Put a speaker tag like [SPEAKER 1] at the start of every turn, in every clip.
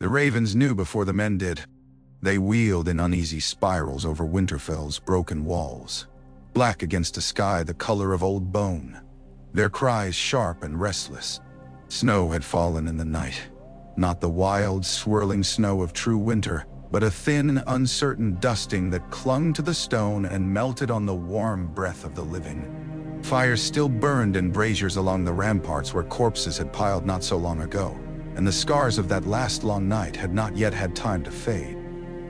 [SPEAKER 1] The ravens knew before the men did. They wheeled in uneasy spirals over Winterfell's broken walls, black against a sky the color of old bone, their cries sharp and restless. Snow had fallen in the night, not the wild, swirling snow of true winter, but a thin, uncertain dusting that clung to the stone and melted on the warm breath of the living. Fires still burned in braziers along the ramparts where corpses had piled not so long ago, and the scars of that last long night had not yet had time to fade.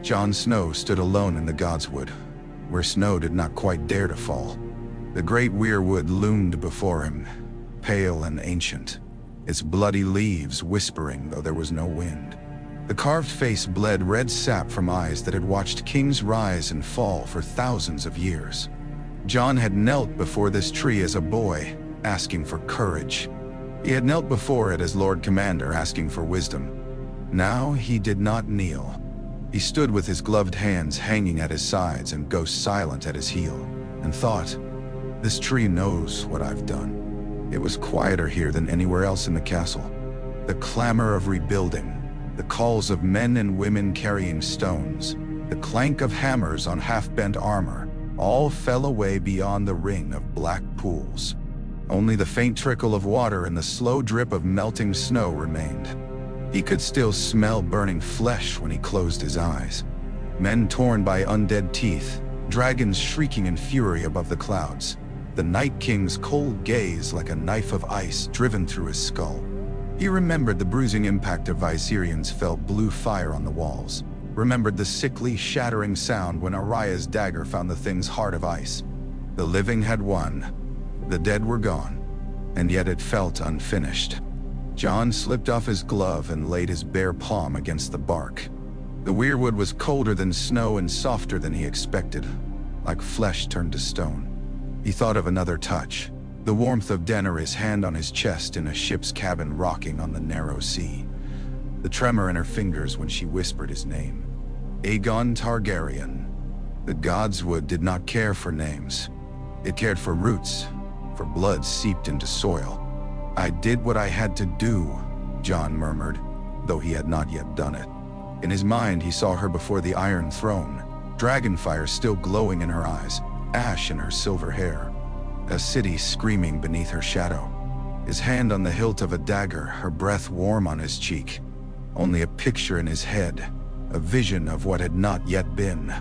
[SPEAKER 1] Jon Snow stood alone in the Godswood, where snow did not quite dare to fall. The great weirwood loomed before him, pale and ancient, its bloody leaves whispering though there was no wind. The carved face bled red sap from eyes that had watched kings rise and fall for thousands of years. Jon had knelt before this tree as a boy, asking for courage. He had knelt before it as Lord Commander, asking for wisdom. Now he did not kneel. He stood with his gloved hands hanging at his sides and Ghost silent at his heel, and thought, "This tree knows what I've done." It was quieter here than anywhere else in the castle. The clamor of rebuilding, the calls of men and women carrying stones, the clank of hammers on half-bent armor, all fell away beyond the ring of black pools. Only the faint trickle of water and the slow drip of melting snow remained. He could still smell burning flesh when he closed his eyes. Men torn by undead teeth, dragons shrieking in fury above the clouds, the Night King's cold gaze like a knife of ice driven through his skull. He remembered the bruising impact of Viserion's felt blue fire on the walls, remembered the sickly, shattering sound when Arya's dagger found the thing's heart of ice. The living had won, the dead were gone, and yet it felt unfinished. Jon slipped off his glove and laid his bare palm against the bark. The weirwood was colder than snow and softer than he expected, like flesh turned to stone. He thought of another touch, the warmth of Daenerys' hand on his chest in a ship's cabin rocking on the narrow sea. The tremor in her fingers when she whispered his name. Aegon Targaryen. The Godswood did not care for names. It cared for roots, for blood seeped into soil. "I did what I had to do," Jon murmured, though he had not yet done it. In his mind he saw her before the Iron Throne, dragonfire still glowing in her eyes, ash in her silver hair. A city screaming beneath her shadow. His hand on the hilt of a dagger, her breath warm on his cheek. Only a picture in his head, a vision of what had not yet been.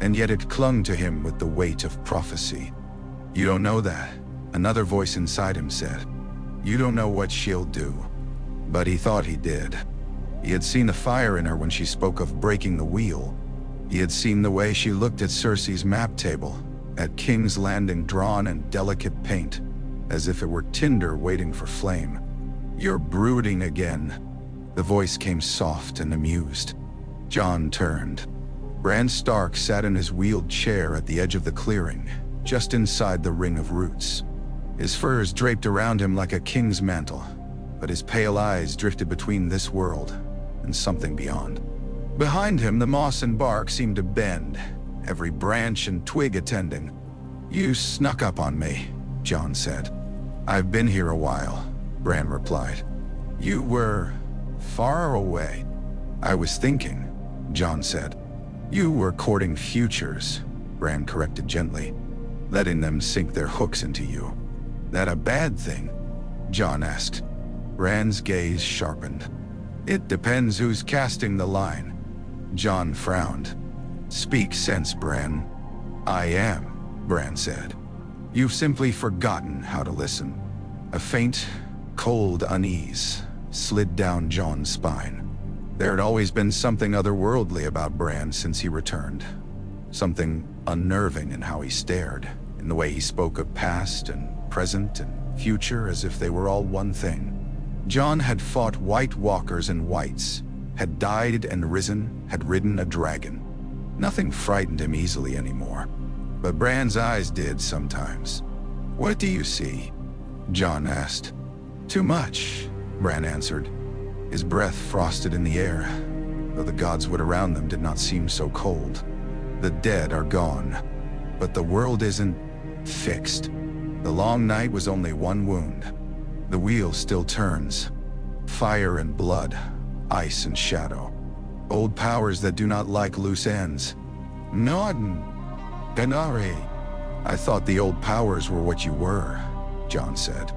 [SPEAKER 1] And yet it clung to him with the weight of prophecy. "You don't know that," another voice inside him said. "You don't know what she'll do." But he thought he did. He had seen the fire in her when she spoke of breaking the wheel. He had seen the way she looked at Cersei's map table, at King's Landing drawn in delicate paint, as if it were tinder waiting for flame. "You're brooding again." The voice came soft and amused. Jon turned. Bran Stark sat in his wheeled chair at the edge of the clearing, just inside the ring of roots. His furs draped around him like a king's mantle, but his pale eyes drifted between this world and something beyond. Behind him, the moss and bark seemed to bend, every branch and twig attending. "You snuck up on me," Jon said. "I've been here a while," Bran replied. "You were far away." "I was thinking," Jon said. "You were courting futures," Bran corrected gently, "letting them sink their hooks into you." "That a bad thing?" Jon asked. Bran's gaze sharpened. "It depends who's casting the line." Jon frowned. "Speak sense, Bran." "I am," Bran said. "You've simply forgotten how to listen." A faint, cold unease slid down Jon's spine. There had always been something otherworldly about Bran since he returned. Something unnerving in how he stared, in the way he spoke of past and present and future as if they were all one thing. Jon had fought White Walkers and Whites, had died and risen, had ridden a dragon. Nothing frightened him easily anymore. But Bran's eyes did sometimes. "What do you see?" Jon asked. "Too much," Bran answered. His breath frosted in the air, though the godswood around them did not seem so cold. "The dead are gone, but the world isn't fixed. The long night was only one wound. The wheel still turns. Fire and blood, ice and shadow. Old powers that do not like loose ends. Nodden. Daenerys. I thought the old powers were what you were, Jon said.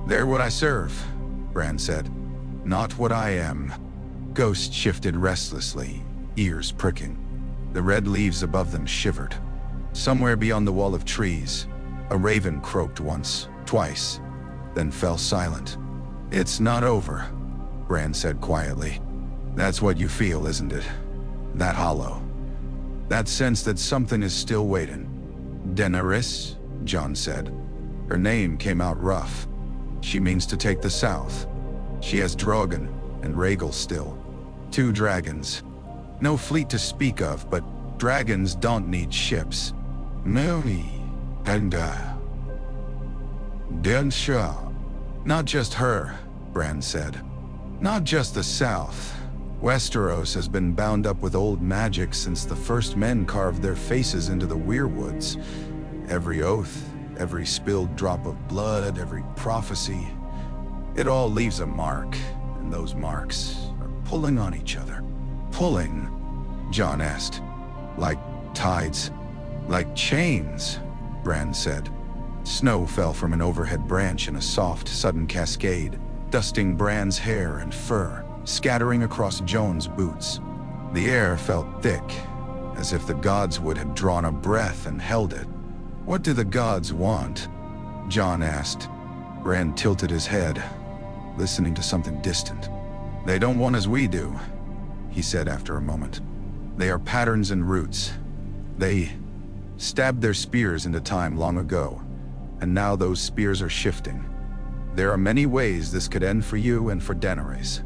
[SPEAKER 1] They're what I serve, Bran said. Not what I am. Ghost shifted restlessly, ears pricking. The red leaves above them shivered. Somewhere beyond the wall of trees, a raven croaked once, twice, then fell silent. It's not over, Bran said quietly. That's what you feel, isn't it? That hollow. That sense that something is still waiting. Daenerys, Jon said. Her name came out rough. She means to take the south. She has Drogon and Rhaegal still. 2 dragons. No fleet to speak of, but dragons don't need ships. Mary and Densha. Not just her, Bran said. Not just the south. Westeros has been bound up with old magic since the first men carved their faces into the weirwoods. Every oath, every spilled drop of blood, every prophecy. It all leaves a mark, and those marks are pulling on each other. Pulling? Jon asked. Like tides? Like chains? Bran said. Snow fell from an overhead branch in a soft, sudden cascade, dusting Bran's hair and fur, scattering across Jon's boots. The air felt thick, as if the godswood had drawn a breath and held it. What do the gods want? Jon asked. Bran tilted his head, listening to something distant. They don't want as we do, he said after a moment. They are patterns and roots. They stabbed their spears into time long ago, and now those spears are shifting. There are many ways this could end for you and for Daenerys.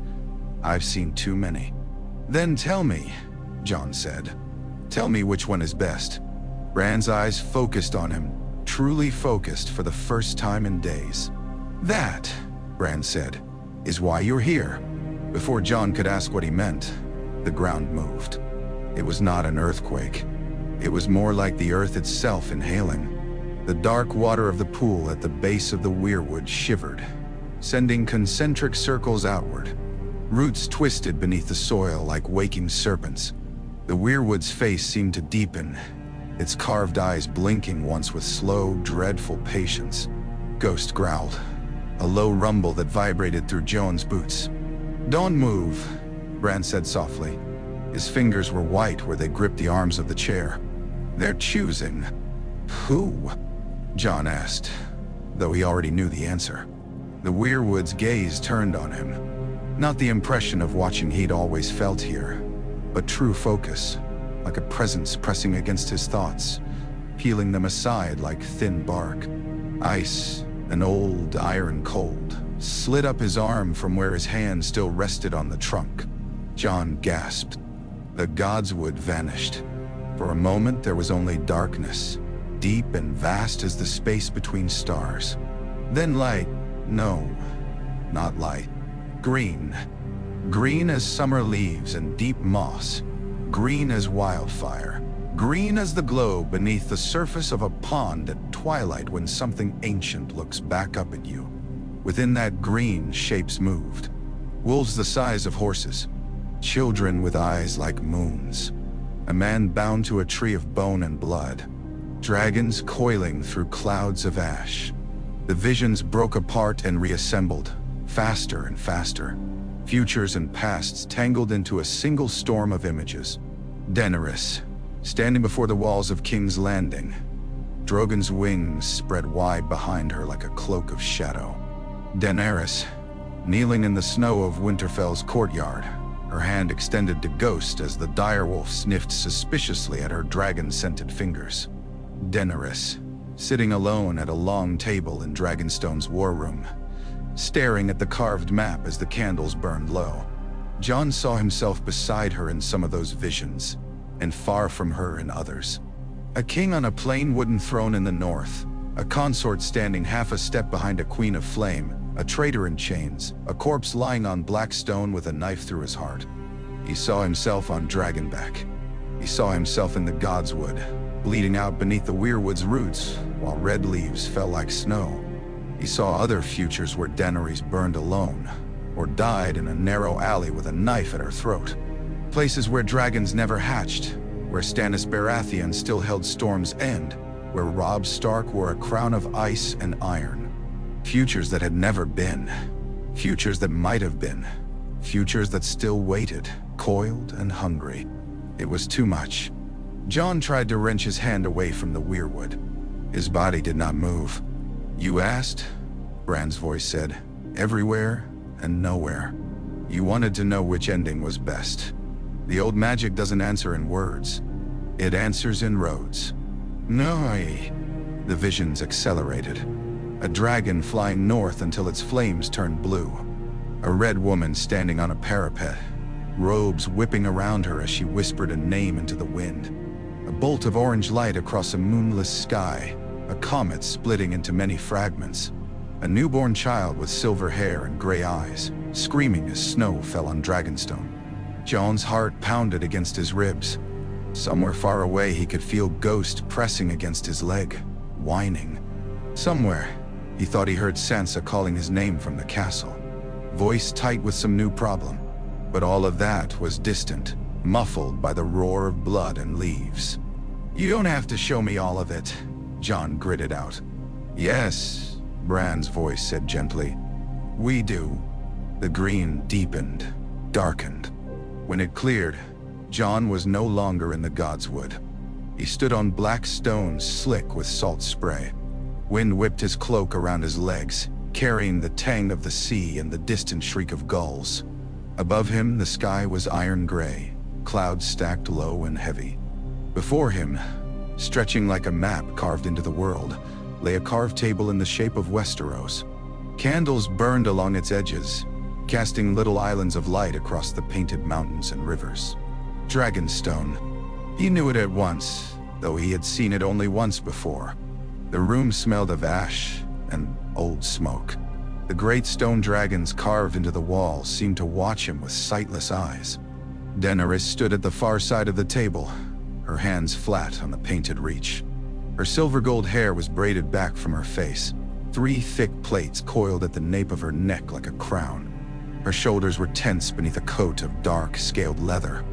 [SPEAKER 1] I've seen too many. Then tell me, Jon said. Tell me which one is best. Bran's eyes focused on him, truly focused for the first time in days. That, Bran said, is why you're here. Before Jon could ask what he meant, the ground moved. It was not an earthquake. It was more like the earth itself inhaling. The dark water of the pool at the base of the weirwood shivered, sending concentric circles outward. Roots twisted beneath the soil like waking serpents. The weirwood's face seemed to deepen, its carved eyes blinking once with slow, dreadful patience. Ghost growled, a low rumble that vibrated through Jon's boots. Don't move, Bran said softly. His fingers were white where they gripped the arms of the chair. They're choosing. Who? Jon asked, though he already knew the answer. The weirwood's gaze turned on him. Not the impression of watching he'd always felt here, but true focus, like a presence pressing against his thoughts, peeling them aside like thin bark. Ice, an old iron cold, slid up his arm from where his hand still rested on the trunk. Jon gasped. The godswood vanished. For a moment there was only darkness, deep and vast as the space between stars. Then light. No, not light. Green. Green as summer leaves and deep moss. Green as wildfire. Green as the glow beneath the surface of a pond at twilight when something ancient looks back up at you. Within that green, shapes moved. Wolves the size of horses. Children with eyes like moons. A man bound to a tree of bone and blood. Dragons coiling through clouds of ash. The visions broke apart and reassembled, faster and faster. Futures and pasts tangled into a single storm of images. Daenerys, standing before the walls of King's Landing. Drogon's wings spread wide behind her like a cloak of shadow. Daenerys, kneeling in the snow of Winterfell's courtyard, her hand extended to Ghost as the direwolf sniffed suspiciously at her dragon-scented fingers. Daenerys, sitting alone at a long table in Dragonstone's war room, staring at the carved map as the candles burned low. Jon saw himself beside her in some of those visions, and far from her in others. A king on a plain wooden throne in the north, a consort standing half a step behind a queen of flame, a traitor in chains, a corpse lying on black stone with a knife through his heart. He saw himself on Dragonback. He saw himself in the godswood, bleeding out beneath the weirwood's roots, while red leaves fell like snow. He saw other futures where Daenerys burned alone, or died in a narrow alley with a knife at her throat. Places where dragons never hatched, where Stannis Baratheon still held Storm's End, where Robb Stark wore a crown of ice and iron. Futures that had never been. Futures that might have been. Futures that still waited, coiled and hungry. It was too much. Jon tried to wrench his hand away from the weirwood. His body did not move. "You asked?" Bran's voice said. "Everywhere and nowhere. You wanted to know which ending was best. The old magic doesn't answer in words. It answers in roads." "No." The visions accelerated. A dragon flying north until its flames turned blue. A red woman standing on a parapet, robes whipping around her as she whispered a name into the wind. A bolt of orange light across a moonless sky, a comet splitting into many fragments. A newborn child with silver hair and gray eyes, screaming as snow fell on Dragonstone. Jon's heart pounded against his ribs. Somewhere far away he could feel Ghost pressing against his leg, whining. Somewhere, he thought he heard Sansa calling his name from the castle. Voice tight with some new problem. But all of that was distant, muffled by the roar of blood and leaves. "You don't have to show me all of it," Jon gritted out. "Yes," Bran's voice said gently. "We do." The green deepened, darkened. When it cleared, Jon was no longer in the Godswood. He stood on black stones slick with salt spray. Wind whipped his cloak around his legs, carrying the tang of the sea and the distant shriek of gulls. Above him, the sky was iron gray, clouds stacked low and heavy. Before him, stretching like a map carved into the world, lay a carved table in the shape of Westeros. Candles burned along its edges, casting little islands of light across the painted mountains and rivers. Dragonstone. He knew it at once, though he had seen it only once before. The room smelled of ash and old smoke. The great stone dragons carved into the walls seemed to watch him with sightless eyes. Daenerys stood at the far side of the table, her hands flat on the painted reach. Her silver gold hair was braided back from her face. 3 thick plaits coiled at the nape of her neck like a crown. Her shoulders were tense beneath a coat of dark, scaled leather.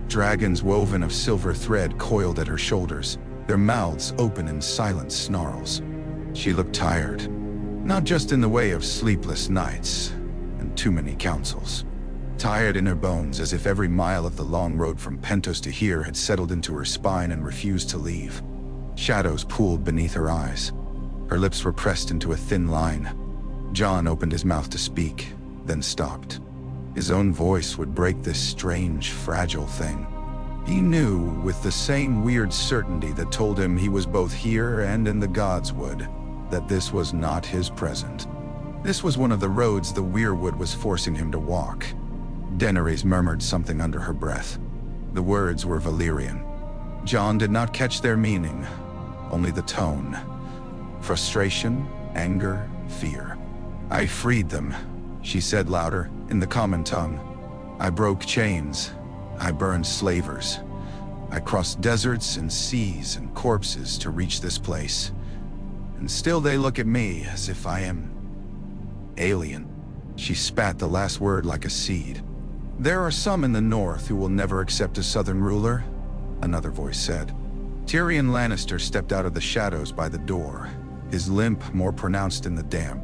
[SPEAKER 1] Dragons woven of silver thread coiled at her shoulders, their mouths open in silent snarls. She looked tired, not just in the way of sleepless nights and too many councils. Tired in her bones, as if every mile of the long road from Pentos to here had settled into her spine and refused to leave. Shadows pooled beneath her eyes. Her lips were pressed into a thin line. Jon opened his mouth to speak, then stopped. His own voice would break this strange, fragile thing. He knew, with the same weird certainty that told him he was both here and in the Godswood, that this was not his present. This was one of the roads the Weirwood was forcing him to walk. Daenerys murmured something under her breath. The words were Valyrian. Jon did not catch their meaning, only the tone. Frustration, anger, fear. "I freed them," she said louder, in the common tongue. "I broke chains. I burned slavers. I crossed deserts and seas and corpses to reach this place. And still they look at me as if I am alien." She spat the last word like a seed. "There are some in the north who will never accept a southern ruler," another voice said. Tyrion Lannister stepped out of the shadows by the door, his limp more pronounced in the damp.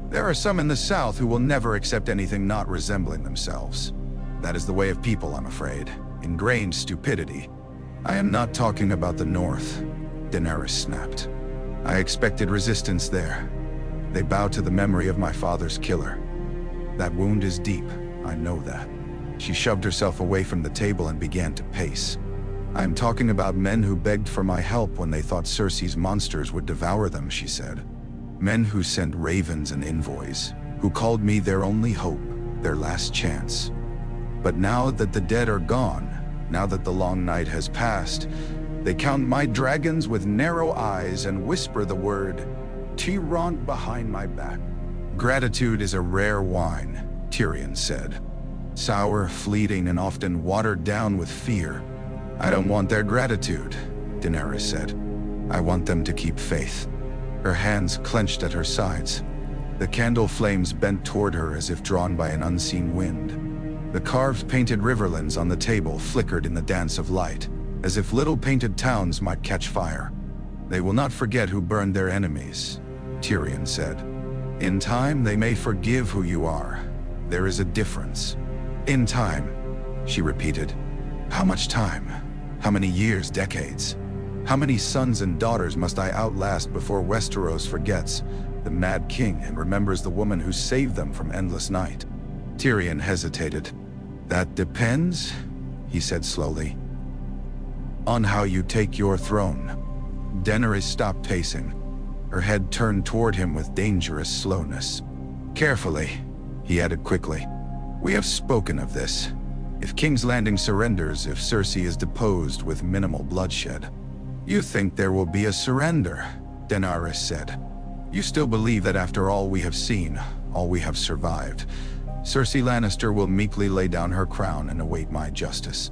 [SPEAKER 1] "There are some in the south who will never accept anything not resembling themselves. That is the way of people, I'm afraid. Ingrained stupidity." "I am not talking about the north," Daenerys snapped. "I expected resistance there. They bow to the memory of my father's killer. That wound is deep, I know that." She shoved herself away from the table and began to pace. "I am talking about men who begged for my help when they thought Cersei's monsters would devour them," she said. "Men who sent ravens and envoys, who called me their only hope, their last chance. But now that the dead are gone, now that the long night has passed, they count my dragons with narrow eyes and whisper the word, Tyrant behind my back." "Gratitude is a rare wine," Tyrion said. "Sour, fleeting, and often watered down with fear." "I don't want their gratitude," Daenerys said. "I want them to keep faith." Her hands clenched at her sides. The candle flames bent toward her as if drawn by an unseen wind. The carved painted riverlands on the table flickered in the dance of light, as if little painted towns might catch fire. "They will not forget who burned their enemies," Tyrion said. "In time, they may forgive who you are. There is a difference." "In time," she repeated. "How much time? How many years, decades? How many sons and daughters must I outlast before Westeros forgets the Mad King and remembers the woman who saved them from endless night?" Tyrion hesitated. "That depends," he said slowly, "on how you take your throne." Daenerys stopped pacing. Her head turned toward him with dangerous slowness. "Carefully," he added quickly. "We have spoken of this. If King's Landing surrenders, if Cersei is deposed with minimal bloodshed." "You think there will be a surrender," Daenerys said. "You still believe that after all we have seen, all we have survived, Cersei Lannister will meekly lay down her crown and await my justice?"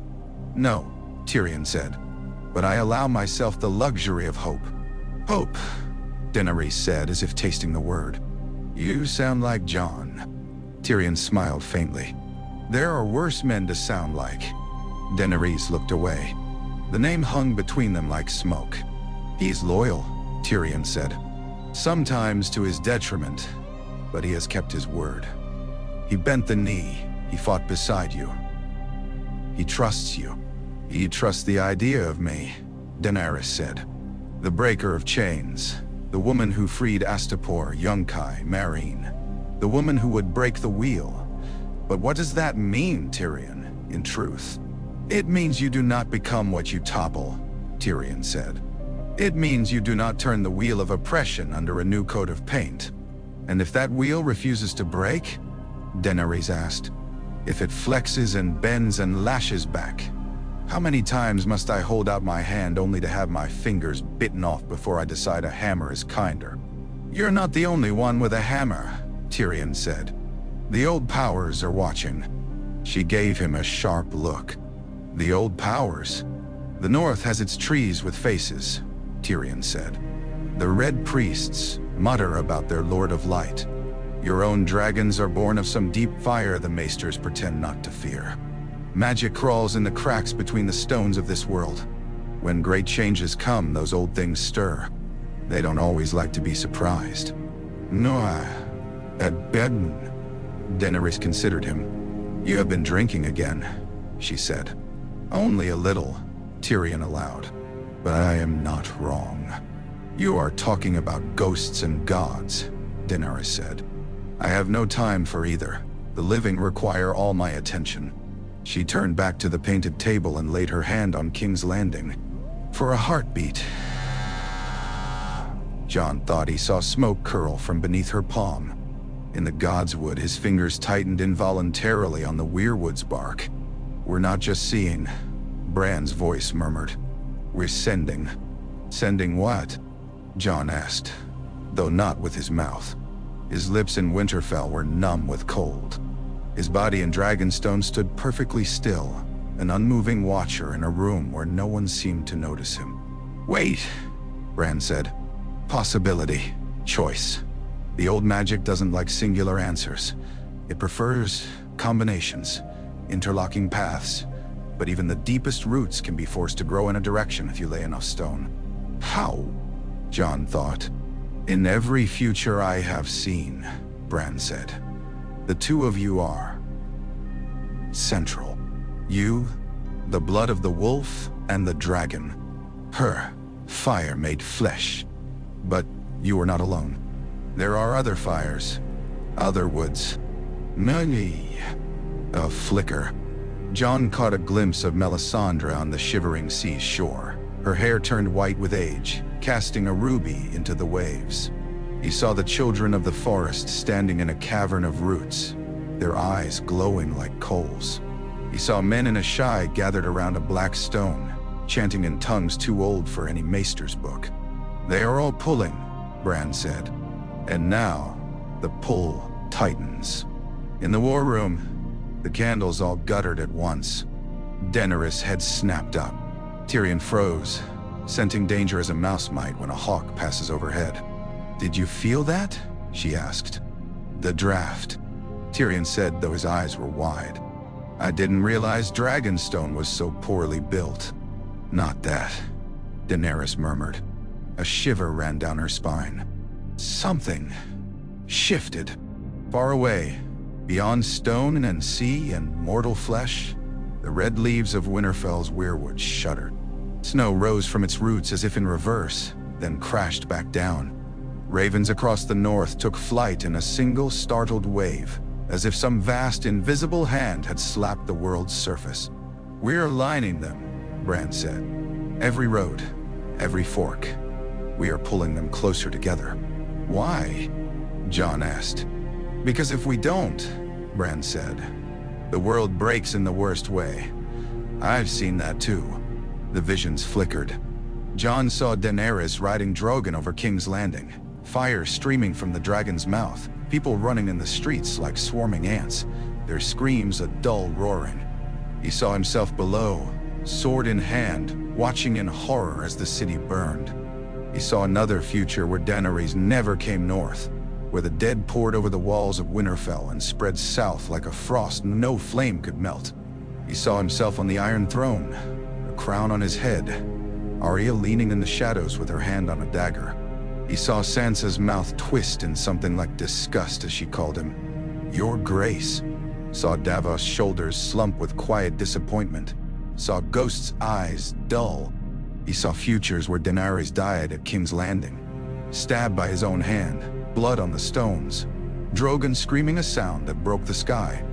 [SPEAKER 1] "No," Tyrion said, "but I allow myself the luxury of hope." "Hope," Daenerys said, as if tasting the word. "You sound like Jon." Tyrion smiled faintly. "There are worse men to sound like." Daenerys looked away. The name hung between them like smoke. "He's loyal," Tyrion said. "Sometimes to his detriment, but he has kept his word. He bent the knee, he fought beside you. He trusts you. He trusts the idea of me," Daenerys said. "The breaker of chains, the woman who freed Astapor, Yunkai, Marine, the woman who would break the wheel." "But what does that mean, Tyrion, in truth?" "It means you do not become what you topple," Tyrion said. "It means you do not turn the wheel of oppression under a new coat of paint. And if that wheel refuses to break," Daenerys asked, "if it flexes and bends and lashes back, how many times must I hold out my hand only to have my fingers bitten off before I decide a hammer is kinder?" "You're not the only one with a hammer," Tyrion said. "The old powers are watching." She gave him a sharp look. "The old powers? The North has its trees with faces," Tyrion said. "The Red Priests mutter about their Lord of Light. Your own dragons are born of some deep fire the Maesters pretend not to fear. Magic crawls in the cracks between the stones of this world. When great changes come, those old things stir. They don't always like to be surprised." "No, at Bedn," Daenerys considered him. "You have been drinking again," she said. "Only a little," Tyrion allowed. "But I am not wrong." "You are talking about ghosts and gods," Daenerys said. "I have no time for either. The living require all my attention." She turned back to the painted table and laid her hand on King's Landing. For a heartbeat, Jon thought he saw smoke curl from beneath her palm. In the Godswood, his fingers tightened involuntarily on the weirwood's bark. "We're not just seeing," Bran's voice murmured. "We're sending." "Sending what?" Jon asked, though not with his mouth. His lips in Winterfell were numb with cold. His body in Dragonstone stood perfectly still, an unmoving watcher in a room where no one seemed to notice him. "Wait," Bran said. "Possibility. Choice. The old magic doesn't like singular answers. It prefers combinations, interlocking paths. But even the deepest roots can be forced to grow in a direction if you lay enough stone." "How?" Jon thought. "In every future I have seen," Bran said, "the two of you are central. You, the blood of the wolf and the dragon. Her, fire made flesh. But you are not alone. There are other fires, other woods. Many." A flicker. Jon caught a glimpse of Melisandre on the shivering sea's shore. Her hair turned white with age, casting a ruby into the waves. He saw the children of the forest standing in a cavern of roots, their eyes glowing like coals. He saw men in a shy gathered around a black stone, chanting in tongues too old for any maester's book. "They are all pulling," Bran said. "And now, the pull tightens." In the war room, the candles all guttered at once. Daenerys' head snapped up. Tyrion froze, scenting danger as a mouse might when a hawk passes overhead. "Did you feel that?" she asked. "The draft," Tyrion said, though his eyes were wide. "I didn't realize Dragonstone was so poorly built." "Not that," Daenerys murmured. A shiver ran down her spine. Something shifted. Far away, beyond stone and sea and mortal flesh, the red leaves of Winterfell's weirwood shuddered. Snow rose from its roots as if in reverse, then crashed back down. Ravens across the north took flight in a single startled wave, as if some vast invisible hand had slapped the world's surface. "We're aligning them," Bran said. "Every road, every fork. We are pulling them closer together." "Why?" Jon asked. "Because if we don't," Bran said, "the world breaks in the worst way. I've seen that too." The visions flickered. Jon saw Daenerys riding Drogon over King's Landing, fire streaming from the dragon's mouth, people running in the streets like swarming ants, their screams a dull roaring. He saw himself below, sword in hand, watching in horror as the city burned. He saw another future where Daenerys never came north, where the dead poured over the walls of Winterfell and spread south like a frost no flame could melt. He saw himself on the Iron Throne, a crown on his head, Arya leaning in the shadows with her hand on a dagger. He saw Sansa's mouth twist in something like disgust as she called him "Your Grace." Saw Davos' shoulders slump with quiet disappointment. Saw Ghost's eyes dull. He saw futures where Daenerys died at King's Landing, stabbed by his own hand, blood on the stones, Drogon screaming a sound that broke the sky.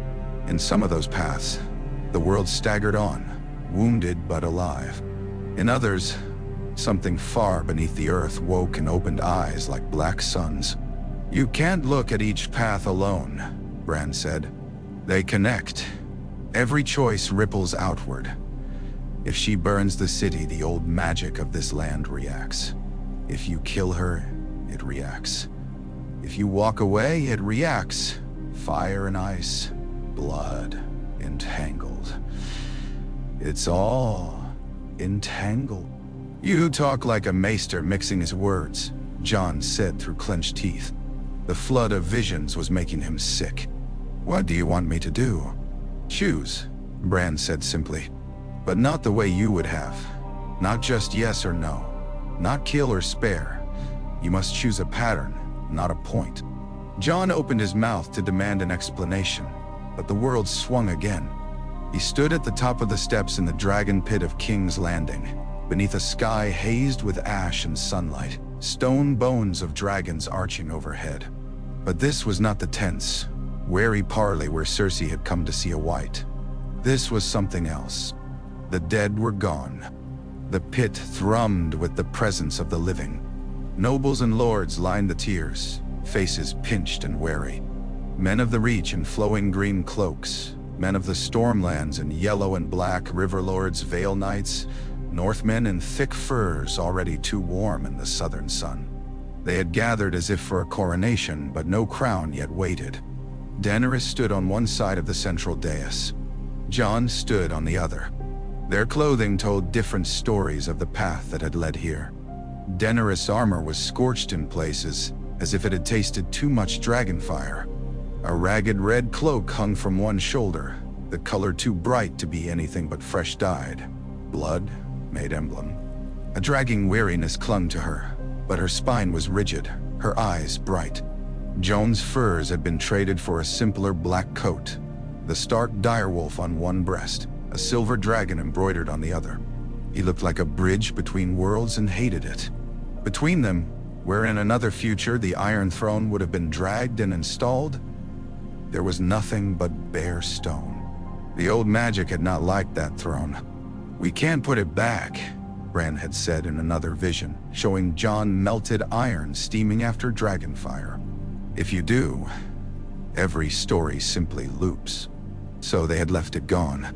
[SPEAKER 1] In some of those paths, the world staggered on, wounded but alive. In others, something far beneath the earth woke and opened eyes like black suns. "You can't look at each path alone," Bran said. "They connect. Every choice ripples outward. If she burns the city, the old magic of this land reacts. If you kill her, it reacts. If you walk away, it reacts. Fire and ice, blood, entangled. It's all entangled." "You talk like a maester mixing his words," Jon said through clenched teeth. The flood of visions was making him sick. "What do you want me to do?" "Choose," Bran said simply. "But not the way you would have. Not just yes or no. Not kill or spare. You must choose a pattern, not a point." Jon opened his mouth to demand an explanation, but the world swung again. He stood at the top of the steps in the dragon pit of King's Landing, beneath a sky hazed with ash and sunlight, stone bones of dragons arching overhead. But this was not the tense, wary parley where Cersei had come to see a white. This was something else. The dead were gone. The pit thrummed with the presence of the living. Nobles and lords lined the tiers, faces pinched and wary. Men of the Reach in flowing green cloaks, men of the Stormlands in yellow and black, Riverlords, Vale Knights, Northmen in thick furs already too warm in the southern sun. They had gathered as if for a coronation, but no crown yet waited. Daenerys stood on one side of the central dais. Jon stood on the other. Their clothing told different stories of the path that had led here. Daenerys' armor was scorched in places, as if it had tasted too much dragonfire. A ragged red cloak hung from one shoulder, the color too bright to be anything but fresh dyed. Blood made emblem. A dragging weariness clung to her, but her spine was rigid, her eyes bright. Jon's furs had been traded for a simpler black coat, the stark direwolf on one breast, a silver dragon embroidered on the other. He looked like a bridge between worlds and hated it. Between them, where in another future the Iron Throne would have been dragged and installed, there was nothing but bare stone. The old magic had not liked that throne. "We can't put it back," Bran had said in another vision, showing Jon melted iron steaming after dragonfire. "If you do, every story simply loops." So they had left it gone.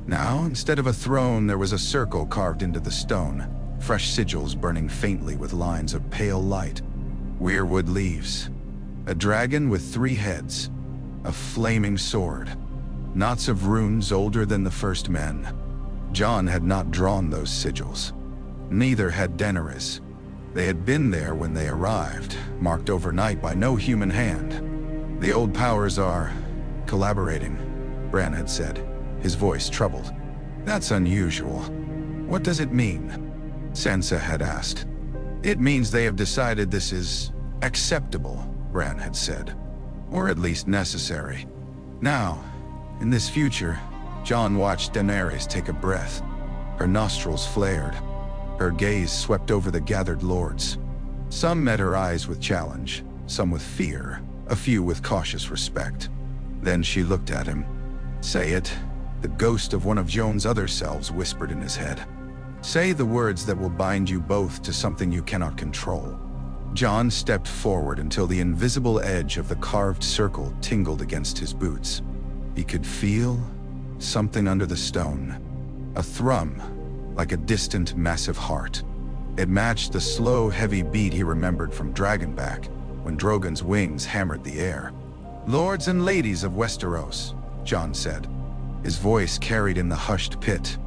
[SPEAKER 1] Now, instead of a throne, there was a circle carved into the stone, fresh sigils burning faintly with lines of pale light. Weirwood leaves. A dragon with 3 heads. A flaming sword. Knots of runes older than the first men. Jon had not drawn those sigils. Neither had Daenerys. They had been there when they arrived, marked overnight by no human hand. The old powers are collaborating, Bran had said, his voice troubled. That's unusual. What does it mean? Sansa had asked. It means they have decided this is acceptable, Bran had said. Or at least necessary. Now, in this future, Jon watched Daenerys take a breath. Her nostrils flared. Her gaze swept over the gathered lords. Some met her eyes with challenge, some with fear, a few with cautious respect. Then she looked at him. Say it, the ghost of one of Jon's other selves whispered in his head. Say the words that will bind you both to something you cannot control. Jon stepped forward until the invisible edge of the carved circle tingled against his boots. He could feel something under the stone. A thrum, like a distant, massive heart. It matched the slow, heavy beat he remembered from Dragonback, when Drogon's wings hammered the air. Lords and ladies of Westeros, Jon said. His voice carried in the hushed pit.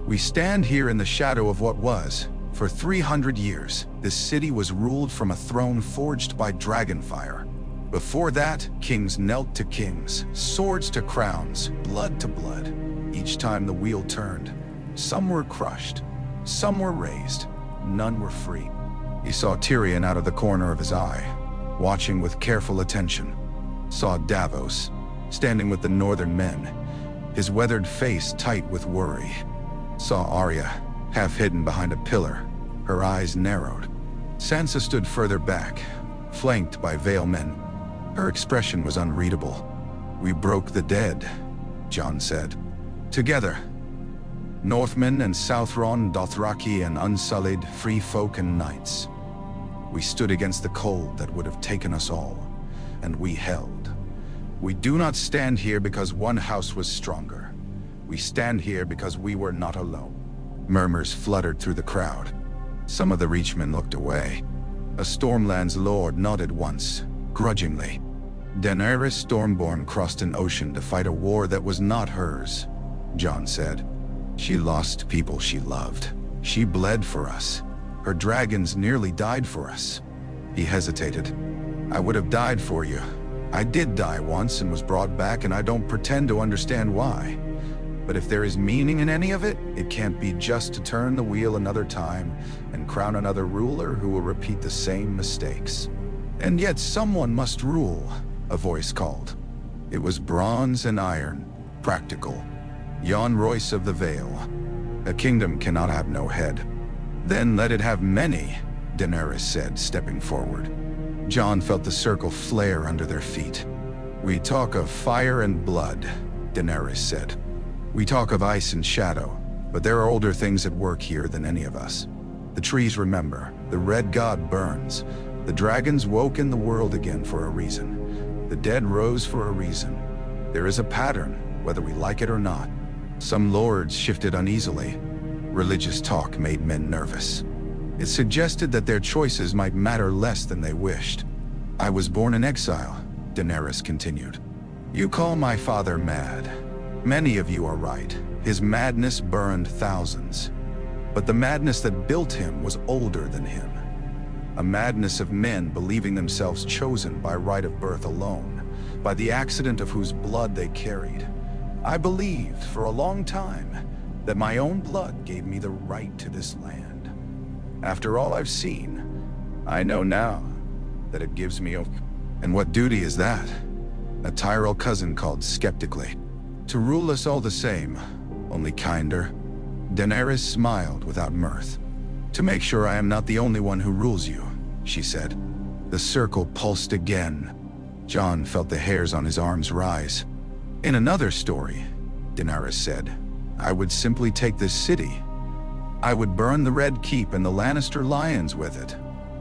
[SPEAKER 1] We stand here in the shadow of what was. For 300 years, this city was ruled from a throne forged by dragonfire. Before that, kings knelt to kings, swords to crowns, blood to blood. Each time the wheel turned, some were crushed, some were raised, none were free. He saw Tyrion out of the corner of his eye, watching with careful attention. Saw Davos, standing with the northern men, his weathered face tight with worry. Saw Arya, half hidden behind a pillar, her eyes narrowed. Sansa stood further back, flanked by Vale men. Her expression was unreadable. We broke the dead, Jon said. Together. Northmen and Southron, Dothraki and unsullied, free folk and knights. We stood against the cold that would have taken us all, and we held. We do not stand here because one house was stronger. We stand here because we were not alone. Murmurs fluttered through the crowd. Some of the Reachmen looked away. A Stormlands lord nodded once, grudgingly. Daenerys Stormborn crossed an ocean to fight a war that was not hers, Jon said. She lost people she loved. She bled for us. Her dragons nearly died for us. He hesitated. I would have died for you. I did die once and was brought back, and I don't pretend to understand why. But if there is meaning in any of it, it can't be just to turn the wheel another time and crown another ruler who will repeat the same mistakes. And yet someone must rule, a voice called. It was bronze and iron, practical. Jon Royce of the Vale. A kingdom cannot have no head. Then let it have many, Daenerys said, stepping forward. Jon felt the circle flare under their feet. We talk of fire and blood, Daenerys said. We talk of ice and shadow, but there are older things at work here than any of us. The trees remember, the red god burns, the dragons woke in the world again for a reason. The dead rose for a reason. There is a pattern, whether we like it or not. Some lords shifted uneasily. Religious talk made men nervous. It suggested that their choices might matter less than they wished. I was born in exile, Daenerys continued. You call my father mad. Many of you are right. His madness burned thousands. But the madness that built him was older than him. A madness of men believing themselves chosen by right of birth alone, by the accident of whose blood they carried. I believed for a long time that my own blood gave me the right to this land. After all I've seen, I know now that it gives me a... And what duty is that? A Tyrell cousin called skeptically. To rule us all the same, only kinder. Daenerys smiled without mirth. To make sure I am not the only one who rules you, she said. The circle pulsed again. Jon felt the hairs on his arms rise. In another story, Daenerys said, I would simply take this city. I would burn the Red Keep and the Lannister lions with it.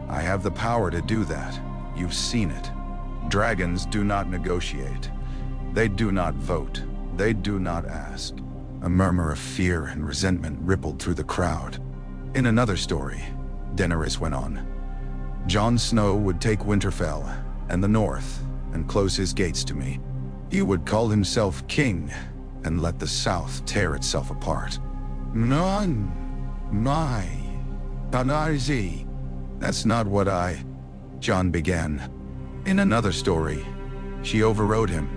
[SPEAKER 1] I have the power to do that. You've seen it. Dragons do not negotiate. They do not vote. They do not ask. A murmur of fear and resentment rippled through the crowd. In another story, Daenerys went on, Jon Snow would take Winterfell and the North and close his gates to me. He would call himself king and let the South tear itself apart. That's not what Jon began. In another story, She overrode him.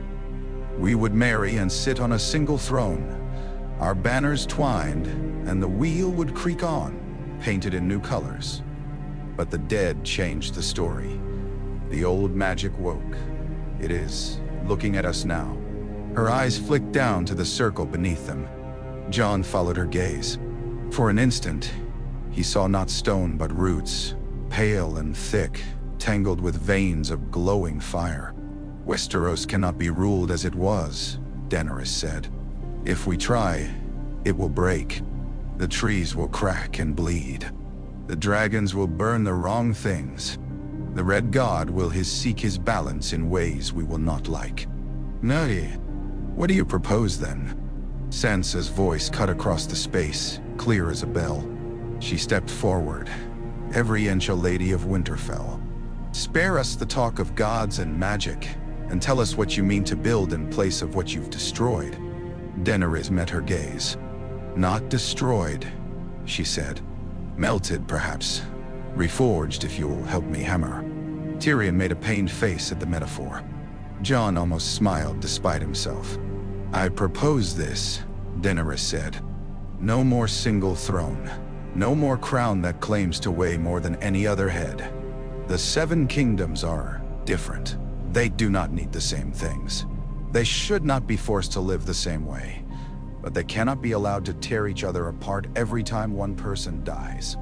[SPEAKER 1] We would marry and sit on a single throne, our banners twined, and the wheel would creak on, painted in new colors. But the dead changed the story. The old magic woke. It is looking at us now. Her eyes flicked down to the circle beneath them. Jon followed her gaze. For an instant, he saw not stone but roots, pale and thick, tangled with veins of glowing fire. Westeros cannot be ruled as it was, Daenerys said. If we try, it will break. The trees will crack and bleed. The dragons will burn the wrong things. The Red God will seek his balance in ways we will not like. Nay, what do you propose then? Sansa's voice cut across the space, clear as a bell. She stepped forward, every inch a lady of Winterfell. Spare us the talk of gods and magic, and tell us what you mean to build in place of what you've destroyed. Daenerys met her gaze. Not destroyed, she said. Melted, perhaps. Reforged, if you'll help me hammer. Tyrion made a pained face at the metaphor. Jon almost smiled despite himself. I propose this, Daenerys said. No more single throne. No more crown that claims to weigh more than any other head. The 7 kingdoms are different. They do not need the same things. They should not be forced to live the same way. But they cannot be allowed to tear each other apart every time one person dies.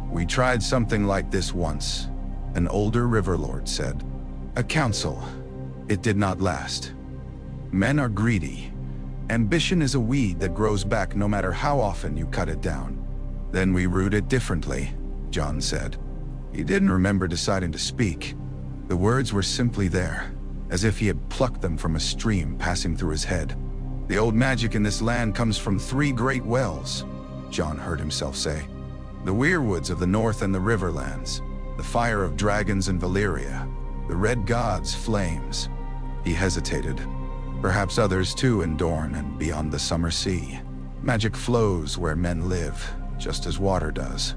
[SPEAKER 1] We tried something like this once, an older Riverlord said. A council. It did not last. Men are greedy. Ambition is a weed that grows back no matter how often you cut it down. Then we root it differently, Jon said. He didn't remember deciding to speak. The words were simply there, as if he had plucked them from a stream passing through his head. The old magic in this land comes from 3 great wells, Jon heard himself say. The weirwoods of the north and the riverlands, the fire of dragons in Valyria, the red god's flames. He hesitated. Perhaps others too in Dorne and beyond the summer sea. Magic flows where men live, just as water does.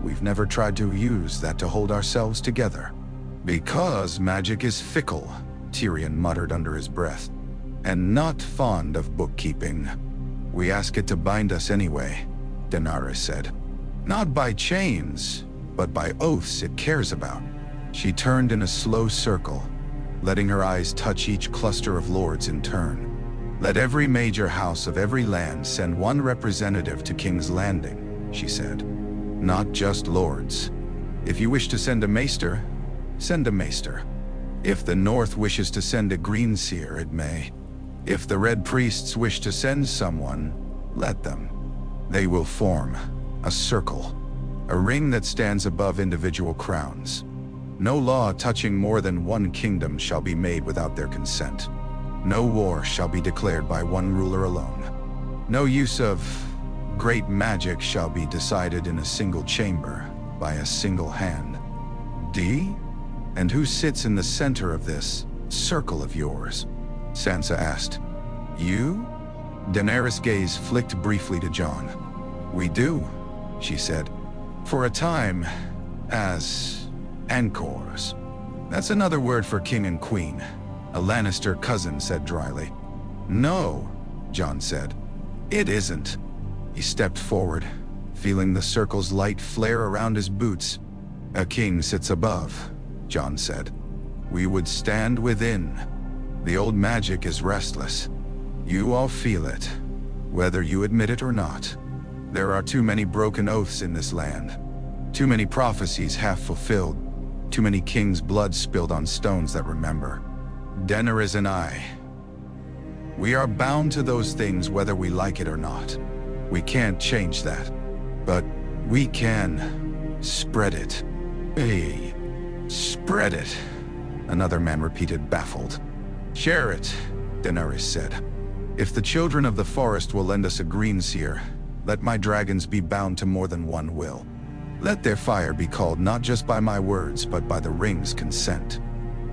[SPEAKER 1] We've never tried to use that to hold ourselves together. Because magic is fickle, Tyrion muttered under his breath, and not fond of bookkeeping. We ask it to bind us anyway, Daenerys said. Not by chains, but by oaths it cares about. She turned in a slow circle, letting her eyes touch each cluster of lords in turn. Let every major house of every land send 1 representative to King's Landing, she said. Not just lords. If you wish to send a maester, send a maester. If the North wishes to send a greenseer, it may. If the Red Priests wish to send someone, let them. They will form a circle, a ring that stands above individual crowns. No law touching more than 1 kingdom shall be made without their consent. No war shall be declared by 1 ruler alone. No use of great magic shall be decided in a single chamber by a single hand. D? And who sits in the center of this circle of yours? Sansa asked. You? Daenerys' gaze flicked briefly to Jon. We do, she said. For a time, as Anchors. That's another word for king and queen, a Lannister cousin said dryly. No, Jon said. It isn't. He stepped forward, feeling the circle's light flare around his boots. A king sits above, Jon said. We would stand within. The old magic is restless. You all feel it, whether you admit it or not. There are too many broken oaths in this land. Too many prophecies half fulfilled. Too many kings' blood spilled on stones that remember. Daenerys and I. We are bound to those things whether we like it or not. We can't change that. But we can spread it. Hey, spread it, another man repeated, baffled. Share it, Daenerys said. If the children of the forest will lend us a greenseer, let my dragons be bound to more than 1 will. Let their fire be called not just by my words, but by the ring's consent.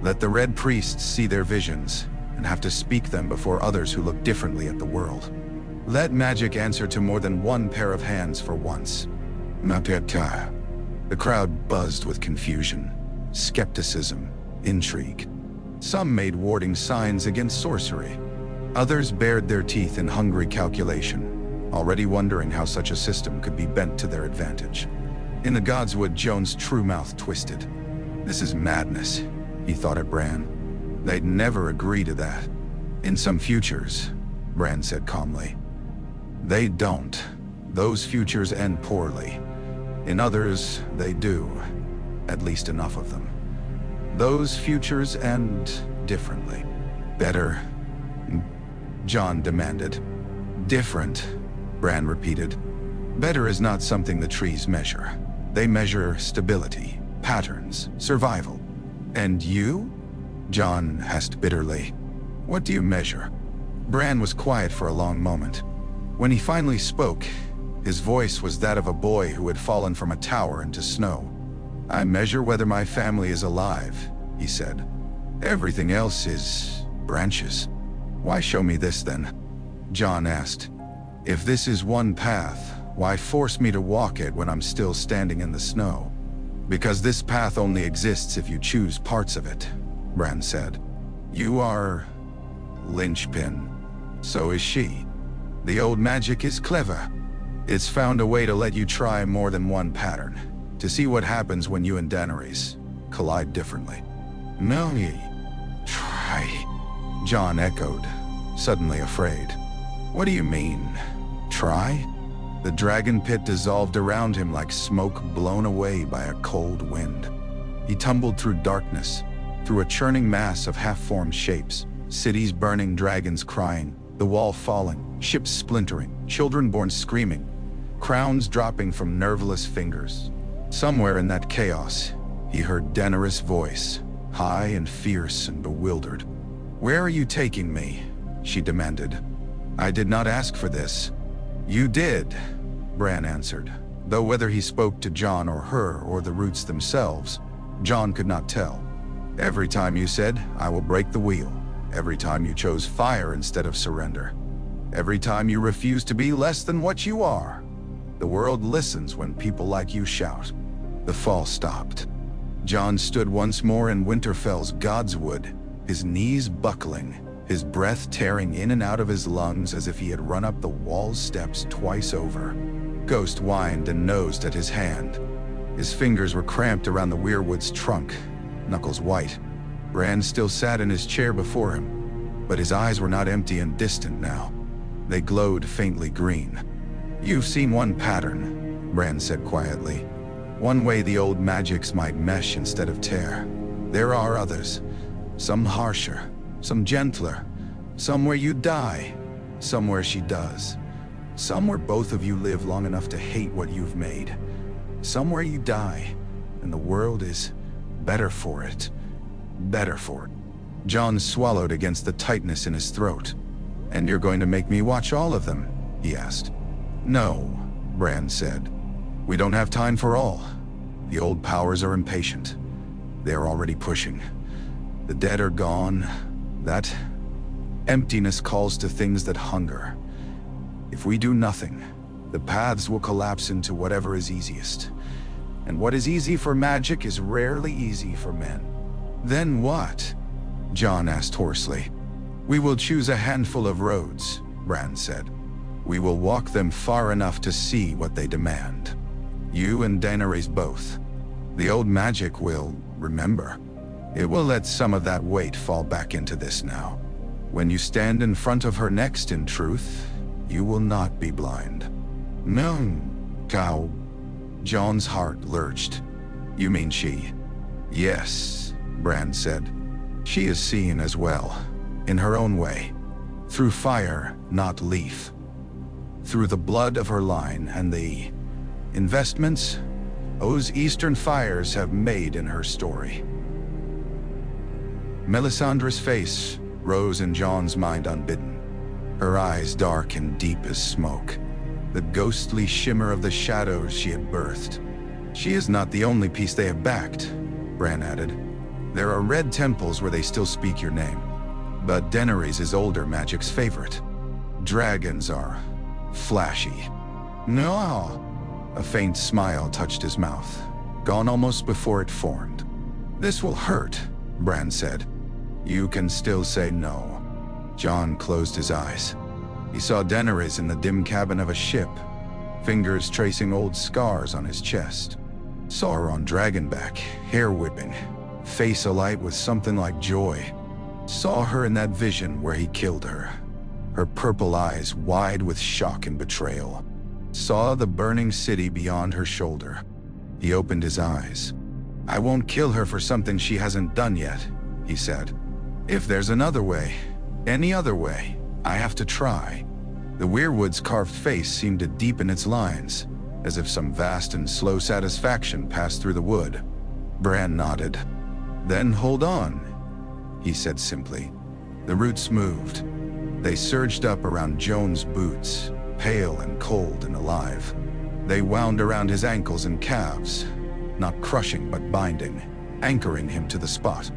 [SPEAKER 1] Let the Red Priests see their visions, and have to speak them before others who look differently at the world. Let magic answer to more than 1 pair of hands for once. Mateta. The crowd buzzed with confusion, skepticism, intrigue. Some made warding signs against sorcery. Others bared their teeth in hungry calculation, already wondering how such a system could be bent to their advantage. In the Godswood, Joan's true mouth twisted. This is madness, he thought at Bran. They'd never agree to that. In some futures, Bran said calmly. They don't. Those futures end poorly. In others, they do. At least enough of them. Those futures end differently. Better, Jon demanded. Different, Bran repeated. Better is not something the trees measure. They measure stability, patterns, survival. And you? Jon asked bitterly. What do you measure? Bran was quiet for a long moment. When he finally spoke, his voice was that of a boy who had fallen from a tower into snow. I measure whether my family is alive, he said. Everything else is branches. Why show me this then? Jon asked. If this is one path, why force me to walk it when I'm still standing in the snow? Because this path only exists if you choose parts of it, Bran said. You are linchpin. So is she. The old magic is clever. It's found a way to let you try more than one pattern, to see what happens when you and Daenerys collide differently. No, try, Jon echoed, suddenly afraid. What do you mean, try? The dragon pit dissolved around him like smoke blown away by a cold wind. He tumbled through darkness, through a churning mass of half-formed shapes, cities burning, dragons crying, the wall falling, ships splintering, children born screaming, crowns dropping from nerveless fingers. Somewhere in that chaos, he heard Daenerys' voice, high and fierce and bewildered. Where are you taking me? She demanded. I did not ask for this. You did, Bran answered, though whether he spoke to Jon or her or the roots themselves, Jon could not tell. Every time you said, I will break the wheel. Every time you chose fire instead of surrender. Every time you refuse to be less than what you are. The world listens when people like you shout. The fall stopped. Jon stood once more in Winterfell's Godswood, his knees buckling, his breath tearing in and out of his lungs as if he had run up the wall's steps twice over. Ghost whined and nosed at his hand. His fingers were cramped around the weirwood's trunk, knuckles white. Bran still sat in his chair before him, but his eyes were not empty and distant now. They glowed faintly green. You've seen one pattern, Bran said quietly. One way the old magics might mesh instead of tear. There are others, some harsher, some gentler, some where you die, some where she does. Some where both of you live long enough to hate what you've made. Some where you die, and the world is better for it. Better for it. Jon swallowed against the tightness in his throat. And you're going to make me watch all of them? He asked. No, Bran said. We don't have time for all. The old powers are impatient. They're already pushing. The dead are gone. That emptiness calls to things that hunger. If we do nothing, the paths will collapse into whatever is easiest. And what is easy for magic is rarely easy for men. Then what? Jon asked hoarsely. We will choose a handful of roads, Bran said. We will walk them far enough to see what they demand. You and Daenerys both. The old magic will remember. It will let some of that weight fall back into this now. When you stand in front of her next, in truth, you will not be blind. No, cow. Jon's heart lurched. You mean she? Yes, Bran said. She is seen as well, in her own way. Through fire, not leaf. Through the blood of her line and the investments those eastern fires have made in her story. Melisandre's face rose in Jon's mind unbidden, her eyes dark and deep as smoke, the ghostly shimmer of the shadows she had birthed. She is not the only piece they have backed, Bran added. There are red temples where they still speak your name, but Daenerys is older magic's favorite. Dragons are flashy. No. A faint smile touched his mouth, gone almost before it formed. This will hurt, Bran said. You can still say no. Jon closed his eyes. He saw Daenerys in the dim cabin of a ship, fingers tracing old scars on his chest. Saw her on Dragonback, hair whipping, face alight with something like joy. Saw her in that vision where he killed her, her purple eyes wide with shock and betrayal. Saw the burning city beyond her shoulder. He opened his eyes. I won't kill her for something she hasn't done yet, he said. If there's another way, any other way, I have to try. The weirwood's carved face seemed to deepen its lines, as if some vast and slow satisfaction passed through the wood. Bran nodded. Then hold on, he said simply. The roots moved. They surged up around Jon's boots, pale and cold and alive. They wound around his ankles and calves, not crushing but binding, anchoring him to the spot.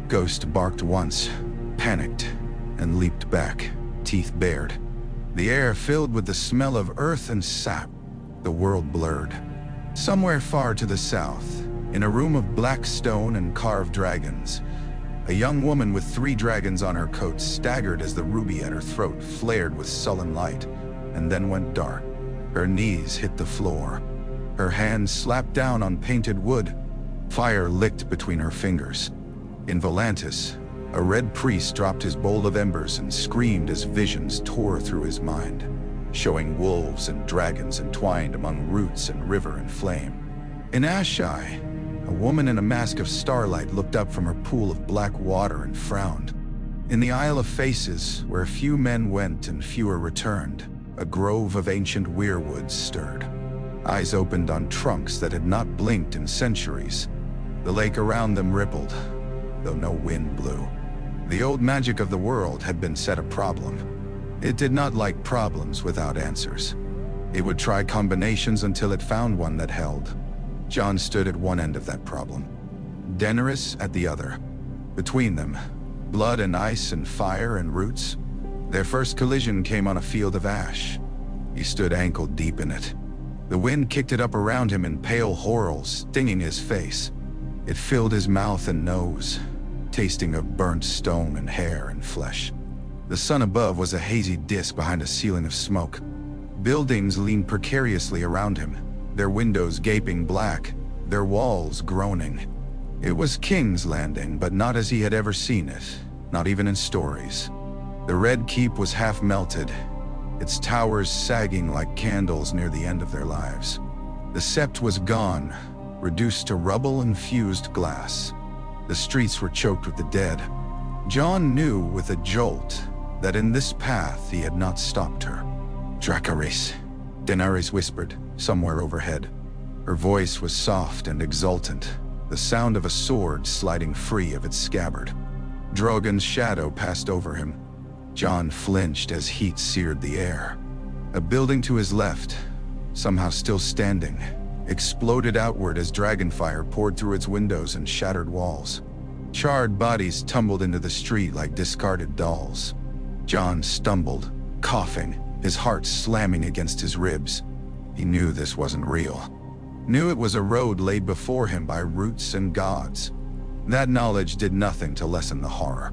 [SPEAKER 1] Ghost barked once, panicked, and leaped back, teeth bared. The air filled with the smell of earth and sap. The world blurred. Somewhere far to the south, in a room of black stone and carved dragons, a young woman with 3 dragons on her coat staggered as the ruby at her throat flared with sullen light, and then went dark. Her knees hit the floor. Her hands slapped down on painted wood. Fire licked between her fingers. In Volantis, a red priest dropped his bowl of embers and screamed as visions tore through his mind, showing wolves and dragons entwined among roots and river and flame. In Ashai, a woman in a mask of starlight looked up from her pool of black water and frowned. In the Isle of Faces, where few men went and fewer returned, a grove of ancient weirwoods stirred. Eyes opened on trunks that had not blinked in centuries. The lake around them rippled, though no wind blew. The old magic of the world had been set a problem. It did not like problems without answers. It would try combinations until it found one that held. Jon stood at one end of that problem, Daenerys at the other. Between them, blood and ice and fire and roots. Their first collision came on a field of ash. He stood ankle deep in it. The wind kicked it up around him in pale whorls, stinging his face. It filled his mouth and nose, tasting of burnt stone and hair and flesh. The sun above was a hazy disk behind a ceiling of smoke. Buildings leaned precariously around him, their windows gaping black, their walls groaning. It was King's Landing, but not as he had ever seen it, not even in stories. The Red Keep was half melted, its towers sagging like candles near the end of their lives. The Sept was gone, reduced to rubble and fused glass. The streets were choked with the dead. Jon knew with a jolt that in this path he had not stopped her. Dracarys, Daenerys whispered, somewhere overhead. Her voice was soft and exultant, the sound of a sword sliding free of its scabbard. Drogon's shadow passed over him. Jon flinched as heat seared the air. A building to his left, somehow still standing, exploded outward as dragonfire poured through its windows and shattered walls. Charred bodies tumbled into the street like discarded dolls. Jon stumbled, coughing, his heart slamming against his ribs. He knew this wasn't real. Knew it was a road laid before him by roots and gods. That knowledge did nothing to lessen the horror.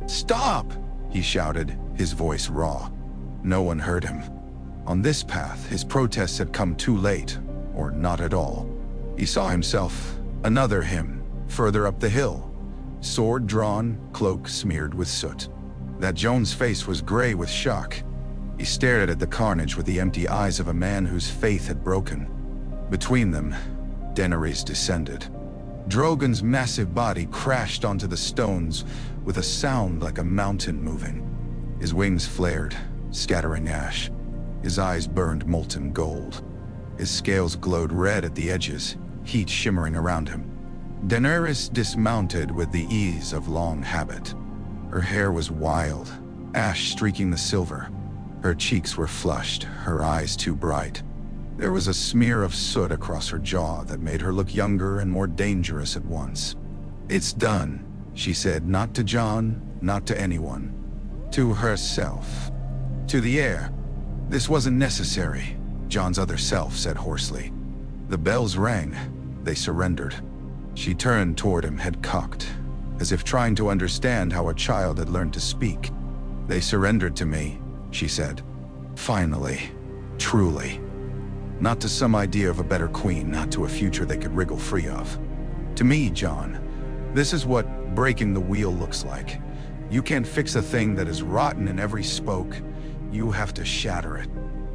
[SPEAKER 1] "Stop!" he shouted, his voice raw. No one heard him. On this path, his protests had come too late, or not at all. He saw himself, another him, further up the hill. Sword drawn, cloak smeared with soot. That Jon's face was gray with shock. He stared at the carnage with the empty eyes of a man whose faith had broken. Between them, Daenerys descended. Drogon's massive body crashed onto the stones with a sound like a mountain moving. His wings flared, scattering ash. His eyes burned molten gold. His scales glowed red at the edges, heat shimmering around him. Daenerys dismounted with the ease of long habit. Her hair was wild, ash streaking the silver. Her cheeks were flushed, her eyes too bright. There was a smear of soot across her jaw that made her look younger and more dangerous at once. "It's done," she said, not to Jon, not to anyone. To herself. To the air. "This wasn't necessary," Jon's other self said hoarsely. The bells rang. They surrendered. She turned toward him, head cocked. as if trying to understand how a child had learned to speak. "They surrendered to me," she said. "Finally. Truly. Not to some idea of a better queen, not to a future they could wriggle free of. To me, Jon, this is what breaking the wheel looks like. You can't fix a thing that is rotten in every spoke. You have to shatter it."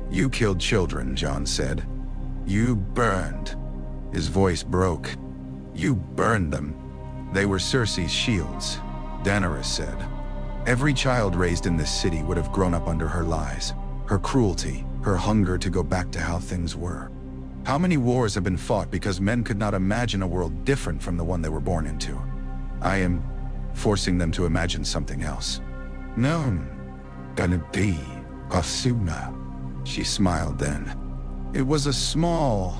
[SPEAKER 1] "You killed children," Jon said. "You burned." His voice broke. "You burned them. They were Cersei's shields," Daenerys said. "Every child raised in this city would have grown up under her lies, her cruelty, her hunger to go back to how things were. How many wars have been fought because men could not imagine a world different from the one they were born into? I am forcing them to imagine something else." "No, gonna be Asuna," she smiled then. It was a small,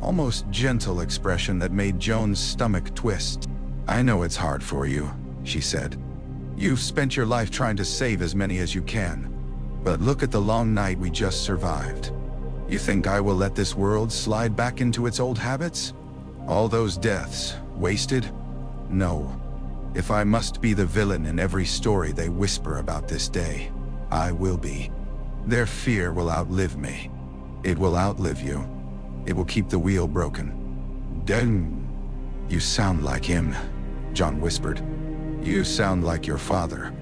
[SPEAKER 1] almost gentle expression that made Jon's stomach twist. "I know it's hard for you," she said. "You've spent your life trying to save as many as you can. But look at the long night we just survived. You think I will let this world slide back into its old habits? All those deaths, wasted? No. If I must be the villain in every story they whisper about this day, I will be. Their fear will outlive me. It will outlive you. It will keep the wheel broken." "Dang. You sound like him," Jon whispered. "You sound like your father."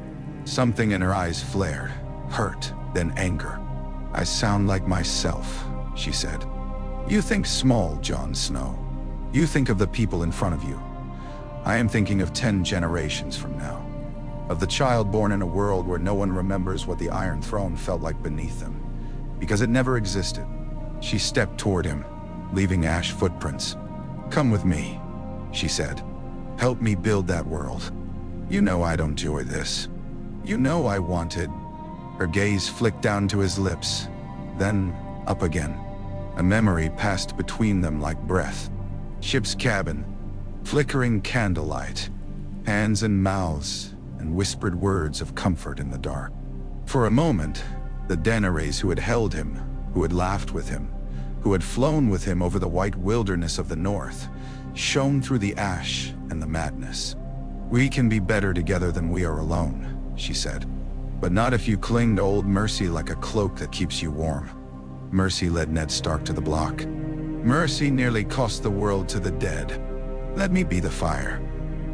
[SPEAKER 1] Something in her eyes flared, hurt, then anger. "I sound like myself," she said. "You think small, Jon Snow. You think of the people in front of you. I am thinking of 10 generations from now. Of the child born in a world where no one remembers what the Iron Throne felt like beneath them. Because it never existed." She stepped toward him, leaving ash footprints. "Come with me," she said. "Help me build that world. You know I don't enjoy this. You know I wanted." Her gaze flicked down to his lips, then up again. A memory passed between them like breath. Ship's cabin, flickering candlelight, hands and mouths, and whispered words of comfort in the dark. For a moment, the Daenerys who had held him, who had laughed with him, who had flown with him over the white wilderness of the north, shone through the ash and the madness. "We can be better together than we are alone," she said. "But not if you cling to old Mercy like a cloak that keeps you warm." Mercy led Ned Stark to the block. "Mercy nearly cost the world to the dead. Let me be the fire.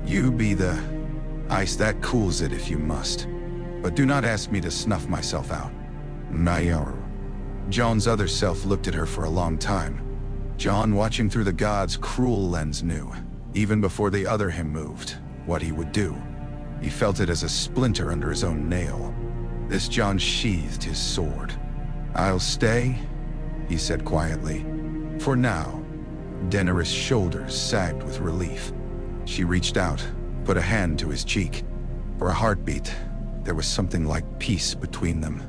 [SPEAKER 1] You be the ice that cools it if you must. But do not ask me to snuff myself out." "Mayor." Jon's other self looked at her for a long time. Jon, watching through the god's cruel lens, knew, even before the other him moved, what he would do. He felt it as a splinter under his own nail. This Jon sheathed his sword. "I'll stay," he said quietly. "For now." Daenerys' shoulders sagged with relief. She reached out, put a hand to his cheek. For a heartbeat, there was something like peace between them.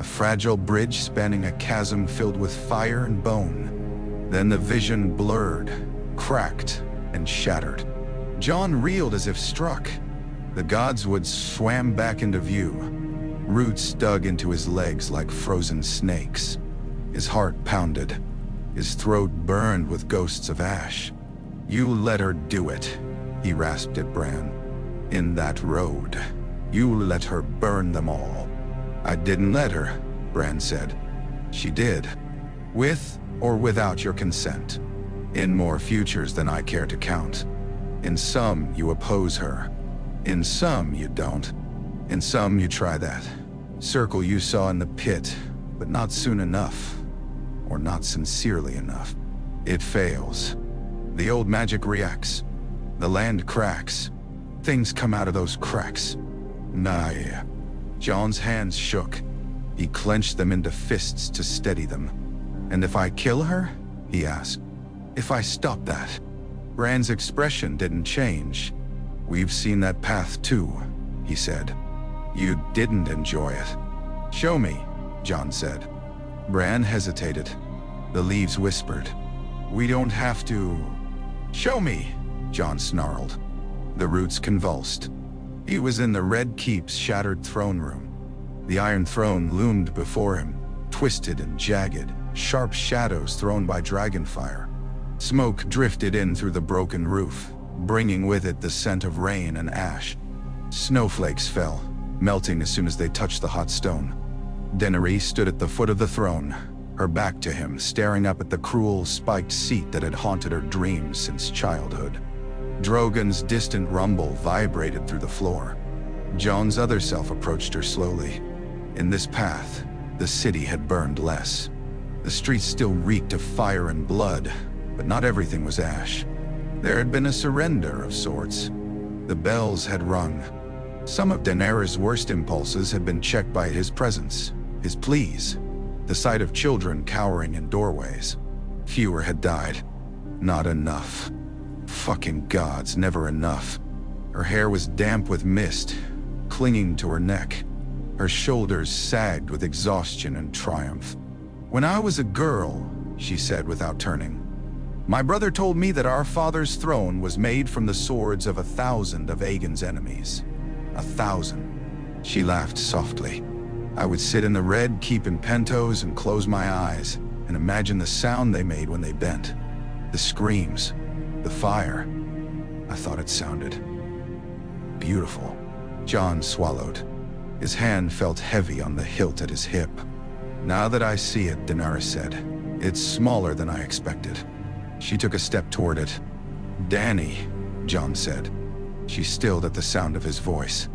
[SPEAKER 1] A fragile bridge spanning a chasm filled with fire and bone. Then the vision blurred, cracked, and shattered. Jon reeled as if struck. The godswood swam back into view. Roots dug into his legs like frozen snakes. His heart pounded. His throat burned with ghosts of ash. "You let her do it," he rasped at Bran. "In that road. You let her burn them all." "I didn't let her," Bran said. "She did. With or without your consent. In more futures than I care to count. In some, you oppose her. In some, you don't. In some, you try that circle you saw in the pit, but not soon enough. Or not sincerely enough. It fails. The old magic reacts. The land cracks. Things come out of those cracks. Nah. Jon's hands shook. He clenched them into fists to steady them. "And if I kill her?" he asked. "If I stop that?" Bran's expression didn't change. "We've seen that path too," he said. "You didn't enjoy it." "Show me," Jon said. Bran hesitated. The leaves whispered. "We don't have to." "Show me," Jon snarled. The roots convulsed. He was in the Red Keep's shattered throne room. The Iron Throne loomed before him, twisted and jagged, sharp shadows thrown by dragonfire. Smoke drifted in through the broken roof, bringing with it the scent of rain and ash. Snowflakes fell, melting as soon as they touched the hot stone. Daenerys stood at the foot of the throne, her back to him, staring up at the cruel, spiked seat that had haunted her dreams since childhood. Drogon's distant rumble vibrated through the floor. Jon's other self approached her slowly. In this path, the city had burned less. The streets still reeked of fire and blood, but not everything was ash. There had been a surrender of sorts. The bells had rung. Some of Daenerys' worst impulses had been checked by his presence, his pleas, the sight of children cowering in doorways. Fewer had died. Not enough. Fucking gods, never enough. Her hair was damp with mist, clinging to her neck. Her shoulders sagged with exhaustion and triumph. "When I was a girl," she said without turning, "my brother told me that our father's throne was made from the swords of 1,000 of Aegon's enemies. 1,000. She laughed softly. "I would sit in the red keep in pentos and close my eyes and imagine the sound they made when they bent. The screams, the fire. I thought it sounded beautiful." Jon swallowed. His hand felt heavy on the hilt at his hip. "Now that I see it," Daenerys said, "it's smaller than I expected." She took a step toward it. "Dany," Jon said. She stilled at the sound of his voice.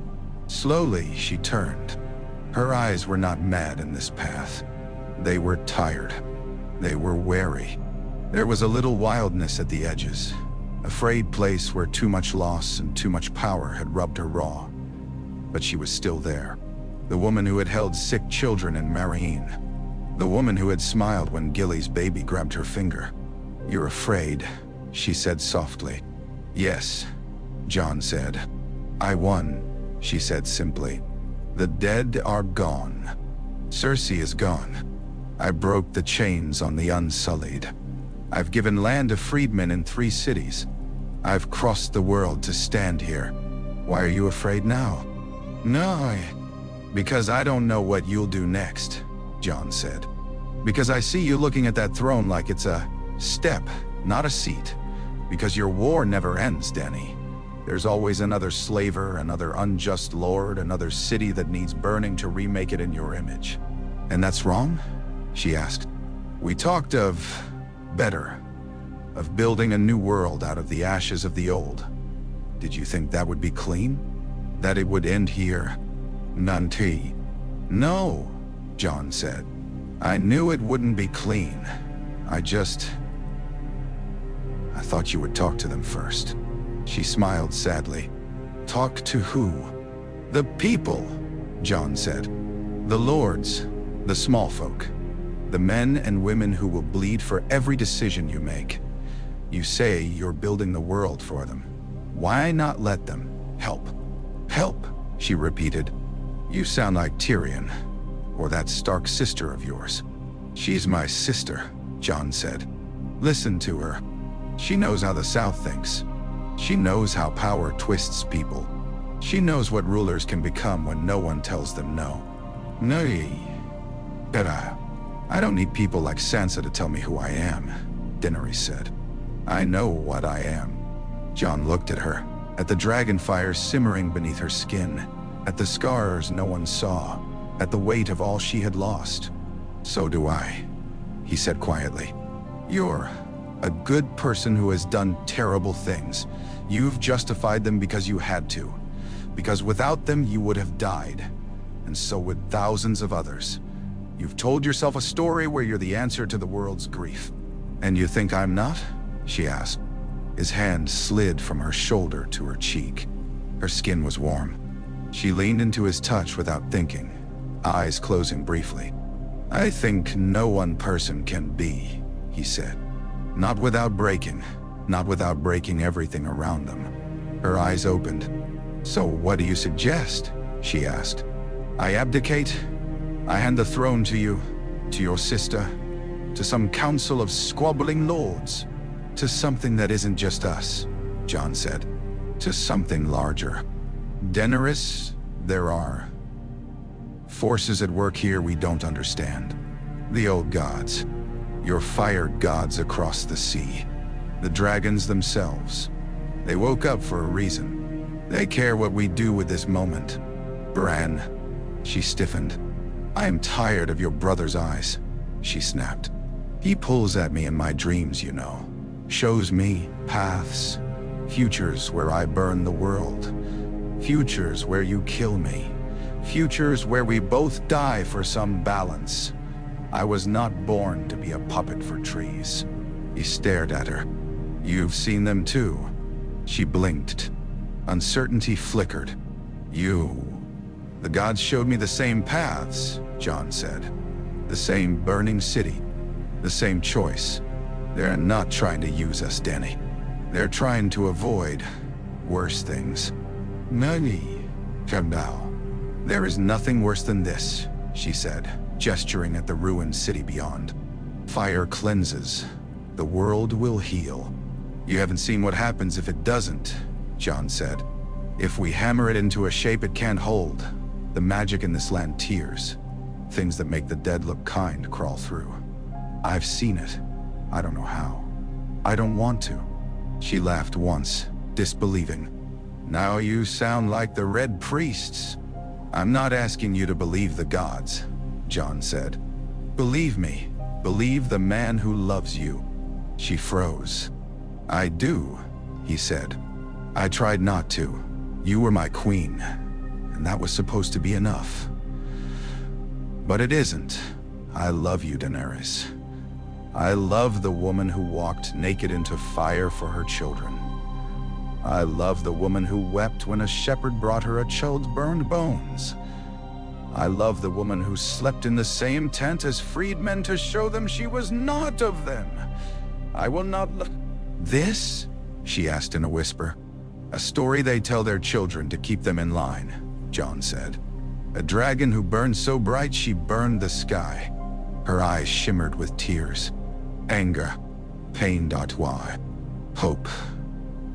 [SPEAKER 1] Slowly, she turned. Her eyes were not mad in this path. They were tired. They were wary. There was a little wildness at the edges, a frayed place where too much loss and too much power had rubbed her raw. But she was still there. The woman who had held sick children in Marine. The woman who had smiled when Gilly's baby grabbed her finger. "You're afraid," she said softly. "Yes," Jon said. "I won," she said simply. "The dead are gone. Cersei is gone. I broke the chains on the Unsullied. I've given land to freedmen in 3 cities. I've crossed the world to stand here. Why are you afraid now?" "No, because I don't know what you'll do next," Jon said. "Because I see you looking at that throne like it's a step, not a seat. Because your war never ends, Dany. There's always another slaver, another unjust lord, another city that needs burning to remake it in your image." "And that's wrong?" she asked. "We talked of better, of building a new world out of the ashes of the old. Did you think that would be clean? That it would end here? Nanti?" "No," Jon said. "I knew it wouldn't be clean. I thought you would talk to them first." She smiled sadly. "Talk to who?" "The people," Jon said. "The lords, the small folk. The men and women who will bleed for every decision you make. You say you're building the world for them. Why not let them help?" "Help," she repeated. "You sound like Tyrion, or that Stark sister of yours." "She's my sister," Jon said. "Listen to her. She knows how the South thinks. She knows how power twists people. She knows what rulers can become when no one tells them no." "No, but I don't need people like Sansa to tell me who I am," Daenerys said. "I know what I am." Jon looked at her, at the dragon fire simmering beneath her skin, at the scars no one saw, at the weight of all she had lost. "So do I," he said quietly. "You're a good person who has done terrible things. You've justified them because you had to, because without them you would have died, and so would thousands of others. You've told yourself a story where you're the answer to the world's grief. And you think I'm not?" she asked. His hand slid from her shoulder to her cheek. Her skin was warm. She leaned into his touch without thinking, eyes closing briefly. "I think no one person can be," he said. Not without breaking everything around them." Her eyes opened. "So what do you suggest?" she asked. "I abdicate? I hand the throne to you, to your sister, to some council of squabbling lords, to something that isn't just us," Jon said. "To something larger. Daenerys, there are forces at work here we don't understand. The old gods, your fire gods across the sea, the dragons themselves. They woke up for a reason. They care what we do with this moment. Bran. She stiffened. I am tired of your brother's eyes, she snapped. He pulls at me in my dreams, you know. Shows me paths. Futures where I burn the world. Futures where you kill me. Futures where we both die for some balance. I was not born to be a puppet for trees. He stared at her. You've seen them too. She blinked. Uncertainty flickered. You. The gods showed me the same paths, Jon said. The same burning city. The same choice. They're not trying to use us, Dany. They're trying to avoid worse things. Nani, come now. There is nothing worse than this, she said, gesturing at the ruined city beyond. Fire cleanses. The world will heal. You haven't seen what happens if it doesn't, Jon said. If we hammer it into a shape it can't hold, the magic in this land tears. Things that make the dead look kind crawl through. I've seen it. I don't know how. I don't want to. She laughed once, disbelieving. Now you sound like the Red Priests. I'm not asking you to believe the gods, Jon said. Believe me. Believe the man who loves you. She froze. I do, he said. I tried not to. You were my queen, and that was supposed to be enough. But it isn't. I love you, Daenerys. I love the woman who walked naked into fire for her children. I love the woman who wept when a shepherd brought her a child's burned bones. I love the woman who slept in the same tent as freedmen to show them she was not of them. I will not This? She asked in a whisper. A story they tell their children to keep them in line, Jon said. A dragon who burned so bright she burned the sky. Her eyes shimmered with tears. Anger, pain, hope,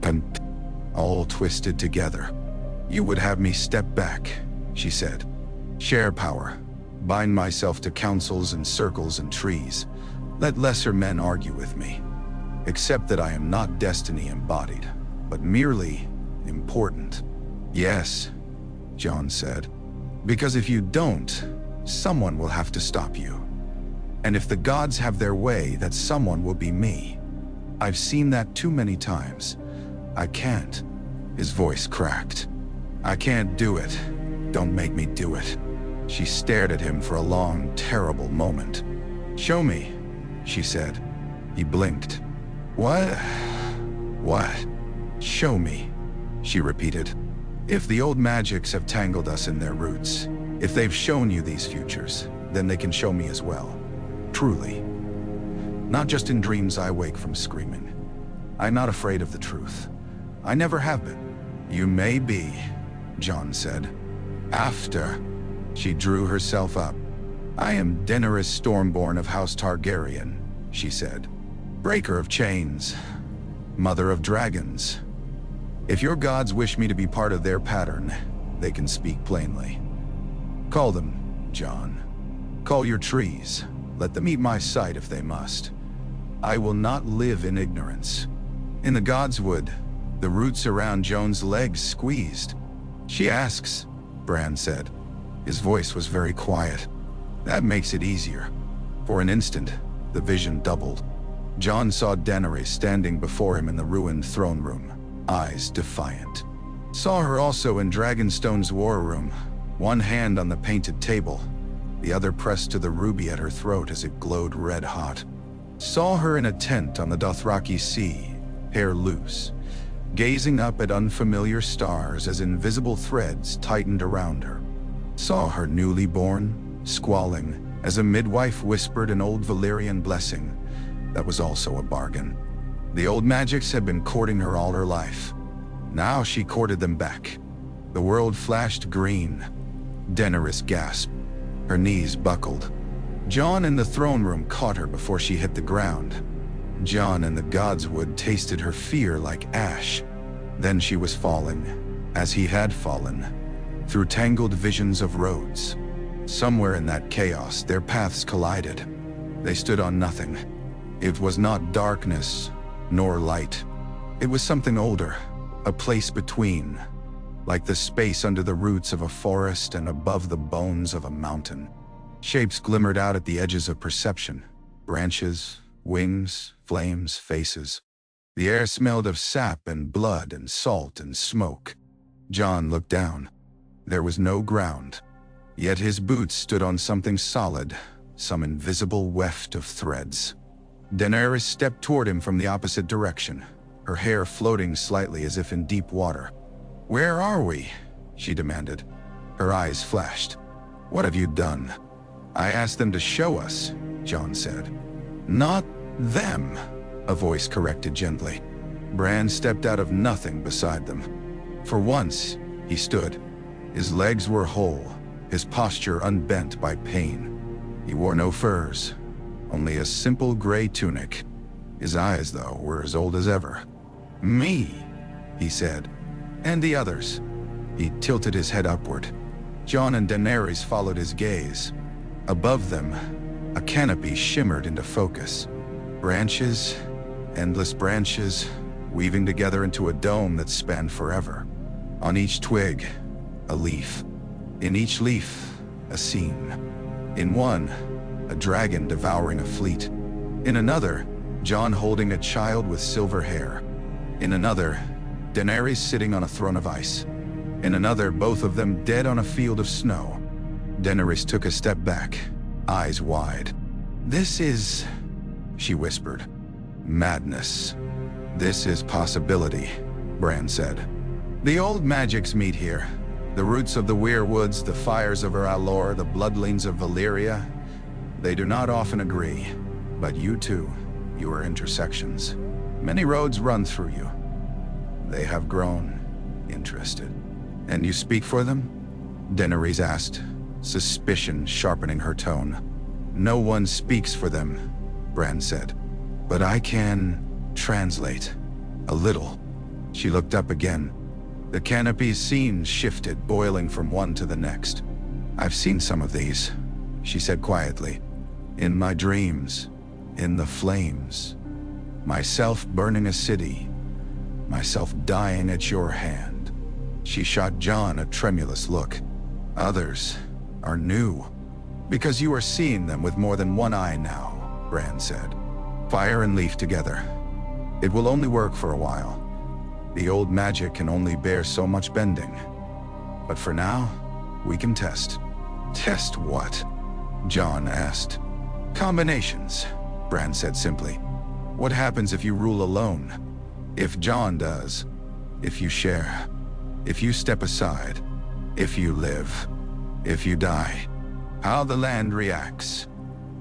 [SPEAKER 1] and all twisted together. You would have me step back, she said. Share power. Bind myself to councils and circles and trees. Let lesser men argue with me. Accept that I am not destiny embodied, but merely important. Yes, Jon said. Because if you don't, someone will have to stop you. And if the gods have their way, that someone will be me. I've seen that too many times. I can't. His voice cracked. I can't do it. Don't make me do it. She stared at him for a long, terrible moment. Show me, she said. He blinked. What? What? Show me, she repeated. If the old magics have tangled us in their roots, if they've shown you these futures, then they can show me as well. Truly. Not just in dreams I wake from screaming. I'm not afraid of the truth. I never have been. You may be, Jon said. After. She drew herself up. I am Daenerys Stormborn of House Targaryen, she said. Breaker of chains. Mother of dragons. If your gods wish me to be part of their pattern, they can speak plainly. Call them, Jon. Call your trees. Let them eat my sight if they must. I will not live in ignorance. In the Godswood, the roots around Jon's legs squeezed. She asks, Bran said. His voice was very quiet. That makes it easier. For an instant, the vision doubled. Jon saw Daenerys standing before him in the ruined throne room, eyes defiant. Saw her also in Dragonstone's war room, one hand on the painted table, the other pressed to the ruby at her throat as it glowed red-hot. Saw her in a tent on the Dothraki Sea, hair loose, gazing up at unfamiliar stars as invisible threads tightened around her. Saw her newly born, squalling, as a midwife whispered an old Valyrian blessing that was also a bargain. The old magics had been courting her all her life. Now she courted them back. The world flashed green. Daenerys gasped. Her knees buckled. Jon in the throne room caught her before she hit the ground. Jon in the Godswood tasted her fear like ash. Then she was falling, as he had fallen, through tangled visions of roads. Somewhere in that chaos, their paths collided. They stood on nothing. It was not darkness, nor light. It was something older, a place between, like the space under the roots of a forest and above the bones of a mountain. Shapes glimmered out at the edges of perception. Branches, wings, flames, faces. The air smelled of sap and blood and salt and smoke. Jon looked down. There was no ground, yet his boots stood on something solid, some invisible weft of threads. Daenerys stepped toward him from the opposite direction, her hair floating slightly as if in deep water. "Where are we?" she demanded. Her eyes flashed. "What have you done?" "I asked them to show us," Jon said. "Not them," a voice corrected gently. Bran stepped out of nothing beside them. For once, he stood. His legs were whole, his posture unbent by pain. He wore no furs, only a simple gray tunic. His eyes, though, were as old as ever. "Me," he said. "And the others." He tilted his head upward. Jon and Daenerys followed his gaze. Above them, a canopy shimmered into focus. Branches, endless branches, weaving together into a dome that spanned forever. On each twig, a leaf. In each leaf, a scene. In one, a dragon devouring a fleet. In another, Jon holding a child with silver hair. In another, Daenerys sitting on a throne of ice. In another, both of them dead on a field of snow. Daenerys took a step back, eyes wide. "This is," she whispered, "madness." "This is possibility," Bran said. "The old magics meet here. The roots of the weirwoods, the fires of Alor, the bloodlings of Valyria. They do not often agree, but you two, you are intersections. Many roads run through you. They have grown interested." "And you speak for them?" Daenerys asked, suspicion sharpening her tone. "No one speaks for them," Bran said. "But I can translate. A little." She looked up again. The canopy's scenes shifted, boiling from one to the next. "I've seen some of these," she said quietly. "In my dreams, in the flames. Myself burning a city, myself dying at your hand." She shot Jon a tremulous look. "Others are new, because you are seeing them with more than one eye now," Bran said. "Fire and leaf together. It will only work for a while. The old magic can only bear so much bending. But for now, we can test." "Test what?" Jon asked. "Combinations," Bran said simply. "What happens if you rule alone? If Jon does? If you share? If you step aside? If you live? If you die? How the land reacts?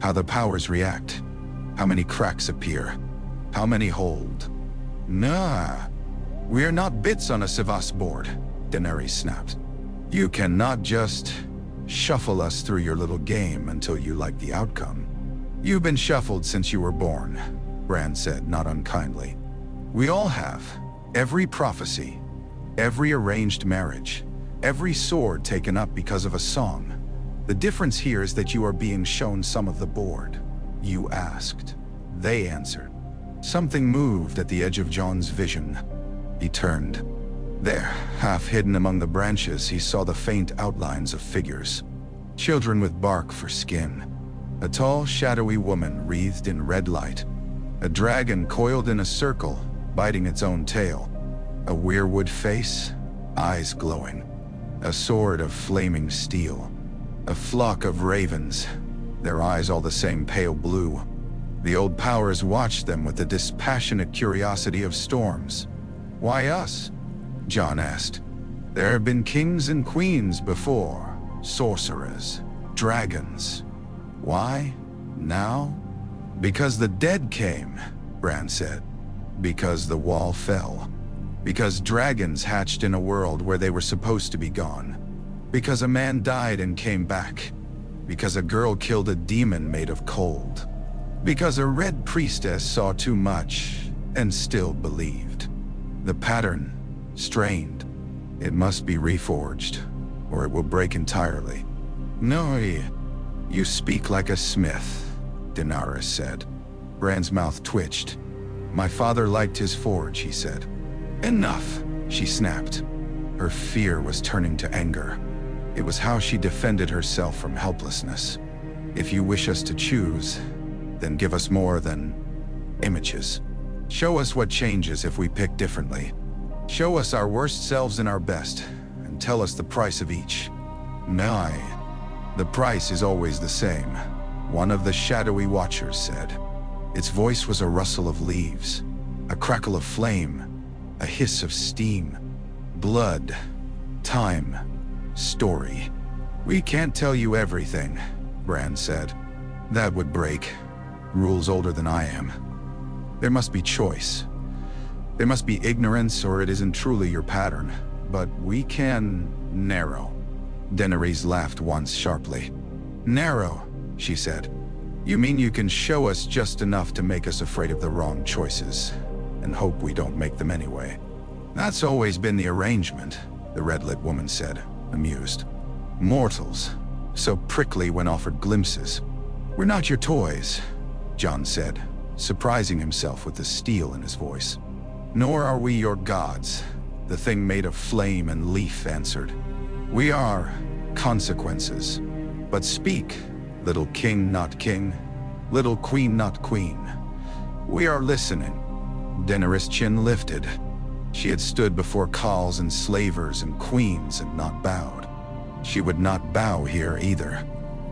[SPEAKER 1] How the powers react? How many cracks appear? How many hold?" "Nah. We are not bits on a Savas board," Daenerys snapped. "You cannot just shuffle us through your little game until you like the outcome." "You've been shuffled since you were born," Bran said, not unkindly. "We all have. Every prophecy, every arranged marriage, every sword taken up because of a song. The difference here is that you are being shown some of the board. You asked. They answered." Something moved at the edge of Jon's vision. He turned. There, half hidden among the branches, he saw the faint outlines of figures. Children with bark for skin. A tall, shadowy woman wreathed in red light. A dragon coiled in a circle, biting its own tail. A weirwood face, eyes glowing. A sword of flaming steel. A flock of ravens, their eyes all the same pale blue. The old powers watched them with the dispassionate curiosity of storms. "Why us?" Jon asked. "There have been kings and queens before, sorcerers, dragons. Why now?" "Because the dead came," Bran said. "Because the wall fell. Because dragons hatched in a world where they were supposed to be gone. Because a man died and came back. Because a girl killed a demon made of cold. Because a red priestess saw too much and still believed. The pattern, strained. It must be reforged, or it will break entirely." "No, you speak like a smith," Daenerys said. Bran's mouth twitched. "My father liked his forge," he said. "Enough," she snapped. Her fear was turning to anger. It was how she defended herself from helplessness. If you wish us to choose, then give us more than images. Show us what changes if we pick differently. Show us our worst selves and our best, and tell us the price of each. No, the price is always the same, one of the shadowy watchers said. Its voice was a rustle of leaves, a crackle of flame, a hiss of steam. Blood, time, story. We can't tell you everything, Bran said. That would break rules older than I am. There must be choice. There must be ignorance, or it isn't truly your pattern. But we can narrow. Daenerys laughed once sharply. Narrow, she said. You mean you can show us just enough to make us afraid of the wrong choices, and hope we don't make them anyway? That's always been the arrangement, the red-lit woman said, amused. Mortals, so prickly when offered glimpses. We're not your toys, Jon said, surprising himself with the steel in his voice. Nor are we your gods, the thing made of flame and leaf answered. We are consequences. But speak, little king not king, little queen not queen. We are listening. Daenerys' chin lifted. She had stood before khals and slavers and queens and not bowed. She would not bow here either.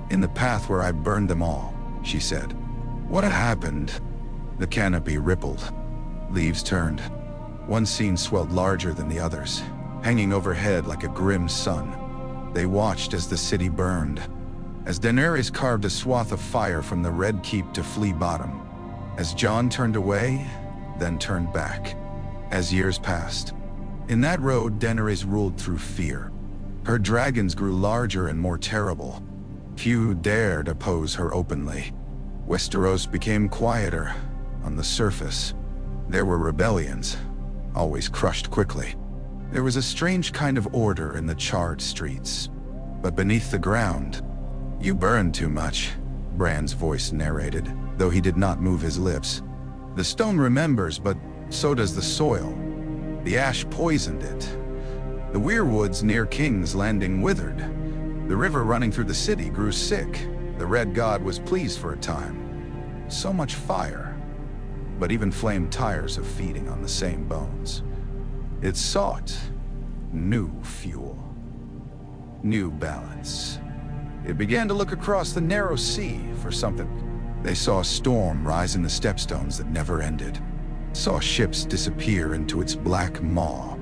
[SPEAKER 1] In the path where I burned them all, she said. What had happened? The canopy rippled. Leaves turned. One scene swelled larger than the others, hanging overhead like a grim sun. They watched as the city burned, as Daenerys carved a swath of fire from the Red Keep to Flea Bottom, as Jon turned away, then turned back. As years passed, in that road Daenerys ruled through fear. Her dragons grew larger and more terrible. Few dared oppose her openly. Westeros became quieter on the surface. There were rebellions, always crushed quickly. There was a strange kind of order in the charred streets. But beneath the ground, you burned too much, Bran's voice narrated, though he did not move his lips. The stone remembers, but so does the soil. The ash poisoned it. The weirwoods near King's Landing withered. The river running through the city grew sick. The Red God was pleased for a time. So much fire, but even flame tires of feeding on the same bones. It sought new fuel, new balance. It began to look across the narrow sea for something. They saw a storm rise in the stepstones that never ended. Saw ships disappear into its black maw.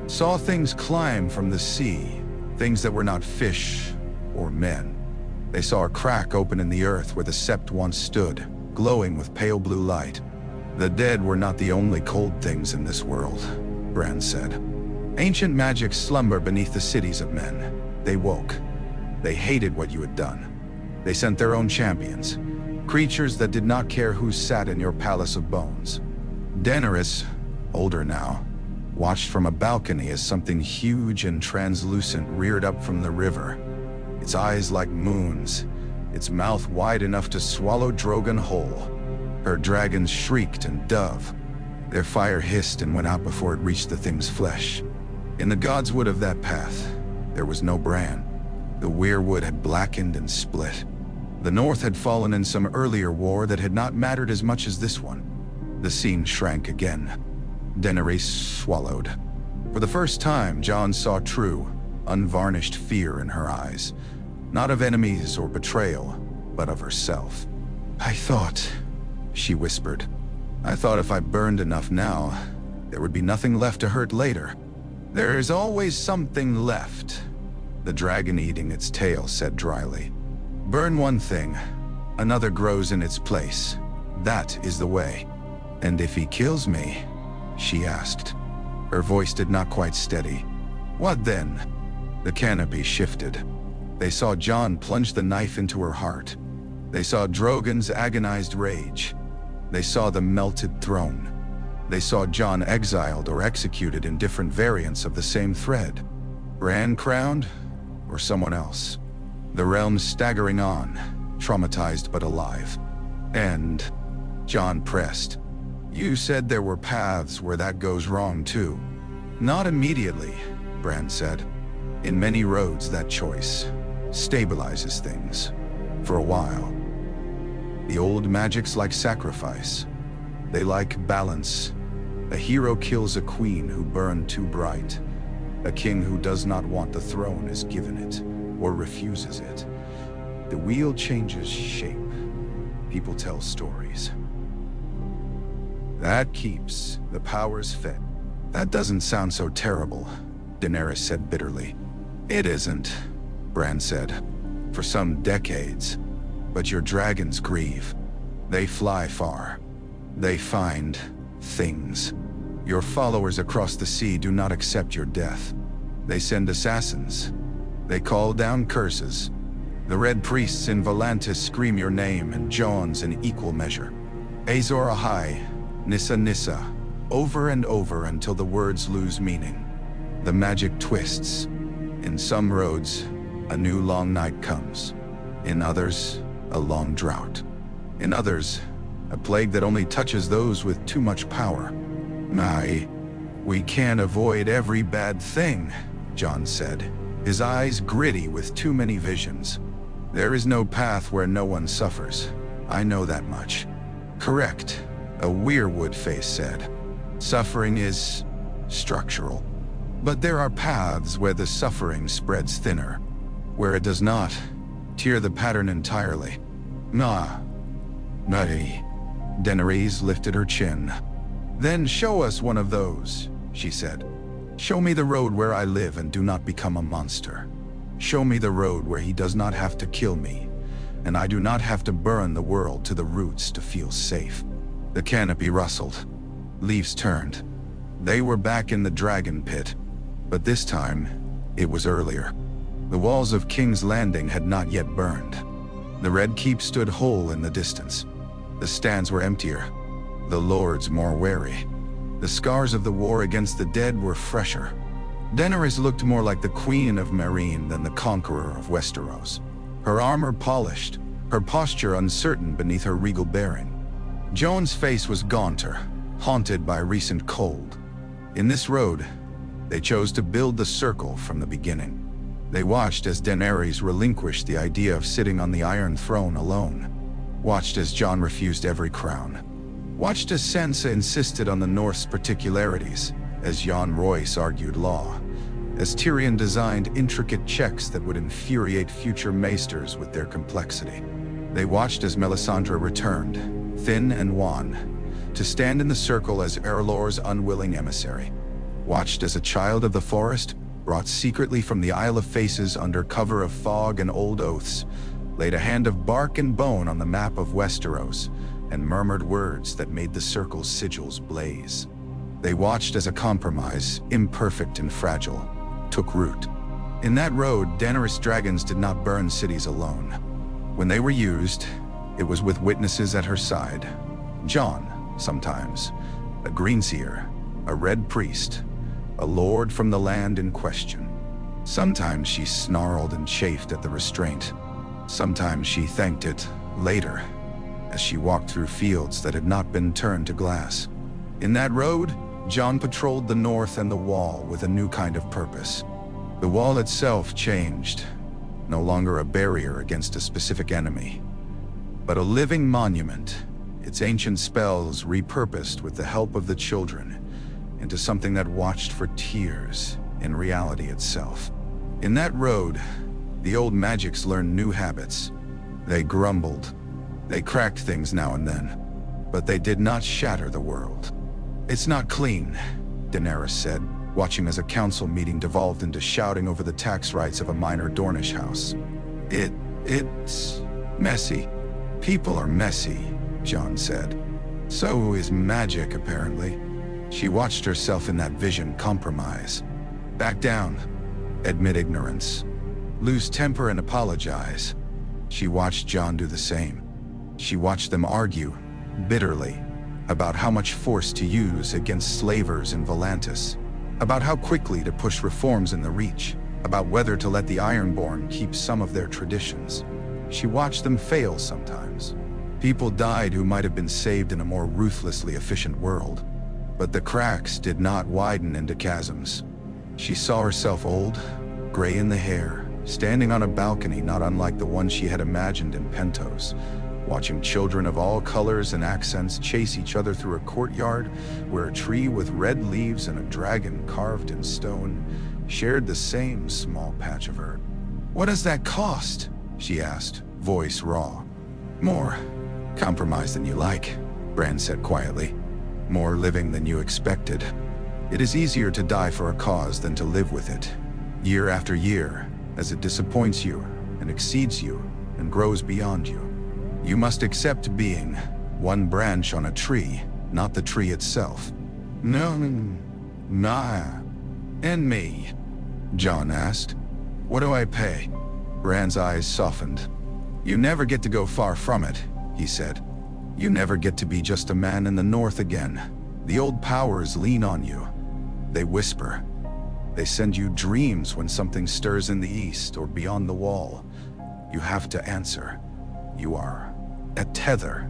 [SPEAKER 1] Saw things climb from the sea, things that were not fish or men. They saw a crack open in the earth where the sept once stood, glowing with pale blue light. The dead were not the only cold things in this world, Bran said. Ancient magic slumber beneath the cities of men. They woke. They hated what you had done. They sent their own champions, creatures that did not care who sat in your palace of bones. Daenerys, older now, watched from a balcony as something huge and translucent reared up from the river. Its eyes like moons, its mouth wide enough to swallow Drogon whole. Her dragons shrieked and dove. Their fire hissed and went out before it reached the thing's flesh. In the godswood of that path, there was no Bran. The weirwood had blackened and split. The North had fallen in some earlier war that had not mattered as much as this one. The scene shrank again. Daenerys swallowed. For the first time, Jon saw true, unvarnished fear in her eyes. Not of enemies or betrayal, but of herself. I thought, she whispered. I thought if I burned enough now, there would be nothing left to hurt later. There is always something left, the dragon eating its tail said dryly. Burn one thing, another grows in its place. That is the way. And if he kills me, she asked. Her voice did not quite steady. What then? The canopy shifted. They saw Jon plunge the knife into her heart. They saw Drogon's agonized rage. They saw the melted throne. They saw Jon exiled or executed in different variants of the same thread. Bran crowned, or someone else. The realm staggering on, traumatized but alive. And Jon pressed. You said there were paths where that goes wrong too. Not immediately, Bran said. In many roads, that choice stabilizes things. For a while. The old magics like sacrifice. They like balance. A hero kills a queen who burned too bright. A king who does not want the throne is given it, or refuses it. The wheel changes shape. People tell stories. That keeps the powers fed. That doesn't sound so terrible, Daenerys said bitterly. It isn't, Bran said. For some decades. But your dragons grieve. They fly far. They find things. Your followers across the sea do not accept your death. They send assassins. They call down curses. The Red Priests in Volantis scream your name and Jon's in equal measure. Azor Ahai, Nissa Nissa, over and over until the words lose meaning. The magic twists. In some roads, a new long night comes. In others, a long drought. In others, a plague that only touches those with too much power. We can't avoid every bad thing, Jon said, his eyes gritty with too many visions. There is no path where no one suffers. I know that much. Correct, a weirwood face said. Suffering is structural. But there are paths where the suffering spreads thinner, where it does not tear the pattern entirely. Daenerys lifted her chin. Then show us one of those, she said. Show me the road where I live and do not become a monster. Show me the road where he does not have to kill me, and I do not have to burn the world to the roots to feel safe. The canopy rustled. Leaves turned. They were back in the dragon pit, but this time, it was earlier. The walls of King's Landing had not yet burned. The Red Keep stood whole in the distance. The stands were emptier, the lords more wary. The scars of the war against the dead were fresher. Daenerys looked more like the Queen of Meereen than the conqueror of Westeros. Her armor polished, her posture uncertain beneath her regal bearing. Jon's face was gaunter, haunted by recent cold. In this road, they chose to build the circle from the beginning. They watched as Daenerys relinquished the idea of sitting on the Iron Throne alone. Watched as Jon refused every crown. Watched as Sansa insisted on the North's particularities, as Jon Royce argued law, as Tyrion designed intricate checks that would infuriate future maesters with their complexity. They watched as Melisandre returned, thin and wan, to stand in the circle as Erlor's unwilling emissary. Watched as a child of the forest, brought secretly from the Isle of Faces under cover of fog and old oaths, laid a hand of bark and bone on the map of Westeros, and murmured words that made the circle's sigils blaze. They watched as a compromise, imperfect and fragile, took root. In that road, Daenerys dragons did not burn cities alone. When they were used, it was with witnesses at her side. Jon, sometimes, a greenseer, a red priest, a lord from the land in question. Sometimes she snarled and chafed at the restraint. Sometimes she thanked it, later, as she walked through fields that had not been turned to glass. In that road, Jon patrolled the north and the wall with a new kind of purpose. The wall itself changed, no longer a barrier against a specific enemy, but a living monument, its ancient spells repurposed with the help of the children into something that watched for tears in reality itself. In that road, the old magics learned new habits. They grumbled. They cracked things now and then, but they did not shatter the world. It's not clean, Daenerys said, watching as a council meeting devolved into shouting over the tax rights of a minor Dornish house. It's messy. People are messy, Jon said. So is magic, apparently. She watched herself in that vision compromise. Back down, admit ignorance, lose temper and apologize. She watched Jon do the same. She watched them argue, bitterly, about how much force to use against slavers in Volantis, about how quickly to push reforms in the Reach, about whether to let the Ironborn keep some of their traditions. She watched them fail sometimes. People died who might have been saved in a more ruthlessly efficient world. But the cracks did not widen into chasms. She saw herself old, gray in the hair, standing on a balcony not unlike the one she had imagined in Pentos, watching children of all colors and accents chase each other through a courtyard where a tree with red leaves and a dragon carved in stone shared the same small patch of earth. "What does that cost?" she asked, voice raw. "More compromise than you like," Bran said quietly. "More living than you expected. It is easier to die for a cause than to live with it, year after year, as it disappoints you and exceeds you and grows beyond you. You must accept being one branch on a tree, not the tree itself." "No, nah. And me?" Jon asked. "What do I pay?" Bran's eyes softened. "You never get to go far from it," he said. "You never get to be just a man in the north again. The old powers lean on you. They whisper. They send you dreams when something stirs in the east or beyond the wall. You have to answer. You are a tether.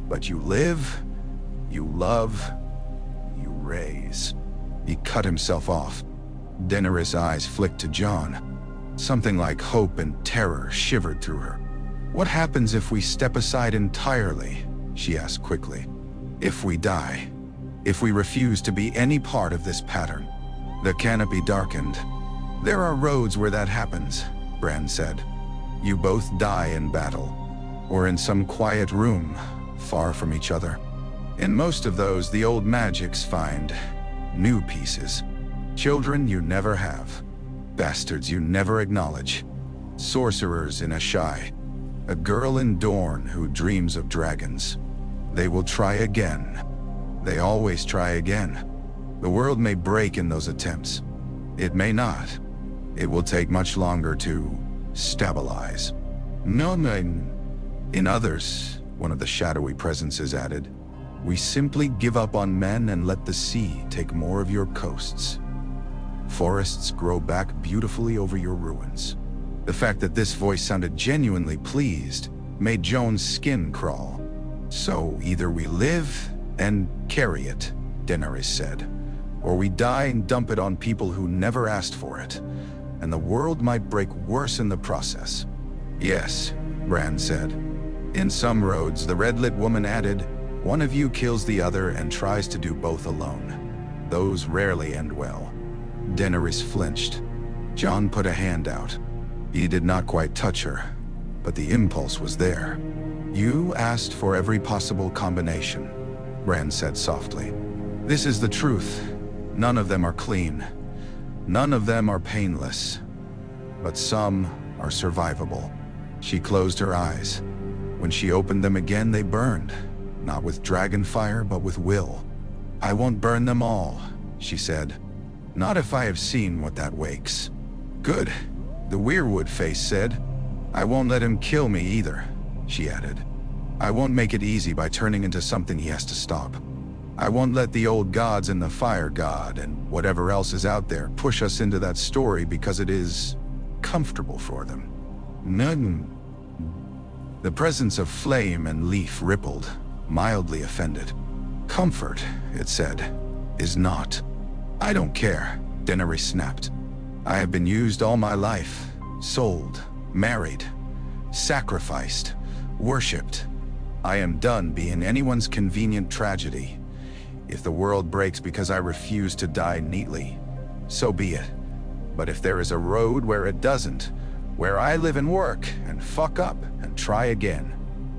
[SPEAKER 1] But you live, you love, you raise." He cut himself off. Daenerys' eyes flicked to Jon. Something like hope and terror shivered through her. "What happens if we step aside entirely?" she asked quickly. "If we die? If we refuse to be any part of this pattern?" The canopy darkened. "There are roads where that happens," Bran said. "You both die in battle, or in some quiet room, far from each other. In most of those, the old magics find new pieces. Children you never have. Bastards you never acknowledge. Sorcerers in Ashai. A girl in Dorne who dreams of dragons. They will try again. They always try again. The world may break in those attempts. It may not. It will take much longer to stabilize. No. In others, one of the shadowy presences added, we simply give up on men and let the sea take more of your coasts. Forests grow back beautifully over your ruins. The fact that this voice sounded genuinely pleased made Jon's skin crawl. So either we live and carry it, Daenerys said, or we die and dump it on people who never asked for it, and the world might break worse in the process. Yes, Bran said. In some roads, the red-lit woman added, one of you kills the other and tries to do both alone. Those rarely end well. Daenerys flinched. Jon put a hand out. He did not quite touch her, but the impulse was there. You asked for every possible combination, Bran said softly. This is the truth. None of them are clean. None of them are painless. But some are survivable. She closed her eyes. When she opened them again, they burned. Not with dragon fire, but with will. I won't burn them all, she said. Not if I have seen what that wakes. Good, the weirwood face said. I won't let him kill me either, she added. I won't make it easy by turning into something he has to stop. I won't let the old gods and the fire god and whatever else is out there push us into that story because it is comfortable for them. None. The presence of flame and leaf rippled, mildly offended. Comfort, it said, is not. I don't care, Daenerys snapped. I have been used all my life, sold, married, sacrificed, worshipped. I am done being anyone's convenient tragedy. If the world breaks because I refuse to die neatly, so be it. But if there is a road where it doesn't, where I live and work and fuck up and try again.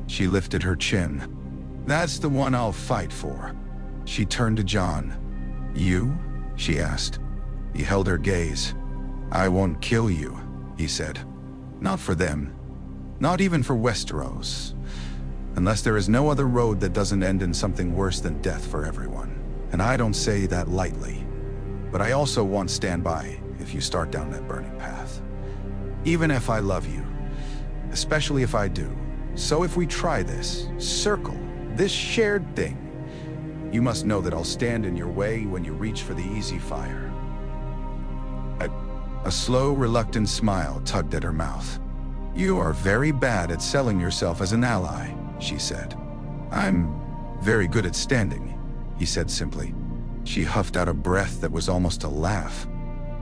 [SPEAKER 1] She lifted her chin. That's the one I'll fight for. She turned to Jon. You? She asked. He held her gaze. I won't kill you, he said. Not for them. Not even for Westeros. Unless there is no other road that doesn't end in something worse than death for everyone. And I don't say that lightly. But I also won't stand by if you start down that burning path. Even if I love you. Especially if I do. So if we try this, circle, this shared thing, you must know that I'll stand in your way when you reach for the easy fire. A slow, reluctant smile tugged at her mouth. You are very bad at selling yourself as an ally, she said. I'm very good at standing, he said simply. She huffed out a breath that was almost a laugh.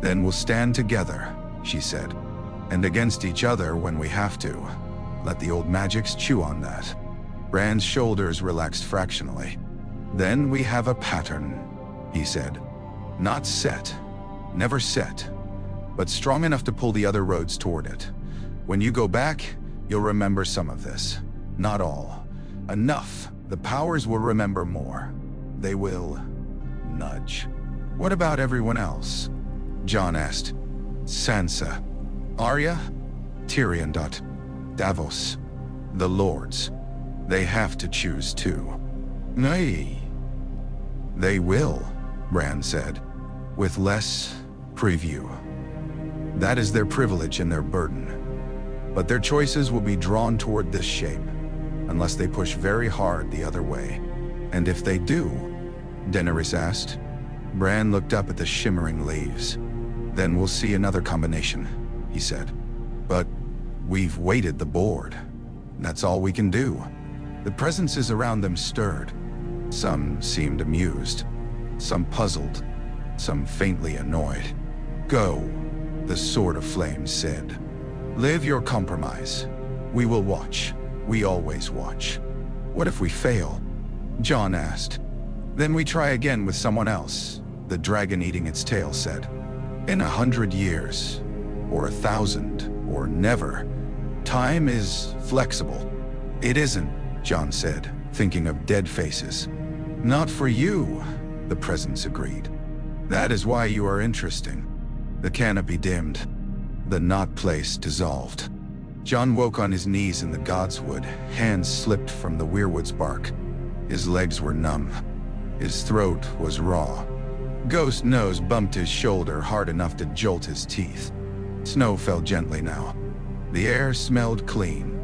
[SPEAKER 1] "Then we'll stand together," she said. "And against each other when we have to. Let the old magics chew on that." Bran's shoulders relaxed fractionally. "Then we have a pattern," he said. "Not set, never set, but strong enough to pull the other roads toward it. When you go back, you'll remember some of this. Not all. Enough. The powers will remember more. They will nudge." "What about everyone else?" Jon asked. "Sansa, Arya, Tyrion. Davos. The lords. They have to choose too." "Nay." "They will," Bran said, "with less preview. That is their privilege and their burden. But their choices will be drawn toward this shape, unless they push very hard the other way." "And if they do?" Daenerys asked. Bran looked up at the shimmering leaves. "Then we'll see another combination," he said. "But we've weighted the board. That's all we can do." The presences around them stirred. Some seemed amused, some puzzled, some faintly annoyed. "Go," the Sword of Flames said. "Live your compromise. We will watch. We always watch." "What if we fail?" Jon asked. "Then we try again with someone else," the dragon eating its tail said. "In 100 years, or 1,000, or never. Time is flexible." "It isn't," Jon said, thinking of dead faces. "Not for you," the presence agreed. "That is why you are interesting." The canopy dimmed. The knot place dissolved. Jon woke on his knees in the godswood, hands slipped from the weirwood's bark. His legs were numb. His throat was raw. Ghost nose bumped his shoulder hard enough to jolt his teeth. Snow fell gently now. The air smelled clean.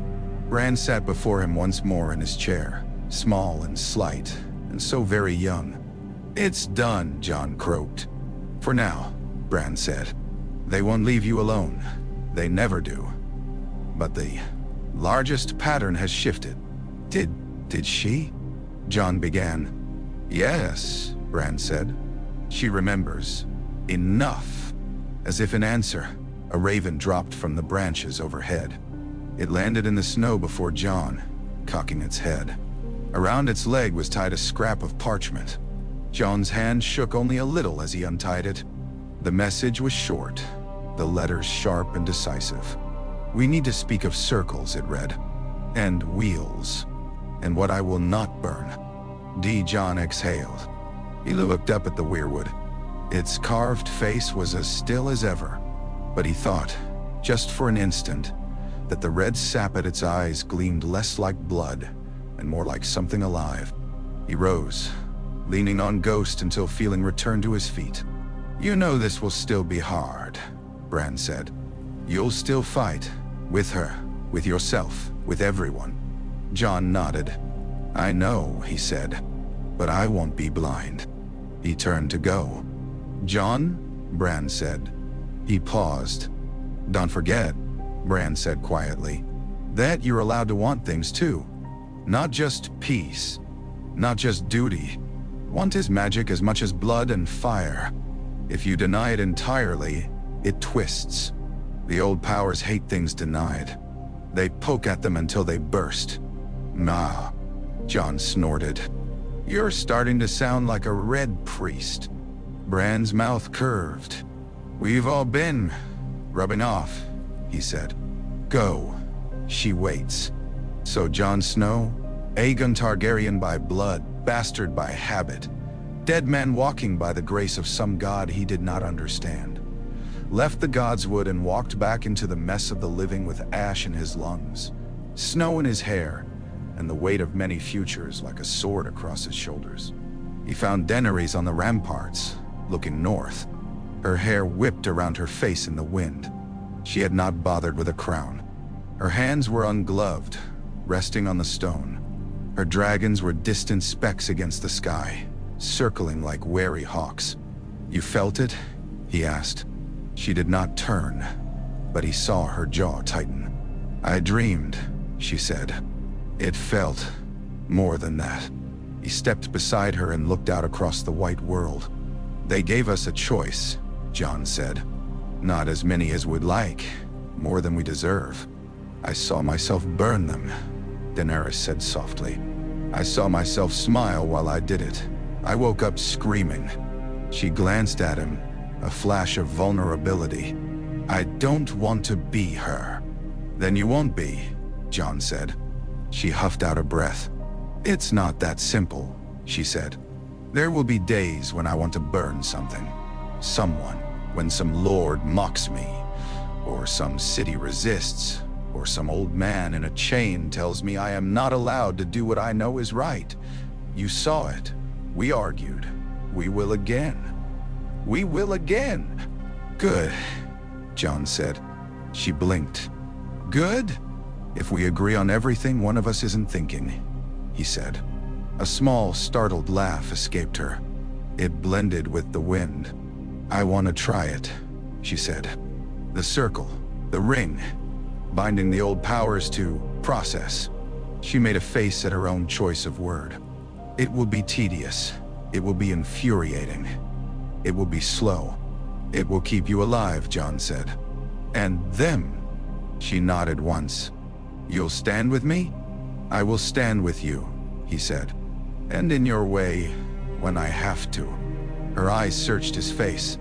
[SPEAKER 1] Bran sat before him once more in his chair, small and slight, and so very young. "It's done," Jon croaked. "For now," Bran said. "They won't leave you alone. They never do. But the largest pattern has shifted." Did she?" Jon began. "Yes," Bran said. "She remembers. Enough." As if in answer, a raven dropped from the branches overhead. It landed in the snow before Jon, cocking its head. Around its leg was tied a scrap of parchment. Jon's hand shook only a little as he untied it. The message was short, the letters sharp and decisive. "We need to speak of circles," it read, "and wheels, and what I will not burn." Jon exhaled. He looked up at the weirwood. Its carved face was as still as ever, but he thought, just for an instant, that the red sap at its eyes gleamed less like blood and more like something alive. He rose, leaning on Ghost until feeling returned to his feet. "You know this will still be hard," Bran said. "You'll still fight, with her, with yourself, with everyone." Jon nodded. "I know," he said, "but I won't be blind." He turned to go. "Jon?" Bran said. He paused. "Don't forget," Bran said quietly, "that you're allowed to want things too. Not just peace, not just duty. Want is magic as much as blood and fire. If you deny it entirely, it twists. The old powers hate things denied. They poke at them until they burst." "Nah," Jon snorted. "You're starting to sound like a red priest." Bran's mouth curved. "We've all been rubbing off," he said. "Go. She waits." So Jon Snow, Aegon Targaryen by blood, bastard by habit, dead man walking by the grace of some god he did not understand, left the godswood and walked back into the mess of the living with ash in his lungs, snow in his hair, and the weight of many futures like a sword across his shoulders. He found Daenerys on the ramparts, looking north. Her hair whipped around her face in the wind. She had not bothered with a crown. Her hands were ungloved, resting on the stone. Her dragons were distant specks against the sky, circling like wary hawks. "You felt it?" he asked. She did not turn, but he saw her jaw tighten. "I dreamed," she said. "It felt more than that." He stepped beside her and looked out across the white world. "They gave us a choice," Jon said. "Not as many as we'd like, more than we deserve. I saw myself burn them," Daenerys said softly. "I saw myself smile while I did it. I woke up screaming." She glanced at him, a flash of vulnerability. "I don't want to be her." "Then you won't be," Jon said. She huffed out a breath. "It's not that simple," she said. "There will be days when I want to burn something. Someone, when some lord mocks me, or some city resists, or some old man in a chain tells me I am not allowed to do what I know is right. You saw it. We argued. We will again. We will again." "Good," Jon said. She blinked. "Good? If we agree on everything one of us isn't thinking," he said. A small, startled laugh escaped her. It blended with the wind. "I want to try it," she said. "The circle, the ring, binding the old powers to process." She made a face at her own choice of word. "It will be tedious. It will be infuriating. It will be slow. It will keep you alive," Jon said. "And them?" She nodded once. "You'll stand with me?" "I will stand with you," he said. "And in your way, when I have to." Her eyes searched his face.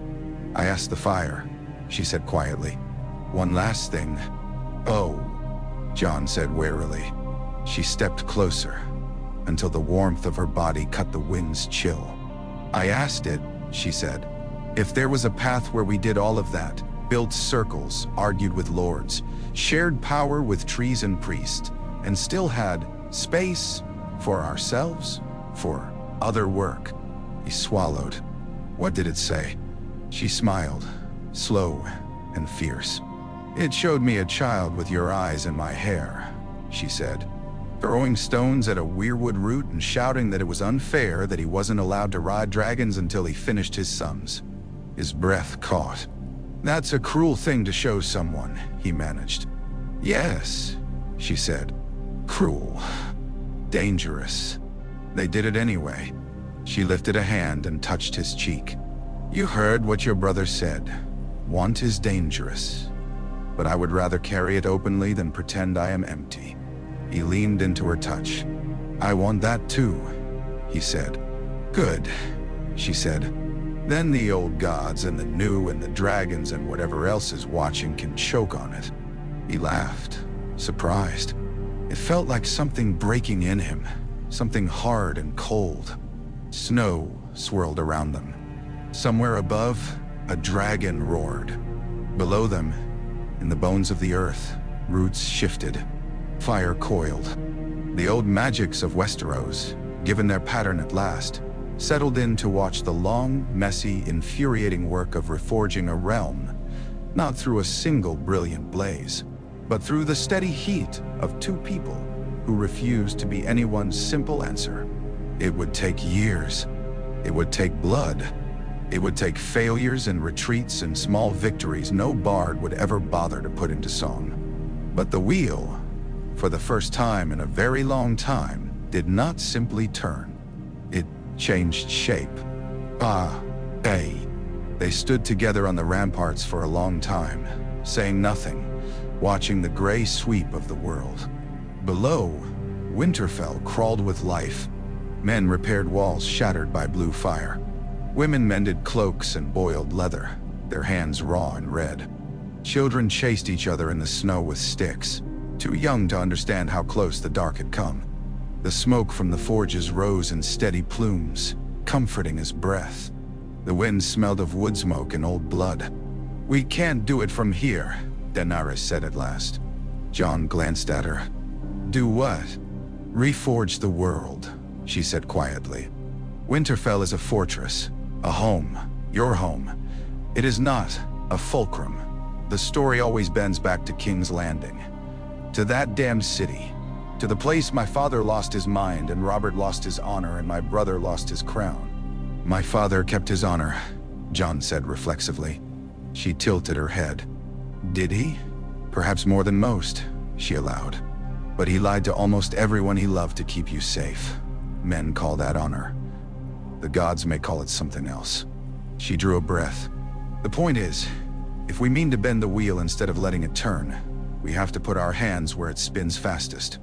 [SPEAKER 1] "I asked the fire," she said quietly. "One last thing." "Oh," Jon said warily. She stepped closer, until the warmth of her body cut the wind's chill. "I asked it," she said. "If there was a path where we did all of that, built circles, argued with lords, shared power with trees and priests, and still had space for ourselves, for other work." He swallowed. "What did it say?" She smiled, slow and fierce. "It showed me a child with your eyes in my hair," she said, throwing stones at a weirwood root and shouting that it was unfair that he wasn't allowed to ride dragons until he finished his sums. His breath caught. "That's a cruel thing to show someone," he managed. "Yes," she said. "Cruel. Dangerous. They did it anyway." She lifted a hand and touched his cheek. "You heard what your brother said. Want is dangerous. But I would rather carry it openly than pretend I am empty." He leaned into her touch. "I want that too," he said. "Good," she said. "Then the old gods and the new and the dragons and whatever else is watching can choke on it." He laughed, surprised. It felt like something breaking in him, something hard and cold. Snow swirled around them. Somewhere above, a dragon roared. Below them, in the bones of the earth, roots shifted. Fire coiled. The old magics of Westeros, given their pattern at last, settled in to watch the long, messy, infuriating work of reforging a realm, not through a single brilliant blaze, but through the steady heat of two people who refused to be anyone's simple answer. It would take years. It would take blood. It would take failures and retreats and small victories no bard would ever bother to put into song. But the wheel, for the first time in a very long time, did not simply turn. It changed shape. They stood together on the ramparts for a long time, saying nothing, watching the gray sweep of the world. Below, Winterfell crawled with life. Men repaired walls shattered by blue fire. Women mended cloaks and boiled leather, their hands raw and red. Children chased each other in the snow with sticks, too young to understand how close the dark had come. The smoke from the forges rose in steady plumes, comforting his breath. The wind smelled of wood smoke and old blood. "We can't do it from here," Daenerys said at last. Jon glanced at her. "Do what?" "Reforge the world," she said quietly. "Winterfell is a fortress, a home, your home. It is not a fulcrum. The story always bends back to King's Landing. To that damned city. To the place my father lost his mind and Robert lost his honor and my brother lost his crown." "My father kept his honor," Jon said reflexively. She tilted her head. "Did he? Perhaps more than most," she allowed. "But he lied to almost everyone he loved to keep you safe. Men call that honor. The gods may call it something else. She drew a breath. The point is, if we mean to bend the wheel instead of letting it turn, we have to put our hands where it spins fastest.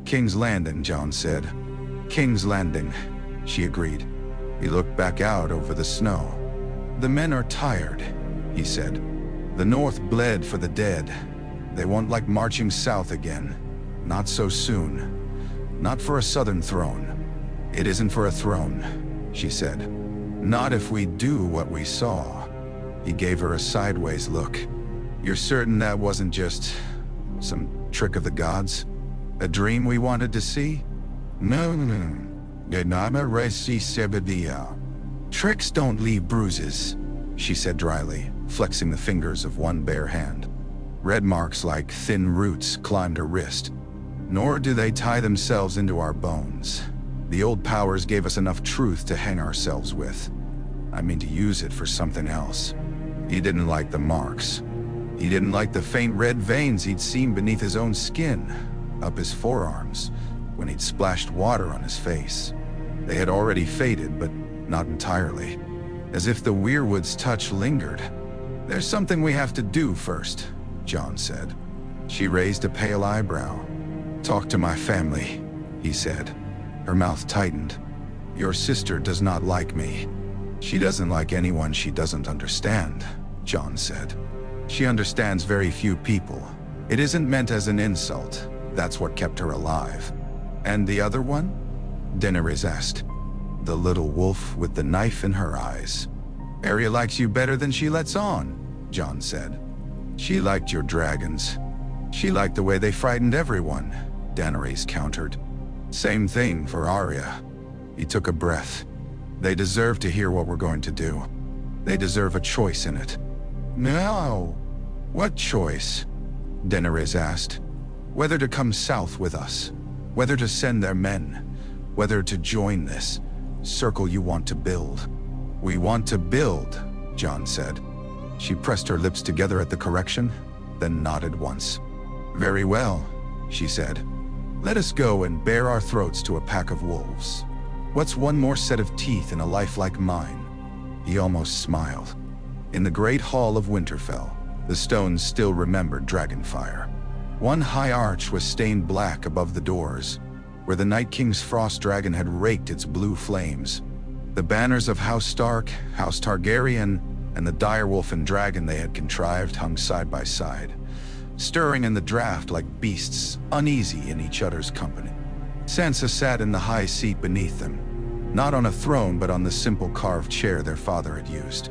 [SPEAKER 1] King's Landing, Jon said. King's Landing, she agreed. He looked back out over the snow. The men are tired, he said. The North bled for the dead. They won't like marching south again. Not so soon. Not for a southern throne. It isn't for a throne, she said. Not if we do what we saw. He gave her a sideways look. You're certain that wasn't just some trick of the gods? A dream we wanted to see? No. Tricks don't leave bruises, she said dryly, flexing the fingers of one bare hand. Red marks like thin roots climbed her wrist. Nor do they tie themselves into our bones. The old powers gave us enough truth to hang ourselves with. I mean to use it for something else. He didn't like the marks. He didn't like the faint red veins he'd seen beneath his own skin, up his forearms, when he'd splashed water on his face. They had already faded, but not entirely. As if the weirwood's touch lingered. There's something we have to do first, Jon said. She raised a pale eyebrow. Talk to my family, he said. Her mouth tightened. Your sister does not like me. She doesn't like anyone she doesn't understand, Jon said. She understands very few people. It isn't meant as an insult. That's what kept her alive. And the other one? Daenerys asked. The little wolf with the knife in her eyes. Arya likes you better than she lets on, Jon said. She liked your dragons. She liked the way they frightened everyone, Daenerys countered. Same thing for Arya. He took a breath. They deserve to hear what we're going to do. They deserve a choice in it. No. What choice? Daenerys asked. Whether to come south with us, whether to send their men, whether to join this circle you want to build. We want to build, Jon said. She pressed her lips together at the correction, then nodded once. Very well, she said. Let us go and bare our throats to a pack of wolves. What's one more set of teeth in a life like mine? He almost smiled. In the great hall of Winterfell, the stones still remembered Dragonfire. One high arch was stained black above the doors, where the Night King's frost dragon had raked its blue flames. The banners of House Stark, House Targaryen, and the direwolf and dragon they had contrived hung side by side, stirring in the draft like beasts, uneasy in each other's company. Sansa sat in the high seat beneath them, not on a throne but on the simple carved chair their father had used.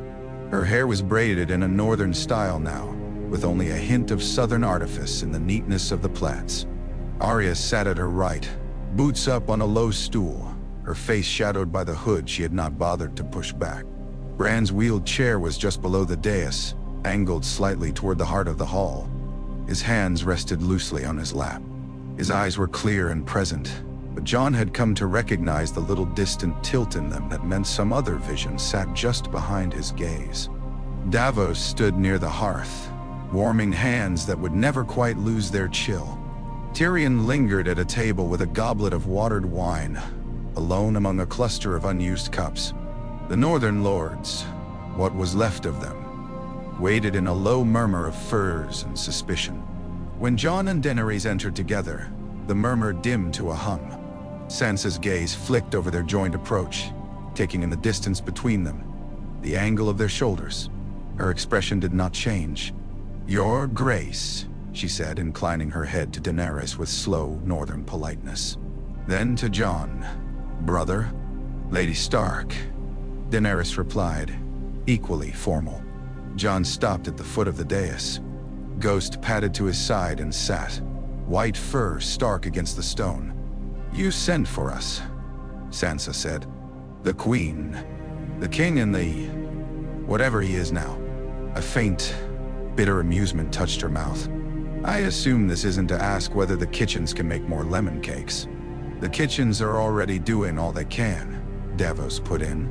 [SPEAKER 1] Her hair was braided in a northern style now, with only a hint of southern artifice in the neatness of the plaits. Arya sat at her right, boots up on a low stool, her face shadowed by the hood she had not bothered to push back. Bran's wheeled chair was just below the dais, angled slightly toward the heart of the hall. His hands rested loosely on his lap. His eyes were clear and present, but Jon had come to recognize the little distant tilt in them that meant some other vision sat just behind his gaze. Davos stood near the hearth, warming hands that would never quite lose their chill. Tyrion lingered at a table with a goblet of watered wine, alone among a cluster of unused cups. The northern lords, what was left of them, waited in a low murmur of furs and suspicion. When Jon and Daenerys entered together, the murmur dimmed to a hum. Sansa's gaze flicked over their joint approach, taking in the distance between them, the angle of their shoulders. Her expression did not change. "Your Grace," she said, inclining her head to Daenerys with slow northern politeness. Then to Jon, "Brother, Lady Stark." Daenerys replied, equally formal. Jon stopped at the foot of the dais. Ghost padded to his side and sat, white fur stark against the stone. "You sent for us," Sansa said. "The Queen, the King and the... whatever he is now." A faint, bitter amusement touched her mouth. "I assume this isn't to ask whether the kitchens can make more lemon cakes." "The kitchens are already doing all they can," Davos put in.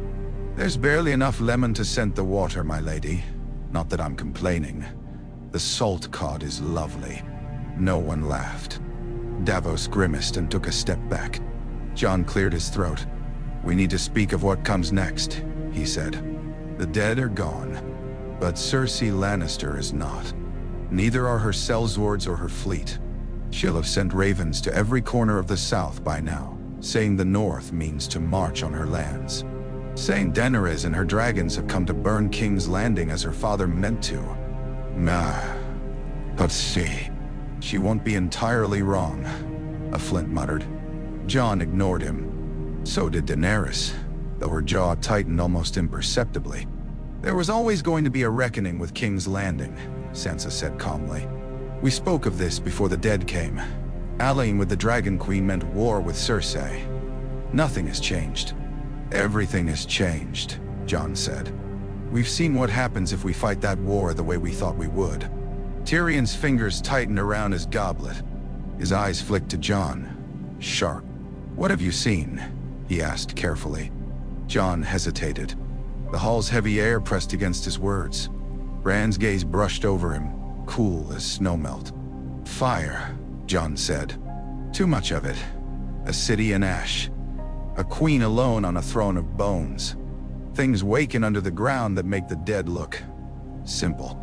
[SPEAKER 1] "There's barely enough lemon to scent the water, my lady. Not that I'm complaining. The salt cod is lovely." No one laughed. Davos grimaced and took a step back. Jon cleared his throat. "We need to speak of what comes next," he said. "The dead are gone, but Cersei Lannister is not. Neither are her sellswords or her fleet. She'll have sent ravens to every corner of the south by now, saying the north means to march on her lands. Saying Daenerys and her dragons have come to burn King's Landing as her father meant to. But see, she won't be entirely wrong," a Flint muttered. Jon ignored him. So did Daenerys, though her jaw tightened almost imperceptibly. "There was always going to be a reckoning with King's Landing," Sansa said calmly. "We spoke of this before the dead came. Allying with the Dragon Queen meant war with Cersei. Nothing has changed." "Everything has changed," Jon said. "We've seen what happens if we fight that war the way we thought we would." Tyrion's fingers tightened around his goblet. His eyes flicked to Jon, sharp. "What have you seen?" he asked carefully. Jon hesitated. The hall's heavy air pressed against his words. Bran's gaze brushed over him, cool as snowmelt. "Fire," Jon said. "Too much of it. A city in ash. A queen alone on a throne of bones. Things waking under the ground that make the dead look simple."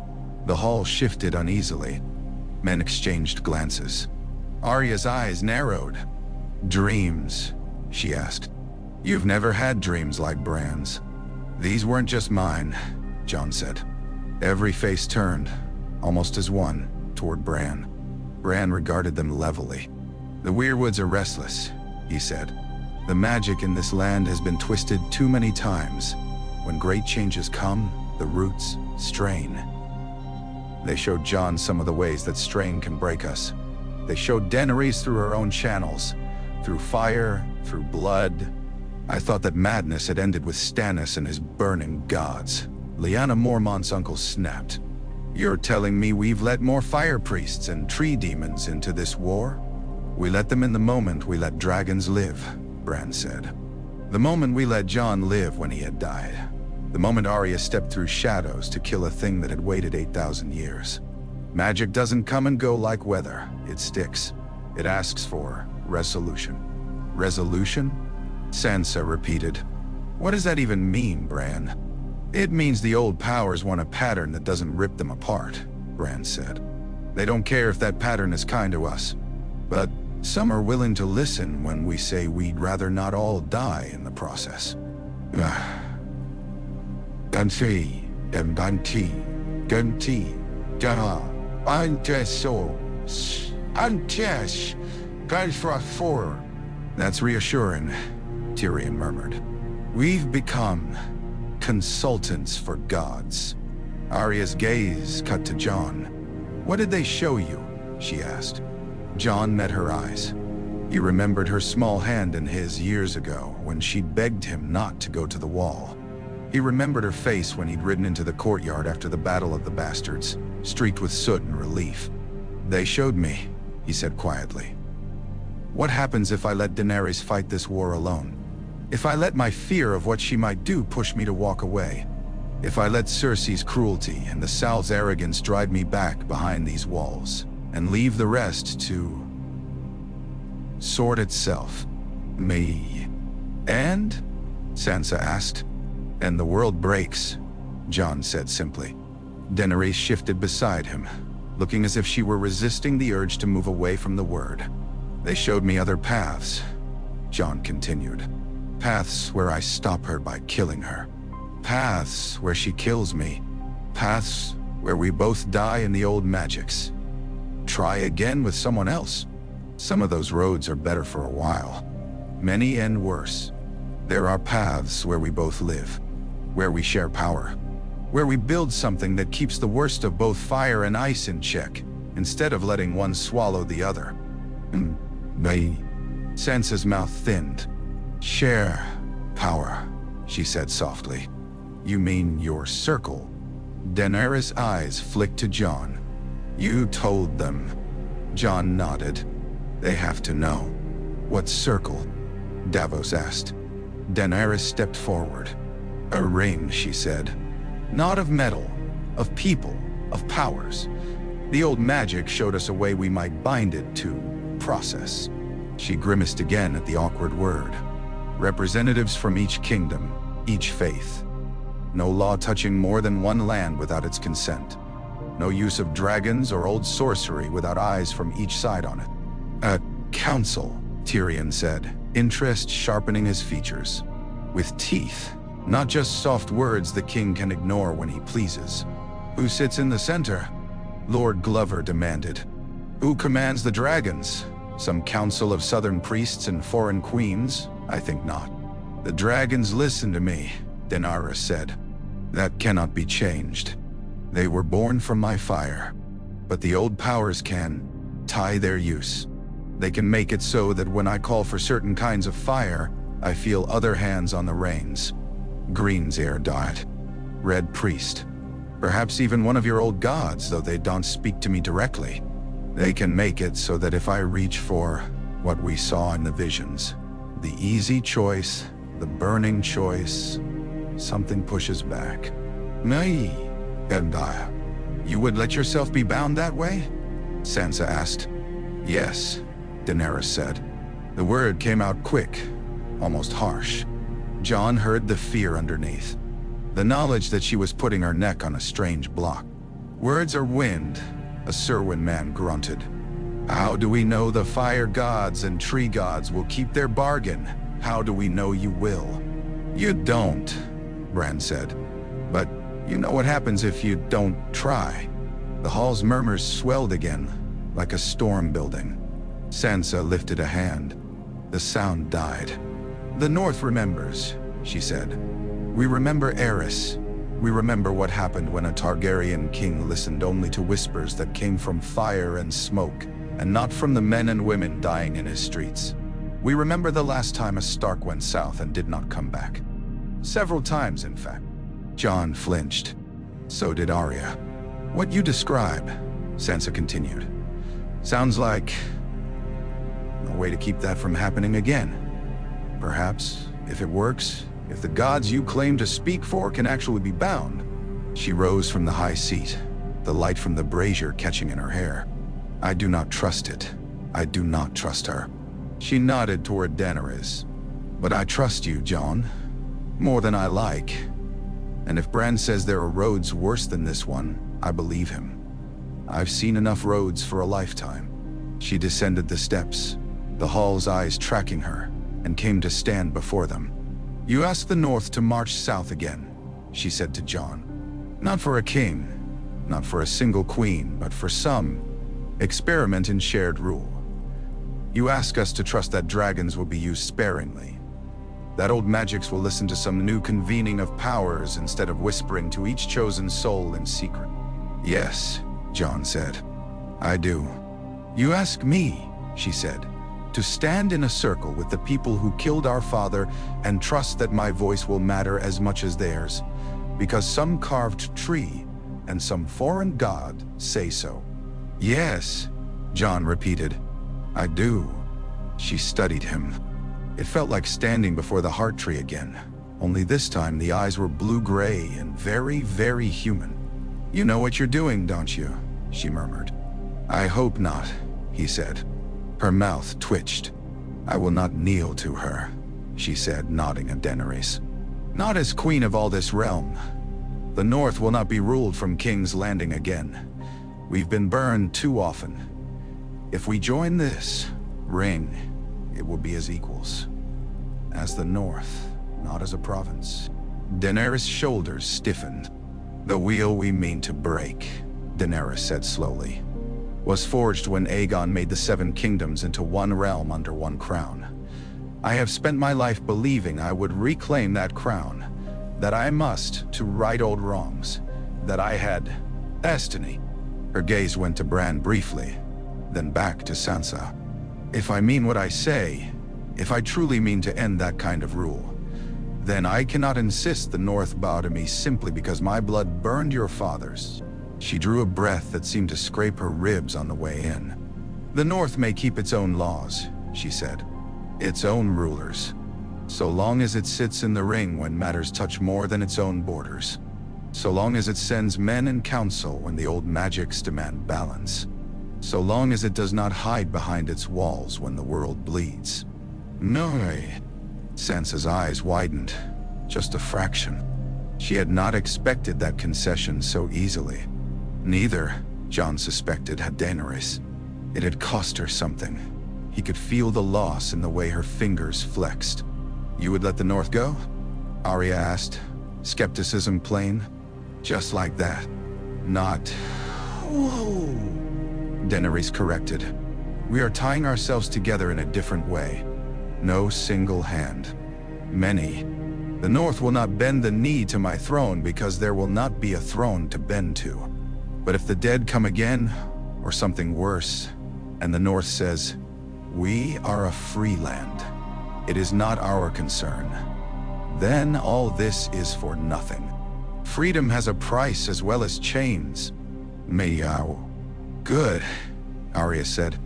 [SPEAKER 1] The hall shifted uneasily. Men exchanged glances. Arya's eyes narrowed. "Dreams?" she asked. "You've never had dreams like Bran's." "These weren't just mine," Jon said. Every face turned, almost as one, toward Bran. Bran regarded them levelly. "The Weirwoods are restless," he said. "The magic in this land has been twisted too many times. When great changes come, the roots strain." They showed Jon some of the ways that strain can break us. They showed Daenerys through her own channels, through fire, through blood. "I thought that madness had ended with Stannis and his burning gods." Lyanna Mormont's uncle snapped. "You're telling me we've let more fire priests and tree demons into this war?" "We let them in the moment we let dragons live," Bran said. "The moment we let Jon live when he had died. The moment Arya stepped through shadows to kill a thing that had waited 8,000 years. Magic doesn't come and go like weather. It sticks. It asks for resolution." "Resolution?" Sansa repeated. "What does that even mean, Bran?" "It means the old powers want a pattern that doesn't rip them apart," Bran said. "They don't care if that pattern is kind to us. But some are willing to listen when we say we'd rather not all die in the process." "Ganti, Ganti, Ganti, Da, Anteso, Antes, Ganfrafor." "That's reassuring," Tyrion murmured. "We've become consultants for gods." Arya's gaze cut to Jon. "What did they show you?" she asked. Jon met her eyes. He remembered her small hand in his years ago when she'd begged him not to go to the wall. He remembered her face when he'd ridden into the courtyard after the Battle of the Bastards, streaked with soot and relief. "They showed me," he said quietly. "What happens if I let Daenerys fight this war alone? If I let my fear of what she might do push me to walk away? If I let Cersei's cruelty and the Sal's arrogance drive me back behind these walls, and leave the rest to sort itself? Me." "And?" Sansa asked. "And the world breaks," Jon said simply. Daenerys shifted beside him, looking as if she were resisting the urge to move away from the word. "They showed me other paths," Jon continued. "Paths where I stop her by killing her. Paths where she kills me. Paths where we both die in the old magics. Try again with someone else. Some of those roads are better for a while. Many end worse. There are paths where we both live, where we share power, where we build something that keeps the worst of both fire and ice in check, instead of letting one swallow the other." Sansa's mouth thinned. "Share power," she said softly. "You mean your circle?" Daenerys' eyes flicked to Jon. "You told them." Jon nodded. "They have to know." "What circle?" Davos asked. Daenerys stepped forward. "A ring," she said. "Not of metal, of people, of powers. The old magic showed us a way we might bind it to process." She grimaced again at the awkward word. Representatives from each kingdom, each faith. No law touching more than one land without its consent. No use of dragons or old sorcery without eyes from each side on it. A council, Tyrion said, interest sharpening his features. With teeth, not just soft words the king can ignore when he pleases. Who sits in the center? Lord Glover demanded. Who commands the dragons? Some council of southern priests and foreign queens? I think not. The dragons listen to me, Daenerys said. That cannot be changed. They were born from my fire. But the old powers can tie their use. They can make it so that when I call for certain kinds of fire, I feel other hands on the reins. Green's heir died. Red priest. Perhaps even one of your old gods, though they don't speak to me directly. They can make it so that if I reach for what we saw in the visions, the easy choice, the burning choice, something pushes back. Nay, Endaya, you would let yourself be bound that way? Sansa asked. Yes, Daenerys said. The word came out quick, almost harsh. Jon heard the fear underneath, the knowledge that she was putting her neck on a strange block. Words are wind, a Serwyn man grunted. How do we know the fire gods and tree gods will keep their bargain? How do we know you will? You don't, Bran said. But you know what happens if you don't try. The hall's murmurs swelled again, like a storm building. Sansa lifted a hand. The sound died. The North remembers, she said. We remember Eris. We remember what happened when a Targaryen king listened only to whispers that came from fire and smoke, and not from the men and women dying in his streets. We remember the last time a Stark went south and did not come back. Several times, in fact. Jon flinched. So did Arya. What you describe, Sansa continued, sounds like a way to keep that from happening again. Perhaps, if it works, if the gods you claim to speak for can actually be bound. She rose from the high seat, the light from the brazier catching in her hair. I do not trust it. I do not trust her. She nodded toward Daenerys. But I trust you, Jon. More than I like. And if Bran says there are roads worse than this one, I believe him. I've seen enough roads for a lifetime. She descended the steps, the hall's eyes tracking her, and came to stand before them. You ask the North to march south again, she said to Jon. Not for a king, not for a single queen, but for some experiment in shared rule. You ask us to trust that dragons will be used sparingly, that old magics will listen to some new convening of powers instead of whispering to each chosen soul in secret. Yes, Jon said. I do. You ask me, she said, to stand in a circle with the people who killed our father and trust that my voice will matter as much as theirs, because some carved tree and some foreign god say so. Yes, Jon repeated. I do. She studied him. It felt like standing before the heart tree again, only this time the eyes were blue-gray and very, very human. You know what you're doing, don't you? She murmured. I hope not, he said. Her mouth twitched. I will not kneel to her, she said, nodding at Daenerys. Not as queen of all this realm. The North will not be ruled from King's Landing again. We've been burned too often. If we join this ring, it will be as equals. As the North, not as a province. Daenerys' shoulders stiffened. The wheel we mean to break, Daenerys said slowly, was forged when Aegon made the 7 kingdoms into one realm under one crown. I have spent my life believing I would reclaim that crown, that I must to right old wrongs, that I had destiny. Her gaze went to Bran briefly, then back to Sansa. If I mean what I say, if I truly mean to end that kind of rule, then I cannot insist the North bow to me simply because my blood burned your father's. She drew a breath that seemed to scrape her ribs on the way in. The North may keep its own laws, she said, its own rulers, so long as it sits in the ring when matters touch more than its own borders, so long as it sends men in council when the old magics demand balance. so long as it does not hide behind its walls when the world bleeds. No. Sansa's eyes widened, just a fraction. She had not expected that concession so easily. Neither, Jon suspected, had Daenerys. It had cost her something. He could feel the loss in the way her fingers flexed. "You would let the North go?" Arya asked, skepticism plain. "Just like that." "Not..." "Whoa," Daenerys corrected. "We are tying ourselves together in a different way. No single hand. Many. The North will not bend the knee to my throne because there will not be a throne to bend to. But if the dead come again, or something worse, and the North says, 'We are a free land. It is not our concern,' then all this is for nothing. Freedom has a price as well as chains." "Meow." "Good," Arya said.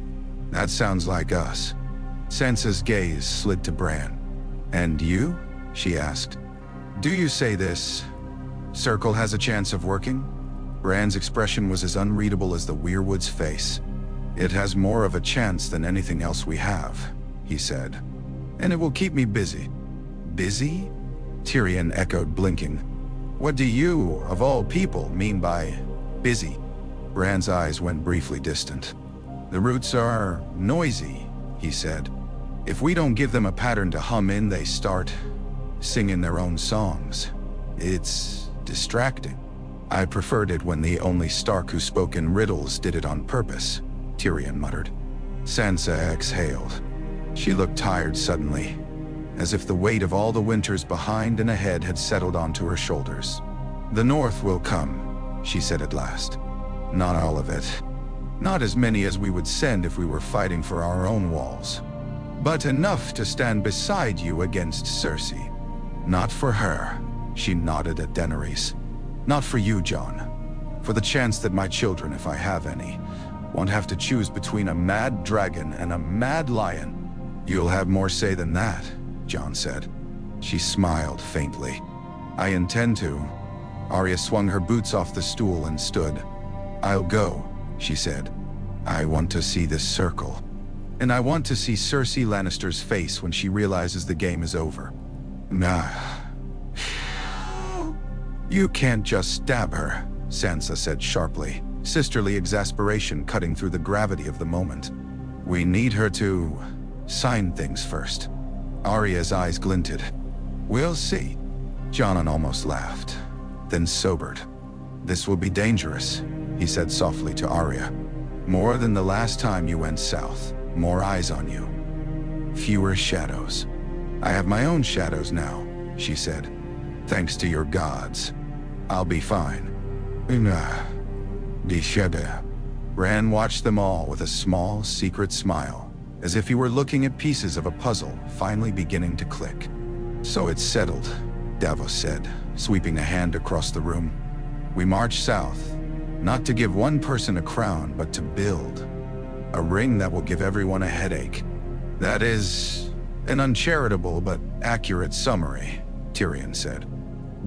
[SPEAKER 1] "That sounds like us." Sansa's gaze slid to Bran. "And you?" she asked. "Do you say this circle has a chance of working?" Bran's expression was as unreadable as the weirwood's face. "It has more of a chance than anything else we have," he said. "And it will keep me busy." "Busy?" Tyrion echoed, blinking. "What do you, of all people, mean by busy?" Bran's eyes went briefly distant. "The roots are noisy," he said. "If we don't give them a pattern to hum in, they start singing their own songs. It's distracting. I preferred it when the only Stark who spoke in riddles did it on purpose," Tyrion muttered. Sansa exhaled. She looked tired suddenly, as if the weight of all the winters behind and ahead had settled onto her shoulders. "The North will come," she said at last. "Not all of it. Not as many as we would send if we were fighting for our own walls. But enough to stand beside you against Cersei. Not for her," she nodded at Daenerys. "Not for you, Jon. For the chance that my children, if I have any, won't have to choose between a mad dragon and a mad lion." "You'll have more say than that," Jon said. She smiled faintly. "I intend to." Arya swung her boots off the stool and stood. "I'll go," she said. "I want to see this circle. And I want to see Cersei Lannister's face when she realizes the game is over." "Nah. You can't just stab her," Sansa said sharply, sisterly exasperation cutting through the gravity of the moment. "We need her to sign things first." Arya's eyes glinted. "We'll see." Jon almost laughed, then sobered. "This will be dangerous," he said softly to Arya. "More than the last time you went south. More eyes on you. Fewer shadows." "I have my own shadows now," she said. "Thanks to your gods. I'll be fine." "Nah. Die shadow." Bran watched them all with a small, secret smile, as if he were looking at pieces of a puzzle finally beginning to click. "So it's settled," Davos said, sweeping a hand across the room. "We march south, not to give one person a crown, but to build a ring that will give everyone a headache." "That is an uncharitable but accurate summary," Tyrion said.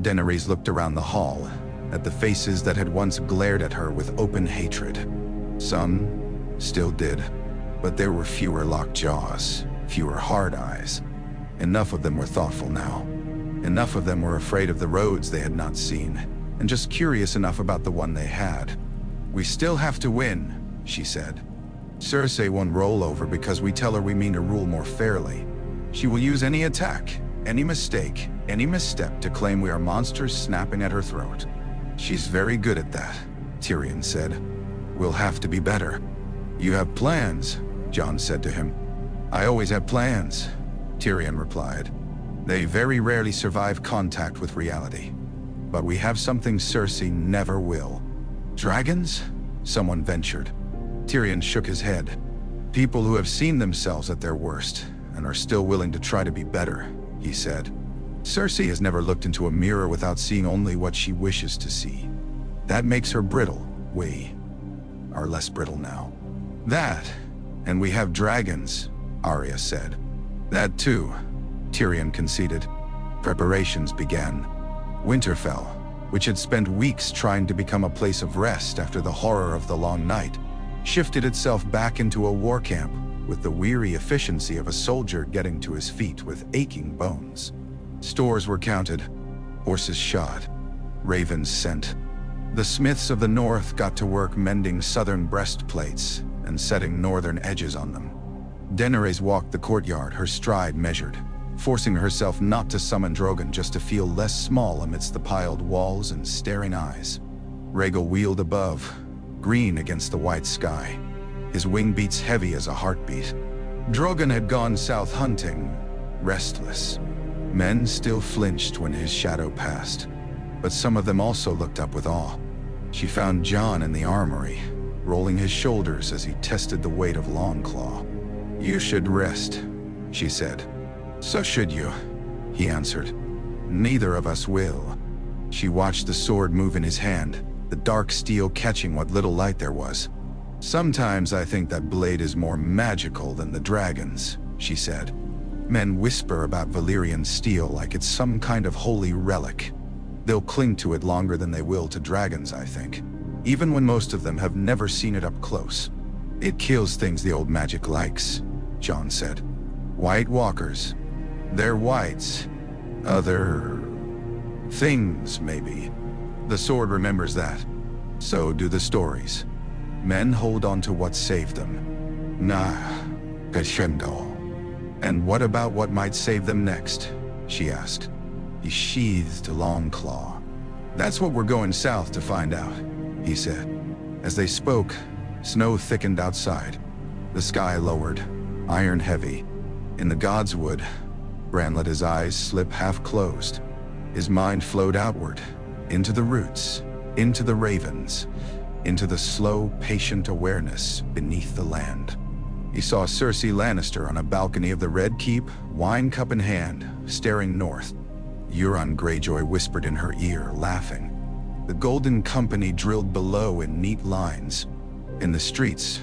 [SPEAKER 1] Daenerys looked around the hall, at the faces that had once glared at her with open hatred. Some still did, but there were fewer locked jaws, fewer hard eyes. Enough of them were thoughtful now. Enough of them were afraid of the roads they had not seen, and just curious enough about the one they had. "We still have to win," she said. "Cersei won't roll over because we tell her we mean to rule more fairly. She will use any attack, any mistake, any misstep to claim we are monsters snapping at her throat. She's very good at that," Tyrion said. "We'll have to be better." "You have plans," Jon said to him. "I always have plans," Tyrion replied. "They very rarely survive contact with reality. But we have something Cersei never will." "Dragons?" someone ventured. Tyrion shook his head. "People who have seen themselves at their worst and are still willing to try to be better," he said. "Cersei has never looked into a mirror without seeing only what she wishes to see. That makes her brittle. We are less brittle now." "That, and we have dragons," Arya said. "That too," Tyrion conceded. Preparations began. Winterfell, which had spent weeks trying to become a place of rest after the horror of the long night, shifted itself back into a war camp with the weary efficiency of a soldier getting to his feet with aching bones. Stores were counted, horses shod, ravens sent. The smiths of the north got to work mending southern breastplates and setting northern edges on them. Daenerys walked the courtyard, her stride measured, forcing herself not to summon Drogon just to feel less small amidst the piled walls and staring eyes. Rhaegal wheeled above, green against the white sky, his wing beats heavy as a heartbeat. Drogon had gone south hunting, restless. Men still flinched when his shadow passed, but some of them also looked up with awe. She found Jon in the armory, rolling his shoulders as he tested the weight of Longclaw. "You should rest," she said. "So should you," he answered. "Neither of us will." She watched the sword move in his hand, the dark steel catching what little light there was. "Sometimes I think that blade is more magical than the dragons," she said. "Men whisper about Valyrian steel like it's some kind of holy relic. They'll cling to it longer than they will to dragons, I think, even when most of them have never seen it up close." "It kills things the old magic likes," Jon said. "White walkers. They're whites. Other things, maybe. The sword remembers that. So do the stories. Men hold on to what saved them. Nah, crescendo." "And what about what might save them next?" she asked. He sheathed a long claw. "That's what we're going south to find out," he said. As they spoke, snow thickened outside. The sky lowered, iron heavy. In the godswood, Bran let his eyes slip half-closed. His mind flowed outward, into the roots, into the ravens, into the slow, patient awareness beneath the land. He saw Cersei Lannister on a balcony of the Red Keep, wine cup in hand, staring north. Euron Greyjoy whispered in her ear, laughing. The Golden Company drilled below in neat lines. In the streets,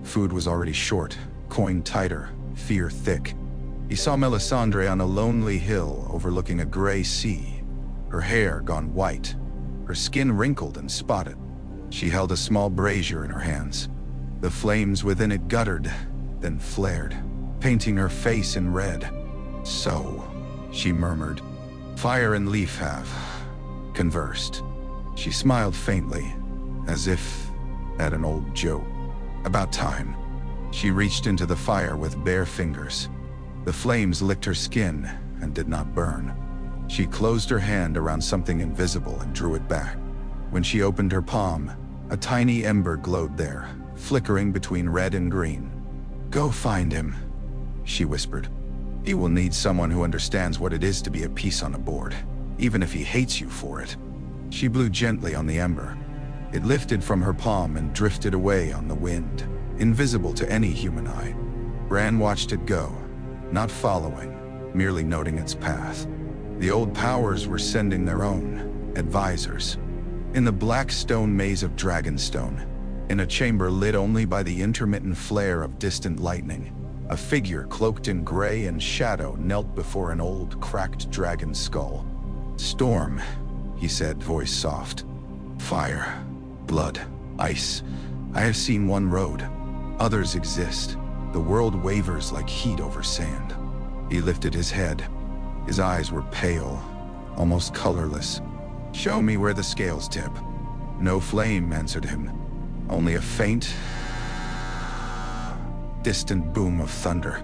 [SPEAKER 1] food was already short, coin tighter, fear thick. He saw Melisandre on a lonely hill overlooking a gray sea, her hair gone white, her skin wrinkled and spotted. She held a small brazier in her hands. The flames within it guttered, then flared, painting her face in red. "So," she murmured, "fire and Leaf have conversed." She smiled faintly, as if at an old joke. "About time." She reached into the fire with bare fingers. The flames licked her skin and did not burn. She closed her hand around something invisible and drew it back. When she opened her palm, a tiny ember glowed there, flickering between red and green. "Go find him," she whispered. "He will need someone who understands what it is to be a piece on a board, even if he hates you for it." She blew gently on the ember. It lifted from her palm and drifted away on the wind, invisible to any human eye. Bran watched it go, not following, merely noting its path. The old powers were sending their own advisors. In the black stone maze of Dragonstone, in a chamber lit only by the intermittent flare of distant lightning, a figure cloaked in gray and shadow knelt before an old, cracked dragon skull. "Storm," he said, voice soft. "Fire, blood, ice. I have seen one road. Others exist. The world wavers like heat over sand." He lifted his head. His eyes were pale, almost colorless. "Show me where the scales tip." No flame answered him, only a faint, distant boom of thunder.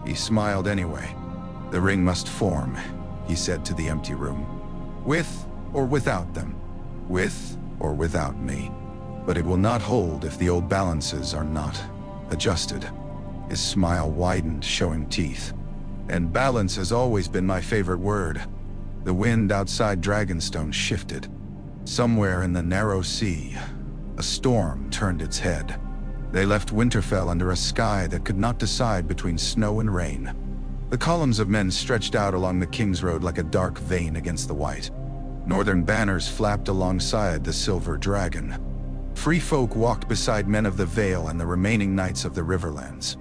[SPEAKER 1] He smiled anyway. "The ring must form," he said to the empty room. "With or without them. With or without me. But it will not hold if the old balances are not adjusted." His smile widened, showing teeth. "And balance has always been my favorite word." The wind outside Dragonstone shifted. Somewhere in the narrow sea, a storm turned its head. They left Winterfell under a sky that could not decide between snow and rain. The columns of men stretched out along the King's Road like a dark vein against the white. Northern banners flapped alongside the silver dragon. Free folk walked beside men of the Vale and the remaining knights of the Riverlands.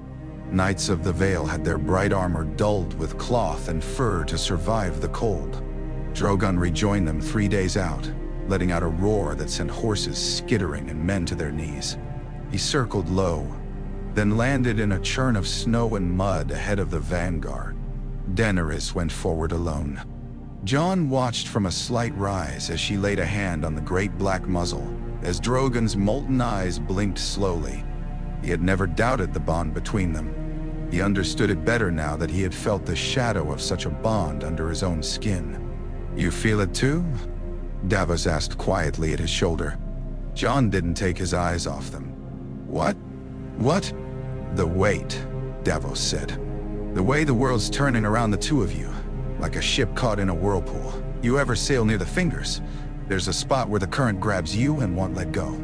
[SPEAKER 1] Knights of the Vale had their bright armor dulled with cloth and fur to survive the cold. Drogon rejoined them 3 days out, letting out a roar that sent horses skittering and men to their knees. He circled low, then landed in a churn of snow and mud ahead of the vanguard. Daenerys went forward alone. Jon watched from a slight rise as she laid a hand on the great black muzzle, as Drogon's molten eyes blinked slowly. He had never doubted the bond between them. He understood it better now that he had felt the shadow of such a bond under his own skin. "You feel it too?" Davos asked quietly at his shoulder. Jon didn't take his eyes off them. "What? What?" "The weight," Davos said. "The way the world's turning around the two of you, like a ship caught in a whirlpool. You ever sail near the Fingers? There's a spot where the current grabs you and won't let go.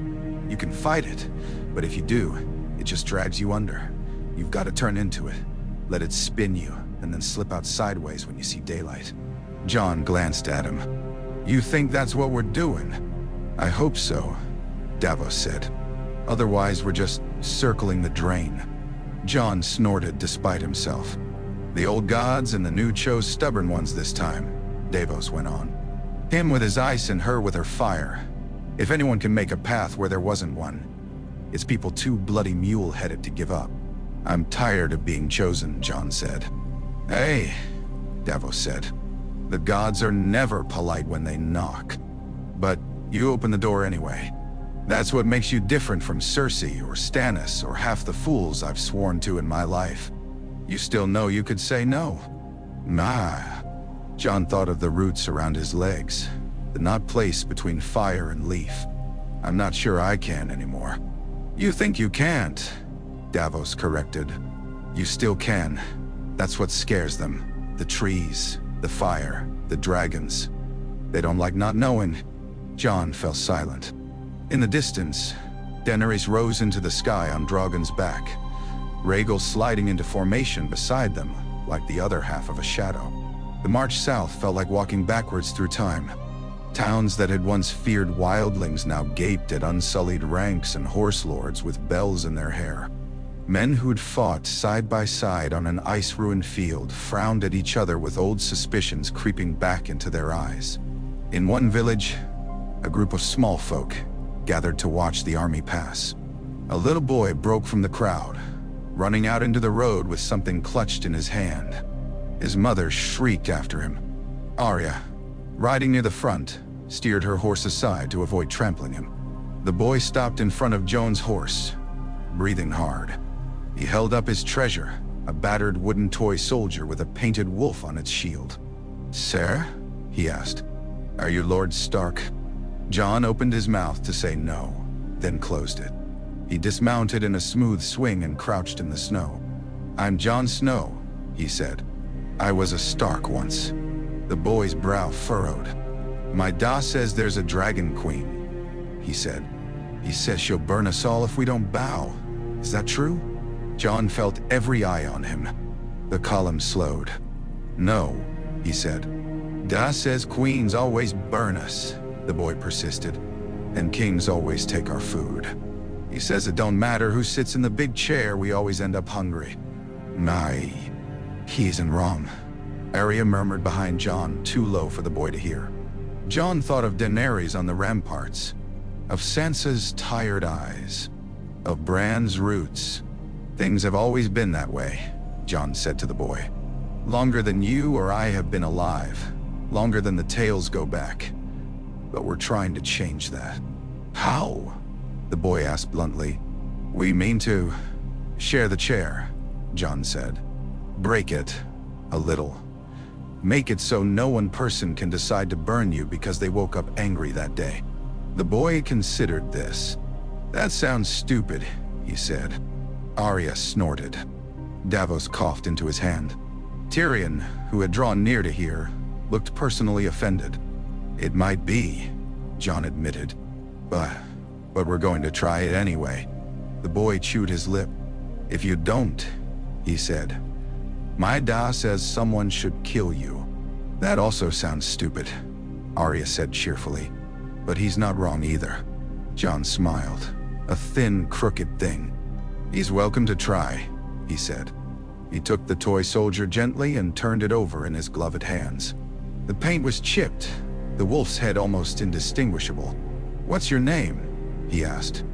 [SPEAKER 1] You can fight it, but if you do, it just drags you under. You've got to turn into it, let it spin you, and then slip out sideways when you see daylight." Jon glanced at him. "You think that's what we're doing?" "I hope so," Davos said. "Otherwise we're just circling the drain." Jon snorted despite himself. "The old gods and the new chose stubborn ones this time," Davos went on. "Him with his ice and her with her fire. If anyone can make a path where there wasn't one, it's people too bloody mule-headed to give up." "I'm tired of being chosen," Jon said. "Hey," Davos said. "The gods are never polite when they knock. But you open the door anyway. That's what makes you different from Cersei or Stannis or half the fools I've sworn to in my life. You still know you could say no." "Nah." Jon thought of the roots around his legs, the knot place between fire and leaf. "I'm not sure I can anymore." "You think you can't," Davos corrected. "You still can. That's what scares them. The trees, the fire, the dragons. They don't like not knowing." Jon fell silent. In the distance, Daenerys rose into the sky on Drogon's back, Rhaegal sliding into formation beside them, like the other half of a shadow. The march south felt like walking backwards through time. Towns that had once feared wildlings now gaped at unsullied ranks and horse lords with bells in their hair. Men who'd fought side by side on an ice-ruined field frowned at each other with old suspicions creeping back into their eyes. In one village, a group of small folk gathered to watch the army pass. A little boy broke from the crowd, running out into the road with something clutched in his hand. His mother shrieked after him. Arya, riding near the front, steered her horse aside to avoid trampling him. The boy stopped in front of Jon's horse, breathing hard. He held up his treasure, a battered wooden toy soldier with a painted wolf on its shield. "Sir?" he asked. "Are you Lord Stark?" Jon opened his mouth to say no, then closed it. He dismounted in a smooth swing and crouched in the snow. "I'm Jon Snow," he said. "I was a Stark once." The boy's brow furrowed. "My da says there's a dragon queen," he said. "He says she'll burn us all if we don't bow. Is that true?" Jon felt every eye on him. The column slowed. "No," he said. "Da says queens always burn us," the boy persisted, "and kings always take our food. He says it don't matter who sits in the big chair, we always end up hungry." "Nah, he isn't wrong," Arya murmured behind Jon, too low for the boy to hear. Jon thought of Daenerys on the ramparts, of Sansa's tired eyes, of Bran's roots. "Things have always been that way," Jon said to the boy. "Longer than you or I have been alive, longer than the tales go back. But we're trying to change that." "How?" the boy asked bluntly. "We mean to share the chair," Jon said. "Break it a little. Make it so no one person can decide to burn you because they woke up angry that day." The boy considered this. "That sounds stupid," he said. Arya snorted. Davos coughed into his hand. Tyrion, who had drawn near to hear, looked personally offended. "It might be," Jon admitted. But we're going to try it anyway." The boy chewed his lip. "If you don't," he said, "my da says someone should kill you." "That also sounds stupid," Arya said cheerfully. "But he's not wrong either." Jon smiled. "A thin, crooked thing." "He's welcome to try," he said. He took the toy soldier gently and turned it over in his gloved hands. The paint was chipped, the wolf's head almost indistinguishable. "What's your name?" he asked.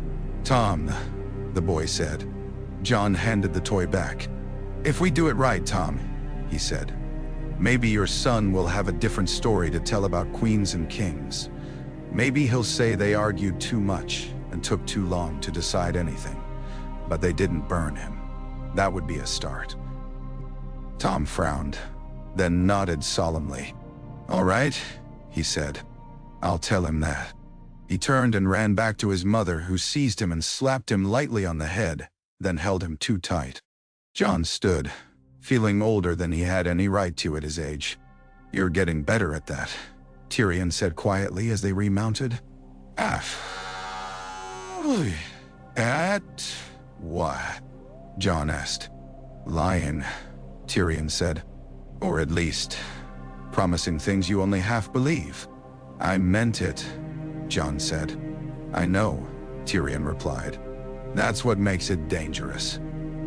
[SPEAKER 1] "Tom," the boy said. Jon handed the toy back. "If we do it right, Tom," he said, "maybe your son will have a different story to tell about queens and kings. Maybe he'll say they argued too much and took too long to decide anything, but they didn't burn him. That would be a start." Tom frowned, then nodded solemnly. "All right," he said. "I'll tell him that." He turned and ran back to his mother, who seized him and slapped him lightly on the head, then held him too tight. Jon stood, feeling older than he had any right to at his age. "You're getting better at that," Tyrion said quietly as they remounted. At what?" Jon asked. "Lying," Tyrion said. "Or at least, promising things you only half believe." "I meant it," Jon said. "I know," Tyrion replied. "That's what makes it dangerous."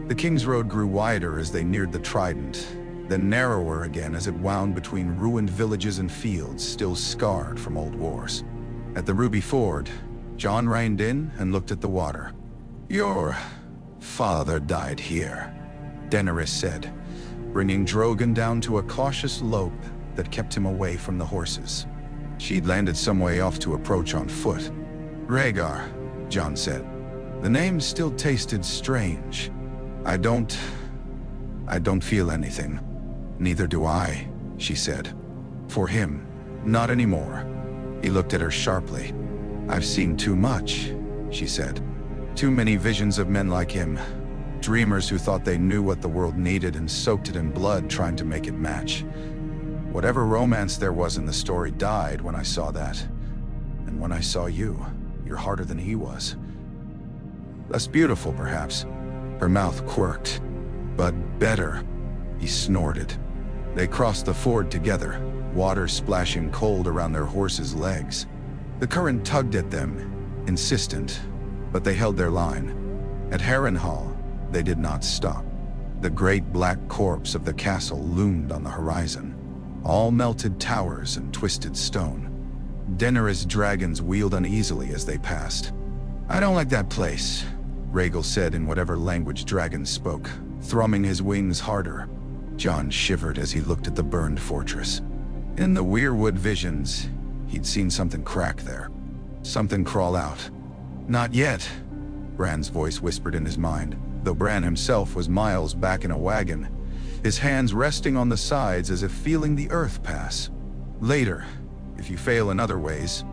[SPEAKER 1] The King's Road grew wider as they neared the Trident, then narrower again as it wound between ruined villages and fields still scarred from old wars. At the Ruby Ford, Jon reined in and looked at the water. "Your father died here," Daenerys said, bringing Drogon down to a cautious lope that kept him away from the horses. She'd landed some way off to approach on foot. "Rhaegar," Jon said. The name still tasted strange. I don't feel anything." "Neither do I," she said. "For him, not anymore." He looked at her sharply. "I've seen too much," she said. "Too many visions of men like him. Dreamers who thought they knew what the world needed and soaked it in blood trying to make it match. Whatever romance there was in the story died when I saw that. And when I saw you, you're harder than he was. Less beautiful, perhaps." Her mouth quirked. "But better," he snorted. They crossed the ford together, water splashing cold around their horses' legs. The current tugged at them, insistent, but they held their line. At Harrenhal, they did not stop. The great black corpse of the castle loomed on the horizon, all melted towers and twisted stone. Daenerys' dragons wheeled uneasily as they passed. "I don't like that place," Rhaegal said in whatever language dragons spoke, thrumming his wings harder. Jon shivered as he looked at the burned fortress. In the Weirwood visions, he'd seen something crack there. Something crawl out. "Not yet," Bran's voice whispered in his mind, though Bran himself was miles back in a wagon, his hands resting on the sides as if feeling the earth pass. "Later, if you fail in other ways."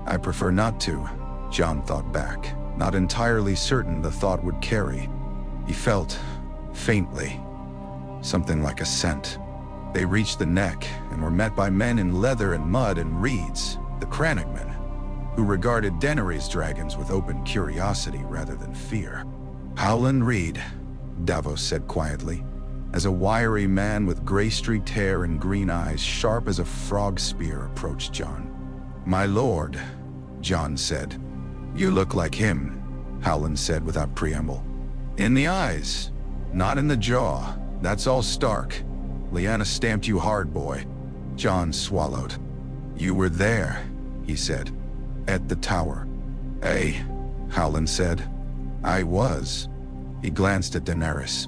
[SPEAKER 1] "I prefer not to," Jon thought back, not entirely certain the thought would carry. He felt, faintly, something like a scent. They reached the neck and were met by men in leather and mud and reeds, the Crannogmen, who regarded Daenerys' dragons with open curiosity rather than fear. "Howland Reed," Davos said quietly, as a wiry man with gray-streaked hair and green eyes sharp as a frog spear approached Jon. "My lord," Jon said. "You look like him," Howland said without preamble. "In the eyes, not in the jaw. That's all Stark. Lyanna stamped you hard, boy." Jon swallowed. "You were there," he said. "At the tower." Howland said. "I was." He glanced at Daenerys.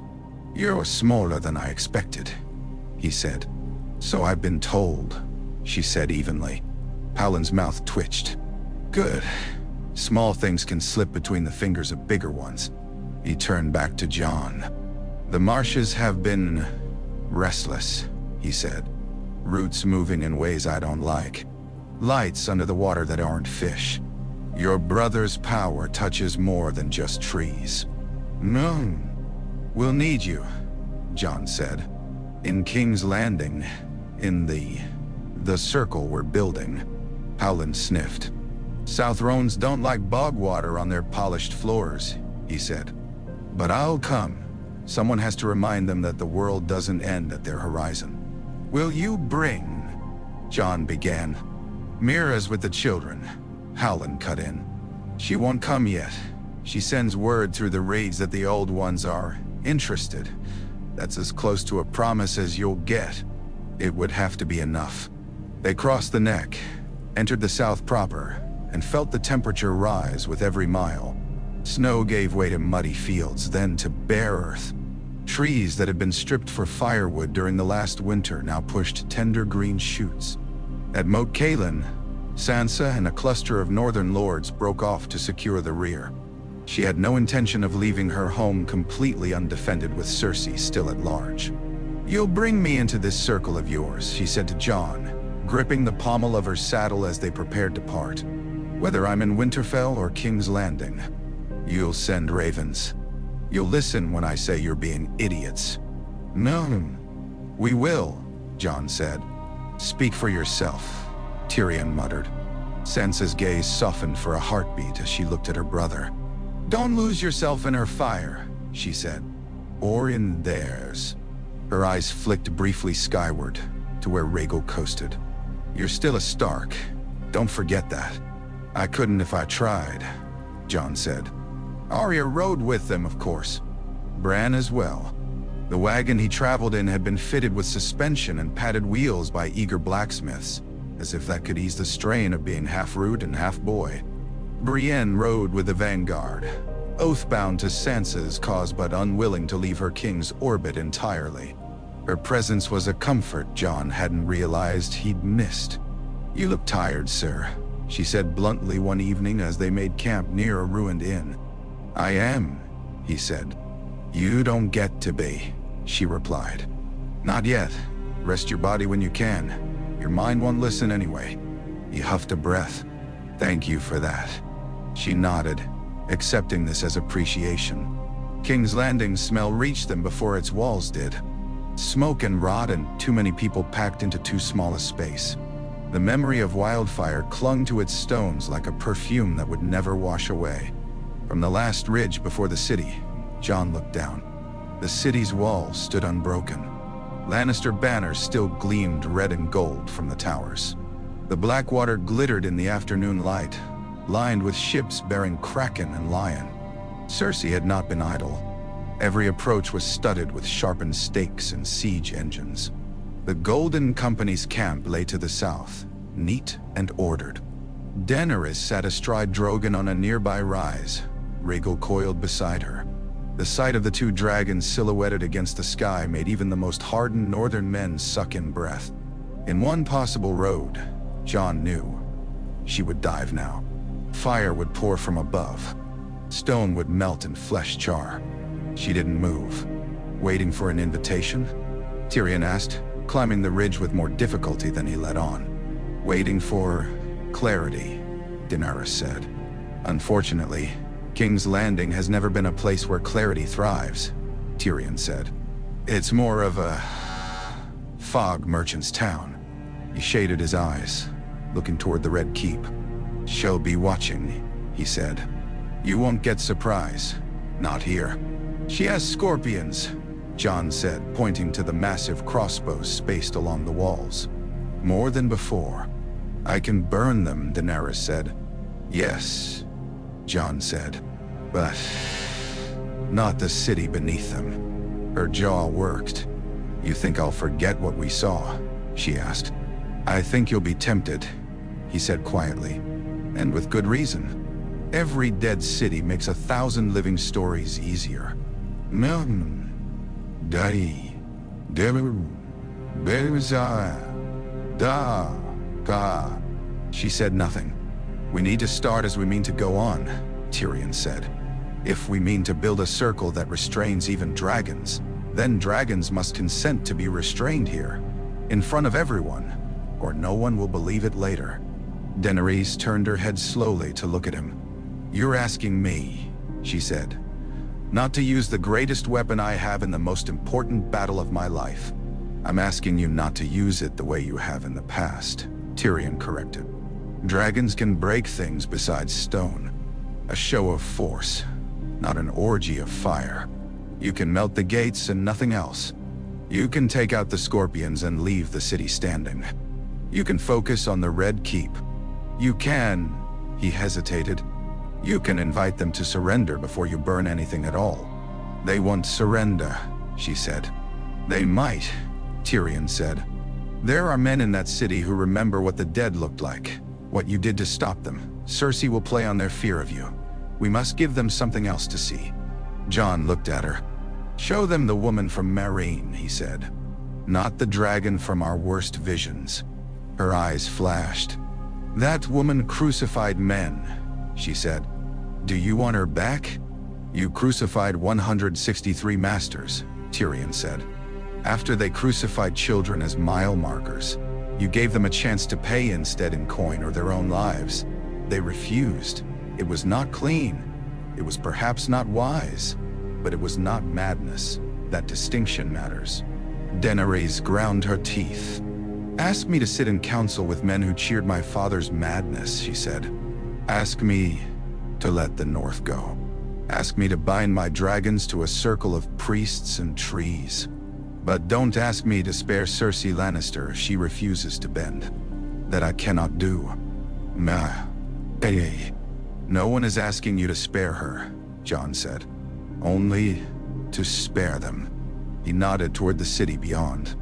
[SPEAKER 1] "You're smaller than I expected," he said. "So I've been told," she said evenly. Howland's mouth twitched. "Good. Small things can slip between the fingers of bigger ones." He turned back to Jon. "The marshes have been restless," he said. "Roots moving in ways I don't like. Lights under the water that aren't fish. Your brother's power touches more than just trees." "No. We'll need you," Jon said. "In King's Landing, in the circle we're building." Howland sniffed. "South Roans don't like bog water on their polished floors," he said. "But I'll come. Someone has to remind them that the world doesn't end at their horizon." "Will you bring—" Jon began. "Mira's with the children," Howland cut in. "She won't come yet. She sends word through the reeds that the old ones are interested. That's as close to a promise as you'll get. It would have to be enough." They crossed the neck, entered the south proper, and felt the temperature rise with every mile. Snow gave way to muddy fields, then to bare earth. Trees that had been stripped for firewood during the last winter now pushed tender green shoots. At Moat Cailin, Sansa and a cluster of northern lords broke off to secure the rear. She had no intention of leaving her home completely undefended with Cersei still at large. "You'll bring me into this circle of yours," she said to Jon, gripping the pommel of her saddle as they prepared to part. "Whether I'm in Winterfell or King's Landing, you'll send ravens. You'll listen when I say you're being idiots." "No, we will," Jon said. "Speak for yourself," Tyrion muttered. Sansa's gaze softened for a heartbeat as she looked at her brother. "Don't lose yourself in her fire," she said. "Or in theirs." Her eyes flicked briefly skyward to where Rhaegal coasted. "You're still a Stark. Don't forget that." "I couldn't if I tried," Jon said. "Arya rode with them, of course. Bran as well." The wagon he traveled in had been fitted with suspension and padded wheels by eager blacksmiths, as if that could ease the strain of being half root and half boy. Brienne rode with the vanguard, oath-bound to Sansa's cause but unwilling to leave her king's orbit entirely. Her presence was a comfort Jon hadn't realized he'd missed. "You look tired, sir," she said bluntly one evening as they made camp near a ruined inn. "I am," he said. "You don't get to be," she replied. "Not yet. Rest your body when you can. Your mind won't listen anyway." He huffed a breath. "Thank you for that." She nodded, accepting this as appreciation. King's Landing's smell reached them before its walls did. Smoke and rot and too many people packed into too small a space. The memory of wildfire clung to its stones like a perfume that would never wash away. From the last ridge before the city, Jon looked down. The city's walls stood unbroken. Lannister banners still gleamed red and gold from the towers. The black water glittered in the afternoon light, lined with ships bearing Kraken and Lion. Cersei had not been idle. Every approach was studded with sharpened stakes and siege engines. The Golden Company's camp lay to the south, neat and ordered. Daenerys sat astride Drogon on a nearby rise, Rhaegal coiled beside her. The sight of the two dragons silhouetted against the sky made even the most hardened northern men suck in breath. In one possible road, Jon knew. She would dive now. Fire would pour from above. Stone would melt and flesh char. She didn't move. "Waiting for an invitation?" Tyrion asked, climbing the ridge with more difficulty than he let on. "Waiting for clarity," Daenerys said. "Unfortunately, King's Landing has never been a place where clarity thrives," Tyrion said. "It's more of a fog merchant's town." He shaded his eyes, looking toward the Red Keep. "She'll be watching," he said. "You won't get surprise. Not here." "She has scorpions," Jon said, pointing to the massive crossbows spaced along the walls. "More than before." "I can burn them," Daenerys said. "Yes," Jon said. "But not the city beneath them." Her jaw worked. "You think I'll forget what we saw?" she asked. "I think you'll be tempted," he said quietly. "And with good reason. Every dead city makes 1,000 living stories easier." She said nothing. "We need to start as we mean to go on," Tyrion said. "If we mean to build a circle that restrains even dragons, then dragons must consent to be restrained here, in front of everyone, or no one will believe it later." Daenerys turned her head slowly to look at him. "You're asking me," she said, "not to use the greatest weapon I have in the most important battle of my life. I'm asking you not to use it the way you have in the past," Tyrion corrected. "Dragons can break things besides stone. A show of force, not an orgy of fire. You can melt the gates and nothing else. You can take out the scorpions and leave the city standing. You can focus on the Red Keep. You can," he hesitated, "you can invite them to surrender before you burn anything at all." "They won't surrender," she said. "They might," Tyrion said. "There are men in that city who remember what the dead looked like, what you did to stop them. Cersei will play on their fear of you. We must give them something else to see. Jon looked at her. Show them the woman from Meereen, he said. Not the dragon from our worst visions. Her eyes flashed. That woman crucified men, she said. Do you want her back? You crucified 163 masters, Tyrion said. After they crucified children as mile markers, you gave them a chance to pay instead in coin or their own lives. They refused. It was not clean. It was perhaps not wise, but it was not madness. That distinction matters. Daenerys ground her teeth. Ask me to sit in council with men who cheered my father's madness, she said. Ask me to let the North go. Ask me to bind my dragons to a circle of priests and trees. But don't ask me to spare Cersei Lannister if she refuses to bend. That I cannot do. No one is asking you to spare her, Jon said. Only to spare them. He nodded toward the city beyond.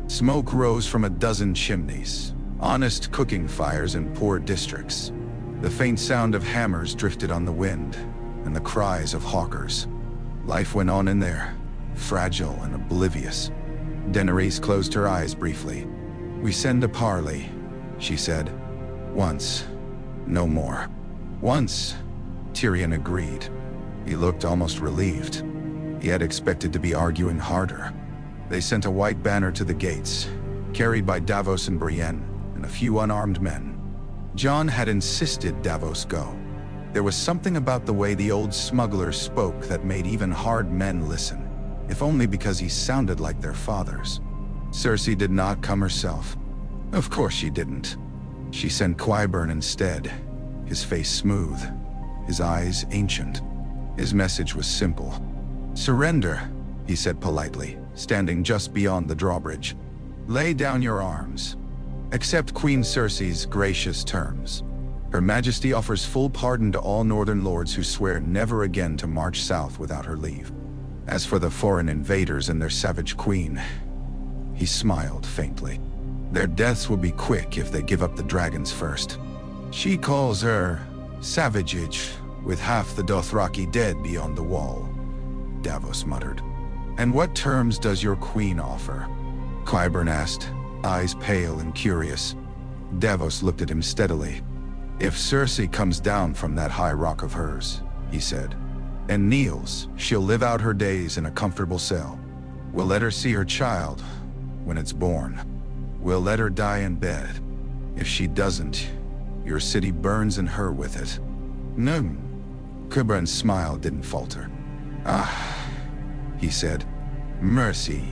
[SPEAKER 1] Smoke rose from a dozen chimneys, honest cooking fires in poor districts. The faint sound of hammers drifted on the wind, and the cries of hawkers. Life went on in there, fragile and oblivious. Daenerys closed her eyes briefly. We send a parley, she said. Once, no more. Once, Tyrion agreed. He looked almost relieved. He had expected to be arguing harder. They sent a white banner to the gates, carried by Davos and Brienne, and a few unarmed men. Jon had insisted Davos go. There was something about the way the old smuggler spoke that made even hard men listen, if only because he sounded like their fathers. Cersei did not come herself. Of course she didn't. She sent Qyburn instead, his face smooth, his eyes ancient. His message was simple. Surrender, he said politely, standing just beyond the drawbridge. Lay down your arms. Accept Queen Cersei's gracious terms. Her Majesty offers full pardon to all northern lords who swear never again to march south without her leave. As for the foreign invaders and their savage queen, he smiled faintly. Their deaths will be quick if they give up the dragons first. She calls her Savagage, with half the Dothraki dead beyond the wall, Davos muttered. And what terms does your queen offer? Qyburn asked, eyes pale and curious. Davos looked at him steadily. If Cersei comes down from that high rock of hers, he said, and kneels, she'll live out her days in a comfortable cell. We'll let her see her child when it's born. We'll let her die in bed. If she doesn't, your city burns and her with it. No. Qyburn's smile didn't falter. Ah, he said. Mercy,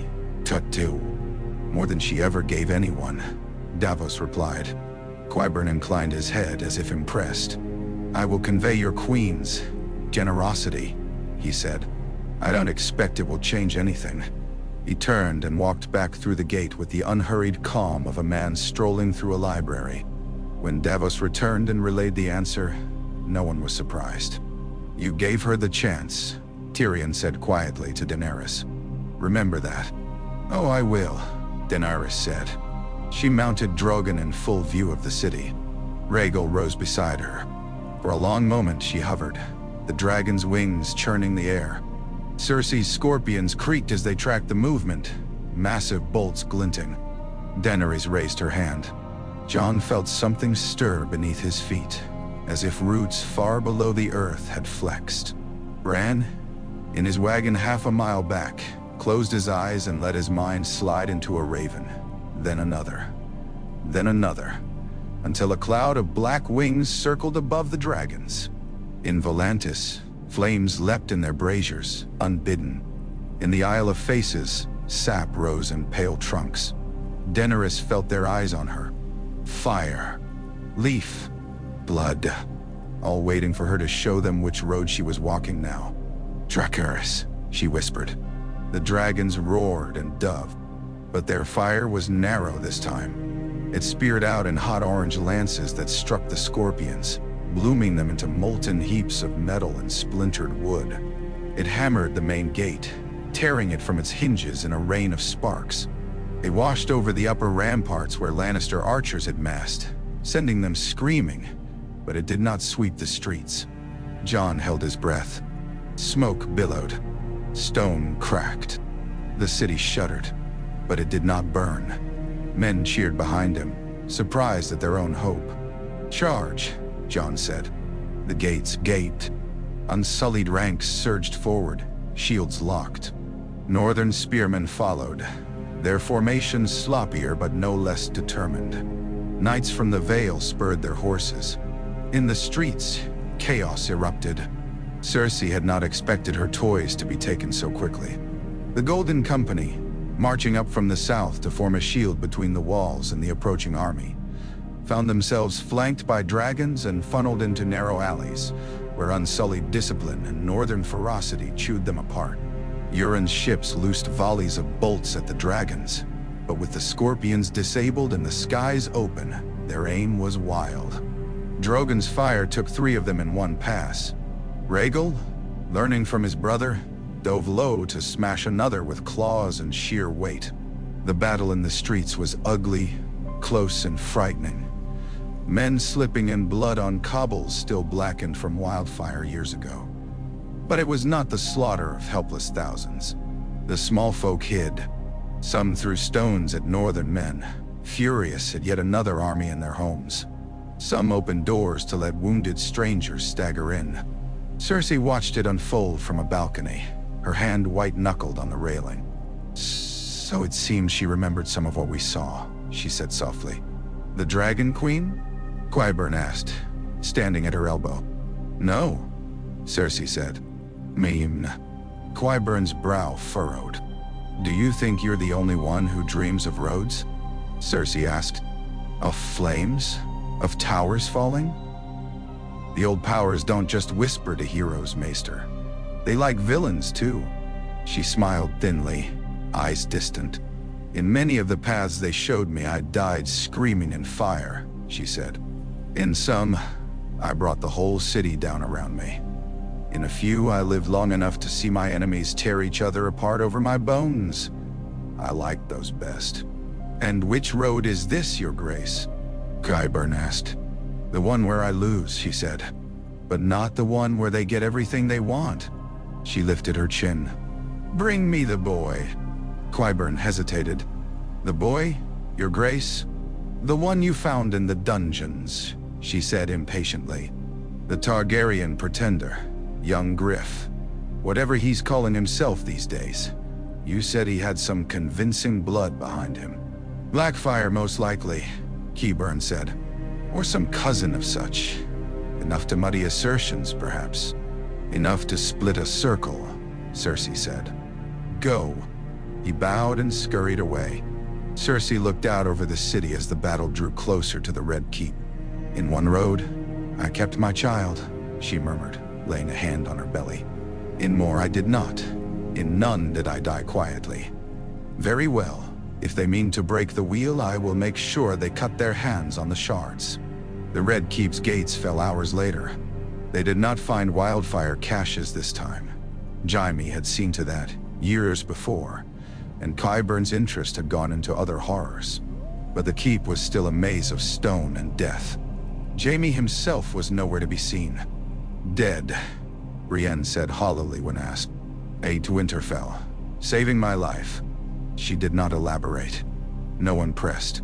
[SPEAKER 1] Tutu. More than she ever gave anyone, Davos replied. Qyburn inclined his head as if impressed. I will convey your queen's generosity, he said. I don't expect it will change anything. He turned and walked back through the gate with the unhurried calm of a man strolling through a library. When Davos returned and relayed the answer, no one was surprised. You gave her the chance, Tyrion said quietly to Daenerys. Remember that. Oh, I will, Daenerys said. She mounted Drogon in full view of the city. Rhaegal rose beside her. For a long moment she hovered, the dragon's wings churning the air. Cersei's scorpions creaked as they tracked the movement, massive bolts glinting. Daenerys raised her hand. Jon felt something stir beneath his feet, as if roots far below the earth had flexed. Bran, in his wagon half a mile back, closed his eyes and let his mind slide into a raven, then another, until a cloud of black wings circled above the dragons. In Volantis, flames leapt in their braziers, unbidden. In the Isle of Faces, sap rose in pale trunks. Daenerys felt their eyes on her. Fire, leaf, blood, all waiting for her to show them which road she was walking now. Dracarys, she whispered. The dragons roared and dove, but their fire was narrow this time. It speared out in hot orange lances that struck the scorpions, blooming them into molten heaps of metal and splintered wood. It hammered the main gate, tearing it from its hinges in a rain of sparks. They washed over the upper ramparts where Lannister archers had massed, sending them screaming, but it did not sweep the streets. Jon held his breath. Smoke billowed. Stone cracked. The city shuddered, but it did not burn. Men cheered behind him, surprised at their own hope. "Charge," Jon said. The gates gaped. Unsullied ranks surged forward, shields locked. Northern spearmen followed, their formations sloppier but no less determined. Knights from the Vale spurred their horses. In the streets, chaos erupted. Cersei had not expected her toys to be taken so quickly. The Golden Company, marching up from the south to form a shield between the walls and the approaching army, found themselves flanked by dragons and funneled into narrow alleys, where unsullied discipline and northern ferocity chewed them apart. Euron's ships loosed volleys of bolts at the dragons, but with the scorpions disabled and the skies open, their aim was wild. Drogon's fire took 3 of them in one pass. Rhaegal, learning from his brother, dove low to smash another with claws and sheer weight. The battle in the streets was ugly, close and frightening. Men slipping in blood on cobbles still blackened from wildfire years ago. But it was not the slaughter of helpless thousands. The small folk hid. Some threw stones at northern men, furious at yet another army in their homes. Some opened doors to let wounded strangers stagger in. Cersei watched it unfold from a balcony, her hand white-knuckled on the railing. "So it seems she remembered some of what we saw," she said softly. "The Dragon Queen?" Qyburn asked, standing at her elbow. "No," Cersei said. "Meme." Qyburn's brow furrowed. "Do you think you're the only one who dreams of roads?" Cersei asked. "Of flames? Of towers falling?" "The old powers don't just whisper to heroes, Maester. They like villains, too." She smiled thinly, eyes distant. "In many of the paths they showed me, I died screaming in fire," she said. "In some, I brought the whole city down around me. In a few, I lived long enough to see my enemies tear each other apart over my bones. I liked those best." "And which road is this, Your Grace?" Qyburn asked. "The one where I lose," she said. "But not the one where they get everything they want." She lifted her chin. "Bring me the boy." Qyburn hesitated. "The boy, Your Grace?" "The one you found in the dungeons," she said impatiently. "The Targaryen pretender, young Griff. Whatever he's calling himself these days. You said he had some convincing blood behind him." "Blackfire, most likely," Qyburn said. "Or some cousin of such. Enough to muddy assertions, perhaps. Enough to split a circle," Cersei said. "Go." He bowed and scurried away. Cersei looked out over the city as the battle drew closer to the Red Keep. "In one road, I kept my child," she murmured, laying a hand on her belly. "In more I did not. In none did I die quietly. Very well. If they mean to break the wheel, I will make sure they cut their hands on the shards." The Red Keep's gates fell hours later. They did not find wildfire caches this time. Jaime had seen to that years before, and Qyburn's interest had gone into other horrors. But the keep was still a maze of stone and death. Jaime himself was nowhere to be seen. "Dead," Brienne said hollowly when asked. "Aide to Winterfell, saving my life." She did not elaborate. No one pressed.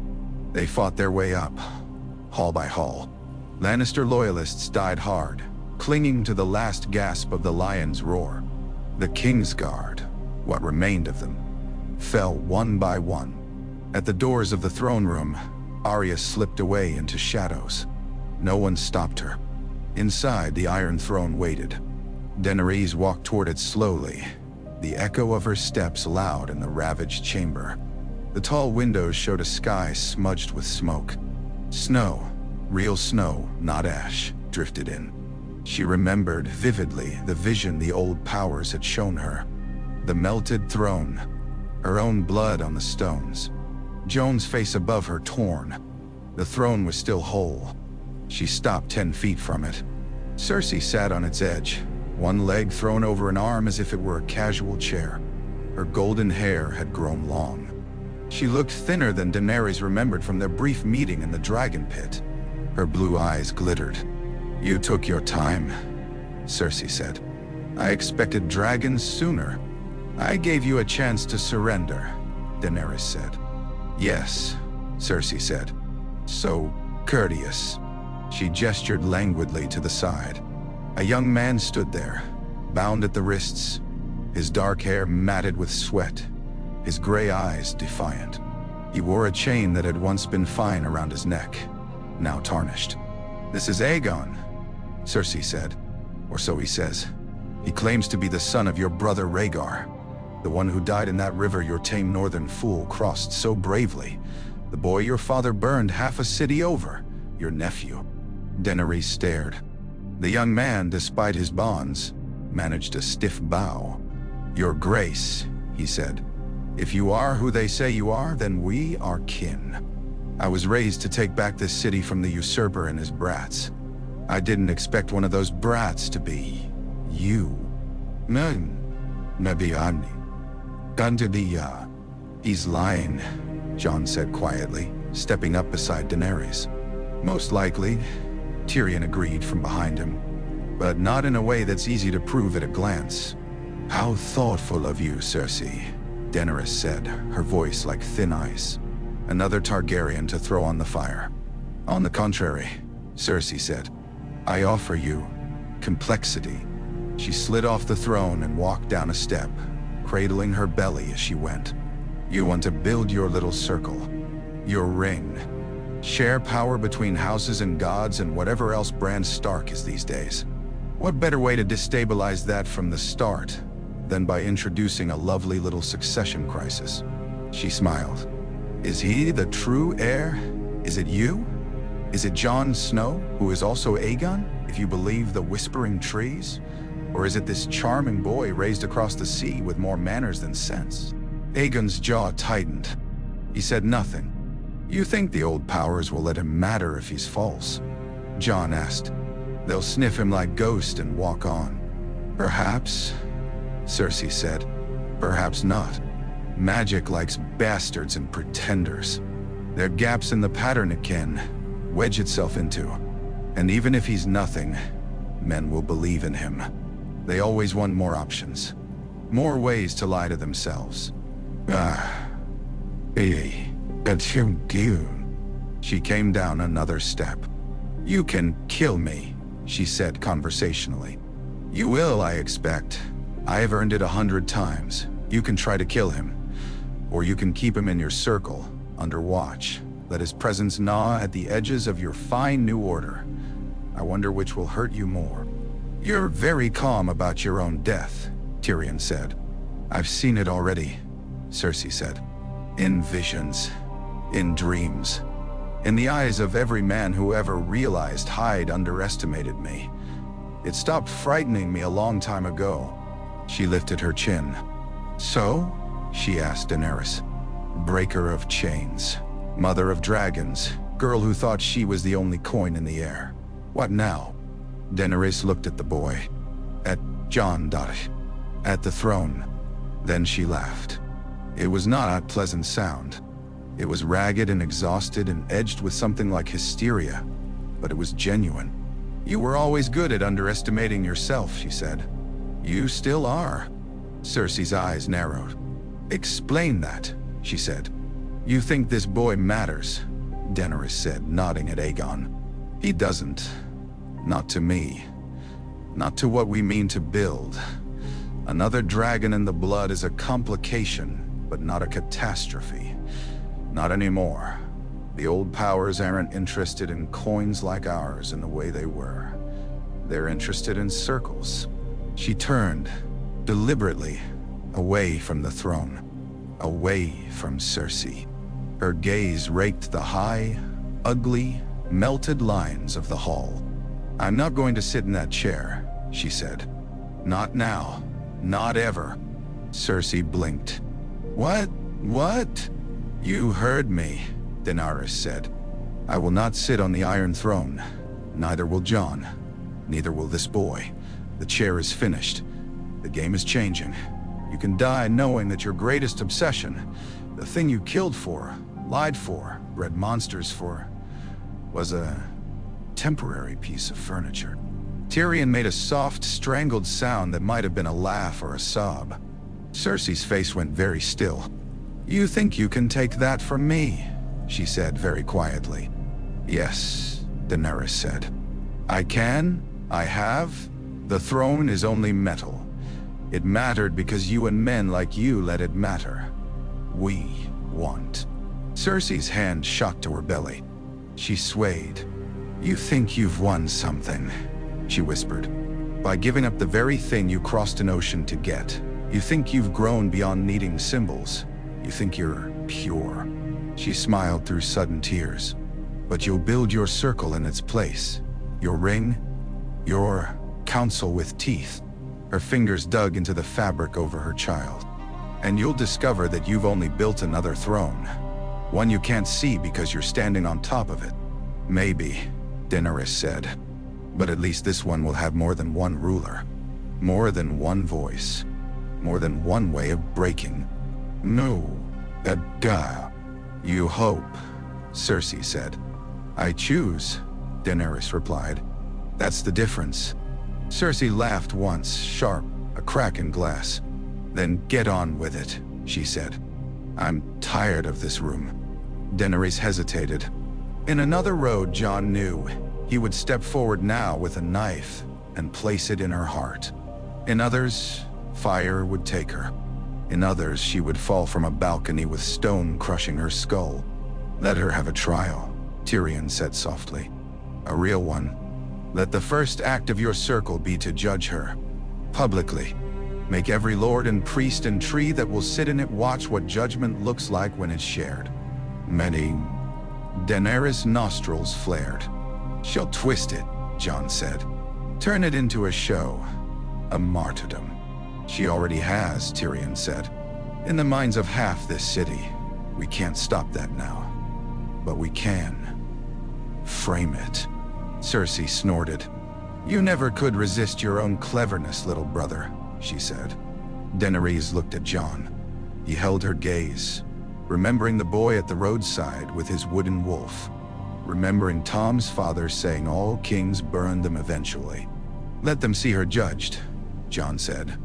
[SPEAKER 1] They fought their way up, hall by hall. Lannister loyalists died hard, clinging to the last gasp of the lion's roar. The Kingsguard, what remained of them, fell one by one. At the doors of the throne room, Arya slipped away into shadows. No one stopped her. Inside, the Iron Throne waited. Daenerys walked toward it slowly, the echo of her steps loud in the ravaged chamber. The tall windows showed a sky smudged with smoke. Snow, real snow, not ash, drifted in. She remembered vividly the vision the old powers had shown her. The melted throne, her own blood on the stones. Jon's face above her torn. The throne was still whole. She stopped 10 feet from it. Cersei sat on its edge, one leg thrown over an arm as if it were a casual chair. Her golden hair had grown long. She looked thinner than Daenerys remembered from their brief meeting in the dragon pit. Her blue eyes glittered. "You took your time," Cersei said. I expected dragons sooner. I gave you a chance to surrender, Daenerys said. Yes, Cersei said. So courteous. She gestured languidly to the side. A young man stood there, bound at the wrists, his dark hair matted with sweat, his gray eyes defiant. He wore a chain that had once been fine around his neck, now tarnished. This is Aegon, Cersei said. Or so he says. He claims to be the son of your brother Rhaegar, the one who died in that river your tame northern fool crossed so bravely, the boy your father burned half a city over, your nephew. Daenerys stared. The young man, despite his bonds, managed a stiff bow. Your Grace, he said. If you are who they say you are, then we are kin. I was raised to take back this city from the usurper and his brats. I didn't expect one of those brats to be you. Maybe I'm He's lying, Jon said quietly, stepping up beside Daenerys. Most likely, Tyrion agreed from behind him, but not in a way that's easy to prove at a glance. How thoughtful of you, Cersei, Daenerys said, her voice like thin ice. Another Targaryen to throw on the fire. On the contrary, Cersei said, I offer you complexity. She slid off the throne and walked down a step, cradling her belly as she went. You want to build your little circle, your ring, share power between houses and gods and whatever else Bran Stark is these days. What better way to destabilize that from the start than by introducing a lovely little succession crisis? She smiled. Is he the true heir? Is it you? Is it Jon Snow, who is also Aegon, if you believe the whispering trees? Or is it this charming boy raised across the sea with more manners than sense? Aegon's jaw tightened. He said nothing. You think the old powers will let him matter if he's false? Jon asked. They'll sniff him like ghost and walk on. Perhaps, Cersei said. Perhaps not. Magic likes bastards and pretenders. There are gaps in the pattern it can wedge itself into. And even if he's nothing, men will believe in him. They always want more options. More ways to lie to themselves. She came down another step. You can kill me, she said conversationally. You will, I expect. I have earned it 100 times. You can try to kill him. Or you can keep him in your circle, under watch. Let his presence gnaw at the edges of your fine new order. I wonder which will hurt you more. You're very calm about your own death, Tyrion said. I've seen it already, Cersei said. In visions, in dreams, in the eyes of every man who ever realized Hyde underestimated me. It stopped frightening me a long time ago. She lifted her chin. So? She asked Daenerys. Breaker of chains, mother of dragons, girl who thought she was the only coin in the air. What now? Daenerys looked at the boy, at Jon, at the throne. Then she laughed. It was not a pleasant sound. It was ragged and exhausted and edged with something like hysteria, but it was genuine. You were always good at underestimating yourself, she said. You still are. Cersei's eyes narrowed. Explain that, she said. You think this boy matters, Daenerys said, nodding at Aegon. He doesn't. Not to me. Not to what we mean to build. Another dragon in the blood is a complication, but not a catastrophe. Not anymore. The old powers aren't interested in coins like ours in the way they were. They're interested in circles. She turned, deliberately, away from the throne. Away from Cersei. Her gaze raked the high, ugly, melted lines of the hall. I'm not going to sit in that chair, she said. Not now. Not ever. Cersei blinked. What? What? You heard me, Daenerys said. I will not sit on the Iron Throne. Neither will Jon. Neither will this boy. The chair is finished. The game is changing. You can die knowing that your greatest obsession, the thing you killed for, lied for, bred monsters for, was a temporary piece of furniture. Tyrion made a soft, strangled sound that might have been a laugh or a sob. Cersei's face went very still. "You think you can take that from me?" she said very quietly. "Yes," Daenerys said. "I can. I have. The throne is only metal. It mattered because you and men like you let it matter. We want." Cersei's hand shot to her belly. She swayed. "You think you've won something," she whispered. "By giving up the very thing you crossed an ocean to get. You think you've grown beyond needing symbols. You think you're pure." She smiled through sudden tears. "But you'll build your circle in its place. Your ring, your council with teeth." Her fingers dug into the fabric over her child. "And you'll discover that you've only built another throne. One you can't see because you're standing on top of it." "Maybe," Daenerys said. "But at least this one will have more than one ruler. More than one voice. More than one way of breaking." "No, that you hope," Cersei said. "I choose," Daenerys replied. "That's the difference." Cersei laughed once, sharp, a crack in glass. "Then get on with it," she said. "I'm tired of this room." Daenerys hesitated. In another road, Jon knew he would step forward now with a knife and place it in her heart. In others, fire would take her. In others, she would fall from a balcony with stone crushing her skull. "Let her have a trial," Tyrion said softly. "A real one. Let the first act of your circle be to judge her. Publicly. Make every lord and priest and tree that will sit in it watch what judgment looks like when it's shared." Many. Daenerys' nostrils flared. "She'll twist it," Jon said. "Turn it into a show. A martyrdom." "She already has," Tyrion said. "In the minds of half this city. We can't stop that now. But we can. Frame it." Cersei snorted. "You never could resist your own cleverness, little brother," she said. Daenerys looked at Jon. He held her gaze, remembering the boy at the roadside with his wooden wolf. Remembering Tom's father saying all kings burn them eventually. "Let them see her judged," Jon said.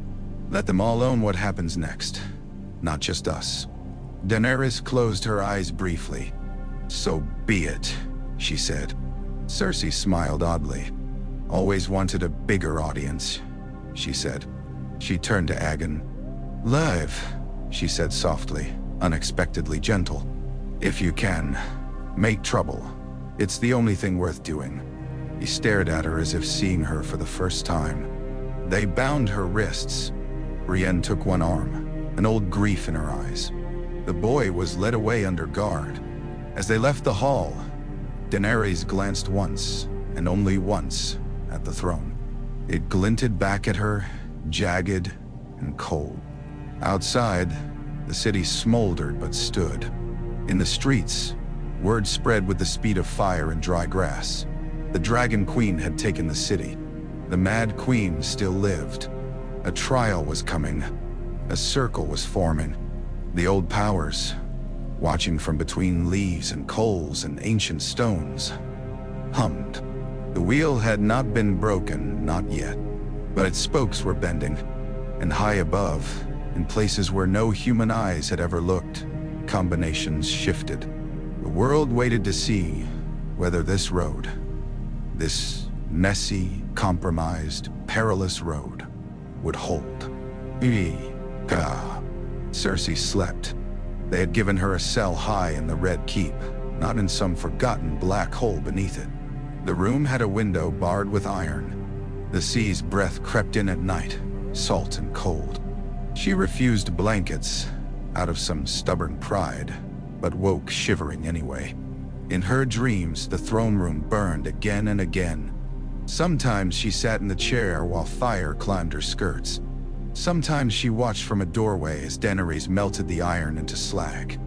[SPEAKER 1] "Let them all own what happens next. Not just us." Daenerys closed her eyes briefly. "So be it," she said. Cersei smiled oddly. "Always wanted a bigger audience," she said. She turned to Aegon. "Live," she said softly, unexpectedly gentle. "If you can, make trouble. It's the only thing worth doing." He stared at her as if seeing her for the first time. They bound her wrists. Brienne took one arm, an old grief in her eyes. The boy was led away under guard. As they left the hall, Daenerys glanced once, and only once, at the throne. It glinted back at her, jagged and cold. Outside, the city smoldered but stood. In the streets, word spread with the speed of fire and dry grass. The Dragon Queen had taken the city. The Mad Queen still lived. A trial was coming. A circle was forming. The old powers, watching from between leaves and coals and ancient stones, hummed. The wheel had not been broken, not yet, but its spokes were bending, and high above, in places where no human eyes had ever looked, combinations shifted. The world waited to see whether this road, this messy, compromised, perilous road, would hold. Cersei slept. They had given her a cell high in the Red Keep, not in some forgotten black hole beneath it. The room had a window barred with iron. The sea's breath crept in at night, salt and cold. She refused blankets, out of some stubborn pride, but woke shivering anyway. In her dreams, the throne room burned again and again. Sometimes she sat in the chair while fire climbed her skirts. Sometimes she watched from a doorway as Daenerys melted the iron into slag.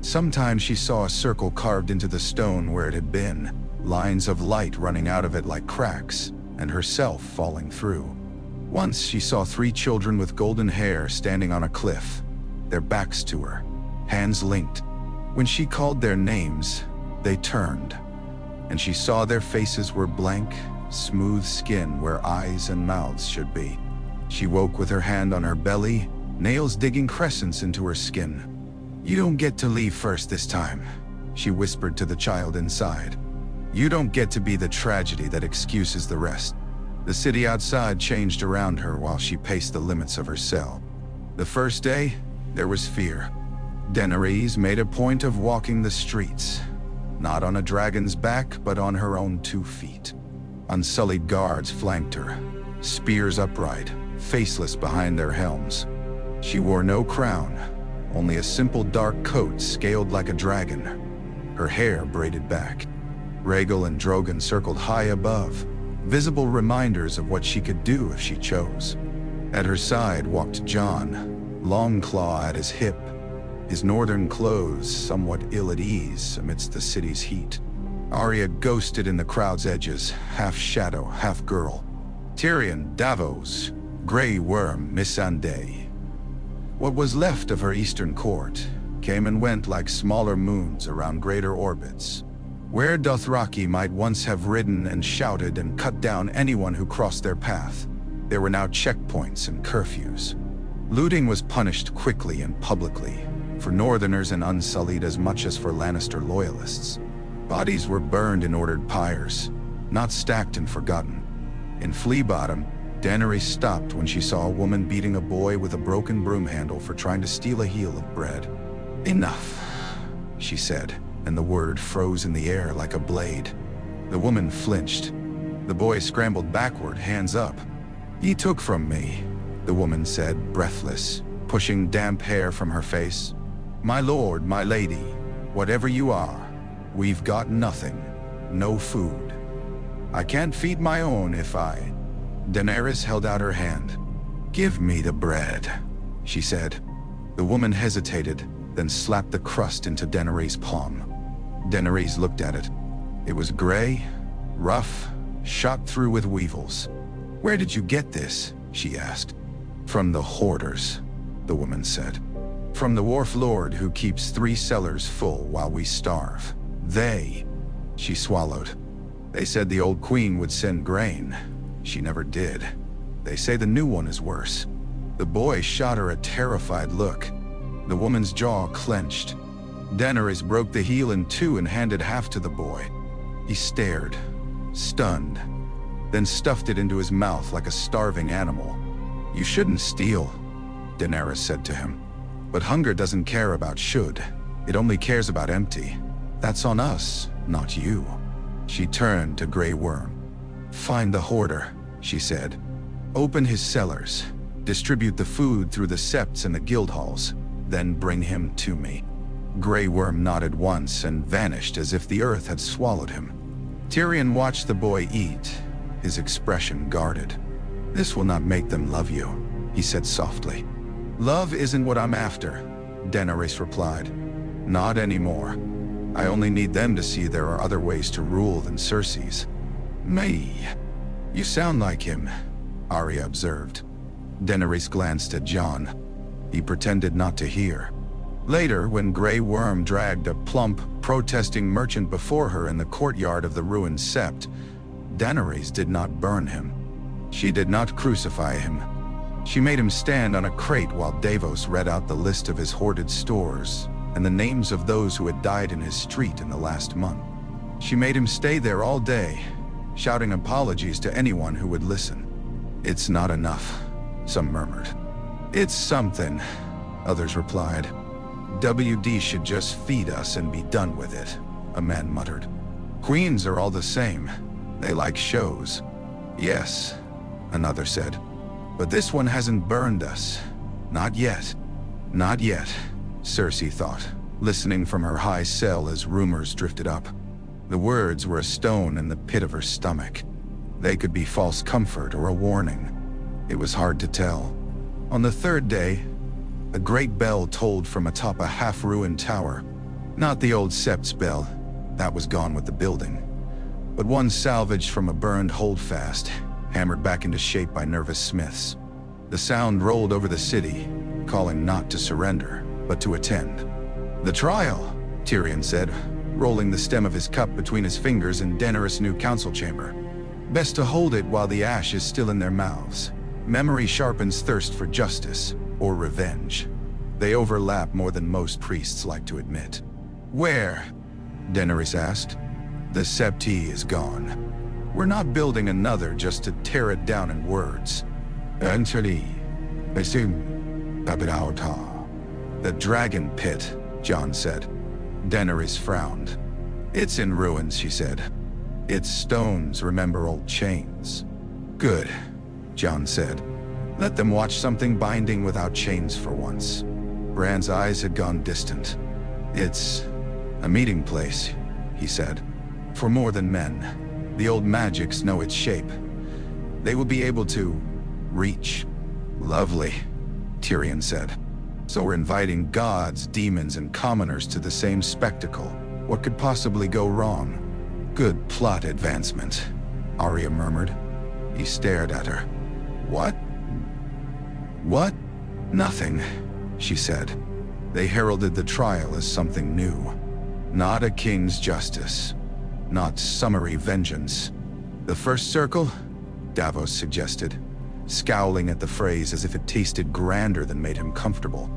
[SPEAKER 1] Sometimes she saw a circle carved into the stone where it had been, lines of light running out of it like cracks, and herself falling through. Once she saw 3 children with golden hair standing on a cliff, their backs to her, hands linked. When she called their names, they turned, and she saw their faces were blank, smooth skin where eyes and mouths should be. She woke with her hand on her belly, nails digging crescents into her skin. "You don't get to leave first this time," she whispered to the child inside. "You don't get to be the tragedy that excuses the rest." The city outside changed around her while she paced the limits of her cell. The first day, there was fear. Daenerys made a point of walking the streets, not on a dragon's back, but on her own 2 feet. Unsullied guards flanked her, spears upright, faceless behind their helms. She wore no crown, only a simple dark coat scaled like a dragon, her hair braided back. Rhaegal and Drogon circled high above, visible reminders of what she could do if she chose. At her side walked Jon, Longclaw at his hip, his northern clothes somewhat ill at ease amidst the city's heat. Arya ghosted in the crowd's edges, half shadow, half girl. Tyrion, Davos, Grey Worm, Missandei. What was left of her eastern court came and went like smaller moons around greater orbits. Where Dothraki might once have ridden and shouted and cut down anyone who crossed their path, there were now checkpoints and curfews. Looting was punished quickly and publicly, for Northerners and Unsullied as much as for Lannister loyalists. Bodies were burned in ordered pyres, not stacked and forgotten. In Flea Bottom, Daenerys stopped when she saw a woman beating a boy with a broken broom handle for trying to steal a heel of bread. "Enough," she said, and the word froze in the air like a blade. The woman flinched. The boy scrambled backward, hands up. "Ye took from me," the woman said, breathless, pushing damp hair from her face. "My lord, my lady, whatever you are, we've got nothing, no food. I can't feed my own if I..." Daenerys held out her hand. "Give me the bread," she said. The woman hesitated, then slapped the crust into Daenerys' palm. Daenerys looked at it. It was gray, rough, shot through with weevils. "Where did you get this?" she asked. "From the hoarders," the woman said. "From the wharf lord who keeps 3 cellars full while we starve. She swallowed. "They said the old queen would send grain. She never did. They say the new one is worse." The boy shot her a terrified look. The woman's jaw clenched. Daenerys broke the heel in 2 and handed half to the boy. He stared, stunned, then stuffed it into his mouth like a starving animal. "You shouldn't steal," Daenerys said to him. "But hunger doesn't care about should. It only cares about empty. That's on us, not you." She turned to Grey Worm. "Find the hoarder," she said. "Open his cellars, distribute the food through the septs and the guild halls, then bring him to me." Grey Worm nodded once and vanished as if the earth had swallowed him. Tyrion watched the boy eat, his expression guarded. "This will not make them love you," he said softly. "Love isn't what I'm after," Daenerys replied. "Not anymore. I only need them to see there are other ways to rule than Cersei's." "Me? You sound like him," Arya observed. Daenerys glanced at Jon. He pretended not to hear. Later, when Grey Worm dragged a plump, protesting merchant before her in the courtyard of the ruined sept, Daenerys did not burn him. She did not crucify him. She made him stand on a crate while Davos read out the list of his hoarded stores and the names of those who had died in his street in the last month. She made him stay there all day, shouting apologies to anyone who would listen. "It's not enough," some murmured. "It's something," others replied. "WD should just feed us and be done with it," a man muttered. "Queens are all the same. They like shows." "Yes," another said. "But this one hasn't burned us. Not yet." "Not yet," Cersei thought, listening from her high cell as rumors drifted up. The words were a stone in the pit of her stomach. They could be false comfort or a warning. It was hard to tell. On the 3rd day, a great bell tolled from atop a half-ruined tower. Not the old sept's bell, that was gone with the building, but one salvaged from a burned holdfast, hammered back into shape by nervous smiths. The sound rolled over the city, calling not to surrender, but to attend. "The trial," Tyrion said, rolling the stem of his cup between his fingers in Daenerys' new council chamber. Best to hold it while the ash is still in their mouths. Memory sharpens thirst for justice, or revenge. They overlap more than most priests like to admit. Where? Daenerys asked. The Septi is gone. We're not building another just to tear it down in words. Actually, the dragon pit, Jon said. Daenerys frowned. It's in ruins, she said. Its stones remember old chains. Good, Jon said. Let them watch something binding without chains for once. Bran's eyes had gone distant. It's a meeting place, he said. For more than men. The old magics know its shape. They will be able to reach. Lovely, Tyrion said. So we're inviting gods, demons, and commoners to the same spectacle. What could possibly go wrong? Good plot advancement, Arya murmured. He stared at her. What? What? Nothing, she said. They heralded the trial as something new. Not a king's justice. Not summary vengeance. The first circle? Davos suggested, scowling at the phrase as if it tasted grander than made him comfortable.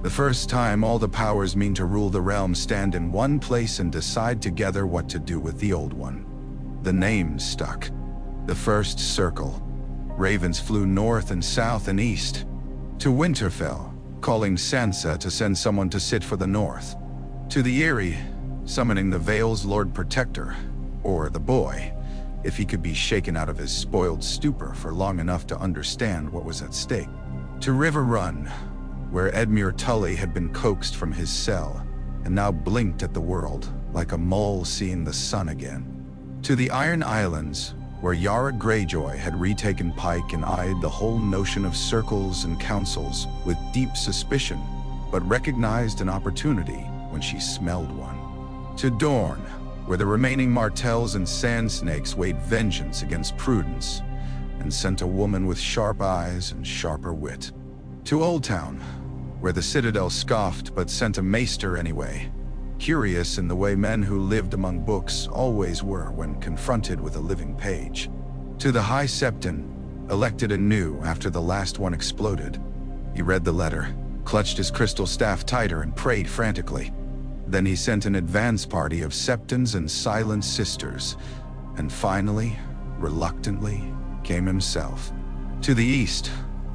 [SPEAKER 1] The first time all the powers mean to rule the realm stand in one place and decide together what to do with the old one. The name stuck. The first circle. Ravens flew north and south and east. To Winterfell, calling Sansa to send someone to sit for the north. To the Eyrie, summoning the Vale's Lord Protector, or the boy, if he could be shaken out of his spoiled stupor for long enough to understand what was at stake. To River Run, where Edmure Tully had been coaxed from his cell, and now blinked at the world, like a mole seeing the sun again. To the Iron Islands, where Yara Greyjoy had retaken Pike and eyed the whole notion of circles and councils with deep suspicion, but recognized an opportunity when she smelled one. To Dorne, where the remaining Martells and Sand Snakes weighed vengeance against prudence, and sent a woman with sharp eyes and sharper wit. To Old Town, where the Citadel scoffed but sent a maester anyway, curious in the way men who lived among books always were when confronted with a living page. To the High Septon, elected anew after the last one exploded. He read the letter, clutched his crystal staff tighter and prayed frantically. Then he sent an advance party of Septons and Silent Sisters, and finally, reluctantly, came himself. To the east,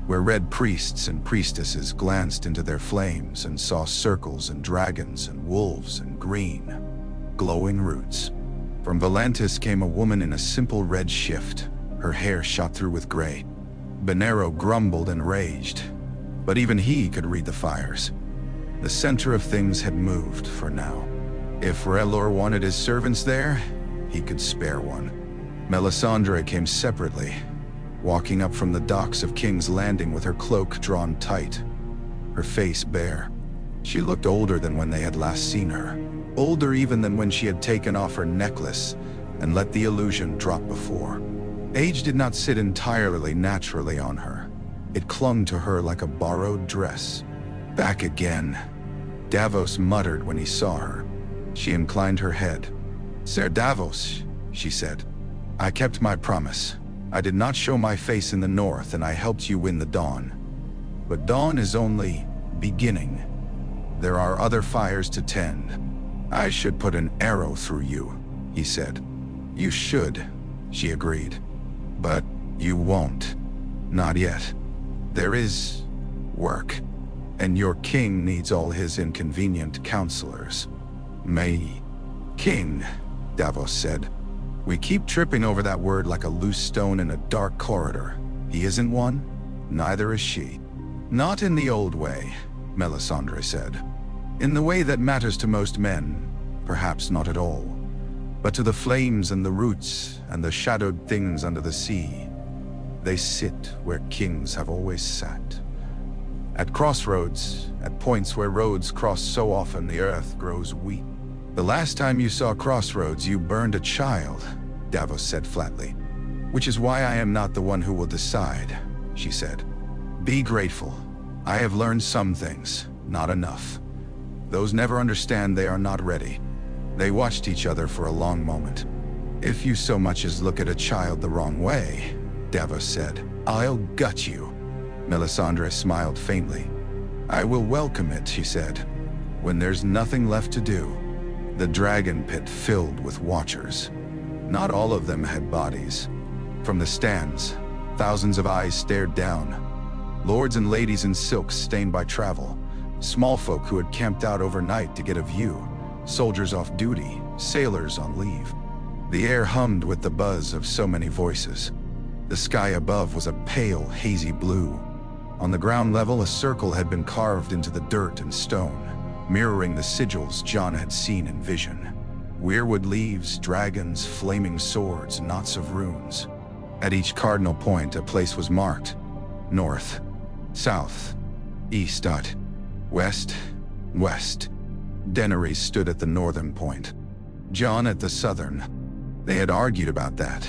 [SPEAKER 1] where red priests and priestesses glanced into their flames and saw circles and dragons and wolves and green, glowing roots. From Volantis came a woman in a simple red shift, her hair shot through with gray. Benero grumbled and raged, but even he could read the fires. The center of things had moved for now. If R'hllor wanted his servants there, he could spare one. Melisandre came separately, walking up from the docks of King's Landing with her cloak drawn tight, her face bare. She looked older than when they had last seen her, older even than when she had taken off her necklace and let the illusion drop before. Age did not sit entirely naturally on her. It clung to her like a borrowed dress. Back again, Davos muttered when he saw her. She inclined her head. Ser Davos, she said, I kept my promise. I did not show my face in the north, and I helped you win the dawn. But dawn is only beginning. There are other fires to tend. I should put an arrow through you, he said. You should, she agreed. But you won't. Not yet. There is work, and your king needs all his inconvenient counselors. King, Davos said. We keep tripping over that word like a loose stone in a dark corridor. He isn't one, neither is she. Not in the old way, Melisandre said. In the way that matters to most men, perhaps not at all. But to the flames and the roots and the shadowed things under the sea, they sit where kings have always sat. At crossroads, at points where roads cross so often the earth grows weak. The last time you saw crossroads, you burned a child, Davos said flatly. Which is why I am not the one who will decide, she said. Be grateful. I have learned some things, not enough. Those never understand they are not ready. They watched each other for a long moment. If you so much as look at a child the wrong way, Davos said, I'll gut you. Melisandre smiled faintly. I will welcome it, she said, when there's nothing left to do. The dragon pit filled with watchers. Not all of them had bodies. From the stands, thousands of eyes stared down. Lords and ladies in silks stained by travel, small folk who had camped out overnight to get a view, soldiers off duty, sailors on leave. The air hummed with the buzz of so many voices. The sky above was a pale, hazy blue. On the ground level, a circle had been carved into the dirt and stone, mirroring the sigils Jon had seen in vision. Weirwood leaves, dragons, flaming swords, knots of runes. At each cardinal point, a place was marked. North, south, east, west, west. Daenerys stood at the northern point, Jon at the southern. They had argued about that.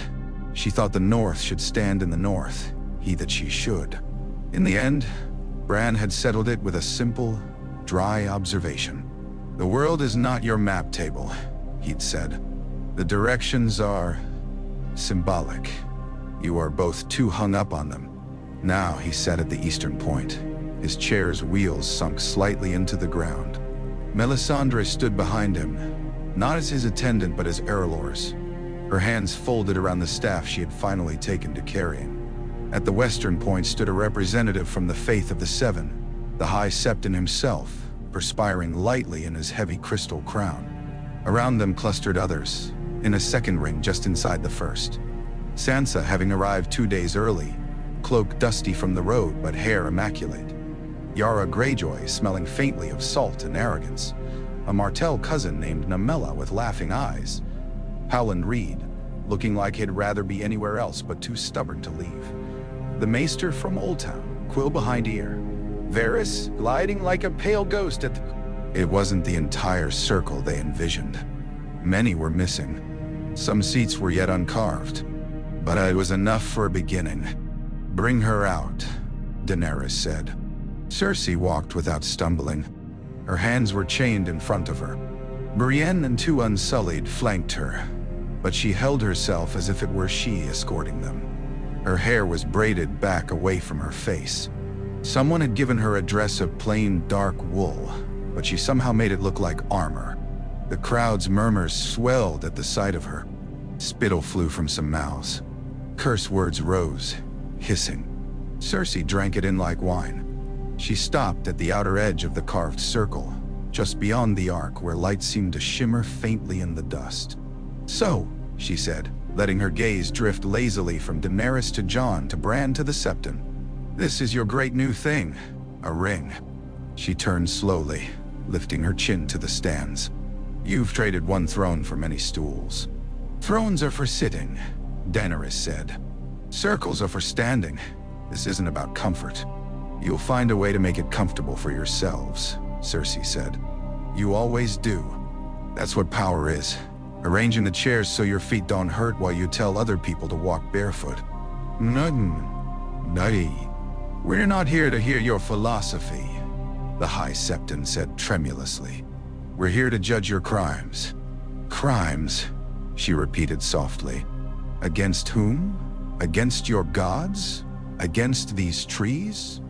[SPEAKER 1] She thought the north should stand in the north, he that she should. In the end, Bran had settled it with a simple, dry observation. The world is not your map table, he'd said. The directions are symbolic. You are both too hung up on them. Now he sat at the eastern point, his chair's wheels sunk slightly into the ground. Melisandre stood behind him, not as his attendant but as Erelor's, her hands folded around the staff she had finally taken to carrying. At the western point stood a representative from the Faith of the Seven, the High Septon himself, perspiring lightly in his heavy crystal crown. Around them clustered others, in a second ring just inside the first. Sansa, having arrived 2 days early, cloak dusty from the road but hair immaculate. Yara Greyjoy, smelling faintly of salt and arrogance. A Martell cousin named Namella with laughing eyes. Howland Reed, looking like he'd rather be anywhere else but too stubborn to leave. The Maester from Old Town, quill behind ear. Varys, gliding like a pale ghost at the... It wasn't the entire circle they envisioned. Many were missing. Some seats were yet uncarved. But it was enough for a beginning. Bring her out, Daenerys said. Cersei walked without stumbling. Her hands were chained in front of her. Brienne and 2 Unsullied flanked her, but she held herself as if it were she escorting them. Her hair was braided back away from her face. Someone had given her a dress of plain dark wool, but she somehow made it look like armor. The crowd's murmurs swelled at the sight of her. Spittle flew from some mouths. Curse words rose, hissing. Cersei drank it in like wine. She stopped at the outer edge of the carved circle, just beyond the arc where light seemed to shimmer faintly in the dust. So, she said, letting her gaze drift lazily from Daenerys to Jon to Bran to the Septon. This is your great new thing, a ring. She turned slowly, lifting her chin to the stands. You've traded one throne for many stools. Thrones are for sitting, Daenerys said. Circles are for standing. This isn't about comfort. You'll find a way to make it comfortable for yourselves, Cersei said. You always do. That's what power is. Arranging the chairs so your feet don't hurt while you tell other people to walk barefoot. Nutty. We're not here to hear your philosophy, the High Septon said tremulously. We're here to judge your crimes. Crimes, she repeated softly. Against whom? Against your gods? Against these trees?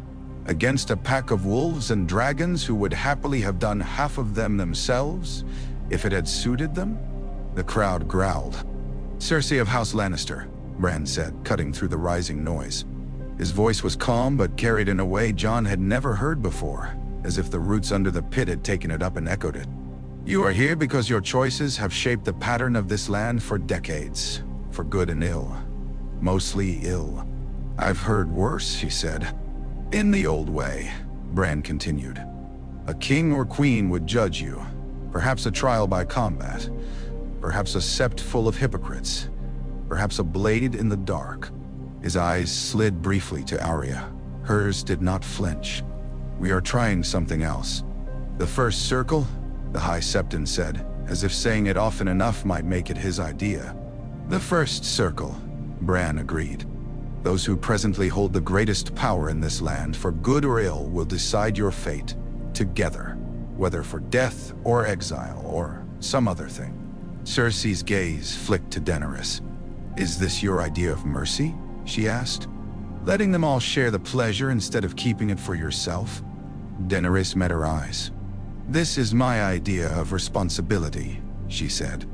[SPEAKER 1] Against a pack of wolves and dragons who would happily have done half of them themselves, if it had suited them? The crowd growled. Cersei of House Lannister, Bran said, cutting through the rising noise. His voice was calm but carried in a way Jon had never heard before, as if the roots under the pit had taken it up and echoed it. You are here because your choices have shaped the pattern of this land for decades, for good and ill. Mostly ill. I've heard worse, she said. In the old way, Bran continued. A king or queen would judge you, perhaps a trial by combat, perhaps a sept full of hypocrites, perhaps a blade in the dark. His eyes slid briefly to Arya. Hers did not flinch. We are trying something else. The first circle, the High Septon said, as if saying it often enough might make it his idea. The first circle, Bran agreed. Those who presently hold the greatest power in this land, for good or ill, will decide your fate, together, whether for death or exile or some other thing. Cersei's gaze flicked to Daenerys. "Is this your idea of mercy?" she asked. "Letting them all share the pleasure instead of keeping it for yourself?" Daenerys met her eyes. "This is my idea of responsibility," she said.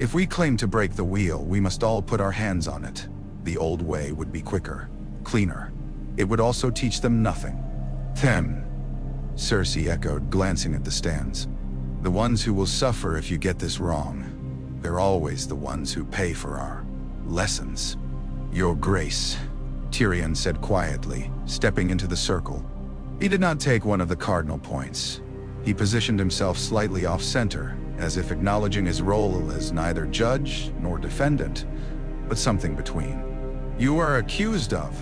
[SPEAKER 1] "If we claim to break the wheel, we must all put our hands on it. The old way would be quicker, cleaner. It would also teach them nothing." "Them," Cersei echoed, glancing at the stands. "The ones who will suffer if you get this wrong. They're always the ones who pay for our lessons." "Your Grace," Tyrion said quietly, stepping into the circle. He did not take one of the cardinal points. He positioned himself slightly off-center, as if acknowledging his role as neither judge nor defendant, but something between. "You are accused of,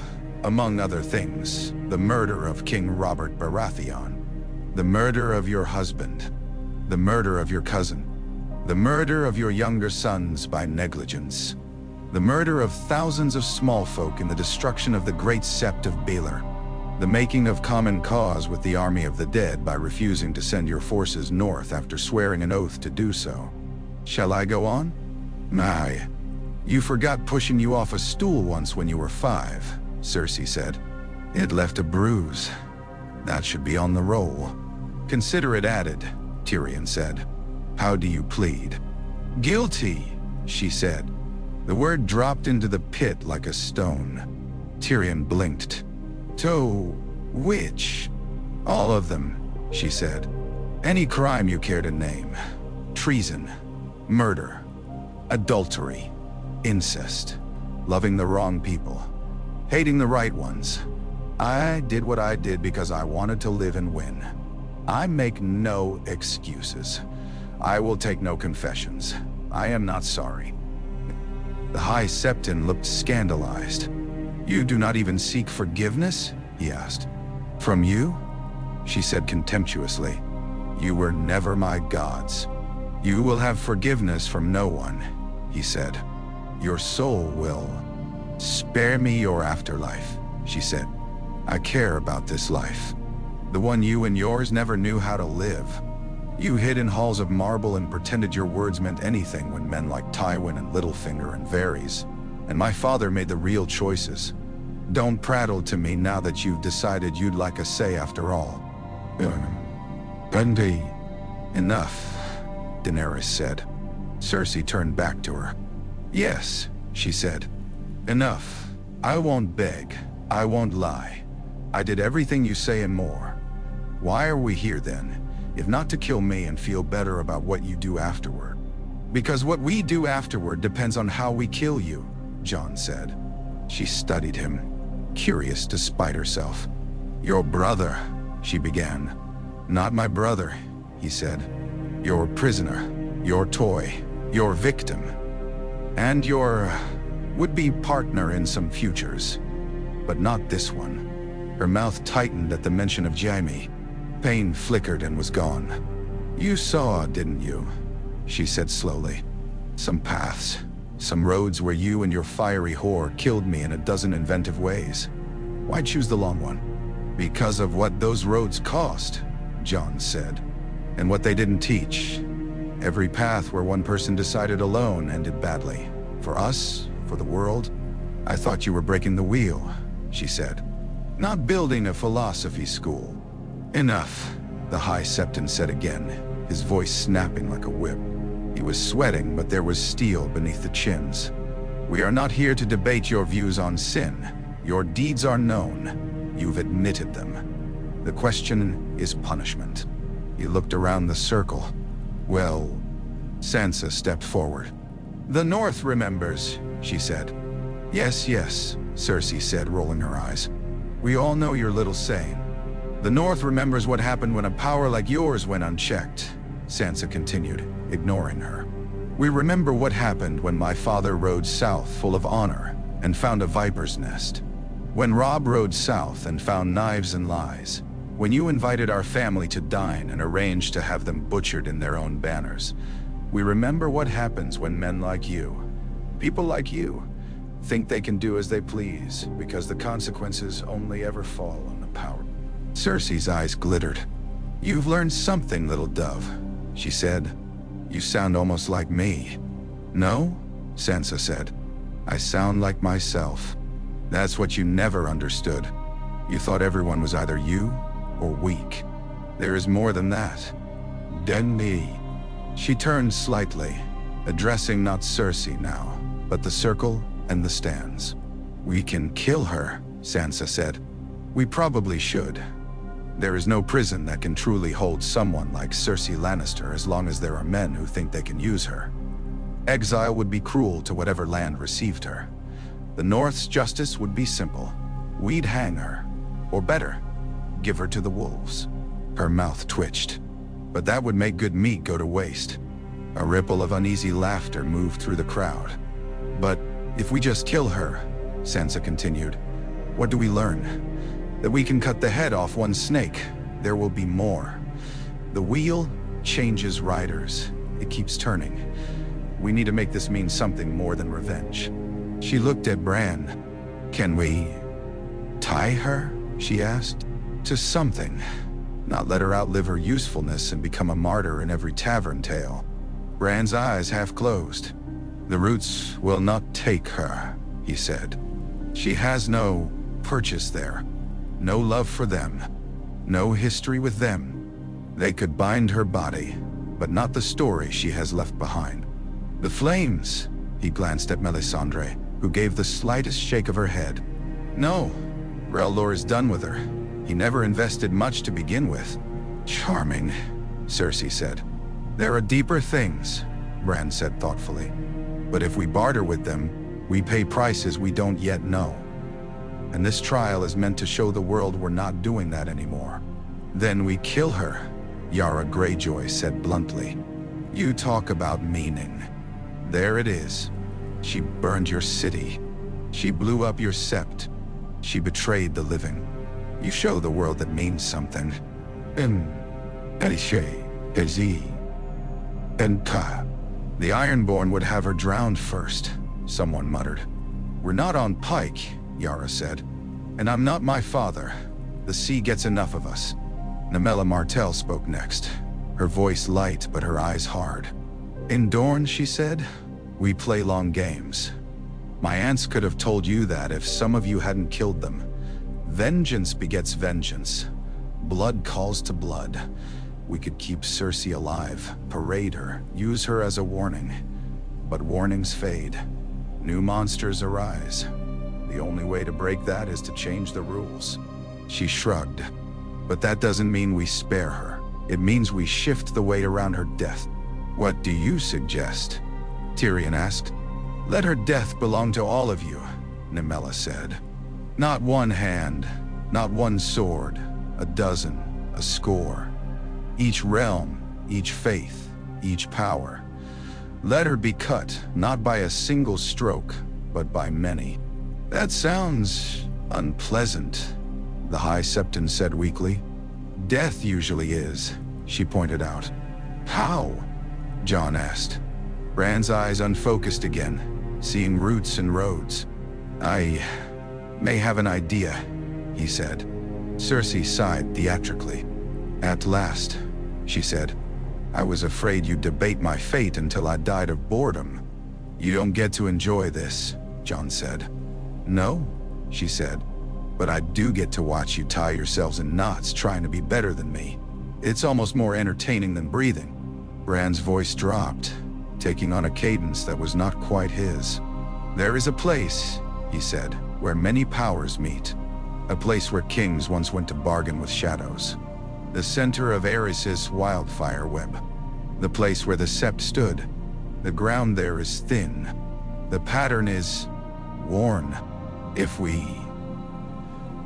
[SPEAKER 1] among other things, the murder of King Robert Baratheon, the murder of your husband, the murder of your cousin, the murder of your younger sons by negligence, the murder of thousands of small folk in the destruction of the great sept of Baelor, the making of common cause with the army of the dead by refusing to send your forces north after swearing an oath to do so. Shall I go on? My, you forgot pushing you off a stool once when you were 5, Cersei said. It left a bruise. That should be on the roll. Consider it added, Tyrion said. How do you plead? Guilty, she said. The word dropped into the pit like a stone. Tyrion blinked. To which? All of them, she said. Any crime you care to name. Treason, murder, adultery, incest, loving the wrong people, hating the right ones. I did what I did because I wanted to live and win. I make no excuses. I will take no confessions. I am not sorry. The High Septon looked scandalized. You do not even seek forgiveness? He asked. From you? She said contemptuously. You were never my gods. You will have forgiveness from no one, he said. Your soul will. Spare me your afterlife, she said. I care about this life. The one you and yours never knew how to live. You hid in halls of marble and pretended your words meant anything when men like Tywin and Littlefinger and Varys and my father made the real choices. Don't prattle to me now that you've decided you'd like a say after all. Bundy. Enough, Daenerys said. Cersei turned back to her. Yes, she said. Enough. I won't beg. I won't lie. I did everything you say and more. Why are we here then, if not to kill me and feel better about what you do afterward? Because what we do afterward depends on how we kill you, Jon said. She studied him, curious despite herself. Your brother, she began. Not my brother, he said. Your prisoner, your toy, your victim, and your would-be partner in some futures. But not this one. Her mouth tightened at the mention of Jaime. Pain flickered and was gone. You saw, didn't you? She said slowly. Some paths, some roads where you and your fiery whore killed me in a dozen inventive ways. Why choose the long one? Because of what those roads cost, Jon said. And what they didn't teach. Every path where one person decided alone ended badly. For us, for the world. I thought you were breaking the wheel, she said. Not building a philosophy school. Enough, the High Septon said again, his voice snapping like a whip. He was sweating, but there was steel beneath the chins. We are not here to debate your views on sin. Your deeds are known. You've admitted them. The question is punishment. He looked around the circle. Well, Sansa stepped forward. The North remembers, she said. Yes, yes, Cersei said, rolling her eyes. We all know your little saying. The North remembers what happened when a power like yours went unchecked, Sansa continued, ignoring her. We remember what happened when my father rode south full of honor and found a viper's nest. When Robb rode south and found knives and lies. When you invited our family to dine and arranged to have them butchered in their own banners. We remember what happens when men like you, people like you, think they can do as they please because the consequences only ever fall on the power. Cersei's eyes glittered. You've learned something, little dove, she said. You sound almost like me. No, Sansa said. I sound like myself. That's what you never understood. You thought everyone was either you or weak. There is more than that. Denny. She turned slightly, addressing not Cersei now, but the circle and the stands. We can kill her, Sansa said. We probably should. There is no prison that can truly hold someone like Cersei Lannister as long as there are men who think they can use her. Exile would be cruel to whatever land received her. The North's justice would be simple. We'd hang her. Or better, give her to the wolves. Her mouth twitched. But that would make good meat go to waste. A ripple of uneasy laughter moved through the crowd. But if we just kill her, Sansa continued, what do we learn? That we can cut the head off one snake. There will be more. The wheel changes riders. It keeps turning. We need to make this mean something more than revenge. She looked at Bran. Can we tie her? She asked. To something. Not let her outlive her usefulness and become a martyr in every tavern tale. Bran's eyes half closed. The Roots will not take her, he said. She has no purchase there. No love for them. No history with them. They could bind her body, but not the story she has left behind. The flames, he glanced at Melisandre, who gave the slightest shake of her head. No, R'hllor is done with her. He never invested much to begin with. Charming, Cersei said. There are deeper things, Bran said thoughtfully. But if we barter with them, we pay prices we don't yet know. And this trial is meant to show the world we're not doing that anymore. Then we kill her, Yara Greyjoy said bluntly. You talk about meaning. There it is. She burned your city. She blew up your sept. She betrayed the living. You show the world that means something. The Ironborn would have her drowned first, someone muttered. We're not on Pike, Yara said. And I'm not my father. The sea gets enough of us. Namella Martell spoke next, her voice light but her eyes hard. In Dorne, she said, we play long games. My aunts could have told you that if some of you hadn't killed them. Vengeance begets vengeance. Blood calls to blood. We could keep Cersei alive, parade her, use her as a warning. But warnings fade. New monsters arise. The only way to break that is to change the rules. She shrugged. But that doesn't mean we spare her. It means we shift the weight around her death. What do you suggest? Tyrion asked. Let her death belong to all of you, Namella said. Not one hand, not one sword, a dozen, a score. Each realm, each faith, each power. Let her be cut, not by a single stroke, but by many. That sounds unpleasant, the High Septon said weakly. Death usually is, she pointed out. How? Jon asked. Bran's eyes unfocused again, seeing roots and roads. I may have an idea, he said. Cersei sighed theatrically. At last, she said. I was afraid you'd debate my fate until I died of boredom. You don't get to enjoy this, Jon said. No, she said. But I do get to watch you tie yourselves in knots trying to be better than me. It's almost more entertaining than breathing. Bran's voice dropped, taking on a cadence that was not quite his. There is a place, he said, where many powers meet. A place where kings once went to bargain with shadows. The center of Aerys' wildfire web. The place where the sept stood. The ground there is thin. The pattern is worn. If we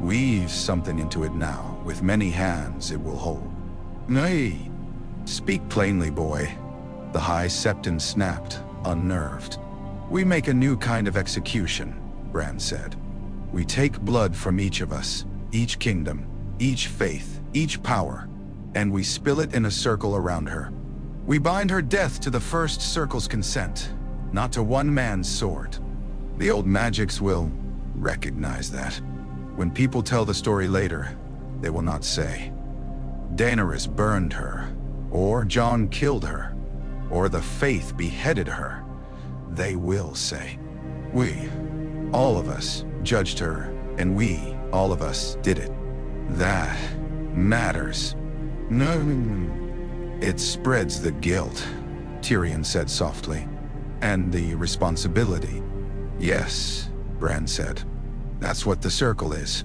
[SPEAKER 1] weave something into it now, with many hands it will hold. Nay, speak plainly, boy. The High Septon snapped, unnerved. We make a new kind of execution, Bran said. We take blood from each of us, each kingdom, each faith, each power, and we spill it in a circle around her. We bind her death to the first circle's consent, not to one man's sword. The old magics will recognize that. When people tell the story later, they will not say, Daenerys burned her, or Jon killed her, or the faith beheaded her. they will say. We, all of us, judged her, and we, all of us, did it. That matters. No, it spreads the guilt, Tyrion said softly. And the responsibility. Yes, Bran said. That's what the circle is.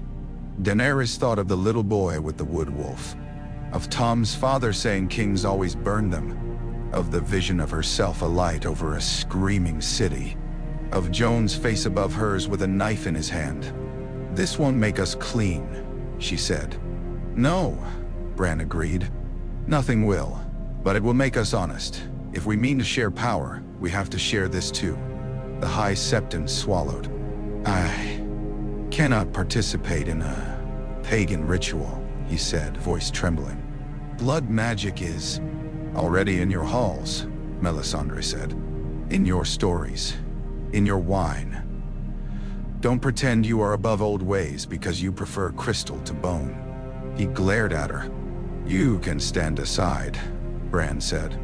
[SPEAKER 1] Daenerys thought of the little boy with the wood wolf, of Tom's father saying kings always burn them, of the vision of herself alight over a screaming city, of Jon's face above hers with a knife in his hand. This won't make us clean, she said. No, Bran agreed. Nothing will, but it will make us honest. If we mean to share power, we have to share this too. The High Septon swallowed. I cannot participate in a pagan ritual, he said, voice trembling. Blood magic is already in your halls, Melisandre said. In your stories, in your wine. Don't pretend you are above old ways because you prefer crystal to bone. He glared at her. You can stand aside, Bran said,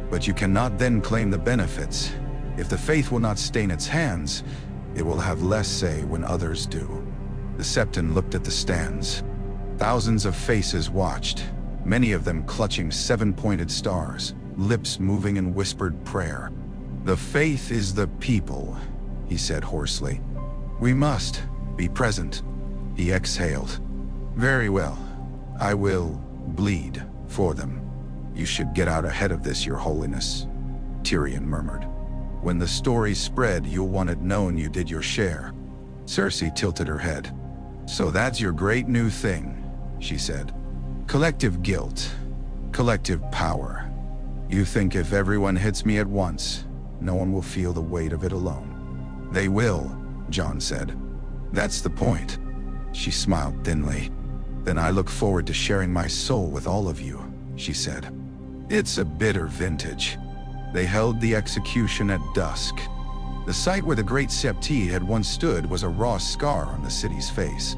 [SPEAKER 1] but you cannot then claim the benefits. If the faith will not stain its hands, it will have less say when others do. The Septon looked at the stands. Thousands of faces watched, many of them clutching 7-pointed stars, lips moving in whispered prayer. The faith is the people, he said hoarsely. We must be present. He exhaled. Very well. I will bleed for them. You should get out ahead of this, Your Holiness, Tyrion murmured. When the story spread, you'll want it known you did your share. Cersei tilted her head. So that's your great new thing, she said. Collective guilt, collective power. You think if everyone hits me at once, no one will feel the weight of it alone. They will, Jon said. That's the point. She smiled thinly. Then I look forward to sharing my soul with all of you, she said. It's a bitter vintage. They held the execution at dusk. The site where the great Septi had once stood was a raw scar on the city's face.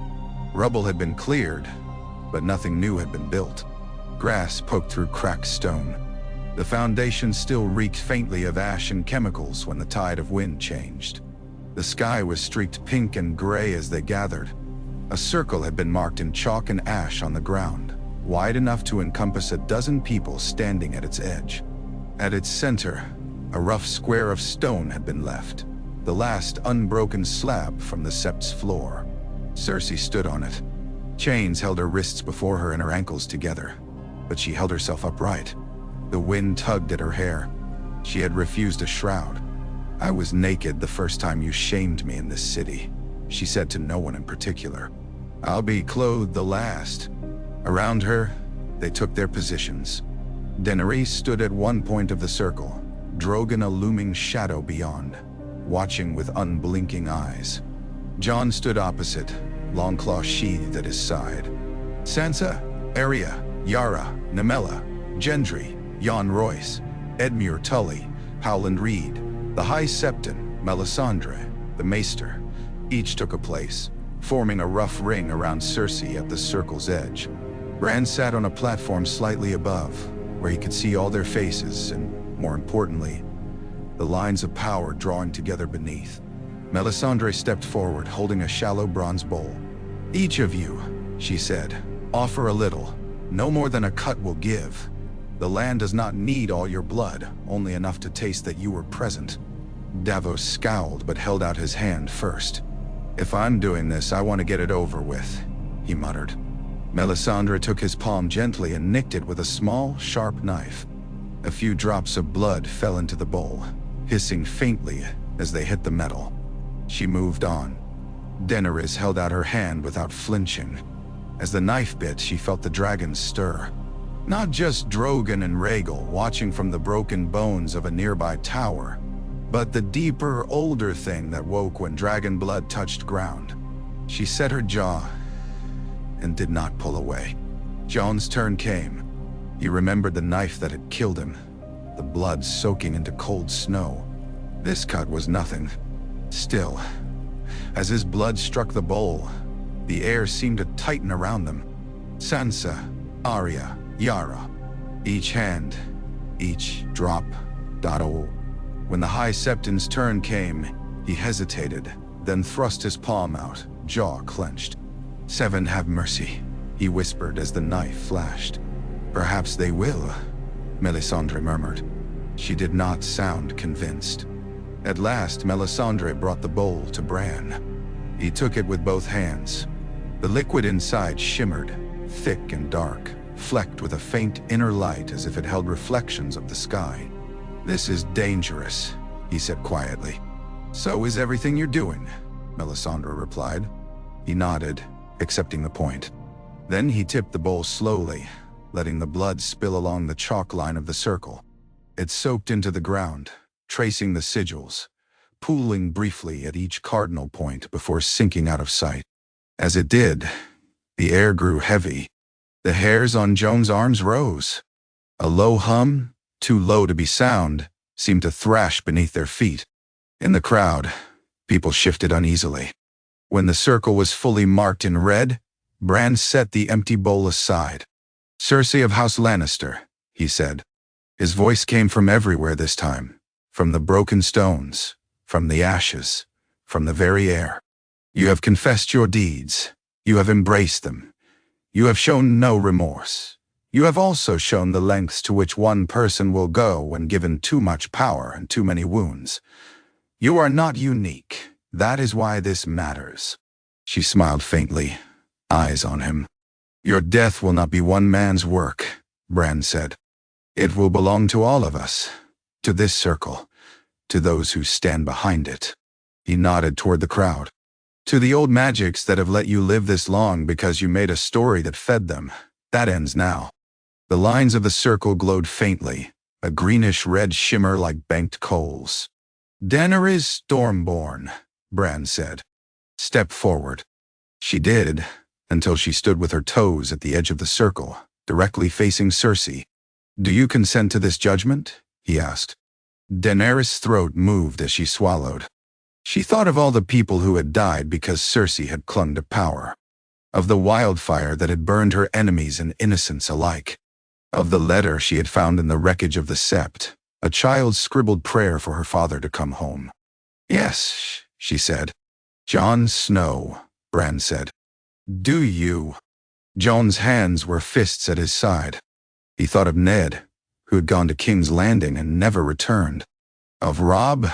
[SPEAKER 1] Rubble had been cleared, but nothing new had been built. Grass poked through cracked stone. The foundation still reeked faintly of ash and chemicals when the tide of wind changed. The sky was streaked pink and gray as they gathered. A circle had been marked in chalk and ash on the ground, wide enough to encompass a dozen people standing at its edge. At its center, a rough square of stone had been left, the last unbroken slab from the sept's floor. Cersei stood on it. Chains held her wrists before her and her ankles together, but she held herself upright. The wind tugged at her hair. She had refused a shroud. I was naked the first time you shamed me in this city, she said to no one in particular. I'll be clothed the last. Around her, they took their positions. Daenerys stood at one point of the circle, Drogon a looming shadow beyond, watching with unblinking eyes. Jon stood opposite, Longclaw sheathed at his side. Sansa, Arya, Yara, Nemella, Gendry, Jon Royce, Edmure Tully, Howland Reed, the High Septon, Melisandre, the Maester, each took a place, forming a rough ring around Cersei at the circle's edge. Bran sat on a platform slightly above, where he could see all their faces and, more importantly, the lines of power drawing together beneath. Melisandre stepped forward, holding a shallow bronze bowl. Each of you, she said, offer a little. No more than a cut will give. The land does not need all your blood, only enough to taste that you were present. Davos scowled but held out his hand first. If I'm doing this, I want to get it over with, he muttered. Melisandre took his palm gently and nicked it with a small, sharp knife. A few drops of blood fell into the bowl, hissing faintly as they hit the metal. She moved on. Daenerys held out her hand without flinching. As the knife bit, she felt the dragons stir. Not just Drogon and Rhaegal watching from the broken bones of a nearby tower, but the deeper, older thing that woke when dragon blood touched ground. She set her jaw and did not pull away. Jon's turn came. He remembered the knife that had killed him, the blood soaking into cold snow. This cut was nothing. Still, as his blood struck the bowl, the air seemed to tighten around them. Sansa, Arya, Yara, each hand, each drop, dotto. When the High Septon's turn came, he hesitated, then thrust his palm out, jaw clenched. "Seven, have mercy," he whispered as the knife flashed. "Perhaps they will," Melisandre murmured. She did not sound convinced. At last, Melisandre brought the bowl to Bran. He took it with both hands. The liquid inside shimmered, thick and dark, flecked with a faint inner light as if it held reflections of the sky. "This is dangerous," he said quietly. "So is everything you're doing," Melisandre replied. He nodded, accepting the point. Then he tipped the bowl slowly, letting the blood spill along the chalk line of the circle. It soaked into the ground, tracing the sigils, pooling briefly at each cardinal point before sinking out of sight. As it did, the air grew heavy. The hairs on Joan's arms rose. A low hum, too low to be sound, seemed to thrash beneath their feet. In the crowd, people shifted uneasily. When the circle was fully marked in red, Bran set the empty bowl aside. "Cersei of House Lannister," he said. His voice came from everywhere this time, from the broken stones, from the ashes, from the very air. "You have confessed your deeds. You have embraced them. You have shown no remorse. You have also shown the lengths to which one person will go when given too much power and too many wounds. You are not unique. That is why this matters." She smiled faintly, eyes on him. "Your death will not be one man's work," Bran said. "It will belong to all of us, to this circle, to those who stand behind it." He nodded toward the crowd. "To the old magics that have let you live this long because you made a story that fed them, that ends now." The lines of the circle glowed faintly, a greenish-red shimmer like banked coals. "Daenerys Stormborn," Bran said. "Step forward." She did, until she stood with her toes at the edge of the circle, directly facing Cersei. "Do you consent to this judgment?" he asked. Daenerys' throat moved as she swallowed. She thought of all the people who had died because Cersei had clung to power, of the wildfire that had burned her enemies and innocents alike, of the letter she had found in the wreckage of the Sept, a child's scribbled prayer for her father to come home. "Yes," she said. "Jon Snow," Bran said. "Do you?" Jon's hands were fists at his side. He thought of Ned, who had gone to King's Landing and never returned. Of Robb,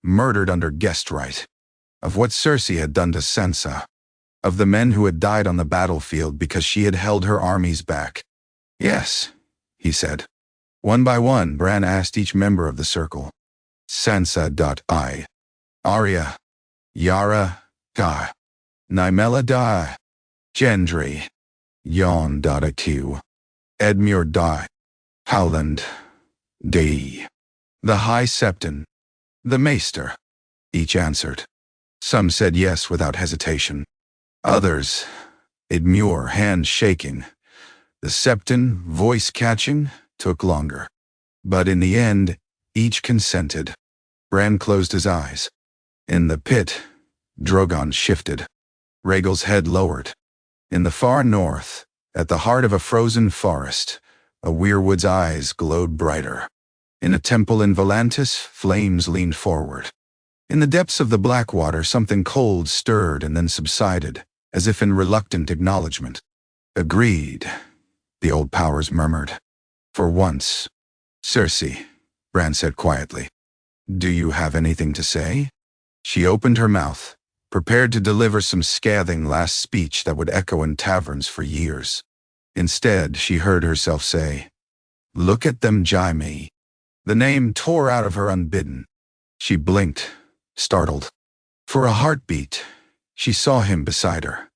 [SPEAKER 1] murdered under guest right. Of what Cersei had done to Sansa. Of the men who had died on the battlefield because she had held her armies back. "Yes," he said. One by one, Bran asked each member of the circle. Sansa.I. Arya. Yara. Di. Nymelia. Di. Gendry. Jon.IQ. Edmure. Di. Howland. D. The High Septon. The Maester. Each answered. Some said yes without hesitation. Others, Edmure, hands shaking. The Septon, voice catching, took longer. But in the end, each consented. Bran closed his eyes. In the pit, Drogon shifted. Rhaegal's head lowered. In the far north, at the heart of a frozen forest, a weirwood's eyes glowed brighter. In a temple in Volantis, flames leaned forward. In the depths of the Blackwater, something cold stirred and then subsided, as if in reluctant acknowledgement. "Agreed," the old powers murmured. "For once." "Cersei," Bran said quietly. "Do you have anything to say?" She opened her mouth, prepared to deliver some scathing last speech that would echo in taverns for years. Instead, she heard herself say, "Look at them, Jaime." The name tore out of her unbidden. She blinked, startled. For a heartbeat, she saw him beside her.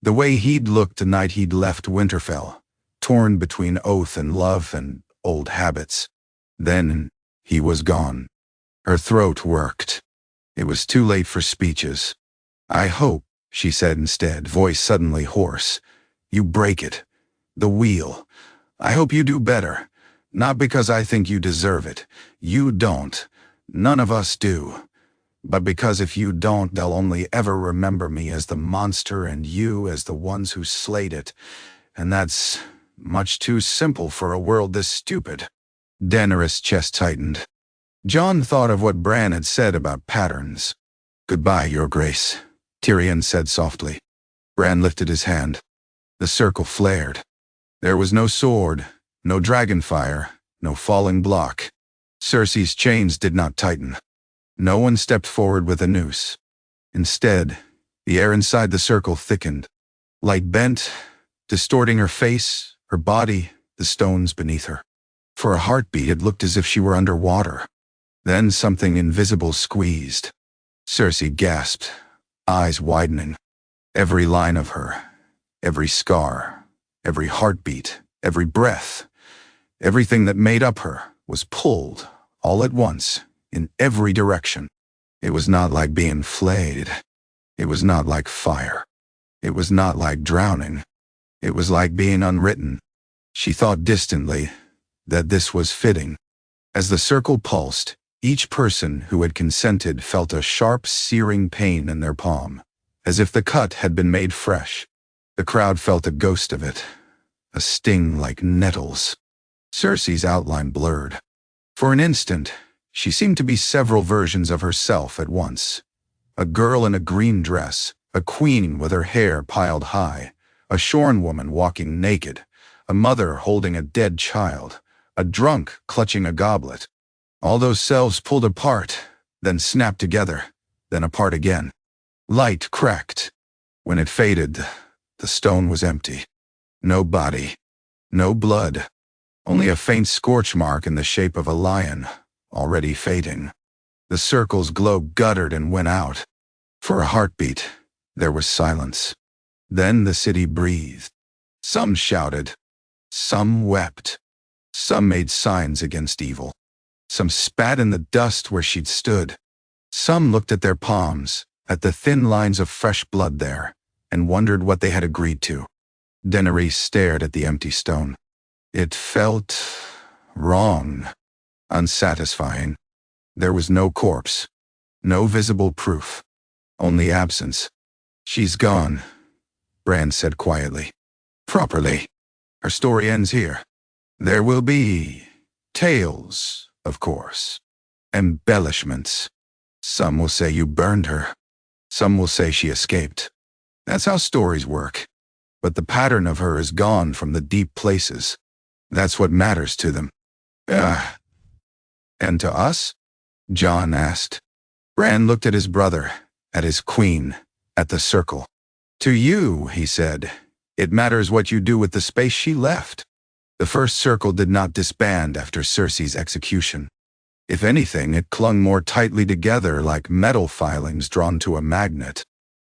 [SPEAKER 1] The way he'd looked the night he'd left Winterfell, torn between oath and love and old habits. Then, he was gone. Her throat worked. It was too late for speeches. "I hope," she said instead, voice suddenly hoarse, "you break it. The wheel. I hope you do better. Not because I think you deserve it. You don't. None of us do. But because if you don't, they'll only ever remember me as the monster and you as the ones who slayed it. And that's much too simple for a world this stupid." Daenerys' chest tightened. Jon thought of what Bran had said about patterns. "Goodbye, Your Grace," Tyrion said softly. Bran lifted his hand. The circle flared. There was no sword, no dragonfire, no falling block. Cersei's chains did not tighten. No one stepped forward with a noose. Instead, the air inside the circle thickened. Light bent, distorting her face, her body, the stones beneath her. For a heartbeat, it looked as if she were underwater. Then something invisible squeezed. Cersei gasped, eyes widening. Every line of her, every scar, every heartbeat, every breath, everything that made up her was pulled, all at once, in every direction. It was not like being flayed. It was not like fire. It was not like drowning. It was like being unwritten. She thought distantly that this was fitting. As the circle pulsed, each person who had consented felt a sharp, searing pain in their palm, as if the cut had been made fresh. The crowd felt a ghost of it, a sting like nettles. Cersei's outline blurred. For an instant, she seemed to be several versions of herself at once. A girl in a green dress, a queen with her hair piled high, a shorn woman walking naked, a mother holding a dead child, a drunk clutching a goblet. All those selves pulled apart, then snapped together, then apart again. Light cracked. When it faded, the stone was empty. No body, no blood, only a faint scorch mark in the shape of a lion, already fading. The circle's glow guttered and went out. For a heartbeat, there was silence. Then the city breathed. Some shouted. Some wept. Some made signs against evil. Some spat in the dust where she'd stood. Some looked at their palms, at the thin lines of fresh blood there, and wondered what they had agreed to. Daenerys stared at the empty stone. It felt wrong, unsatisfying. There was no corpse, no visible proof, only absence. "She's gone," Bran said quietly. "Properly. Her story ends here. There will be tales, of course, embellishments. Some will say you burned her. Some will say she escaped. That's how stories work. But the pattern of her is gone from the deep places. That's what matters to them." "And to us?" Jon asked. Bran looked at his brother, at his queen, at the circle. "To you," he said, "it matters what you do with the space she left." The first circle did not disband after Cersei's execution. If anything, it clung more tightly together like metal filings drawn to a magnet.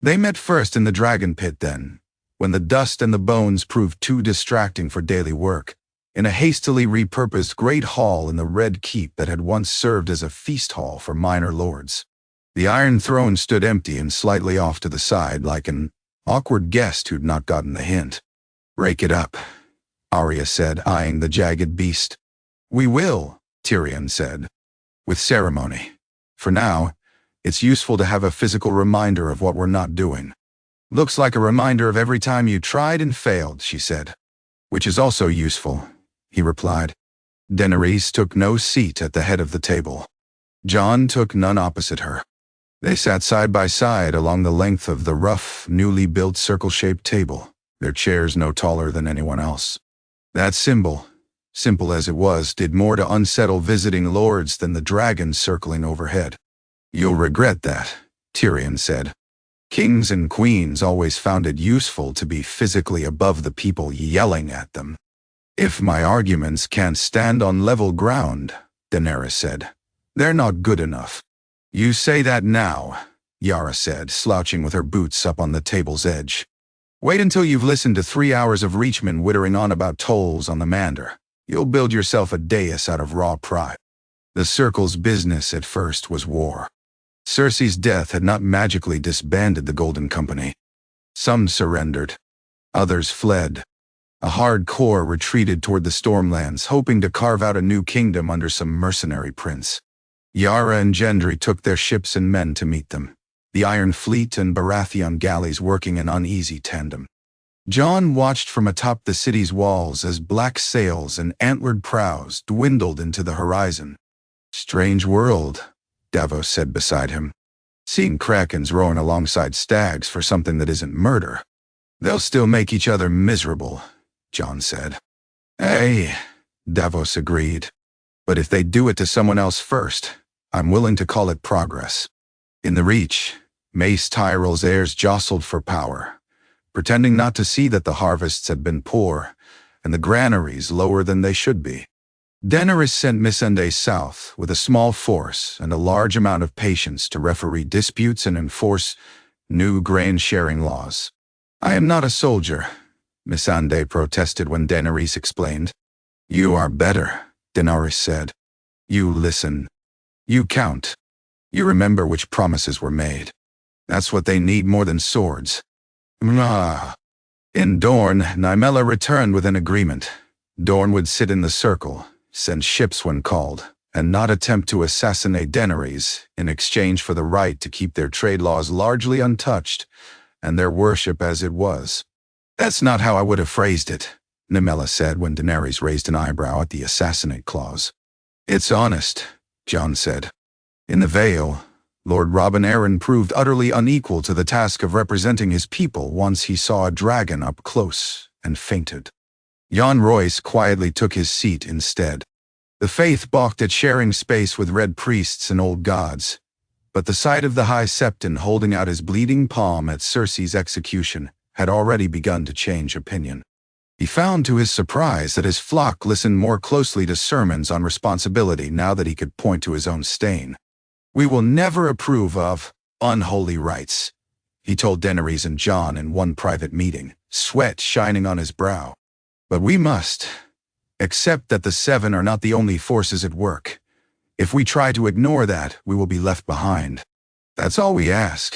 [SPEAKER 1] They met first in the dragon pit then, when the dust and the bones proved too distracting for daily work, in a hastily repurposed great hall in the Red Keep that had once served as a feast hall for minor lords. The Iron Throne stood empty and slightly off to the side like an awkward guest who'd not gotten the hint. "Break it up," Arya said, eyeing the jagged beast. "We will," Tyrion said, "with ceremony. For now, it's useful to have a physical reminder of what we're not doing." "Looks like a reminder of every time you tried and failed," she said. "Which is also useful," he replied. Daenerys took no seat at the head of the table. Jon took none opposite her. They sat side by side along the length of the rough, newly built circle-shaped table, their chairs no taller than anyone else. That symbol, simple as it was, did more to unsettle visiting lords than the dragons circling overhead. "You'll regret that," Tyrion said. "Kings and queens always found it useful to be physically above the people yelling at them." "If my arguments can't stand on level ground," Daenerys said, "they're not good enough." "You say that now," Yara said, slouching with her boots up on the table's edge. "Wait until you've listened to 3 hours of Reachman wittering on about tolls on the Mander. You'll build yourself a dais out of raw pride." The Circle's business at first was war. Cersei's death had not magically disbanded the Golden Company. Some surrendered. Others fled. A hard core retreated toward the Stormlands, hoping to carve out a new kingdom under some mercenary prince. Yara and Gendry took their ships and men to meet them, the Iron Fleet and Baratheon galleys working in uneasy tandem. Jon watched from atop the city's walls as black sails and antlered prows dwindled into the horizon. Strange world, Davos said beside him. Seeing krakens roaring alongside stags for something that isn't murder. They'll still make each other miserable, Jon said. Hey, Davos agreed. But if they do it to someone else first, I'm willing to call it progress. In the Reach, Mace Tyrell's heirs jostled for power, pretending not to see that the harvests had been poor and the granaries lower than they should be. Daenerys sent Missandei south with a small force and a large amount of patience to referee disputes and enforce new grain-sharing laws. I am not a soldier, Missandei protested when Daenerys explained. You are better, Daenerys said. You listen. You count. You remember which promises were made. That's what they need more than swords. In Dorne, Nymeria returned with an agreement. Dorne would sit in the circle, send ships when called, and not attempt to assassinate Daenerys in exchange for the right to keep their trade laws largely untouched and their worship as it was. That's not how I would have phrased it, Nymeria said when Daenerys raised an eyebrow at the assassinate clause. It's honest, Jon said. In the Vale, Lord Robin Arryn proved utterly unequal to the task of representing his people once he saw a dragon up close and fainted. Jon Royce quietly took his seat instead. The faith balked at sharing space with red priests and old gods, but the sight of the High Septon holding out his bleeding palm at Cersei's execution had already begun to change opinion. He found to his surprise that his flock listened more closely to sermons on responsibility now that he could point to his own stain. We will never approve of unholy rites, he told Daenerys and Jon in one private meeting, sweat shining on his brow. But we must accept that the Seven are not the only forces at work. If we try to ignore that, we will be left behind. That's all we ask,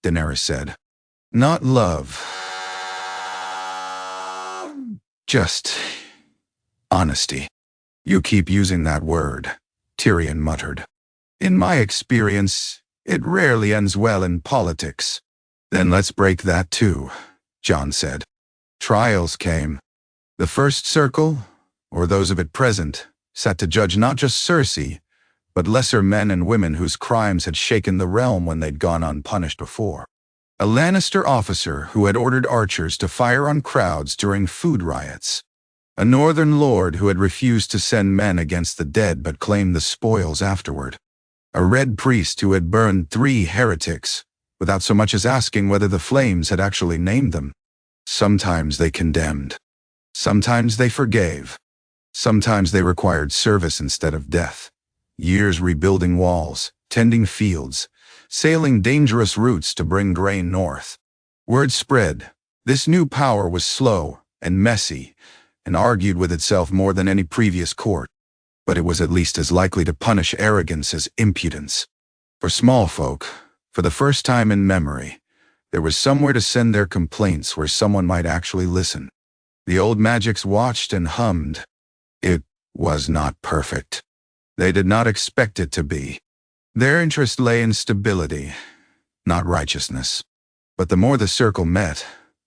[SPEAKER 1] Daenerys said. Not love. Just honesty. You keep using that word, Tyrion muttered. In my experience, it rarely ends well in politics. Then let's break that too, Jon said. Trials came. The First Circle, or those of it present, sat to judge not just Cersei, but lesser men and women whose crimes had shaken the realm when they'd gone unpunished before. A Lannister officer who had ordered archers to fire on crowds during food riots. A northern lord who had refused to send men against the dead but claimed the spoils afterward. A red priest who had burned 3 heretics, without so much as asking whether the flames had actually named them. Sometimes they condemned. Sometimes they forgave. Sometimes they required service instead of death. Years rebuilding walls, tending fields, sailing dangerous routes to bring grain north. Word spread. This new power was slow and messy, and argued with itself more than any previous court. But it was at least as likely to punish arrogance as impudence. For small folk, for the first time in memory, there was somewhere to send their complaints where someone might actually listen. The old magics watched and hummed. It was not perfect. They did not expect it to be. Their interest lay in stability, not righteousness. But the more the circle met,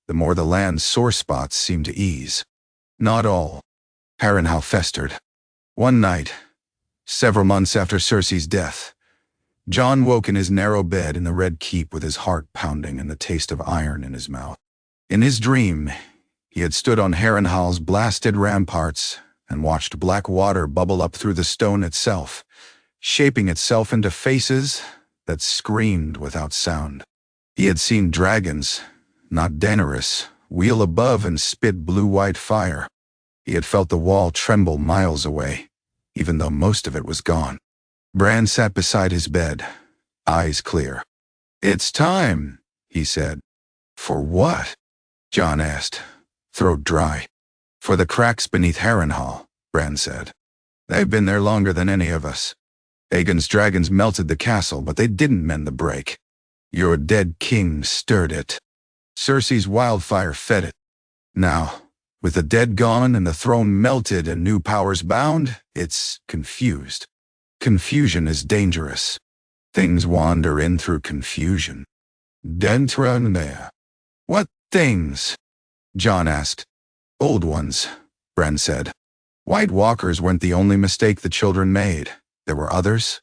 [SPEAKER 1] the more the land's sore spots seemed to ease. Not all. Harrenhal festered. One night, several months after Cersei's death, Jon woke in his narrow bed in the Red Keep with his heart pounding and the taste of iron in his mouth. In his dream, he had stood on Harrenhal's blasted ramparts and watched black water bubble up through the stone itself, shaping itself into faces that screamed without sound. He had seen dragons, not Daenerys, wheel above and spit blue-white fire. He had felt the wall tremble miles away, even though most of it was gone. Bran sat beside his bed, eyes clear. It's time, he said. For what? Jon asked, throat dry. For the cracks beneath Harrenhal, Bran said. They've been there longer than any of us. Aegon's dragons melted the castle, but they didn't mend the break. Your dead king stirred it. Cersei's wildfire fed it. Now, with the dead gone and the throne melted and new powers bound, it's confused. Confusion is dangerous. Things wander in through confusion. Dentra. What things? Jon asked. Old ones, Bran said. White Walkers weren't the only mistake the children made. There were others,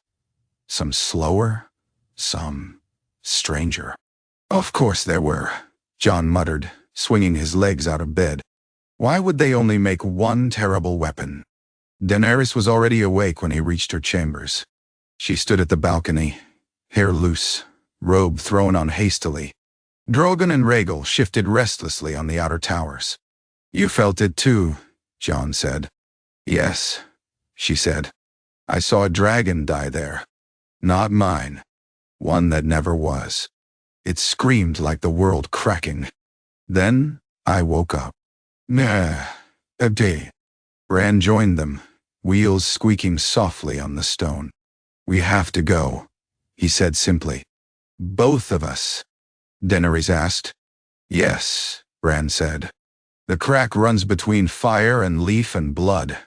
[SPEAKER 1] some slower, some stranger. Of course there were, Jon muttered, swinging his legs out of bed. Why would they only make one terrible weapon? Daenerys was already awake when he reached her chambers. She stood at the balcony, hair loose, robe thrown on hastily. Drogon and Rhaegal shifted restlessly on the outer towers. You felt it too, Jon said. Yes, she said. I saw a dragon die there. Not mine. One that never was. It screamed like the world cracking. Then I woke up. Nah, Abdi. Bran joined them, wheels squeaking softly on the stone. We have to go, he said simply. Both of us? Daenerys asked. Yes, Bran said. The crack runs between fire and leaf and blood.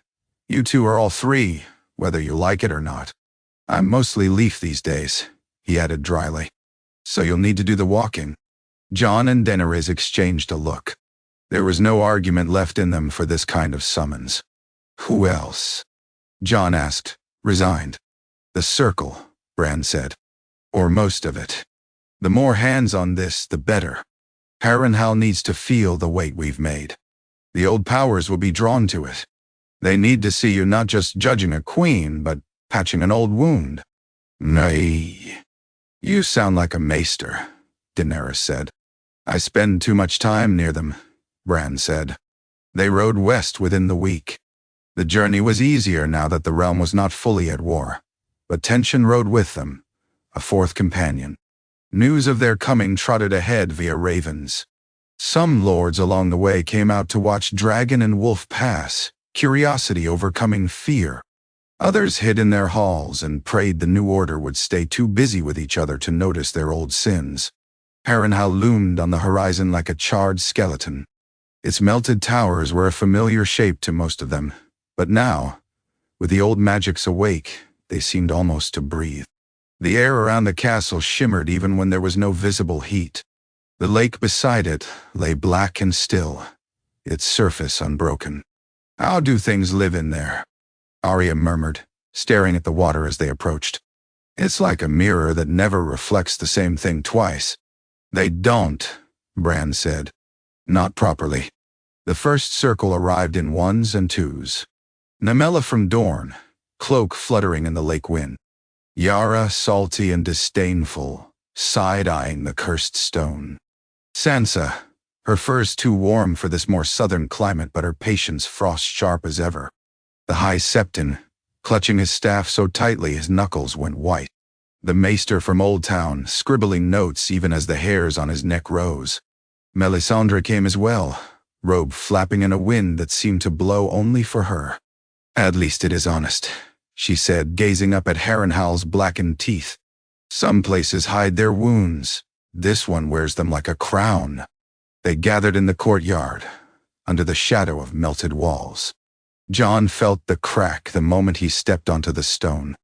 [SPEAKER 1] You two are all three, whether you like it or not. I'm mostly leaf these days, he added dryly. So you'll need to do the walking. Jon and Daenerys exchanged a look. There was no argument left in them for this kind of summons. Who else? Jon asked, resigned. The circle, Bran said. Or most of it. The more hands on this, the better. Harrenhal needs to feel the weight we've made. The old powers will be drawn to it. They need to see you not just judging a queen, but patching an old wound. Nay. You sound like a maester, Daenerys said. I spend too much time near them, Bran said. They rode west within the week. The journey was easier now that the realm was not fully at war. But tension rode with them, a fourth companion. News of their coming trotted ahead via ravens. Some lords along the way came out to watch dragon and wolf pass, curiosity overcoming fear. Others hid in their halls and prayed the new order would stay too busy with each other to notice their old sins. Harrenhal loomed on the horizon like a charred skeleton. Its melted towers were a familiar shape to most of them, but now, with the old magics awake, they seemed almost to breathe. The air around the castle shimmered even when there was no visible heat. The lake beside it lay black and still, its surface unbroken. How do things live in there? Arya murmured, staring at the water as they approached. It's like a mirror that never reflects the same thing twice. They don't, Bran said. Not properly. The first circle arrived in ones and twos. Namella from Dorne, cloak fluttering in the lake wind. Yara, salty and disdainful, side-eyeing the cursed stone. Sansa, her furs too warm for this more southern climate but her patience frost-sharp as ever. The High Septon, clutching his staff so tightly his knuckles went white. The maester from Old Town, scribbling notes even as the hairs on his neck rose. Melisandre came as well, robe flapping in a wind that seemed to blow only for her. At least it is honest, she said, gazing up at Harrenhal's blackened teeth. Some places hide their wounds. This one wears them like a crown. They gathered in the courtyard, under the shadow of melted walls. Jon felt the crack the moment he stepped onto the stone.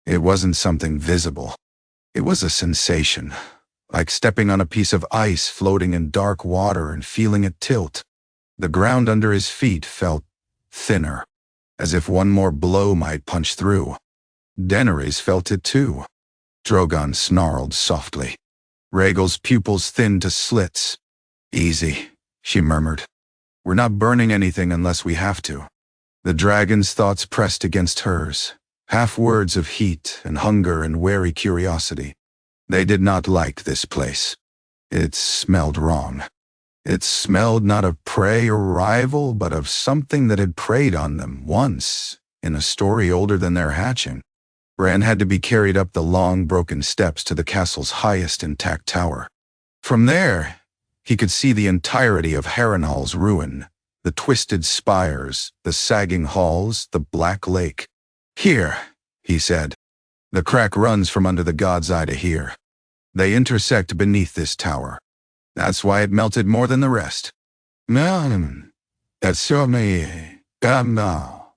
[SPEAKER 1] It wasn't something visible. It was a sensation, like stepping on a piece of ice floating in dark water and feeling it tilt. The ground under his feet felt thinner, as if one more blow might punch through. Daenerys felt it too. Drogon snarled softly. Rhaegal's pupils thinned to slits. Easy, she murmured. We're not burning anything unless we have to. The dragon's thoughts pressed against hers, half words of heat and hunger and wary curiosity. They did not like this place. It smelled wrong. It smelled not of prey or rival, but of something that had preyed on them once, in a story older than their hatching. Bran had to be carried up the long, broken steps to the castle's highest intact tower. From there, he could see the entirety of Harrenhal's ruin, the twisted spires, the sagging halls, the black lake. Here, he said. The crack runs from under the god's eye to here. They intersect beneath this tower. That's why it melted more than the rest. That's so me. How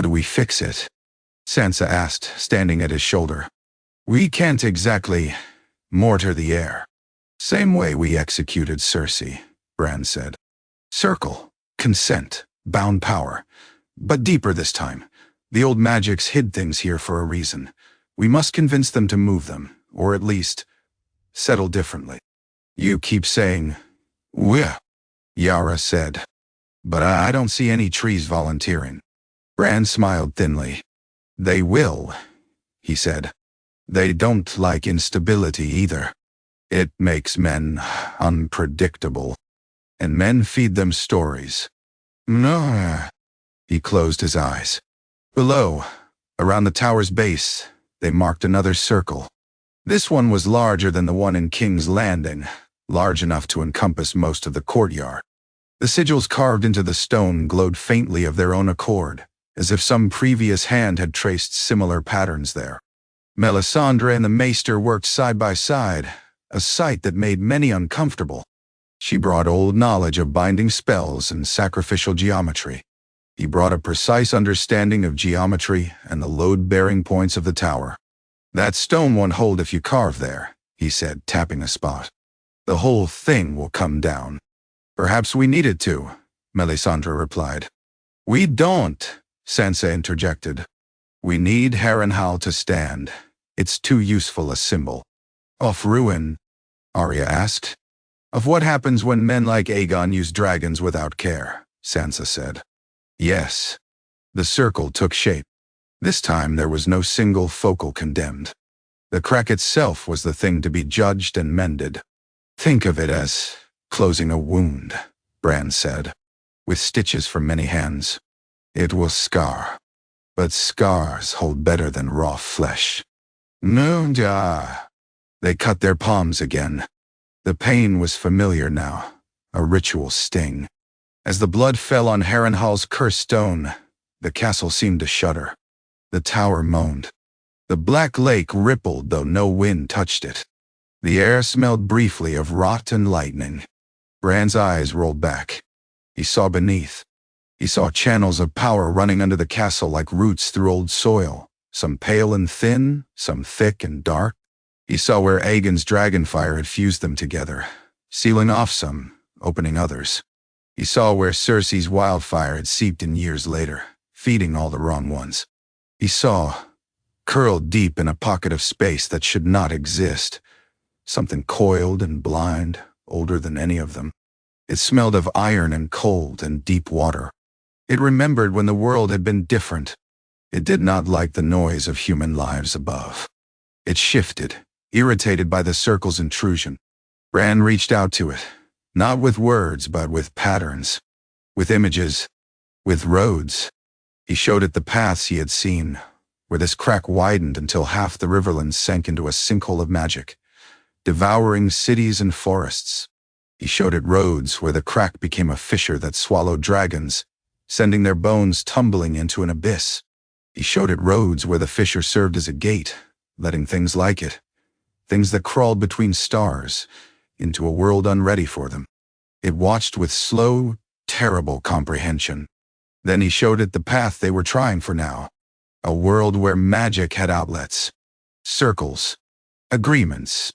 [SPEAKER 1] do we fix it? Sansa asked, standing at his shoulder. We can't exactly mortar the air. Same way we executed Cersei, Bran said. Circle, consent, bound power, but deeper this time. The old magics hid things here for a reason. We must convince them to move them, or at least settle differently. You keep saying, "Well," Yara said. "But I don't see any trees volunteering." Bran smiled thinly. "They will," he said. "They don't like instability either. It makes men unpredictable. And men feed them stories." "No." He closed his eyes. Below, around the tower's base, they marked another circle. This one was larger than the one in King's Landing, large enough to encompass most of the courtyard. The sigils carved into the stone glowed faintly of their own accord, as if some previous hand had traced similar patterns there. Melisandre and the Maester worked side by side, a sight that made many uncomfortable. She brought old knowledge of binding spells and sacrificial geometry. He brought a precise understanding of geometry and the load-bearing points of the tower. "That stone won't hold if you carve there," he said, tapping a spot. "The whole thing will come down." "Perhaps we need it to," Melisandre replied. "We don't," Sansa interjected. "We need Harrenhal to stand. It's too useful a symbol." "Off ruin?" Arya asked. "Of what happens when men like Aegon use dragons without care," Sansa said. "Yes." The circle took shape. This time there was no single focal condemned. The crack itself was the thing to be judged and mended. "Think of it as closing a wound," Bran said, "with stitches from many hands. It will scar. But scars hold better than raw flesh." "No, da." They cut their palms again. The pain was familiar now, a ritual sting. As the blood fell on Harrenhal's cursed stone, the castle seemed to shudder. The tower moaned. The black lake rippled though no wind touched it. The air smelled briefly of rot and lightning. Bran's eyes rolled back. He saw beneath. He saw channels of power running under the castle like roots through old soil, some pale and thin, some thick and dark. He saw where Aegon's dragonfire had fused them together, sealing off some, opening others. He saw where Cersei's wildfire had seeped in years later, feeding all the wrong ones. He saw, curled deep in a pocket of space that should not exist, something coiled and blind, older than any of them. It smelled of iron and cold and deep water. It remembered when the world had been different. It did not like the noise of human lives above. It shifted, irritated by the circle's intrusion. Bran reached out to it, not with words but with patterns, with images, with roads. He showed it the paths he had seen, where this crack widened until half the riverlands sank into a sinkhole of magic, devouring cities and forests. He showed it roads where the crack became a fissure that swallowed dragons, sending their bones tumbling into an abyss. He showed it roads where the fissure served as a gate, letting things like it, things that crawled between stars, into a world unready for them. It watched with slow, terrible comprehension. Then he showed it the path they were trying for now, a world where magic had outlets, circles, agreements,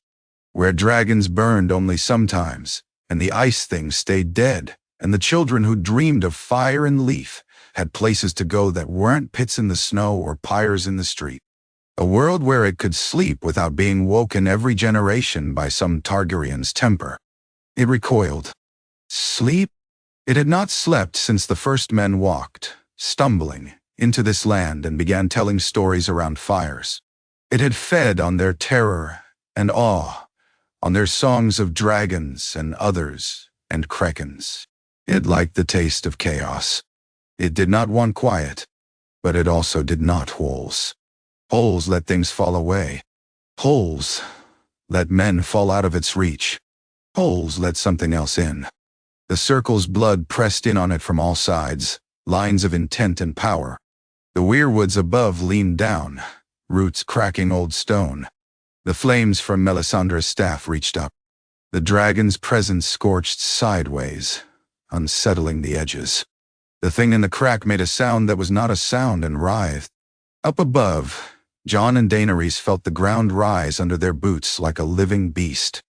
[SPEAKER 1] where dragons burned only sometimes, and the ice things stayed dead, and the children who dreamed of fire and leaf had places to go that weren't pits in the snow or pyres in the street. A world where it could sleep without being woken every generation by some Targaryen's temper. It recoiled. Sleep? It had not slept since the first men walked, stumbling, into this land and began telling stories around fires. It had fed on their terror and awe, on their songs of dragons and others and krakens. It liked the taste of chaos. It did not want quiet, but it also did not holes. Holes let things fall away. Holes let men fall out of its reach. Holes let something else in. The circle's blood pressed in on it from all sides, lines of intent and power. The weirwoods above leaned down, roots cracking old stone. The flames from Melisandre's staff reached up. The dragon's presence scorched sideways, unsettling the edges. The thing in the crack made a sound that was not a sound and writhed. Up above, Jon and Daenerys felt the ground rise under their boots like a living beast.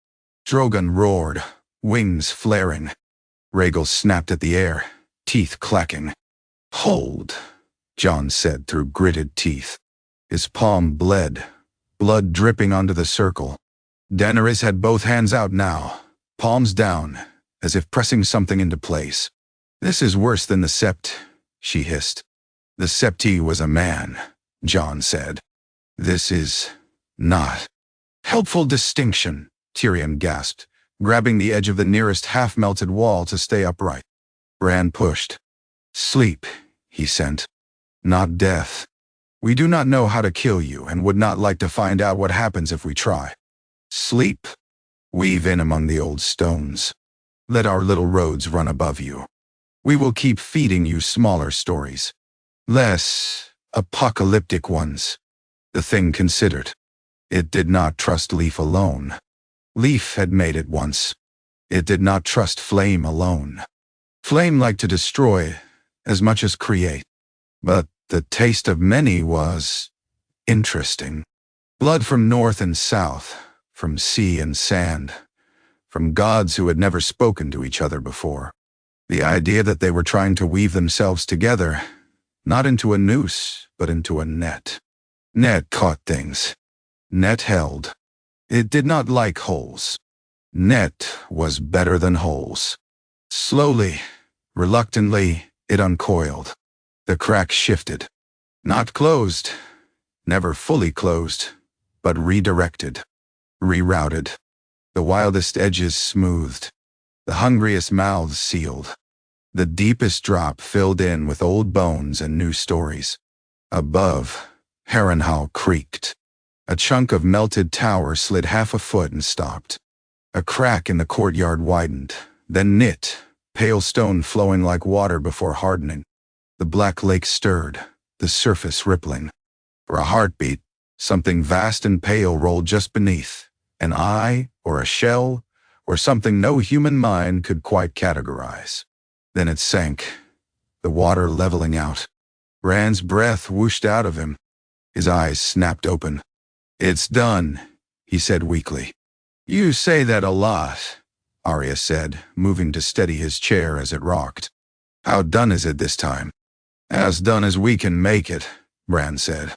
[SPEAKER 1] Drogon roared, wings flaring. Rhaegal snapped at the air, teeth clacking. "Hold," Jon said through gritted teeth. His palm bled, blood dripping onto the circle. Daenerys had both hands out now, palms down, as if pressing something into place. "This is worse than the Sept," she hissed. "The Septi was a man," Jon said. "This is not." "Helpful distinction," Tyrion gasped, grabbing the edge of the nearest half-melted wall to stay upright. Bran pushed. "Sleep," he sent. "Not death. We do not know how to kill you and would not like to find out what happens if we try. Sleep. Weave in among the old stones. Let our little roads run above you. We will keep feeding you smaller stories. Less apocalyptic ones." The Thing considered. It did not trust Leaf alone. Leaf had made it once. It did not trust Flame alone. Flame liked to destroy as much as create. But the taste of many was interesting. Blood from north and south, from sea and sand, from gods who had never spoken to each other before. The idea that they were trying to weave themselves together, not into a noose, but into a net. Net caught things. Net held. It did not like holes. Net was better than holes. Slowly, reluctantly, it uncoiled. The crack shifted. Not closed, never fully closed, but redirected, rerouted. The wildest edges smoothed. The hungriest mouths sealed. The deepest drop filled in with old bones and new stories. Above, Harrenhal creaked. A chunk of melted tower slid half a foot and stopped. A crack in the courtyard widened, then knit, pale stone flowing like water before hardening. The black lake stirred, the surface rippling. For a heartbeat, something vast and pale rolled just beneath. An eye, or a shell, or something no human mind could quite categorize. Then it sank, the water leveling out. Rand's breath whooshed out of him. His eyes snapped open. "It's done," he said weakly. "You say that a lot," Arya said, moving to steady his chair as it rocked. "How done is it this time?" "As done as we can make it," Bran said.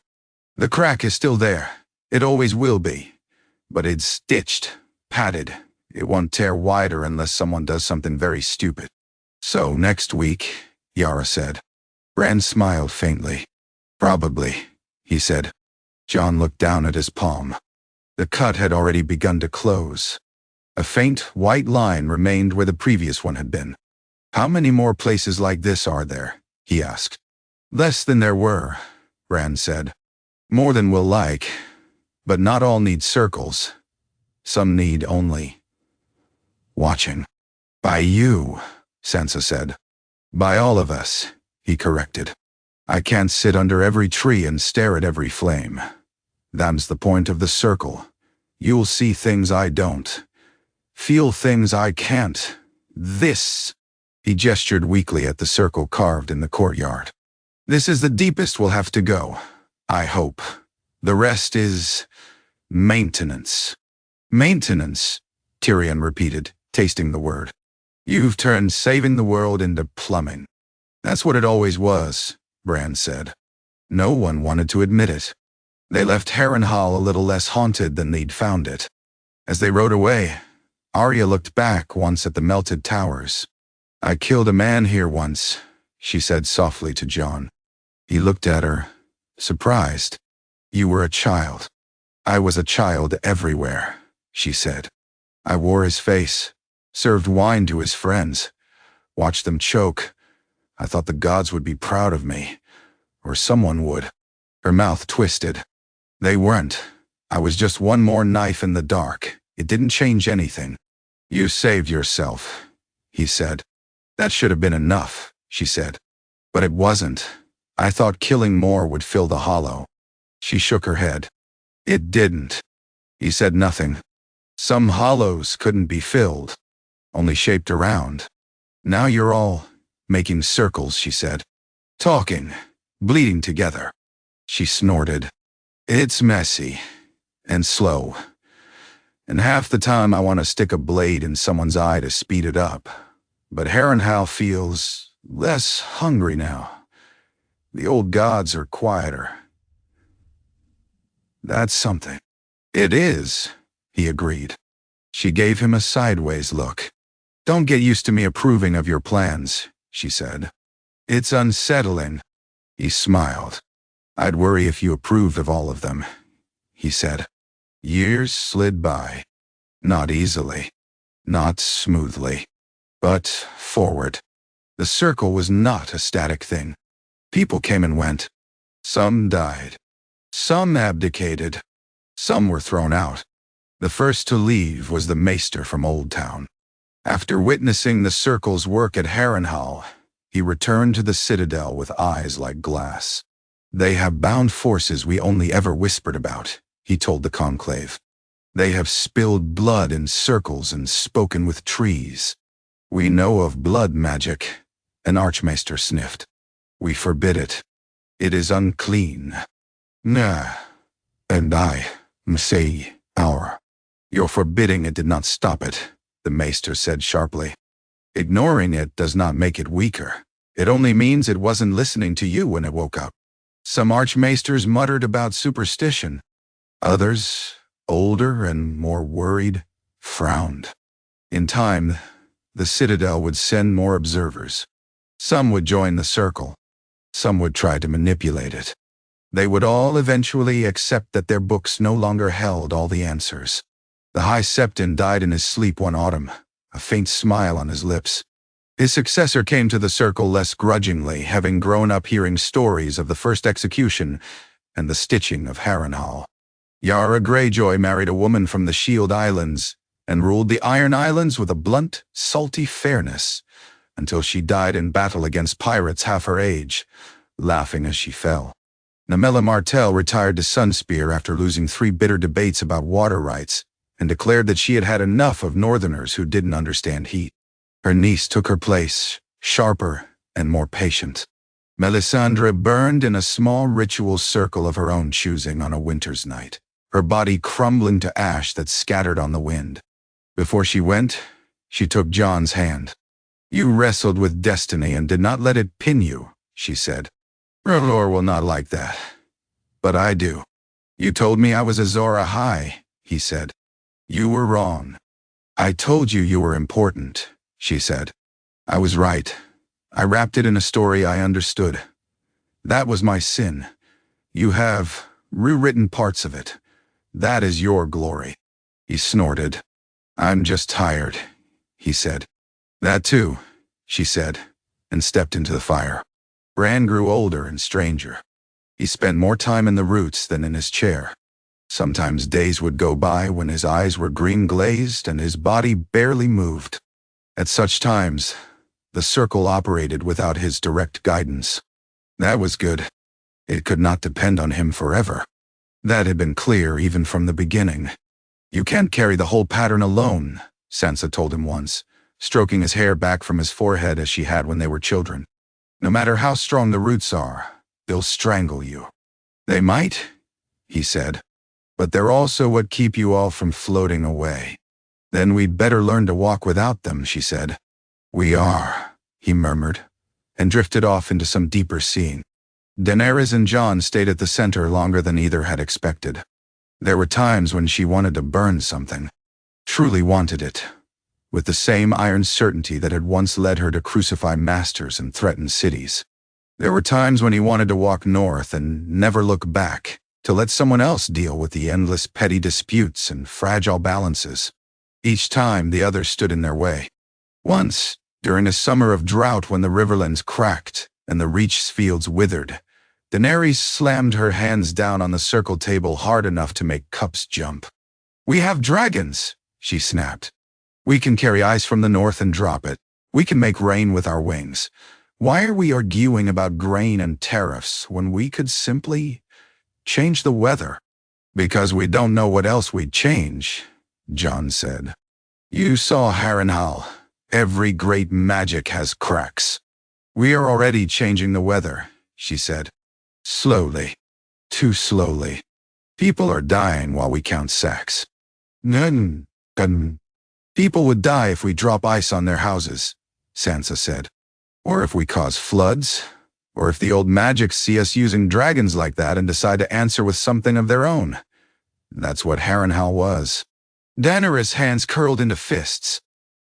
[SPEAKER 1] "The crack is still there. It always will be. But it's stitched, padded. It won't tear wider unless someone does something very stupid." "So next week," Yara said. Bran smiled faintly. "Probably," he said. Jon looked down at his palm. The cut had already begun to close. A faint, white line remained where the previous one had been. "How many more places like this are there?" he asked. "Less than there were," Bran said. "More than we'll like. But not all need circles. Some need only watching." "By you," Sansa said. "By all of us," he corrected. "I can't sit under every tree and stare at every flame. That's the point of the circle. You'll see things I don't. Feel things I can't. This," he gestured weakly at the circle carved in the courtyard. "This is the deepest we'll have to go, I hope. The rest is maintenance." "Maintenance," Tyrion repeated, tasting the word. "You've turned saving the world into plumbing." "That's what it always was," Bran said. No one wanted to admit it. They left Harrenhal a little less haunted than they'd found it. As they rode away, Arya looked back once at the melted towers. "I killed a man here once," she said softly to Jon. He looked at her, surprised. "You were a child." "I was a child everywhere," she said. "I wore his face, served wine to his friends, watched them choke. I thought the gods would be proud of me, or someone would." Her mouth twisted. "They weren't. I was just one more knife in the dark. It didn't change anything." "You saved yourself," he said. "That should have been enough," she said. "But it wasn't. I thought killing more would fill the hollow." She shook her head. "It didn't." He said nothing. "Some hollows couldn't be filled, only shaped around. Now you're all making circles," she said. "Talking, bleeding together." She snorted. "It's messy, and slow. And half the time I want to stick a blade in someone's eye to speed it up. But Harrenhal feels less hungry now. The old gods are quieter. That's something. It is, he agreed. She gave him a sideways look. Don't get used to me approving of your plans, she said. It's unsettling. He smiled. I'd worry if you approved of all of them, he said. Years slid by. Not easily. Not smoothly. But forward. The circle was not a static thing. People came and went. Some died. Some abdicated. Some were thrown out. The first to leave was the maester from Old Town. After witnessing the circle's work at Harrenhal, he returned to the citadel with eyes like glass. They have bound forces we only ever whispered about, he told the conclave. They have spilled blood in circles and spoken with trees. We know of blood magic, an archmaester sniffed. We forbid it. It is unclean. Nah. And I, say, our. Your forbidding it did not stop it, the maester said sharply. Ignoring it does not make it weaker. It only means it wasn't listening to you when it woke up. Some archmaesters muttered about superstition. Others, older and more worried, frowned. In time, the citadel would send more observers. Some would join the circle. Some would try to manipulate it. They would all eventually accept that their books no longer held all the answers. The High Septon died in his sleep one autumn, a faint smile on his lips. His successor came to the circle less grudgingly, having grown up hearing stories of the first execution and the stitching of Harrenhal. Yara Greyjoy married a woman from the Shield Islands and ruled the Iron Islands with a blunt, salty fairness, until she died in battle against pirates half her age, laughing as she fell. Namella Martell retired to Sunspear after losing 3 bitter debates about water rights, and declared that she had had enough of northerners who didn't understand heat. Her niece took her place, sharper and more patient. Melisandre burned in a small ritual circle of her own choosing on a winter's night, her body crumbling to ash that scattered on the wind. Before she went, she took Jon's hand. You wrestled with destiny and did not let it pin you, she said. R'hllor will not like that. But I do. You told me I was Azor Ahai, he said. You were wrong. I told you you were important, she said. I was right. I wrapped it in a story I understood. That was my sin. You have rewritten parts of it. That is your glory. He snorted. I'm just tired, he said. That too, she said, and stepped into the fire. Bran grew older and stranger. He spent more time in the roots than in his chair. Sometimes days would go by when his eyes were green-glazed and his body barely moved. At such times, the circle operated without his direct guidance. That was good. It could not depend on him forever. That had been clear even from the beginning. You can't carry the whole pattern alone, Sansa told him once, stroking his hair back from his forehead as she had when they were children. No matter how strong the roots are, they'll strangle you. They might, he said, but they're also what keep you all from floating away. Then we'd better learn to walk without them, she said. We are, he murmured, and drifted off into some deeper seeing. Daenerys and Jon stayed at the center longer than either had expected. There were times when she wanted to burn something, truly wanted it, with the same iron certainty that had once led her to crucify masters and threaten cities. There were times when he wanted to walk north and never look back, to let someone else deal with the endless petty disputes and fragile balances. Each time the other stood in their way. Once, during a summer of drought when the riverlands cracked and the Reach's fields withered, Daenerys slammed her hands down on the circle table hard enough to make cups jump. We have dragons, she snapped. We can carry ice from the north and drop it. We can make rain with our wings. Why are we arguing about grain and tariffs when we could simply change the weather? Because we don't know what else we'd change, Jon said. You saw Harrenhal. Every great magic has cracks. We are already changing the weather, she said. Slowly. Too slowly. People are dying while we count sacks. People would die if we drop ice on their houses, Sansa said. Or if we cause floods, Or if the old magics see us using dragons like that and decide to answer with something of their own. That's what Harrenhal was. Daenerys' hands curled into fists.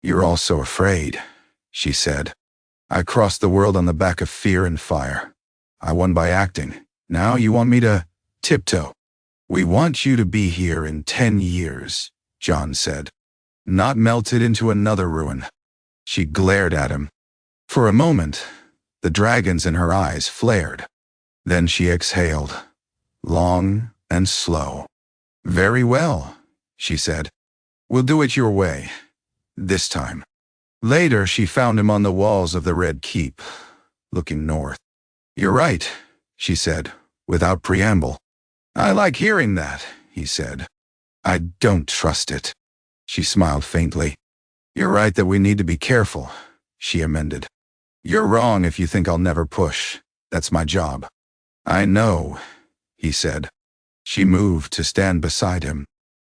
[SPEAKER 1] You're all so afraid, she said. I crossed the world on the back of fear and fire. I won by acting. Now you want me to tiptoe? We want you to be here in 10 years, Jon said. Not melted into another ruin. She glared at him. For a moment, the dragons in her eyes flared. Then she exhaled, long and slow. Very well, she said. We'll do it your way, this time. Later, she found him on the walls of the Red Keep, looking north. You're right, she said, without preamble. I like hearing that, he said. I don't trust it. She smiled faintly. You're right that we need to be careful, she amended. You're wrong if you think I'll never push. That's my job. I know, he said. She moved to stand beside him.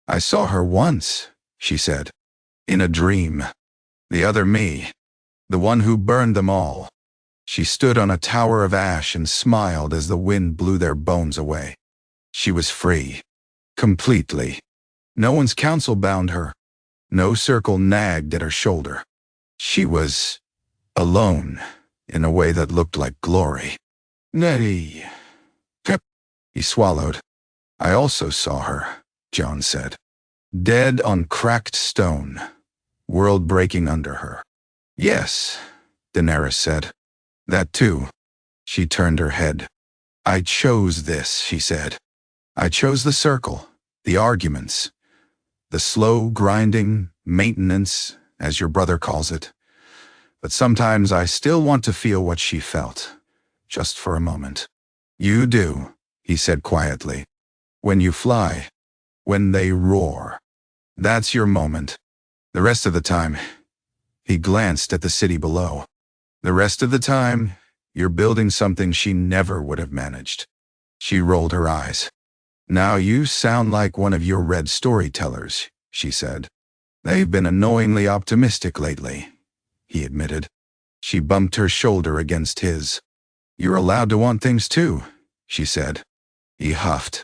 [SPEAKER 1] I saw her once, she said. In a dream. The other me. The one who burned them all. She stood on a tower of ash and smiled as the wind blew their bones away. She was free. Completely. No one's counsel bound her. No circle nagged at her shoulder. She was alone in a way that looked like glory. Nettie. He swallowed. I also saw her, Jon said. Dead on cracked stone. World breaking under her. Yes, Daenerys said. That too. She turned her head. I chose this, she said. I chose the circle, the arguments, the slow grinding, maintenance, as your brother calls it. But sometimes I still want to feel what she felt, just for a moment. You do, he said quietly. When you fly, when they roar. That's your moment. The rest of the time, he glanced at the city below. The rest of the time, you're building something she never would have managed. She rolled her eyes. Now you sound like one of your red storytellers, she said. They've been annoyingly optimistic lately, he admitted. She bumped her shoulder against his. You're allowed to want things too, she said. He huffed.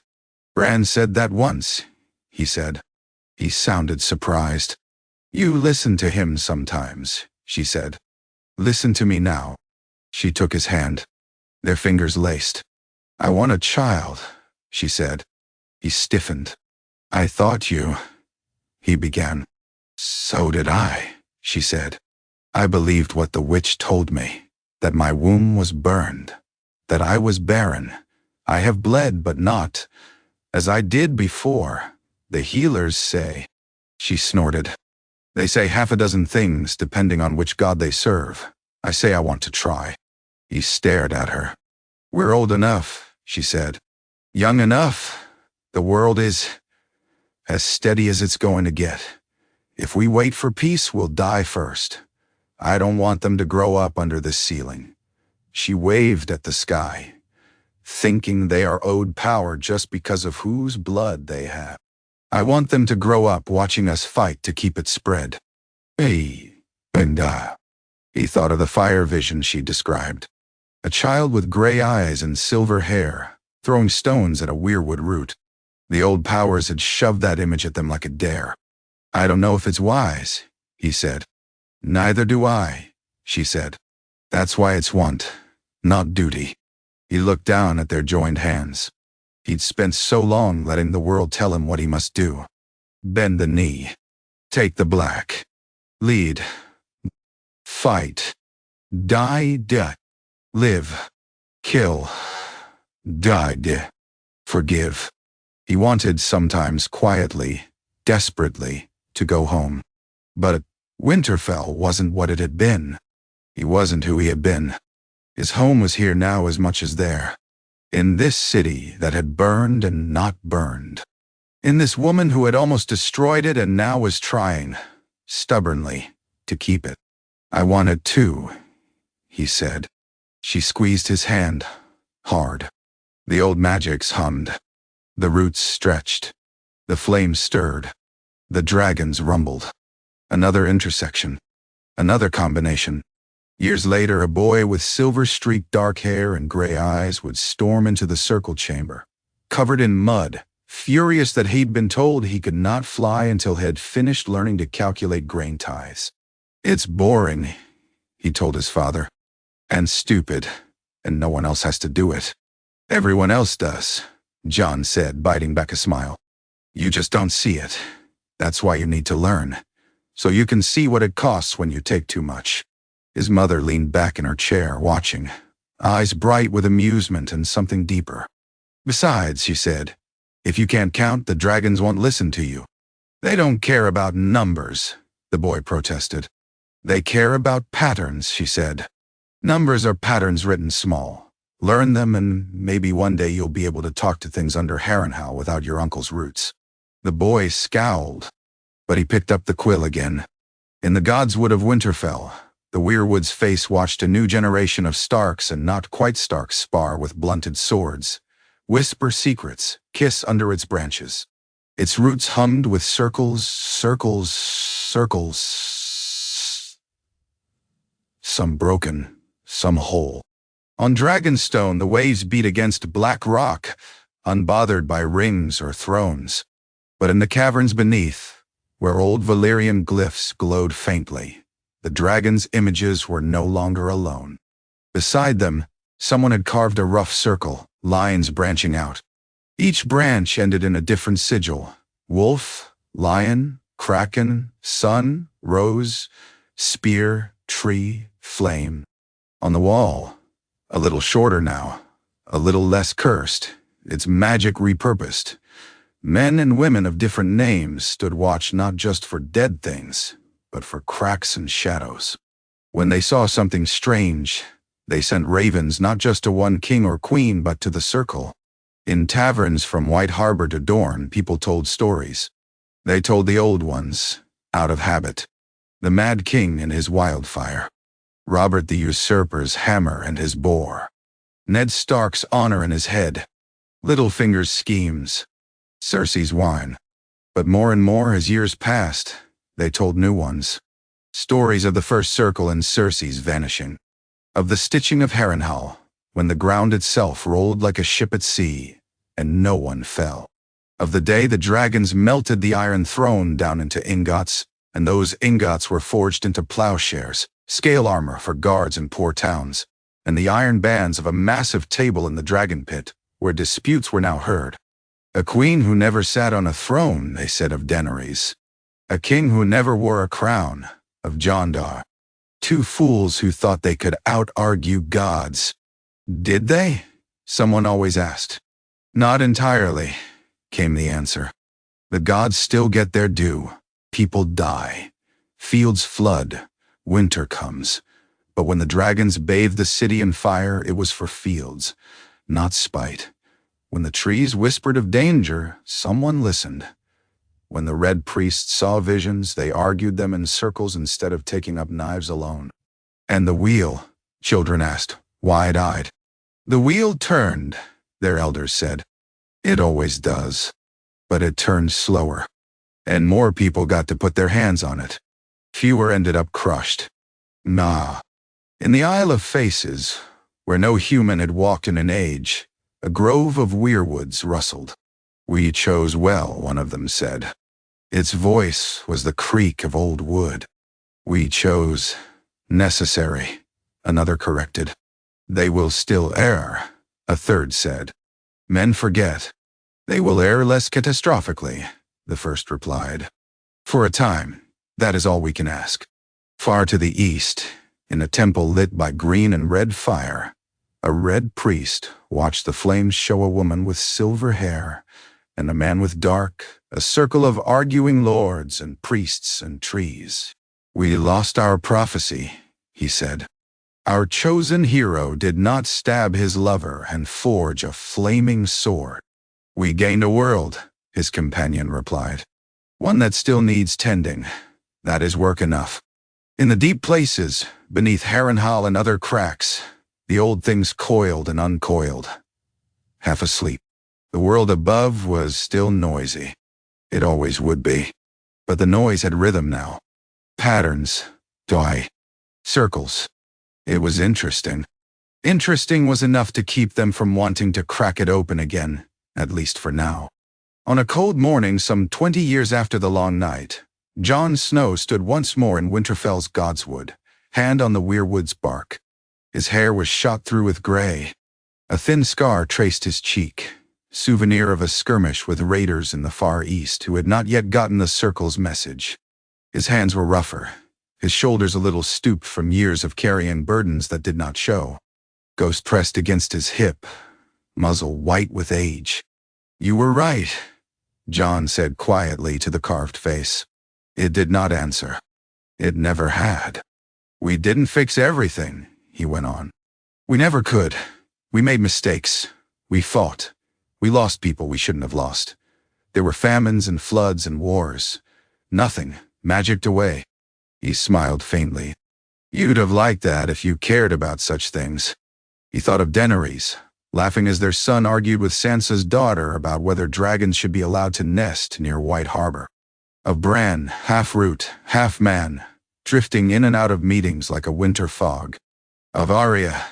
[SPEAKER 1] Bran said that once, he said. He sounded surprised. You listen to him sometimes, she said. Listen to me now. She took his hand. Their fingers laced. I want a child, she said. He stiffened. I thought you, he began. So did I, she said. I believed what the witch told me, that my womb was burned, that I was barren. I have bled, but not as I did before, the healers say. She snorted. They say half a dozen things depending on which god they serve. I say I want to try. He stared at her. We're old enough, she said. Young enough. The world is as steady as it's going to get. If we wait for peace, we'll die first. I don't want them to grow up under this ceiling. She waved at the sky, thinking they are owed power just because of whose blood they have. I want them to grow up watching us fight to keep it spread. Hey, and he thought of the fire vision she described. A child with gray eyes and silver hair, throwing stones at a weirwood root. The old powers had shoved that image at them like a dare. I don't know if it's wise, he said. Neither do I, she said. That's why it's want, not duty. He looked down at their joined hands. He'd spent so long letting the world tell him what he must do. Bend the knee. Take the black. Lead. Fight. Die. Live. Kill. Die. Forgive. He wanted sometimes quietly, desperately, to go home. But Winterfell wasn't what it had been. He wasn't who he had been. His home was here now as much as there. In this city that had burned and not burned. In this woman who had almost destroyed it and now was trying, stubbornly, to keep it. I wanted to, he said. She squeezed his hand, hard. The old magics hummed. The roots stretched. The flames stirred. The dragons rumbled. Another intersection. Another combination. Years later, a boy with silver-streaked dark hair and gray eyes would storm into the circle chamber, covered in mud, furious that he'd been told he could not fly until he had finished learning to calculate grain ties. "It's boring," he told his father, "and stupid, and no one else has to do it." "Everyone else does," John said, biting back a smile. "You just don't see it. That's why you need to learn, so you can see what it costs when you take too much." His mother leaned back in her chair, watching, eyes bright with amusement and something deeper. "Besides," she said, "if you can't count, the dragons won't listen to you." "They don't care about numbers," the boy protested. "They care about patterns," she said. "Numbers are patterns written small. Learn them and maybe one day you'll be able to talk to things under Harrenhal without your uncle's roots." The boy scowled, but he picked up the quill again. In the Godswood of Winterfell, the Weirwood's face watched a new generation of Starks and not quite Starks spar with blunted swords, whisper secrets, kiss under its branches. Its roots hummed with circles, circles, circles. Some broken, some whole. On Dragonstone, the waves beat against black rock, unbothered by rings or thrones. But in the caverns beneath, where old Valyrian glyphs glowed faintly, the dragons' images were no longer alone. Beside them, someone had carved a rough circle, lines branching out. Each branch ended in a different sigil: wolf, lion, kraken, sun, rose, spear, tree, flame. On the wall, a little shorter now, a little less cursed, its magic repurposed, men and women of different names stood watch not just for dead things, but for cracks and shadows. When they saw something strange, they sent ravens not just to one king or queen but to the circle. In taverns from White Harbor to Dorne, people told stories. They told the old ones, out of habit. The Mad King and his wildfire. Robert the Usurper's hammer and his boar. Ned Stark's honor in his head. Littlefinger's schemes. Cersei's wine. But more and more as years passed, they told new ones. Stories of the First Circle and Cersei's vanishing. Of the stitching of Harrenhal, when the ground itself rolled like a ship at sea, and no one fell. Of the day the dragons melted the Iron Throne down into ingots, and those ingots were forged into plowshares, scale armor for guards in poor towns, and the iron bands of a massive table in the dragon pit, where disputes were now heard. A queen who never sat on a throne, they said of Daenerys. A king who never wore a crown, of Jondar. Two fools who thought they could out-argue gods. Did they? Someone always asked. Not entirely, came the answer. The gods still get their due. People die. Fields flood. Winter comes. But when the dragons bathed the city in fire, it was for fields, not spite. When the trees whispered of danger, someone listened. When the Red Priests saw visions, they argued them in circles instead of taking up knives alone. And the wheel, children asked, wide-eyed. The wheel turned, their elders said. It always does. But it turned slower. And more people got to put their hands on it. Fewer ended up crushed. Nah. In the Isle of Faces, where no human had walked in an age, a grove of weirwoods rustled. We chose well, one of them said. Its voice was the creak of old wood. We chose necessary, another corrected. They will still err, a third said. Men forget. They will err less catastrophically, the first replied. For a time, that is all we can ask. Far to the east, in a temple lit by green and red fire, a red priest watched the flames show a woman with silver hair and a man with dark, a circle of arguing lords and priests and trees. We lost our prophecy, he said. Our chosen hero did not stab his lover and forge a flaming sword. We gained a world, his companion replied. One that still needs tending. That is work enough. In the deep places, beneath Harrenhal and other cracks, the old things coiled and uncoiled. Half asleep. The world above was still noisy. It always would be. But the noise had rhythm now. Patterns. Circles. It was interesting. Interesting was enough to keep them from wanting to crack it open again, at least for now. On a cold morning some 20 years after the long night, Jon Snow stood once more in Winterfell's Godswood, hand on the weirwood's bark. His hair was shot through with gray. A thin scar traced his cheek, souvenir of a skirmish with raiders in the Far East who had not yet gotten the Circle's message. His hands were rougher, his shoulders a little stooped from years of carrying burdens that did not show. Ghost pressed against his hip, muzzle white with age. "You were right," Jon said quietly to the carved face. It did not answer. It never had. "We didn't fix everything," he went on. "We never could. We made mistakes. We fought. We lost people we shouldn't have lost. There were famines and floods and wars. Nothing magicked away." He smiled faintly. "You'd have liked that if you cared about such things." He thought of Daenerys, laughing as their son argued with Sansa's daughter about whether dragons should be allowed to nest near White Harbor. Of Bran, half-root, half-man, drifting in and out of meetings like a winter fog. Of Arya,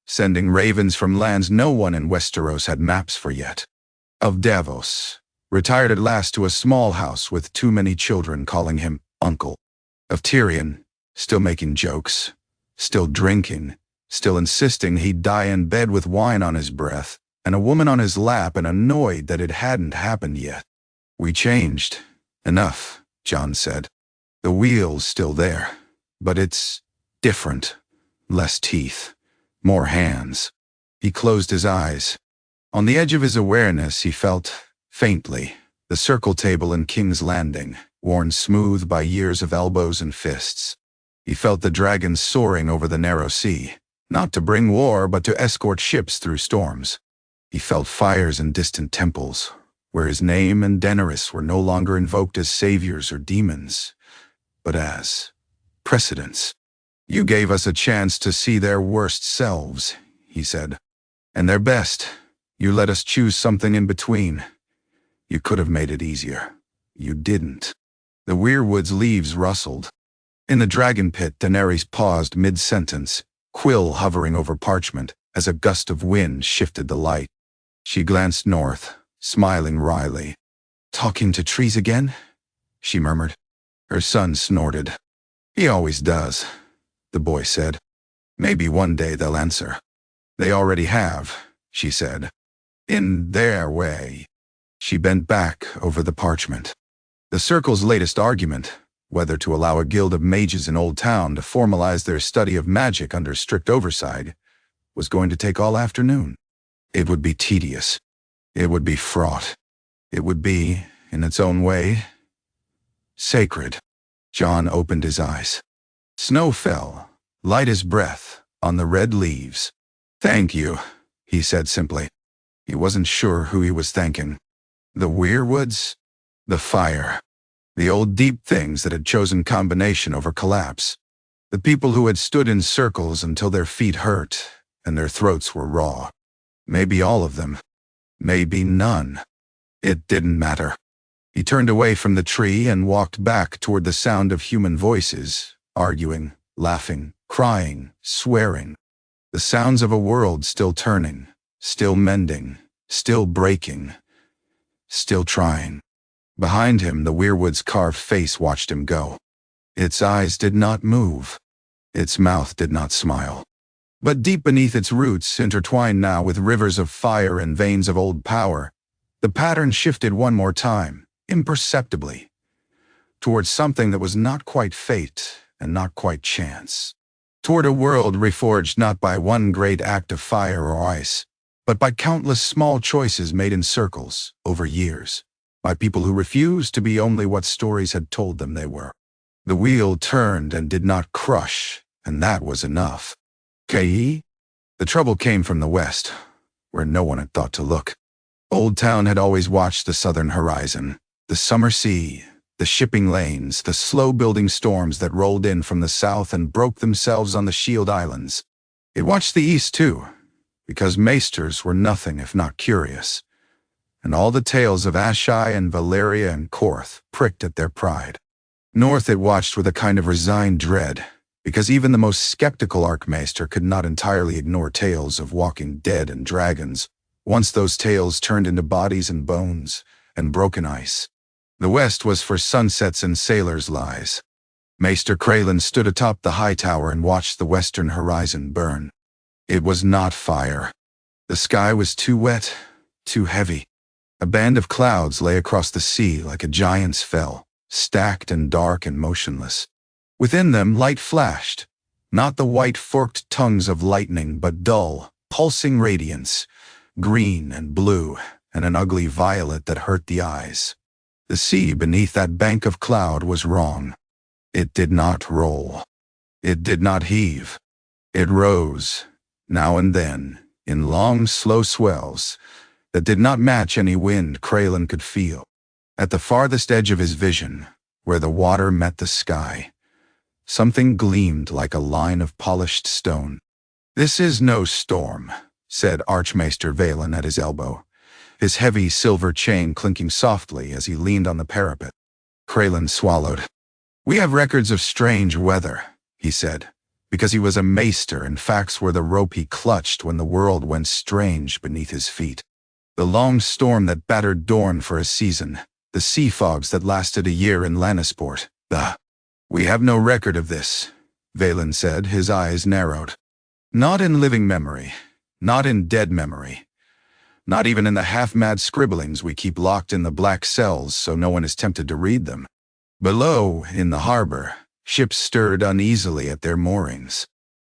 [SPEAKER 1] sending ravens from lands no one in Westeros had maps for yet. Of Davos, retired at last to a small house with too many children calling him uncle. Of Tyrion, still making jokes, still drinking, still insisting he'd die in bed with wine on his breath, and a woman on his lap and annoyed that it hadn't happened yet. "We changed. Enough," Jon said. "The wheel's still there, but it's different. Less teeth. More hands." He closed his eyes. On the edge of his awareness he felt, faintly, the circle table in King's Landing, worn smooth by years of elbows and fists. He felt the dragons soaring over the narrow sea, not to bring war but to escort ships through storms. He felt fires in distant temples, where his name and Daenerys were no longer invoked as saviors or demons, but as precedents. "You gave us a chance to see their worst selves," he said. "And their best. You let us choose something in between. You could have made it easier. You didn't." The weirwood's leaves rustled. In the dragon pit, Daenerys paused mid-sentence, quill hovering over parchment, as a gust of wind shifted the light. She glanced north, smiling wryly. "Talking to trees again?" she murmured. Her son snorted. "He always does," the boy said. "Maybe one day they'll answer." "They already have," she said. "In their way." She bent back over the parchment. The Circle's latest argument, whether to allow a guild of mages in Old Town to formalize their study of magic under strict oversight, was going to take all afternoon. It would be tedious. It would be fraught. It would be, in its own way, sacred. Jon opened his eyes. Snow fell, light as breath, on the red leaves. "Thank you," he said simply. He wasn't sure who he was thanking. The weirwoods? The fire? The old deep things that had chosen combination over collapse. The people who had stood in circles until their feet hurt and their throats were raw. Maybe all of them. Maybe none. It didn't matter. He turned away from the tree and walked back toward the sound of human voices, arguing, laughing, crying, swearing. The sounds of a world still turning, still mending, still breaking, still trying. Behind him, the weirwood's carved face watched him go. Its eyes did not move. Its mouth did not smile. But deep beneath its roots, intertwined now with rivers of fire and veins of old power, the pattern shifted one more time, imperceptibly, towards something that was not quite fate and not quite chance. Toward a world reforged not by one great act of fire or ice, but by countless small choices made in circles, over years, by people who refused to be only what stories had told them they were. The wheel turned and did not crush, and that was enough. K.E.? The trouble came from the west, where no one had thought to look. Old Town had always watched the southern horizon, the summer sea, the shipping lanes, the slow-building storms that rolled in from the south and broke themselves on the Shield Islands. It watched the east, too, because maesters were nothing if not curious, and all the tales of Ashai and Valyria and Korth pricked at their pride. North it watched with a kind of resigned dread, because even the most skeptical Archmaester could not entirely ignore tales of walking dead and dragons, once those tales turned into bodies and bones and broken ice. The west was for sunsets and sailors' lies. Maester Kraylan stood atop the high tower and watched the western horizon burn. It was not fire. The sky was too wet, too heavy. A band of clouds lay across the sea like a giant's fell, stacked and dark and motionless. Within them light flashed, not the white forked tongues of lightning, but dull, pulsing radiance, green and blue, and an ugly violet that hurt the eyes. The sea beneath that bank of cloud was wrong. It did not roll. It did not heave. It rose, now and then, in long, slow swells that did not match any wind Kraylan could feel. At the farthest edge of his vision, where the water met the sky, something gleamed like a line of polished stone. "This is no storm," said Archmaester Valen at his elbow, his heavy silver chain clinking softly as he leaned on the parapet. Kraylan swallowed. "We have records of strange weather," he said, because he was a maester and facts were the rope he clutched when the world went strange beneath his feet. The long storm that battered Dorne for a season, the sea fogs that lasted a year in Lannisport, "We have no record of this," Valen said, his eyes narrowed. "Not in living memory, not in dead memory, not even in the half-mad scribblings we keep locked in the black cells so no one is tempted to read them." Below, in the harbor, ships stirred uneasily at their moorings.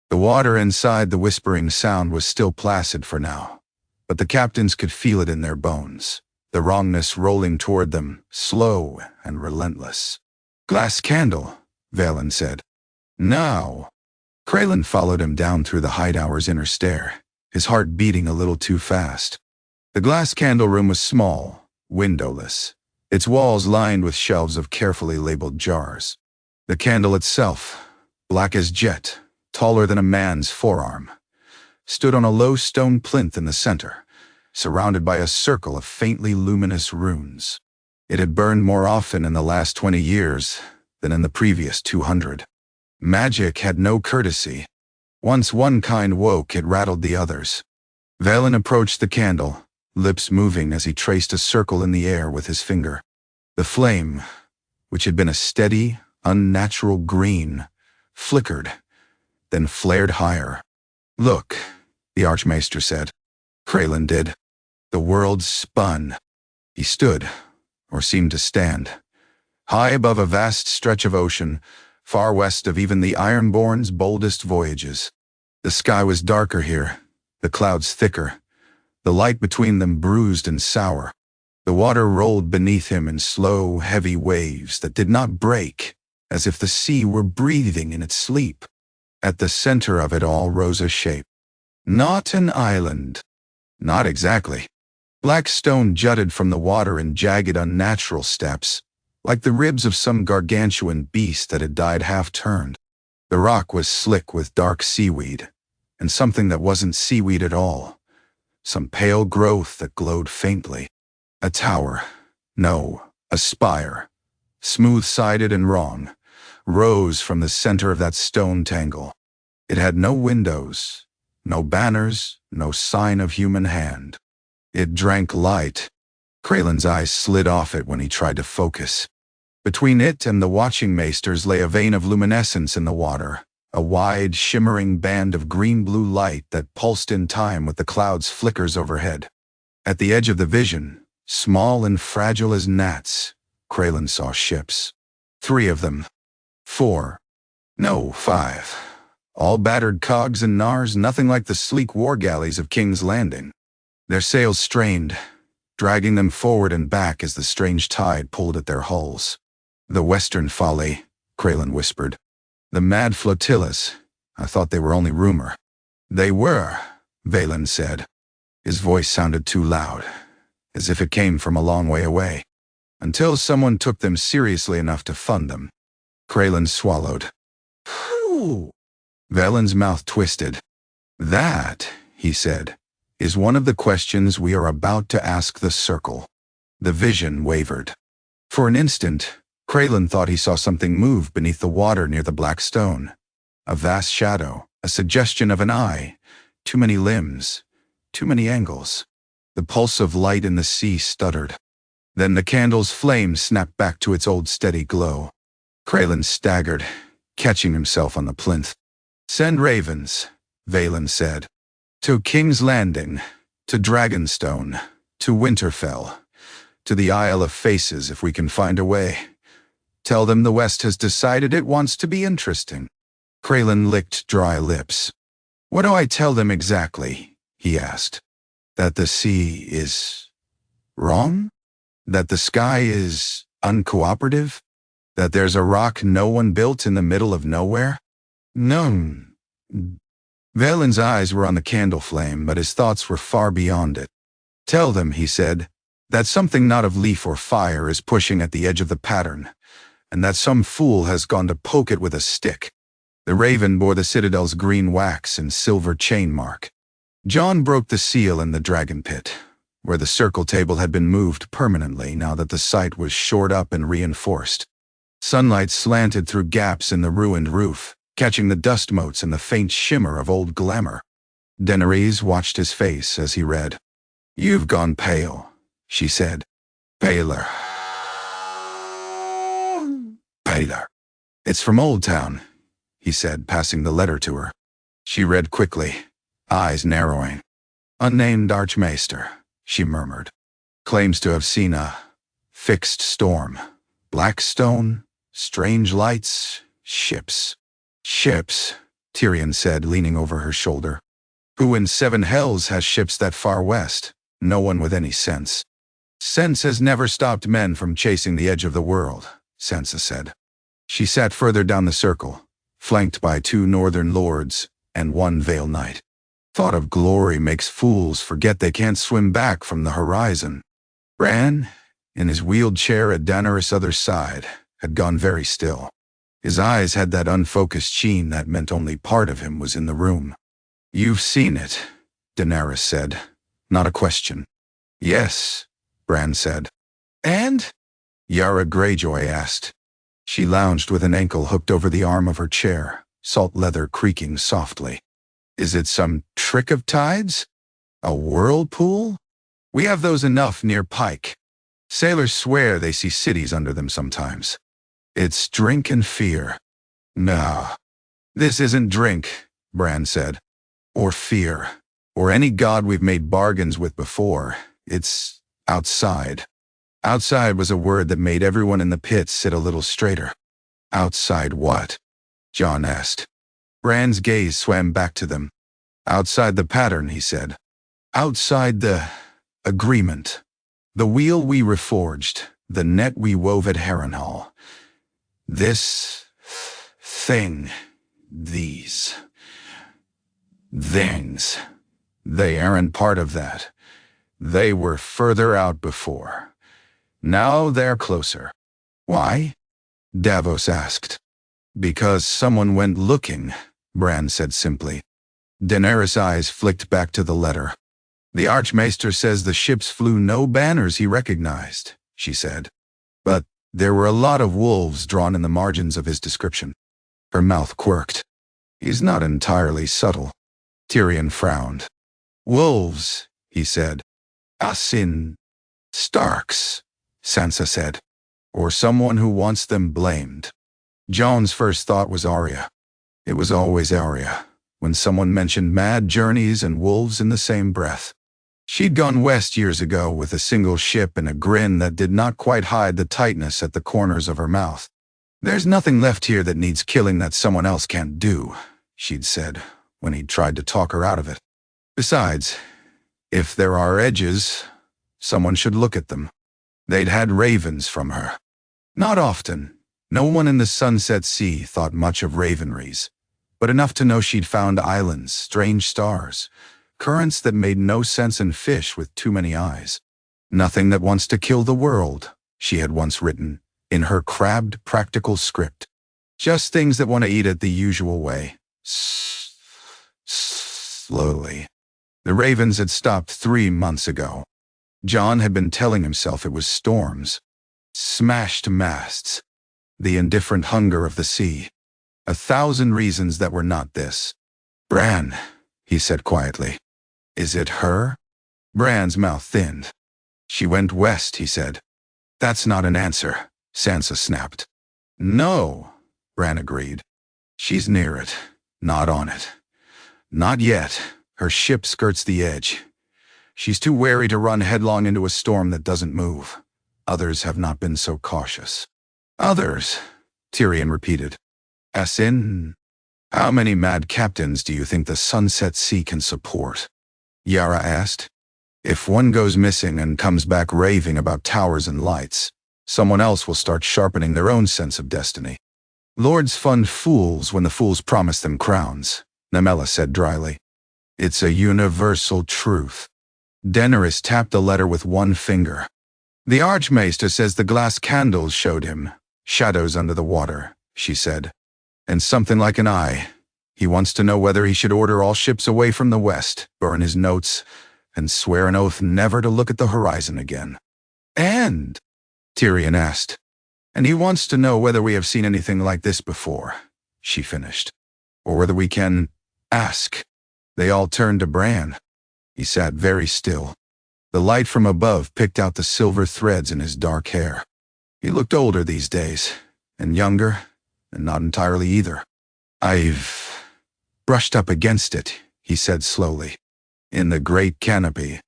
[SPEAKER 1] The water inside the whispering sound was still placid for now, but the captains could feel it in their bones, the wrongness rolling toward them, slow and relentless. "Glass candle," Valen said. "Now." Kraylan followed him down through the hideout's inner stair, his heart beating a little too fast. The glass candle room was small, windowless, its walls lined with shelves of carefully labeled jars. The candle itself, black as jet, taller than a man's forearm, stood on a low stone plinth in the center, surrounded by a circle of faintly luminous runes. It had burned more often in the last 20 years than in the previous 200. Magic had no courtesy. Once one kind woke, it rattled the others. Valen approached the candle, lips moving as he traced a circle in the air with his finger. The flame, which had been a steady, unnatural green, flickered, then flared higher. "Look," the Archmaester said. Kraylan did. The world spun. He stood, or seemed to stand, high above a vast stretch of ocean, far west of even the Ironborn's boldest voyages. The sky was darker here, the clouds thicker, the light between them bruised and sour. The water rolled beneath him in slow, heavy waves that did not break, as if the sea were breathing in its sleep. At the center of it all rose a shape. Not an island. Not exactly. Black stone jutted from the water in jagged, unnatural steps, like the ribs of some gargantuan beast that had died half-turned. The rock was slick with dark seaweed, and something that wasn't seaweed at all. Some pale growth that glowed faintly. A tower, no, a spire, smooth-sided and wrong, rose from the center of that stone tangle. It had no windows, no banners, no sign of human hand. It drank light. Kraylan's eyes slid off it when he tried to focus. Between it and the watching maesters lay a vein of luminescence in the water, a wide, shimmering band of green-blue light that pulsed in time with the clouds' flickers overhead. At the edge of the vision, small and fragile as gnats, Kraylan saw ships. 3 of them. 4. No, 5. All battered cogs and gnars, nothing like the sleek war galleys of King's Landing. Their sails strained, dragging them forward and back as the strange tide pulled at their hulls. "The Western Folly," Kraylan whispered. "The mad flotillas. I thought they were only rumor." "They were," Valen said. His voice sounded too loud, as if it came from a long way away, until someone took them seriously enough to fund them. Kraylan swallowed. "Phew." Valen's mouth twisted. "That," he said, "is one of the questions we are about to ask the Circle." The vision wavered. For an instant, Kraylan thought he saw something move beneath the water near the black stone. A vast shadow, a suggestion of an eye. Too many limbs, too many angles. The pulse of light in the sea stuttered. Then the candle's flame snapped back to its old steady glow. Craylan staggered, catching himself on the plinth. "Send ravens," Valen said. "To King's Landing, to Dragonstone, to Winterfell, to the Isle of Faces if we can find a way. Tell them the West has decided it wants to be interesting." Craylan licked dry lips. "What do I tell them exactly?" he asked. "That the sea is wrong? That the sky is uncooperative? That there's a rock no one built in the middle of nowhere?" "No." Valen's eyes were on the candle flame, but his thoughts were far beyond it. "Tell them," he said, "that something not of leaf or fire is pushing at the edge of the pattern, and that some fool has gone to poke it with a stick." The raven bore the citadel's green wax and silver chain mark. Jon broke the seal in the dragon pit, where the circle table had been moved permanently now that the site was shored up and reinforced. Sunlight slanted through gaps in the ruined roof, catching the dust motes and the faint shimmer of old glamour. Daenerys watched his face as he read. "You've gone pale," she said. "Paler. Paler. It's from Old Town," he said, passing the letter to her. She read quickly, eyes narrowing. "Unnamed Archmaester," she murmured. "Claims to have seen a fixed storm. Black stone, strange lights, ships." "Ships," Tyrion said, leaning over her shoulder. "Who in seven hells has ships that far west? No one with any sense." "Sense has never stopped men from chasing the edge of the world," Sansa said. She sat further down the circle, flanked by 2 northern lords and 1 Vale Knight. "Thought of glory makes fools forget they can't swim back from the horizon." Bran, in his wheeled chair at Daenerys' other side, had gone very still. His eyes had that unfocused sheen that meant only part of him was in the room. "You've seen it," Daenerys said, not a question. "Yes," Bran said. "And?" Yara Greyjoy asked. She lounged with an ankle hooked over the arm of her chair, salt leather creaking softly. "Is it some trick of tides? A whirlpool? We have those enough near Pike. Sailors swear they see cities under them sometimes. It's drink and fear." "No. This isn't drink," Bran said. "Or fear. Or any god we've made bargains with before. It's outside." Outside was a word that made everyone in the pit sit a little straighter. "Outside what?" Jon asked. Bran's gaze swam back to them. "Outside the pattern," he said. "Outside the agreement. The wheel we reforged, the net we wove at Harrenhal. This thing, these things, they aren't part of that. They were further out before. Now they're closer." "Why?" Davos asked. "Because someone went looking," Bran said simply. Daenerys' eyes flicked back to the letter. "The Archmaester says the ships flew no banners he recognized," she said. "But there were a lot of wolves drawn in the margins of his description." Her mouth quirked. "He's not entirely subtle." Tyrion frowned. "Wolves," he said. "Us in Starks," Sansa said. "Or someone who wants them blamed." Jon's first thought was Arya. It was always Arya, when someone mentioned mad journeys and wolves in the same breath. She'd gone west years ago with a single ship and a grin that did not quite hide the tightness at the corners of her mouth. "There's nothing left here that needs killing that someone else can't do," she'd said, when he'd tried to talk her out of it. "Besides, if there are edges, someone should look at them." They'd had ravens from her. Not often. No one in the Sunset Sea thought much of ravenries, but enough to know she'd found islands, strange stars, currents that made no sense in fish with too many eyes. "Nothing that wants to kill the world," she had once written, in her crabbed, practical script. "Just things that want to eat it the usual way. Slowly." The ravens had stopped 3 months ago. Jon had been telling himself it was storms. Smashed masts. The indifferent hunger of the sea. 1,000 reasons that were not this. Bran, he said quietly. Is it her? Bran's mouth thinned. She went west, he said. That's not an answer, Sansa snapped. No, Bran agreed. She's near it, not on it. Not yet. Her ship skirts the edge. She's too wary to run headlong into a storm that doesn't move. Others have not been so cautious. Others, Tyrion repeated. As in, how many mad captains do you think the Sunset Sea can support? Yara asked. If one goes missing and comes back raving about towers and lights, someone else will start sharpening their own sense of destiny. Lords fund fools when the fools promise them crowns, Namella said dryly. It's a universal truth. Daenerys tapped the letter with one finger. The Archmaester says the glass candles showed him shadows under the water, she said. And something like an eye. He wants to know whether he should order all ships away from the west, burn his notes, and swear an oath never to look at the horizon again. And? Tyrion asked. And he wants to know whether we have seen anything like this before, she finished. Or whether we can ask. They all turned to Bran. He sat very still. The light from above picked out the silver threads in his dark hair. He looked older these days, and younger, and not entirely either. I've brushed up against it, he said slowly. In the great canopy,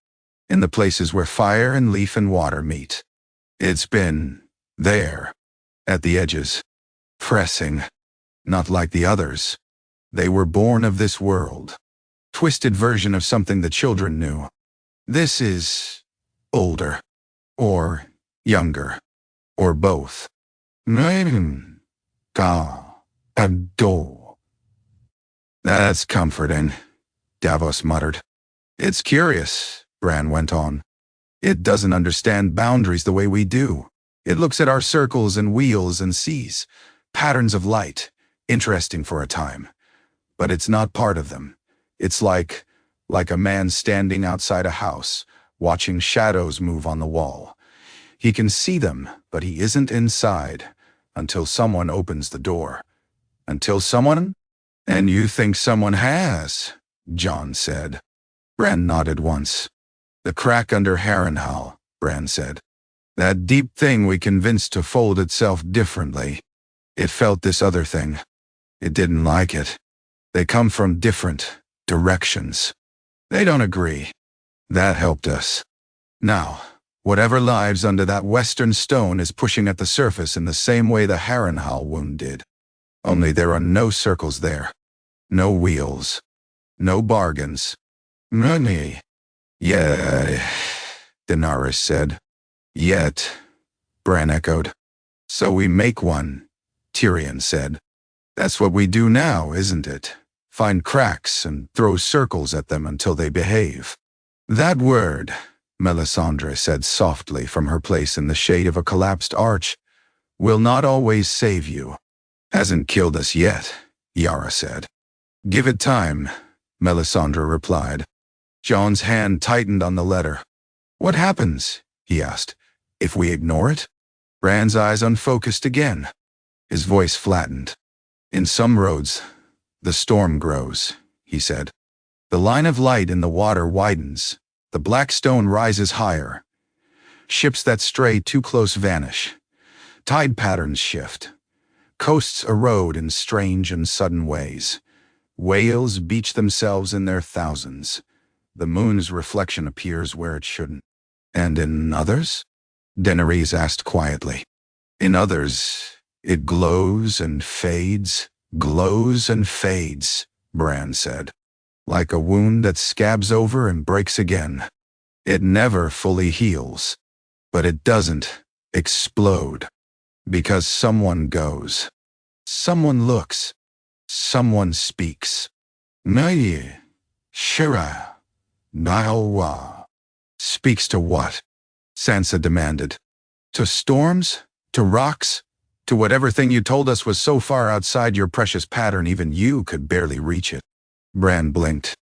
[SPEAKER 1] in the places where fire and leaf and water meet. It's been there, at the edges, pressing, not like the others. They were born of this world, twisted version of something the children knew. This is older, or younger, or both. That's comforting, Davos muttered. It's curious, Bran went on. It doesn't understand boundaries the way we do. It looks at our circles and wheels and sees patterns of light, interesting for a time. But it's not part of them. It's like a man standing outside a house, watching shadows move on the wall. He can see them, but he isn't inside, until someone opens the door. Until someone? And you think someone has, Jon said. Bran nodded once. The crack under Harrenhal, Bran said. That deep thing we convinced to fold itself differently. It felt this other thing. It didn't like it. They come from different directions. They don't agree. That helped us. Now, whatever lives under that western stone is pushing at the surface in the same way the Harrenhal wound did. Only there are no circles there. No wheels. No bargains. Money. Yeah, Daenerys said. Yet, Bran echoed. So we make one, Tyrion said. That's what we do now, isn't it? Find cracks and throw circles at them until they behave. That word, Melisandre said softly from her place in the shade of a collapsed arch, will not always save you. Hasn't killed us yet, Yara said. Give it time, Melisandre replied. Jon's hand tightened on the letter. What happens, he asked, if we ignore it? Bran's eyes unfocused again. His voice flattened. In some roads, the storm grows, he said. The line of light in the water widens. The black stone rises higher. Ships that stray too close vanish. Tide patterns shift. Coasts erode in strange and sudden ways. Whales beach themselves in their thousands. The moon's reflection appears where it shouldn't. And in others? Daenerys asked quietly. In others, it glows and fades, Bran said. Like a wound that scabs over and breaks again. It never fully heals. But it doesn't explode. Because someone goes. Someone looks. Someone speaks. Naye, Shira. Naiwa. Speaks to what? Sansa demanded. To storms? To rocks? To whatever thing you told us was so far outside your precious pattern even you could barely reach it. Bran blinked.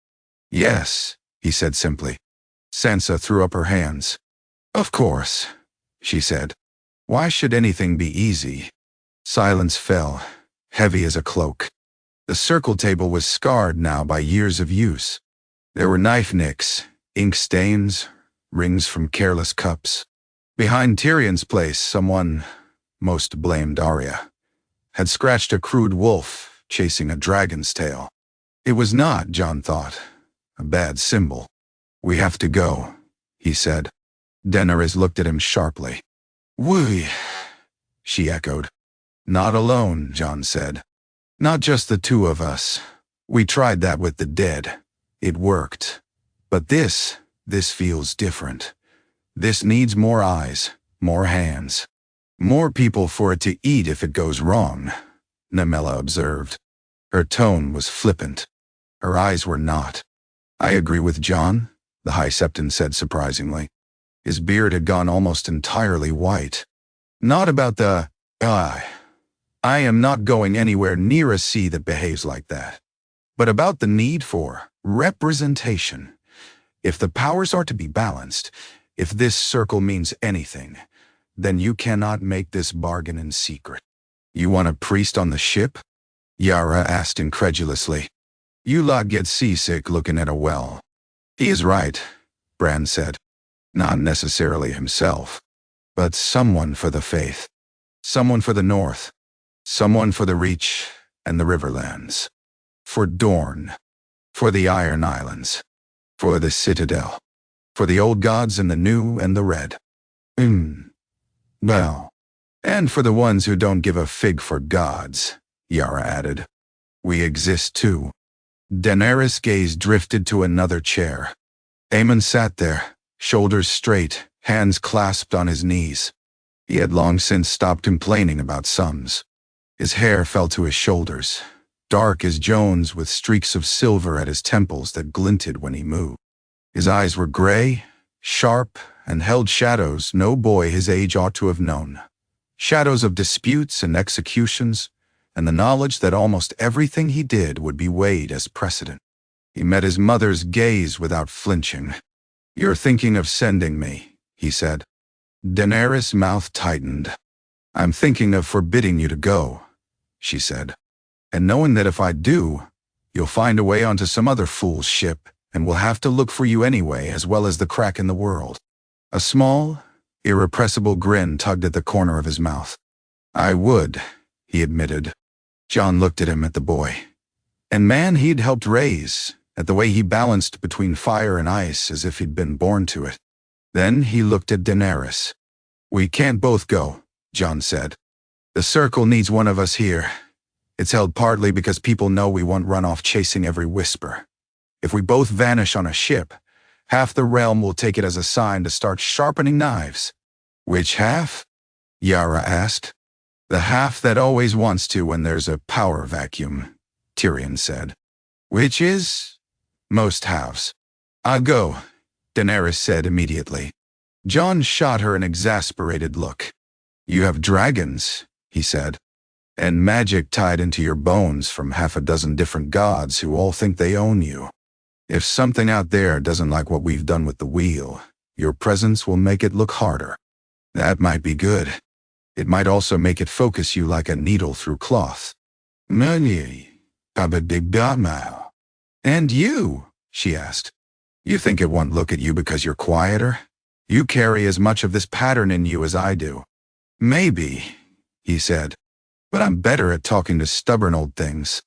[SPEAKER 1] Yes, he said simply. Sansa threw up her hands. Of course, she said. Why should anything be easy? Silence fell, heavy as a cloak. The circle table was scarred now by years of use. There were knife nicks, ink stains, rings from careless cups. Behind Tyrion's place, someone, most blamed Arya, had scratched a crude wolf chasing a dragon's tail. It was not, Jon thought, a bad symbol. "We have to go," he said. Daenerys looked at him sharply. "We," she echoed. "Not alone," Jon said. "Not just the two of us. We tried that with the dead. It worked. But this feels different. This needs more eyes, more hands. More people for it to eat if it goes wrong," Namella observed. Her tone was flippant. Her eyes were not. "I agree with Jon," the High Septon said surprisingly. His beard had gone almost entirely white. "Not about the, I am not going anywhere near a sea that behaves like that. But about the need for representation. If the powers are to be balanced, if this circle means anything, then you cannot make this bargain in secret." "You want a priest on the ship?" Yara asked incredulously. "You lot get seasick looking at a well." "He is right," Bran said. "Not necessarily himself, but someone for the faith. Someone for the North. Someone for the Reach and the Riverlands. For Dorne. For the Iron Islands. For the Citadel. For the old gods and the new and the red. Well. And for the ones who don't give a fig for gods," Yara added. "We exist too." Daenerys' gaze drifted to another chair. Aemon sat there, shoulders straight, hands clasped on his knees. He had long since stopped complaining about sums. His hair fell to his shoulders, dark as Jones with streaks of silver at his temples that glinted when he moved. His eyes were gray, sharp, and held shadows no boy his age ought to have known. Shadows of disputes and executions, and the knowledge that almost everything he did would be weighed as precedent. He met his mother's gaze without flinching. "You're thinking of sending me," he said. Daenerys' mouth tightened. "I'm thinking of forbidding you to go," she said. "And knowing that if I do, you'll find a way onto some other fool's ship, and we'll have to look for you anyway, as well as the crack in the world." A small, irrepressible grin tugged at the corner of his mouth. "I would," he admitted. Jon looked at him, at the boy. And man he'd helped raise, at the way he balanced between fire and ice as if he'd been born to it. Then he looked at Daenerys. "We can't both go," Jon said. "The circle needs one of us here. It's held partly because people know we won't run off chasing every whisper. If we both vanish on a ship, half the realm will take it as a sign to start sharpening knives." "Which half?" Yara asked. "The half that always wants to when there's a power vacuum," Tyrion said. "Which is? Most halves." "I'll go," Daenerys said immediately. Jon shot her an exasperated look. "You have dragons," he said, "and magic tied into your bones from half a dozen different gods who all think they own you. If something out there doesn't like what we've done with the wheel, your presence will make it look harder. That might be good. It might also make it focus you like a needle through cloth." "And you?" she asked. "You think it won't look at you because you're quieter? You carry as much of this pattern in you as I do." "Maybe," he said. "But I'm better at talking to stubborn old things."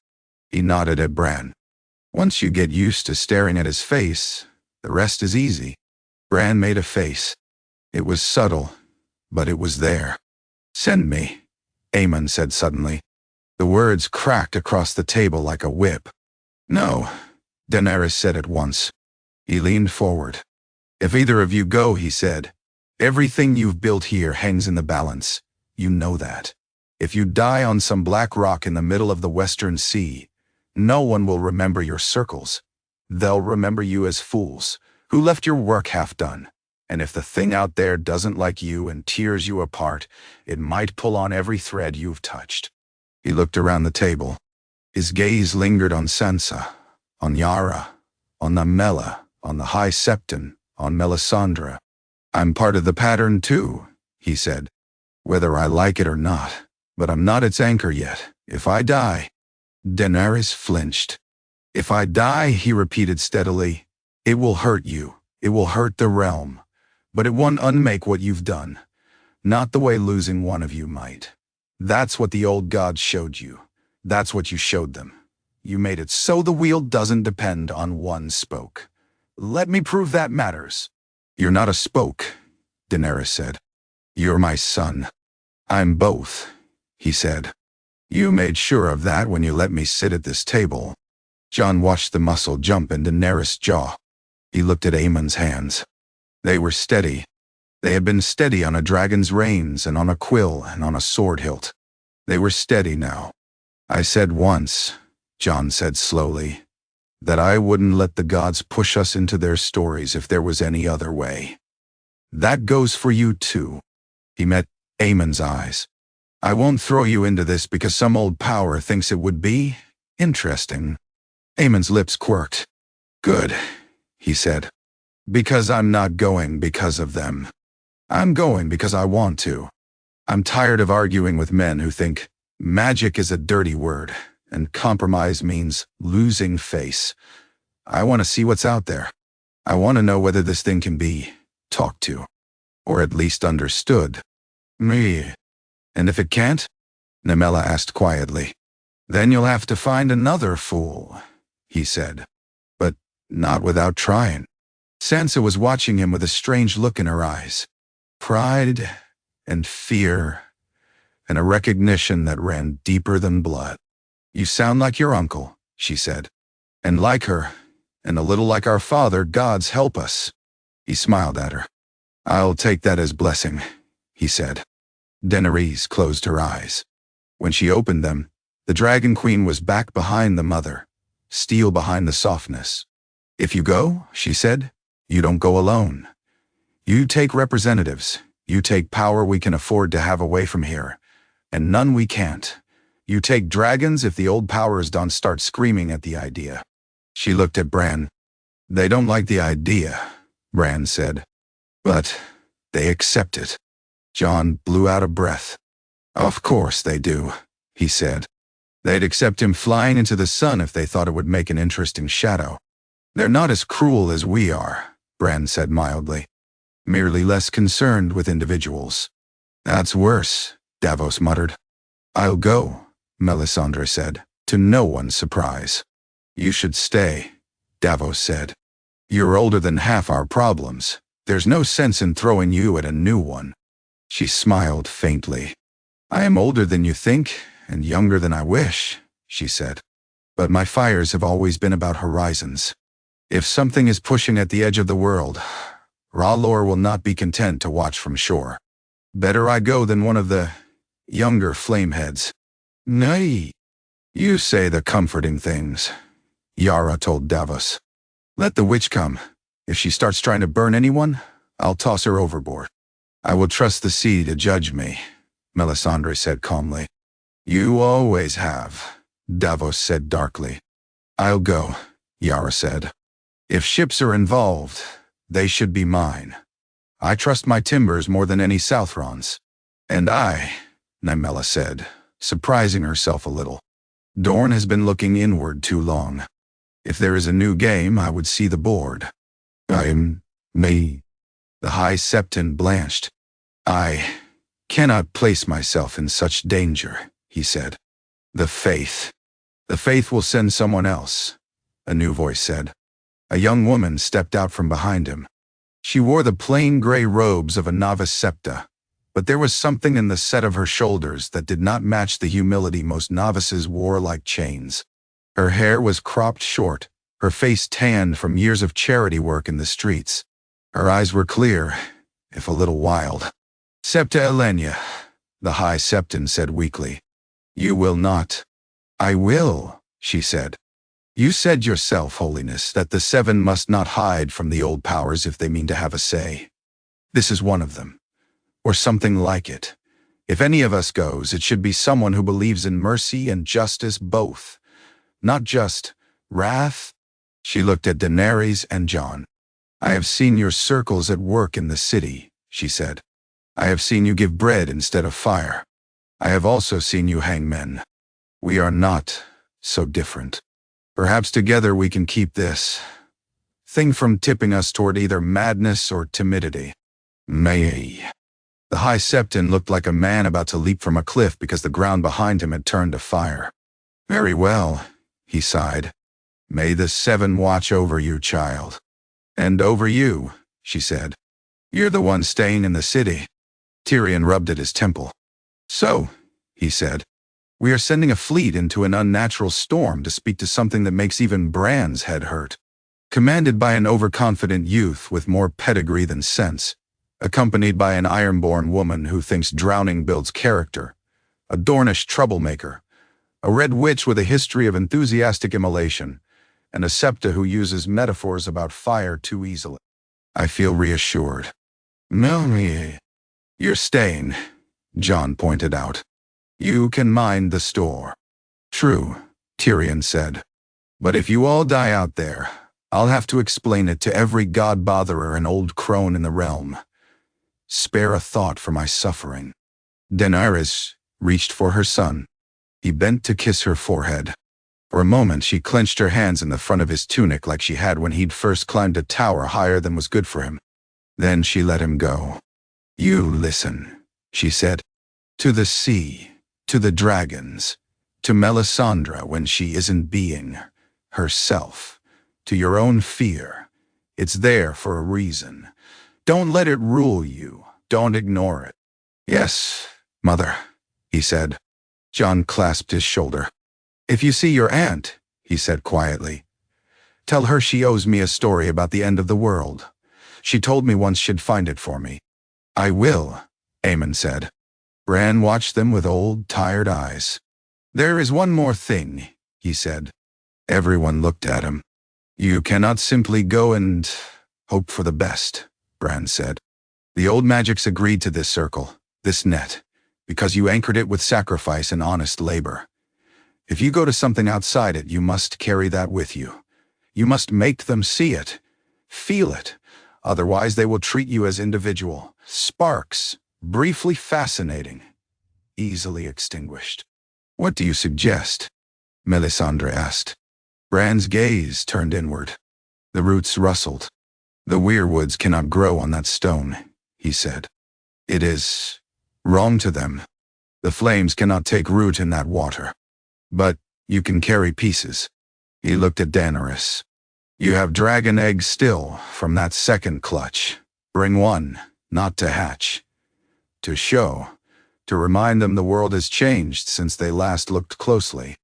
[SPEAKER 1] He nodded at Bran. "Once you get used to staring at his face, the rest is easy." Bran made a face. It was subtle, but it was there. "Send me," Aemon said suddenly. The words cracked across the table like a whip. "No," Daenerys said at once. He leaned forward. "If either of you go," he said, "everything you've built here hangs in the balance. You know that. If you die on some black rock in the middle of the Western Sea, no one will remember your circles. They'll remember you as fools, who left your work half done. And if the thing out there doesn't like you and tears you apart, it might pull on every thread you've touched." He looked around the table. His gaze lingered on Sansa, on Yara, on Namella, on the High Septon, on Melisandre. "I'm part of the pattern too," he said. "Whether I like it or not, but I'm not its anchor yet. If I die, Daenerys flinched. If I die, he repeated steadily, it will hurt you. It will hurt the realm. But it won't unmake what you've done. Not the way losing one of you might. That's what the old gods showed you. That's what you showed them. You made it so the wheel doesn't depend on one spoke. Let me prove that matters. You're not a spoke, Daenerys said. You're my son. I'm both, he said. You made sure of that when you let me sit at this table. Jon watched the muscle jump in Daenerys' jaw. He looked at Aemon's hands. They were steady. They had been steady on a dragon's reins and on a quill and on a sword hilt. They were steady now. I said once, Jon said slowly, that I wouldn't let the gods push us into their stories if there was any other way. That goes for you too. He met Aemon's eyes. I won't throw you into this because some old power thinks it would be interesting. Aemon's lips quirked. Good, he said. Because I'm not going because of them. I'm going because I want to. I'm tired of arguing with men who think magic is a dirty word and compromise means losing face. I want to see what's out there. I want to know whether this thing can be talked to, or at least understood. Me. And if it can't? Nemela asked quietly. Then you'll have to find another fool, he said. But not without trying. Sansa was watching him with a strange look in her eyes. Pride and fear and a recognition that ran deeper than blood. You sound like your uncle, she said. And like her, and a little like our father, gods help us. He smiled at her. I'll take that as blessing, he said. Daenerys closed her eyes. When she opened them, the Dragon Queen was back behind the mother, steel behind the softness. If you go, she said, you don't go alone. You take representatives. You take power we can afford to have away from here, and none we can't. You take dragons if the old powers don't start screaming at the idea. She looked at Bran. They don't like the idea, Bran said. But they accept it. Jon blew out a breath. Of course they do, he said. They'd accept him flying into the sun if they thought it would make an interesting shadow. They're not as cruel as we are, Bran said mildly. Merely less concerned with individuals. That's worse, Davos muttered. I'll go, Melisandre said, to no one's surprise. You should stay, Davos said. You're older than half our problems. There's no sense in throwing you at a new one. She smiled faintly. I am older than you think, and younger than I wish, she said. But my fires have always been about horizons. If something is pushing at the edge of the world, R'hllor will not be content to watch from shore. Better I go than one of the younger flameheads. Nay, you say the comforting things, Yara told Davos. Let the witch come. If she starts trying to burn anyone, I'll toss her overboard. I will trust the sea to judge me, Melisandre said calmly. You always have, Davos said darkly. I'll go, Yara said. If ships are involved, they should be mine. I trust my timbers more than any Southrons. And I, Nymella said, surprising herself a little. Dorne has been looking inward too long. If there is a new game, I would see the board. Me. The High Septon blanched. I cannot place myself in such danger, he said. The faith. The faith will send someone else, a new voice said. A young woman stepped out from behind him. She wore the plain gray robes of a novice septa, but there was something in the set of her shoulders that did not match the humility most novices wore like chains. Her hair was cropped short, her face tanned from years of charity work in the streets. Her eyes were clear, if a little wild. Septa Elenia, the High Septon said weakly. You will not. I will, she said. You said yourself, Holiness, that the Seven must not hide from the old powers if they mean to have a say. This is one of them. Or something like it. If any of us goes, it should be someone who believes in mercy and justice both. Not just wrath. She looked at Daenerys and Jon. I have seen your circles at work in the city, she said. I have seen you give bread instead of fire. I have also seen you hang men. We are not so different. Perhaps together we can keep this thing from tipping us toward either madness or timidity. May. The High Septon looked like a man about to leap from a cliff because the ground behind him had turned to fire. Very well, he sighed. May the Seven watch over you, child. And over you, she said. You're the one staying in the city. Tyrion rubbed at his temple. So, he said, we are sending a fleet into an unnatural storm to speak to something that makes even Bran's head hurt. Commanded by an overconfident youth with more pedigree than sense, accompanied by an ironborn woman who thinks drowning builds character, a Dornish troublemaker, a red witch with a history of enthusiastic immolation, and a septa who uses metaphors about fire too easily. I feel reassured. Melanie, you're staying, Jon pointed out. You can mind the store. True, Tyrion said. But if you all die out there, I'll have to explain it to every god-botherer and old crone in the realm. Spare a thought for my suffering. Daenerys reached for her son. He bent to kiss her forehead. For a moment she clenched her hands in the front of his tunic like she had when he'd first climbed a tower higher than was good for him. Then she let him go. You listen, she said. To the sea, to the dragons, to Melisandre when she isn't being herself, to your own fear. It's there for a reason. Don't let it rule you. Don't ignore it. Yes, mother, he said. Jon clasped his shoulder. If you see your aunt, he said quietly, tell her she owes me a story about the end of the world. She told me once she'd find it for me. I will, Aemon said. Bran watched them with old, tired eyes. There is one more thing, he said. Everyone looked at him. You cannot simply go and hope for the best, Bran said. The old magics agreed to this circle, this net, because you anchored it with sacrifice and honest labor. If you go to something outside it, you must carry that with you. You must make them see it, feel it. Otherwise they will treat you as individual sparks, briefly fascinating, easily extinguished. What do you suggest? Melisandre asked. Bran's gaze turned inward. The roots rustled. The weirwoods cannot grow on that stone, he said. It is wrong to them. The flames cannot take root in that water. But you can carry pieces. He looked at Daenerys. You have dragon eggs still from that second clutch. Bring one, not to hatch. To show, to remind them the world has changed since they last looked closely.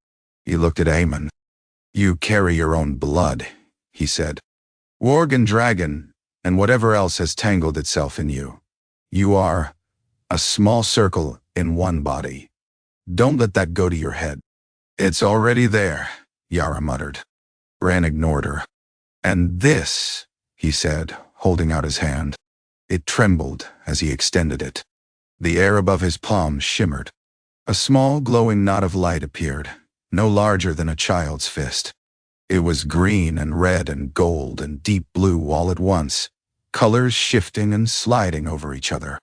[SPEAKER 1] He looked at Aemon. You carry your own blood, he said. Warg and dragon, and whatever else has tangled itself in you. You are a small circle in one body. Don't let that go to your head. It's already there, Yara muttered. Bran ignored her. And this, he said, holding out his hand. It trembled as he extended it. The air above his palm shimmered. A small glowing knot of light appeared, no larger than a child's fist. It was green and red and gold and deep blue all at once, colors shifting and sliding over each other.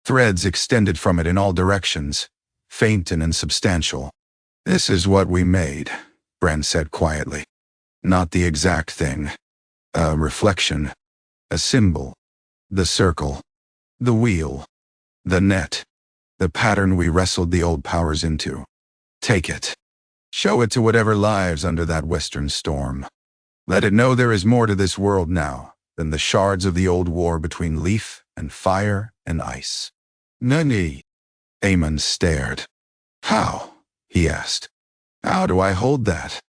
[SPEAKER 1] Threads extended from it in all directions, faint and insubstantial. This is what we made, Bran said quietly. Not the exact thing. A reflection. A symbol. The circle. The wheel. The net. The pattern we wrestled the old powers into. Take it. Show it to whatever lives under that western storm. Let it know there is more to this world now than the shards of the old war between leaf and fire and ice. Nani? Aemon stared. How? He asked. How do I hold that?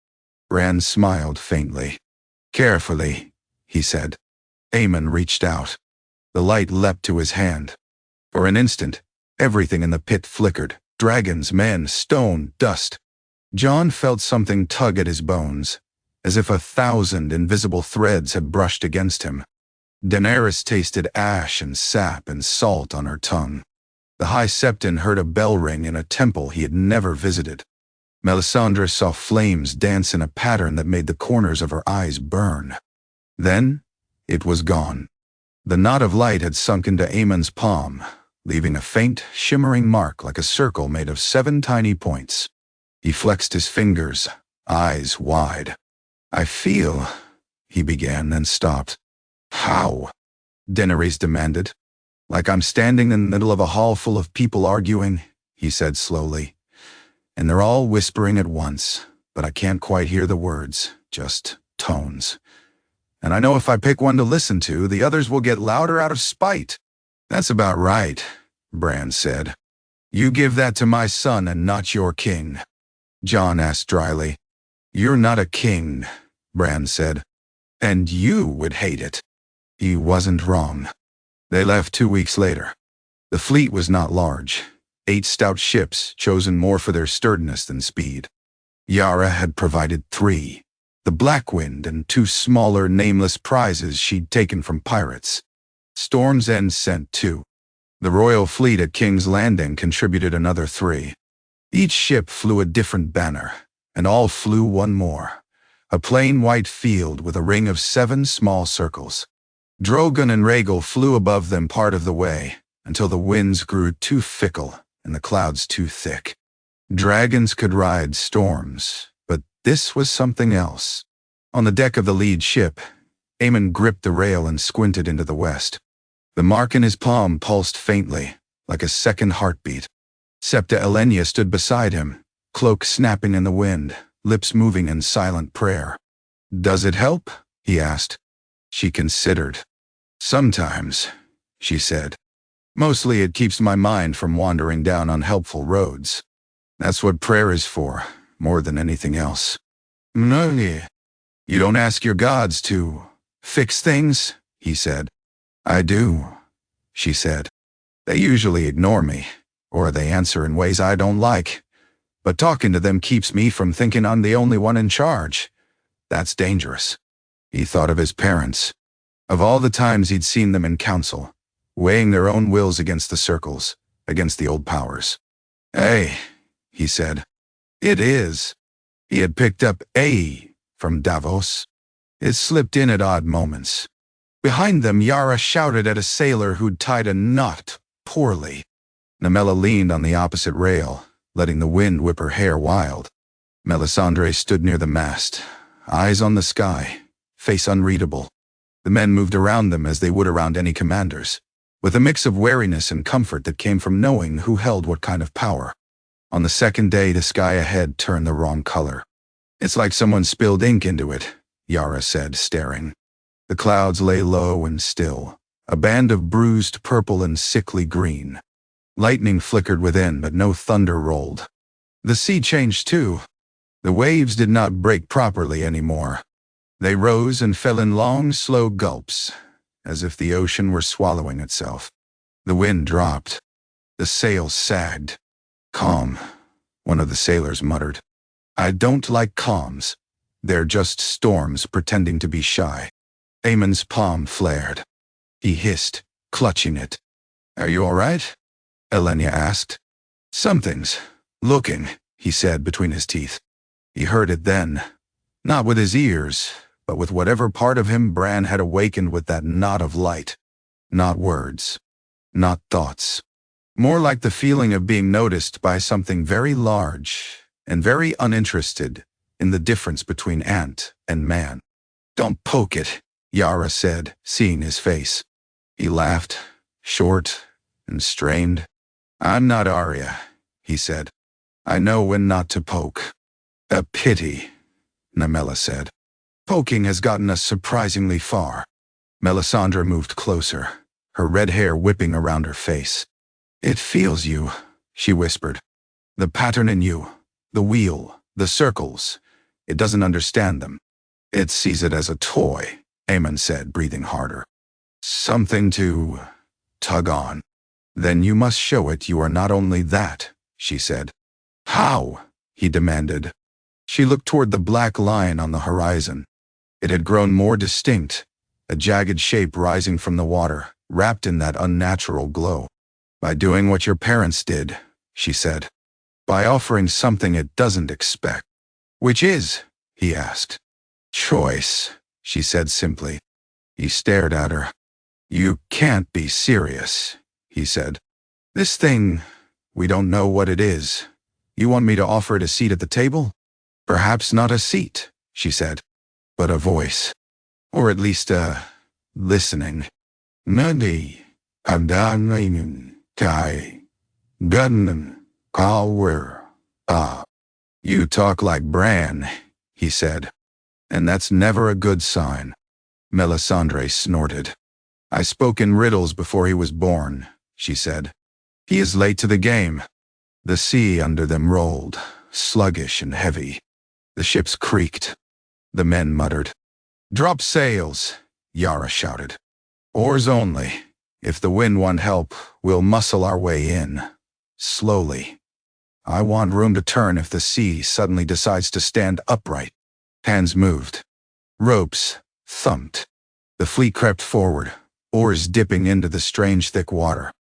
[SPEAKER 1] Bran smiled faintly. Carefully, he said. Aemon reached out. The light leapt to his hand. For an instant, everything in the pit flickered. Dragons, men, stone, dust. Jon felt something tug at his bones, as if 1,000 invisible threads had brushed against him. Daenerys tasted ash and sap and salt on her tongue. The High Septon heard a bell ring in a temple he had never visited. Melisandre saw flames dance in a pattern that made the corners of her eyes burn. Then, it was gone. The knot of light had sunk into Aemon's palm, leaving a faint, shimmering mark like a circle made of 7 tiny points. He flexed his fingers, eyes wide. "I feel," he began, then stopped. "How?" Daenerys demanded. "Like I'm standing in the middle of a hall full of people arguing," he said slowly. "And they're all whispering at once, but I can't quite hear the words, just tones. And I know if I pick one to listen to, the others will get louder out of spite." "That's about right," Bran said. "You give that to my son and not your king." Jon asked dryly. "You're not a king," Bran said. "And you would hate it." He wasn't wrong. They left 2 weeks later. The fleet was not large. 8 stout ships, chosen more for their sturdiness than speed. Yara had provided 3. The Blackwind and 2 smaller, nameless prizes she'd taken from pirates. Storm's End sent 2. The Royal Fleet at King's Landing contributed another 3. Each ship flew a different banner, and all flew one more. A plain white field with a ring of 7 small circles. Drogon and Rhaegal flew above them part of the way, until the winds grew too fickle and the clouds too thick. Dragons could ride storms, but this was something else. On the deck of the lead ship, Aemon gripped the rail and squinted into the west. The mark in his palm pulsed faintly, like a second heartbeat. Septa Elenia stood beside him, cloak snapping in the wind, lips moving in silent prayer. "Does it help?" he asked. She considered. "Sometimes," she said. "Mostly it keeps my mind from wandering down unhelpful roads. That's what prayer is for, more than anything else." "No, you don't ask your gods to fix things?" he said. "I do," she said. "They usually ignore me, or they answer in ways I don't like. But talking to them keeps me from thinking I'm the only one in charge. That's dangerous." He thought of his parents, of all the times he'd seen them in council, weighing their own wills against the circles, against the old powers. "Hey," he said. "It is." He had picked up "A" from Davos. It slipped in at odd moments. Behind them, Yara shouted at a sailor who'd tied a knot poorly. Namella leaned on the opposite rail, letting the wind whip her hair wild. Melisandre stood near the mast, eyes on the sky, face unreadable. The men moved around them as they would around any commanders, with a mix of wariness and comfort that came from knowing who held what kind of power. On the second day, the sky ahead turned the wrong color. "It's like someone spilled ink into it," Yara said, staring. The clouds lay low and still, a band of bruised purple and sickly green. Lightning flickered within, but no thunder rolled. The sea changed too. The waves did not break properly anymore. They rose and fell in long, slow gulps, as if the ocean were swallowing itself. The wind dropped. The sails sagged. "Calm," one of the sailors muttered. "I don't like calms. They're just storms pretending to be shy." Aemon's palm flared. He hissed, clutching it. "Are you all right?" Elenia asked. "Something's looking," he said between his teeth. He heard it then, not with his ears, but with whatever part of him Bran had awakened with that knot of light. Not words, not thoughts. More like the feeling of being noticed by something very large and very uninterested in the difference between ant and man. "Don't poke it," Yara said, seeing his face. He laughed, short and strained. "I'm not Arya," he said. "I know when not to poke." "A pity," Namella said. "Poking has gotten us surprisingly far." Melisandre moved closer, her red hair whipping around her face. "It feels you," she whispered. "The pattern in you, the wheel, the circles. It doesn't understand them. It sees it as a toy," Aemon said, breathing harder. "Something to tug on." "Then you must show it you are not only that," she said. "How?" he demanded. She looked toward the black line on the horizon. It had grown more distinct, a jagged shape rising from the water, wrapped in that unnatural glow. "By doing what your parents did," she said. "By offering something it doesn't expect." "Which is?" he asked. "Choice," she said simply. He stared at her. "You can't be serious," he said. "This thing, we don't know what it is. You want me to offer it a seat at the table? Perhaps not a seat, she said, but a voice. Or at least listening. Nadi, Adanainen, Kai, Gunnan, Kalwer, ah. You talk like Bran, he said. And that's never a good sign. Melisandre snorted. I spoke in riddles before he was born, she said. He is late to the game. The sea under them rolled, sluggish and heavy. The ships creaked. The men muttered. Drop sails, Yara shouted. Oars only. If the wind won't help, we'll muscle our way in. Slowly. I want room to turn if the sea suddenly decides to stand upright. Hands moved. Ropes thumped. The fleet crept forward, oars dipping into the strange thick water.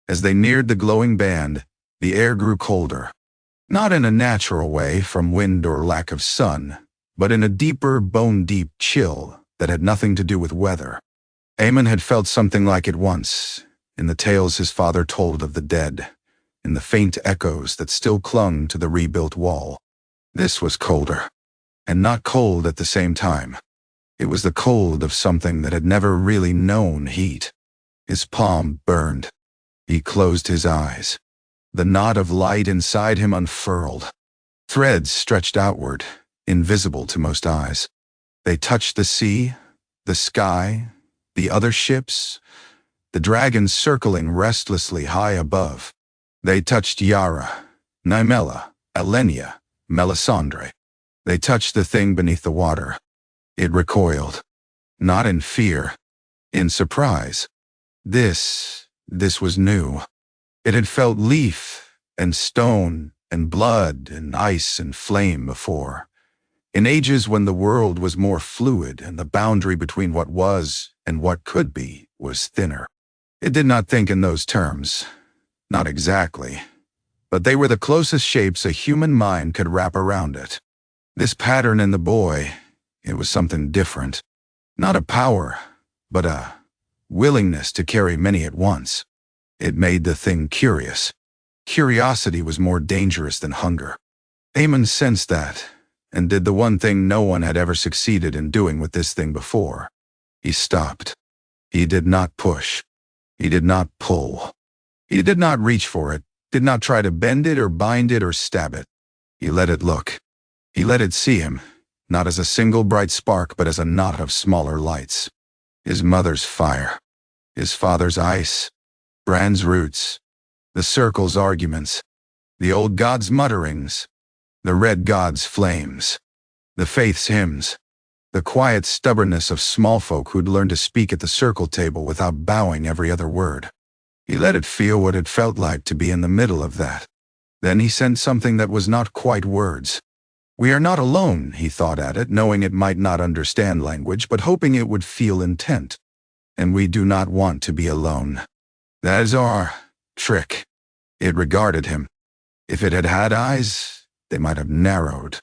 [SPEAKER 1] As they neared the glowing band, the air grew colder. Not in a natural way from wind or lack of sun, but in a deeper, bone-deep chill that had nothing to do with weather. Aemon had felt something like it once, in the tales his father told of the dead, in the faint echoes that still clung to the rebuilt wall. This was colder, and not cold at the same time. It was the cold of something that had never really known heat. His palm burned. He closed his eyes. The knot of light inside him unfurled. Threads stretched outward, invisible to most eyes. They touched the sea, the sky, the other ships, the dragons circling restlessly high above. They touched Yara, Nymella, Elenia, Melisandre. They touched the thing beneath the water. It recoiled. Not in fear, in surprise. This was new. It had felt leaf and stone and blood and ice and flame before. In ages when the world was more fluid and the boundary between what was and what could be was thinner. It did not think in those terms. Not exactly. But they were the closest shapes a human mind could wrap around it. This pattern in the boy, it was something different. Not a power, but a willingness to carry many at once. It made the thing curious. Curiosity was more dangerous than hunger. Aemon sensed that, and did the one thing no one had ever succeeded in doing with this thing before. He stopped. He did not push. He did not pull. He did not reach for it, did not try to bend it or bind it or stab it. He let it look. He let it see him, not as a single bright spark but as a knot of smaller lights. His mother's fire. His father's ice. Bran's roots. The circle's arguments. The old god's mutterings. The red god's flames. The faith's hymns. The quiet stubbornness of small folk who'd learned to speak at the circle table without bowing every other word. He let it feel what it felt like to be in the middle of that. Then he sensed something that was not quite words. We are not alone, he thought at it, knowing it might not understand language, but hoping it would feel intent. And we do not want to be alone. That is our trick. It regarded him. If it had had eyes, they might have narrowed.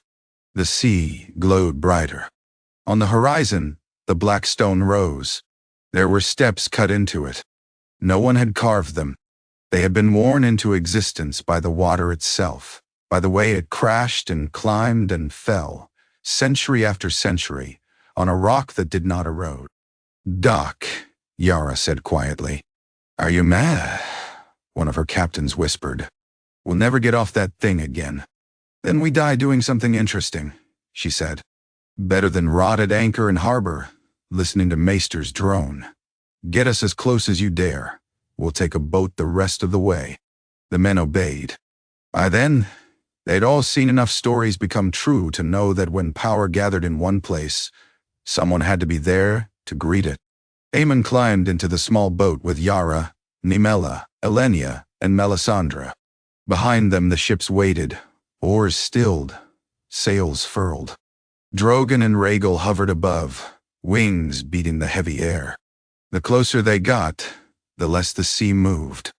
[SPEAKER 1] The sea glowed brighter. On the horizon, the black stone rose. There were steps cut into it. No one had carved them. They had been worn into existence by the water itself, by the way it crashed and climbed and fell, century after century, on a rock that did not erode. Doc, Yara said quietly. Are you mad? One of her captains whispered. We'll never get off that thing again. Then we die doing something interesting, she said. Better than rot at anchor in harbor, listening to Maester's drone. Get us as close as you dare. We'll take a boat the rest of the way. The men obeyed. By then, they'd all seen enough stories become true to know that when power gathered in one place, someone had to be there to greet it. Aemon climbed into the small boat with Yara, Nymella, Elenia, and Melisandre. Behind them the ships waited, oars stilled, sails furled. Drogon and Rhaegal hovered above, wings beating the heavy air. The closer they got, the less the sea moved.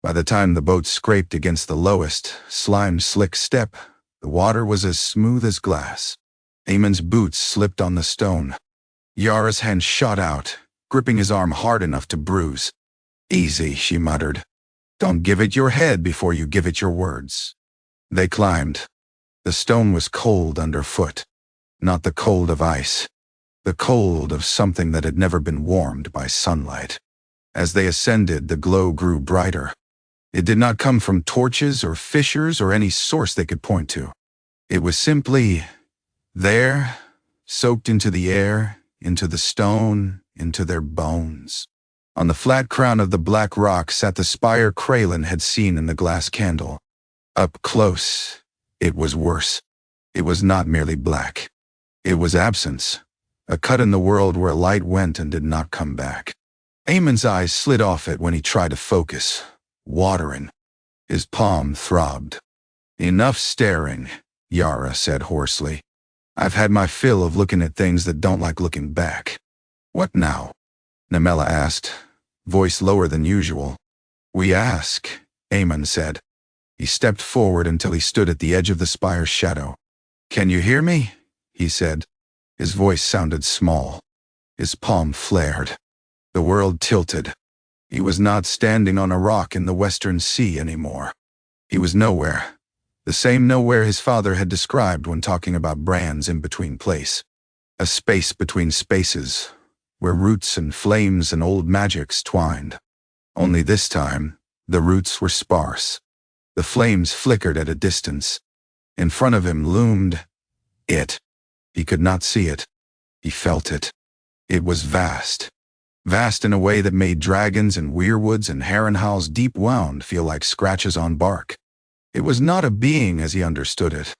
[SPEAKER 1] By the time the boat scraped against the lowest, slime-slick step, the water was as smooth as glass. Aemon's boots slipped on the stone. Yara's hand shot out, gripping his arm hard enough to bruise. Easy, she muttered. Don't give it your head before you give it your words. They climbed. The stone was cold underfoot. Not the cold of ice. The cold of something that had never been warmed by sunlight. As they ascended, the glow grew brighter. It did not come from torches or fissures or any source they could point to. It was simply there, soaked into the air, into the stone, into their bones. On the flat crown of the black rock sat the spire Kraylin had seen in the glass candle. Up close, it was worse. It was not merely black. It was absence, a cut in the world where light went and did not come back. Aemon's eyes slid off it when he tried to focus, watering. His palm throbbed. "Enough staring," Yara said hoarsely. "I've had my fill of looking at things that don't like looking back." "What now?" Nemela asked, voice lower than usual. "We ask," Aemon said. He stepped forward until he stood at the edge of the spire's shadow. "Can you hear me?" he said. His voice sounded small. His palm flared. The world tilted. He was not standing on a rock in the Western Sea anymore. He was nowhere. The same nowhere his father had described when talking about Bran's in-between place. A space between spaces, where roots and flames and old magics twined. Only this time, the roots were sparse. The flames flickered at a distance. In front of him loomed it. He could not see it. He felt it. It was vast. Vast in a way that made dragons and weirwoods and Harrenhal's deep wound feel like scratches on bark. It was not a being as he understood it.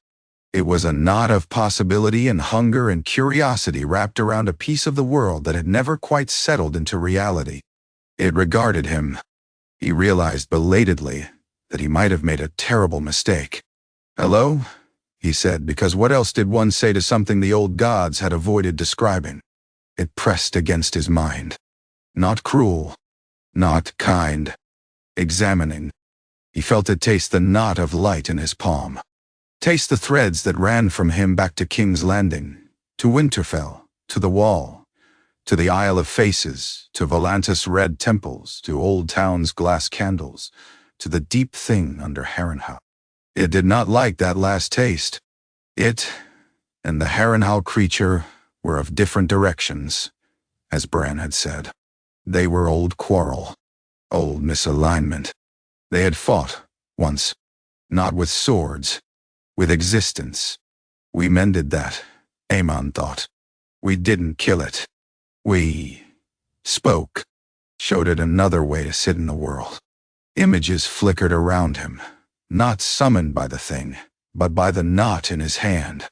[SPEAKER 1] It was a knot of possibility and hunger and curiosity wrapped around a piece of the world that had never quite settled into reality. It regarded him. He realized belatedly that he might have made a terrible mistake. "Hello?" he said, because what else did one say to something the old gods had avoided describing? It pressed against his mind. Not cruel, not kind, examining. He felt it taste the knot of light in his palm. Taste the threads that ran from him back to King's Landing, to Winterfell, to the Wall, to the Isle of Faces, to Volantis' red temples, to Old Town's glass candles, to the deep thing under Harrenhal. It did not like that last taste. It and the Harrenhal creature were of different directions, as Bran had said. They were old quarrel, old misalignment. They had fought, once. Not with swords, with existence. We mended that, Aemon thought. We didn't kill it. We spoke, showed it another way to sit in the world. Images flickered around him, not summoned by the thing, but by the knot in his hand.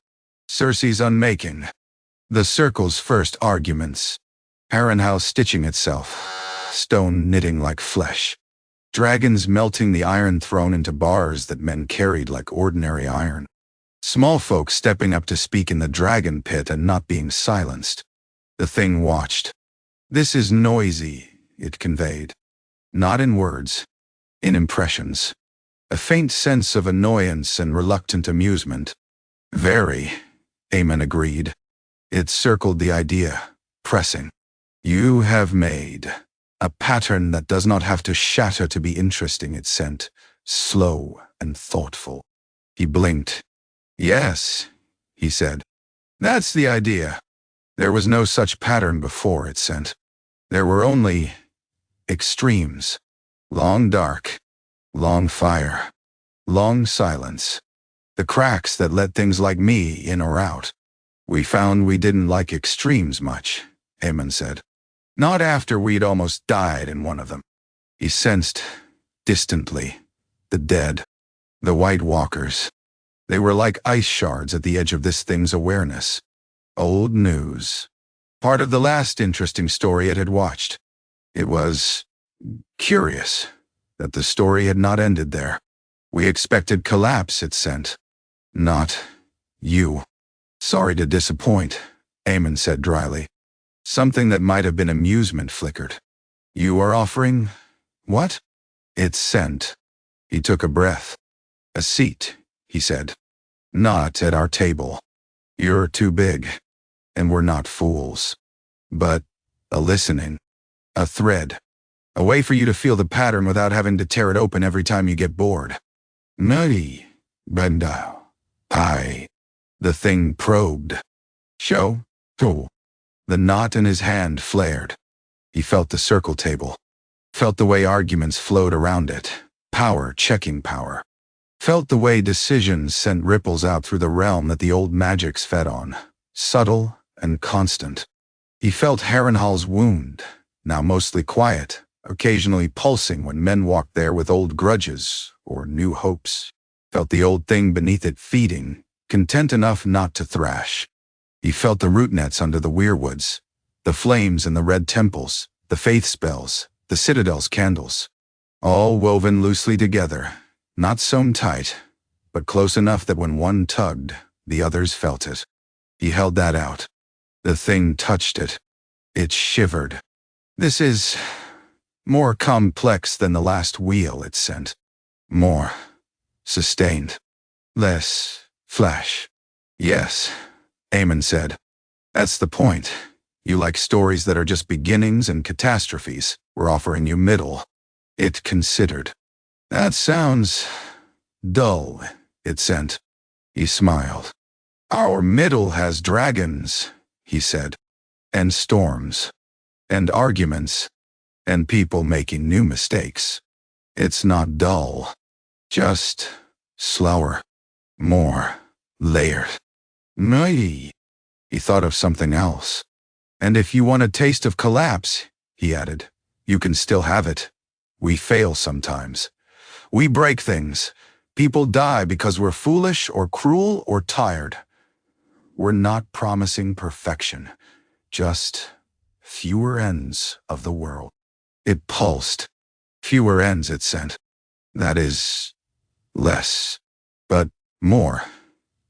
[SPEAKER 1] Cersei's unmaking. The circle's first arguments. Harrenhal stitching itself, stone knitting like flesh. Dragons melting the iron throne into bars that men carried like ordinary iron. Small folk stepping up to speak in the dragon pit and not being silenced. The thing watched. "This is noisy," it conveyed. Not in words, in impressions. A faint sense of annoyance and reluctant amusement. "Very," Aemon agreed. It circled the idea, pressing. "You have made a pattern that does not have to shatter to be interesting," it sent, slow and thoughtful. He blinked. "Yes," he said. "That's the idea. There was no such pattern before," it sent. There were only extremes. Long dark, long fire, long silence. The cracks that let things like me in or out. "We found we didn't like extremes much," Aemon said. "Not after we'd almost died in one of them." He sensed, distantly, the dead, the White Walkers. They were like ice shards at the edge of this thing's awareness. Old news. Part of the last interesting story it had watched. It was curious that the story had not ended there. "We expected collapse," it sent. "Not you." "Sorry to disappoint," Aemon said dryly. Something that might have been amusement flickered. "You are offering what?" It sent. He took a breath. "A seat," he said. "Not at our table. You're too big. And we're not fools. But a listening. A thread. A way for you to feel the pattern without having to tear it open every time you get bored." "Maybe," Brenda. I. The thing probed. Show. Oh. The knot in his hand flared. He felt the circle table. Felt the way arguments flowed around it. Power checking power. Felt the way decisions sent ripples out through the realm that the old magics fed on. Subtle and constant. He felt Harrenhal's wound, now mostly quiet, occasionally pulsing when men walked there with old grudges or new hopes. Felt the old thing beneath it feeding, content enough not to thrash. He felt the root nets under the weirwoods, the flames in the red temples, the faith spells, the citadel's candles, all woven loosely together, not sewn tight, but close enough that when one tugged, the others felt it. He held that out. The thing touched it. It shivered. This is more complex than the last wheel it sent. More sustained. Less flash. Yes, Aemon said. That's the point. You like stories that are just beginnings and catastrophes. We're offering you middle. It considered. That sounds dull, it sent. He smiled. Our middle has dragons, he said, and storms, and arguments, and people making new mistakes. It's not dull, just slower, more layered. Maybe. He thought of something else. And if you want a taste of collapse, he added, you can still have it. We fail sometimes. We break things. People die because we're foolish or cruel or tired. We're not promising perfection, just fewer ends of the world. It pulsed. Fewer ends, it sent. That is, less, but more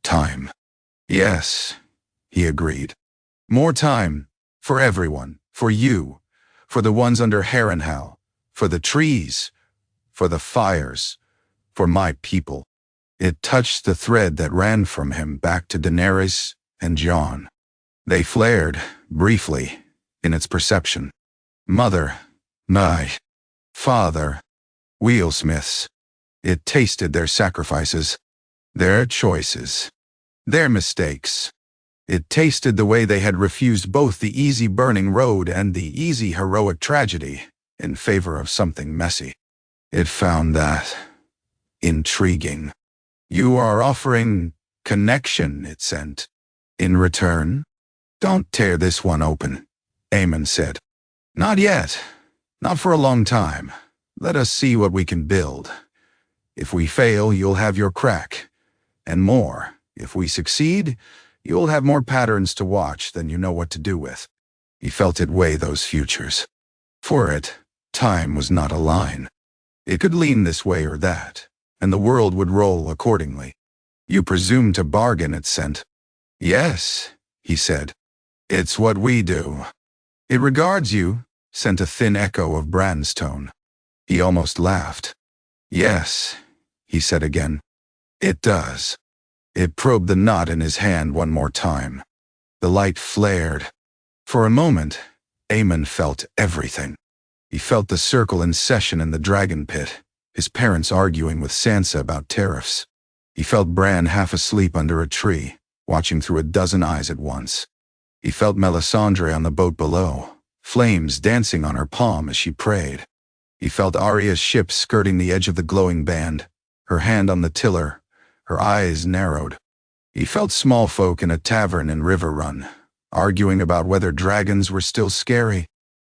[SPEAKER 1] time. Yes, he agreed. More time, for everyone, for you, for the ones under Harrenhal, for the trees, for the fires, for my people. It touched the thread that ran from him back to Daenerys and Jon. They flared, briefly, in its perception. Mother, my father, wheelsmiths. It tasted their sacrifices, their choices, their mistakes. It tasted the way they had refused both the easy burning road and the easy heroic tragedy in favor of something messy. It found that intriguing. You are offering connection, it sent. In return? Don't tear this one open, Aemon said. Not yet. Not for a long time. Let us see what we can build. If we fail, you'll have your crack. And more. If we succeed, you'll have more patterns to watch than you know what to do with. He felt it weigh those futures. For it, time was not a line. It could lean this way or that, and the world would roll accordingly. You presume to bargain, it sent. Yes, he said. It's what we do. It regards you, sent a thin echo of Bran's tone. He almost laughed. Yes, he said again. It does. It probed the knot in his hand one more time. The light flared. For a moment, Aemon felt everything. He felt the circle in session in the dragon pit, his parents arguing with Sansa about tariffs. He felt Bran half asleep under a tree, watching through a dozen eyes at once. He felt Melisandre on the boat below, flames dancing on her palm as she prayed. He felt Arya's ship skirting the edge of the glowing band, her hand on the tiller, her eyes narrowed. He felt small folk in a tavern in River Run, arguing about whether dragons were still scary.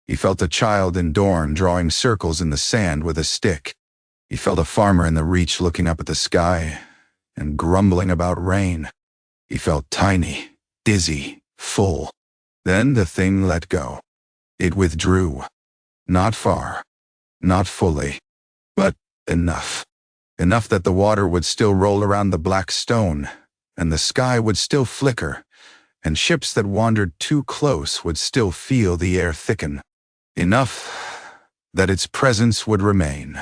[SPEAKER 1] He felt a child in Dorne drawing circles in the sand with a stick. He felt a farmer in the Reach looking up at the sky and grumbling about rain. He felt tiny, dizzy, full. Then the thing let go. It withdrew. Not far. Not fully. But enough. Enough that the water would still roll around the black stone, and the sky would still flicker, and ships that wandered too close would still feel the air thicken. Enough that its presence would remain,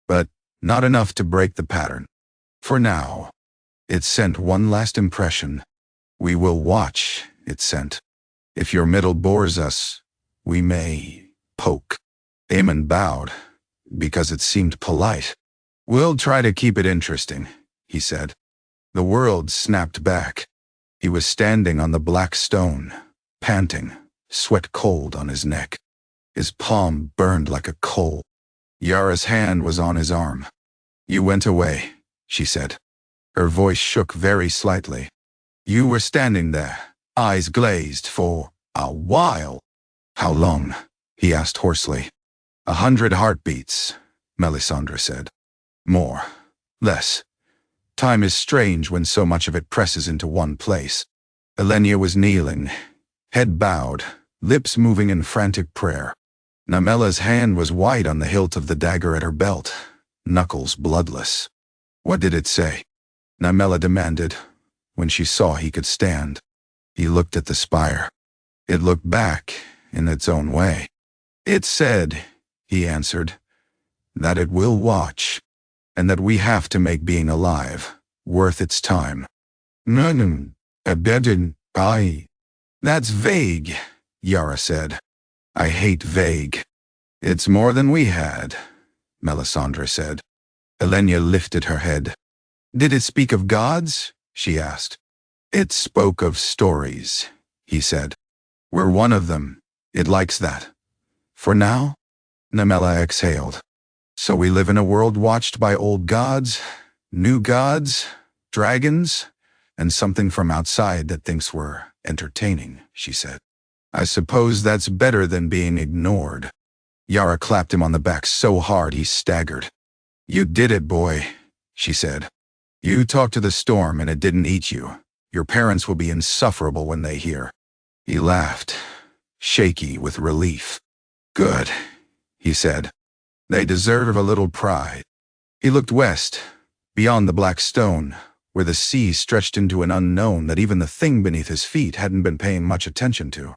[SPEAKER 1] but not enough to break the pattern. For now, it sent one last impression. We will watch, it sent. If your middle bores us, we may poke. Aemon bowed, because it seemed polite. We'll try to keep it interesting, he said. The world snapped back. He was standing on the black stone, panting, sweat cold on his neck. His palm burned like a coal. Yara's hand was on his arm. "You went away," she said. Her voice shook very slightly. "You were standing there, eyes glazed, for a while." "How long?" he asked hoarsely. 100 heartbeats, Melisandre said. "More. Less. Time is strange when so much of it presses into one place." Elenia was kneeling, head bowed, lips moving in frantic prayer. Nymella's hand was white on the hilt of the dagger at her belt, knuckles bloodless. "What did it say?" Nymella demanded, when she saw he could stand. He looked at the spire. It looked back in its own way. "It said," he answered, "that it will watch, and that we have to make being alive worth its time." "Nunum, abedin, I." "That's vague," Yara said. "I hate vague." "It's more than we had," Melisandre said. Elenia lifted her head. "Did it speak of gods?" she asked. "It spoke of stories," he said. "We're one of them. It likes that. For now?" Nymella exhaled. "So we live in a world watched by old gods, new gods, dragons, and something from outside that thinks we're entertaining," she said. "I suppose that's better than being ignored." Yara clapped him on the back so hard he staggered. "You did it, boy," she said. "You talked to the storm and it didn't eat you. Your parents will be insufferable when they hear." He laughed, shaky with relief. "Good," he said. "They deserve a little pride." He looked west, beyond the black stone, where the sea stretched into an unknown that even the thing beneath his feet hadn't been paying much attention to.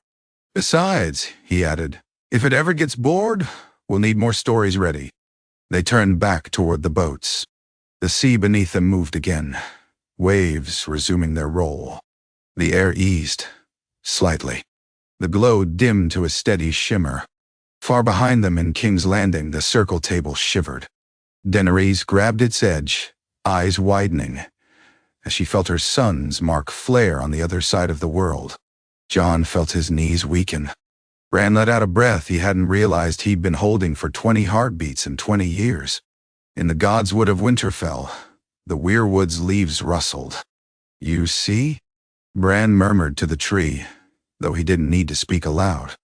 [SPEAKER 1] "Besides," he added, "if it ever gets bored, we'll need more stories ready." They turned back toward the boats. The sea beneath them moved again, waves resuming their roll. The air eased, slightly. The glow dimmed to a steady shimmer. Far behind them in King's Landing, the circle table shivered. Daenerys grabbed its edge, eyes widening, as she felt her son's mark flare on the other side of the world. Jon felt his knees weaken. Bran let out a breath he hadn't realized he'd been holding for 20 heartbeats in 20 years. In the Godswood of Winterfell, the weirwood's leaves rustled. "You see?" Bran murmured to the tree, though he didn't need to speak aloud.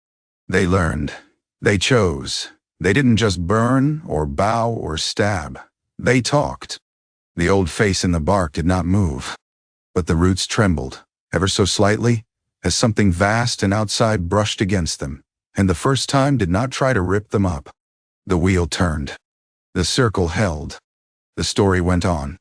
[SPEAKER 1] They learned. They chose. They didn't just burn or bow or stab. They talked. The old face in the bark did not move, but the roots trembled, ever so slightly, as something vast and outside brushed against them, and the first time did not try to rip them up. The wheel turned. The circle held. The story went on.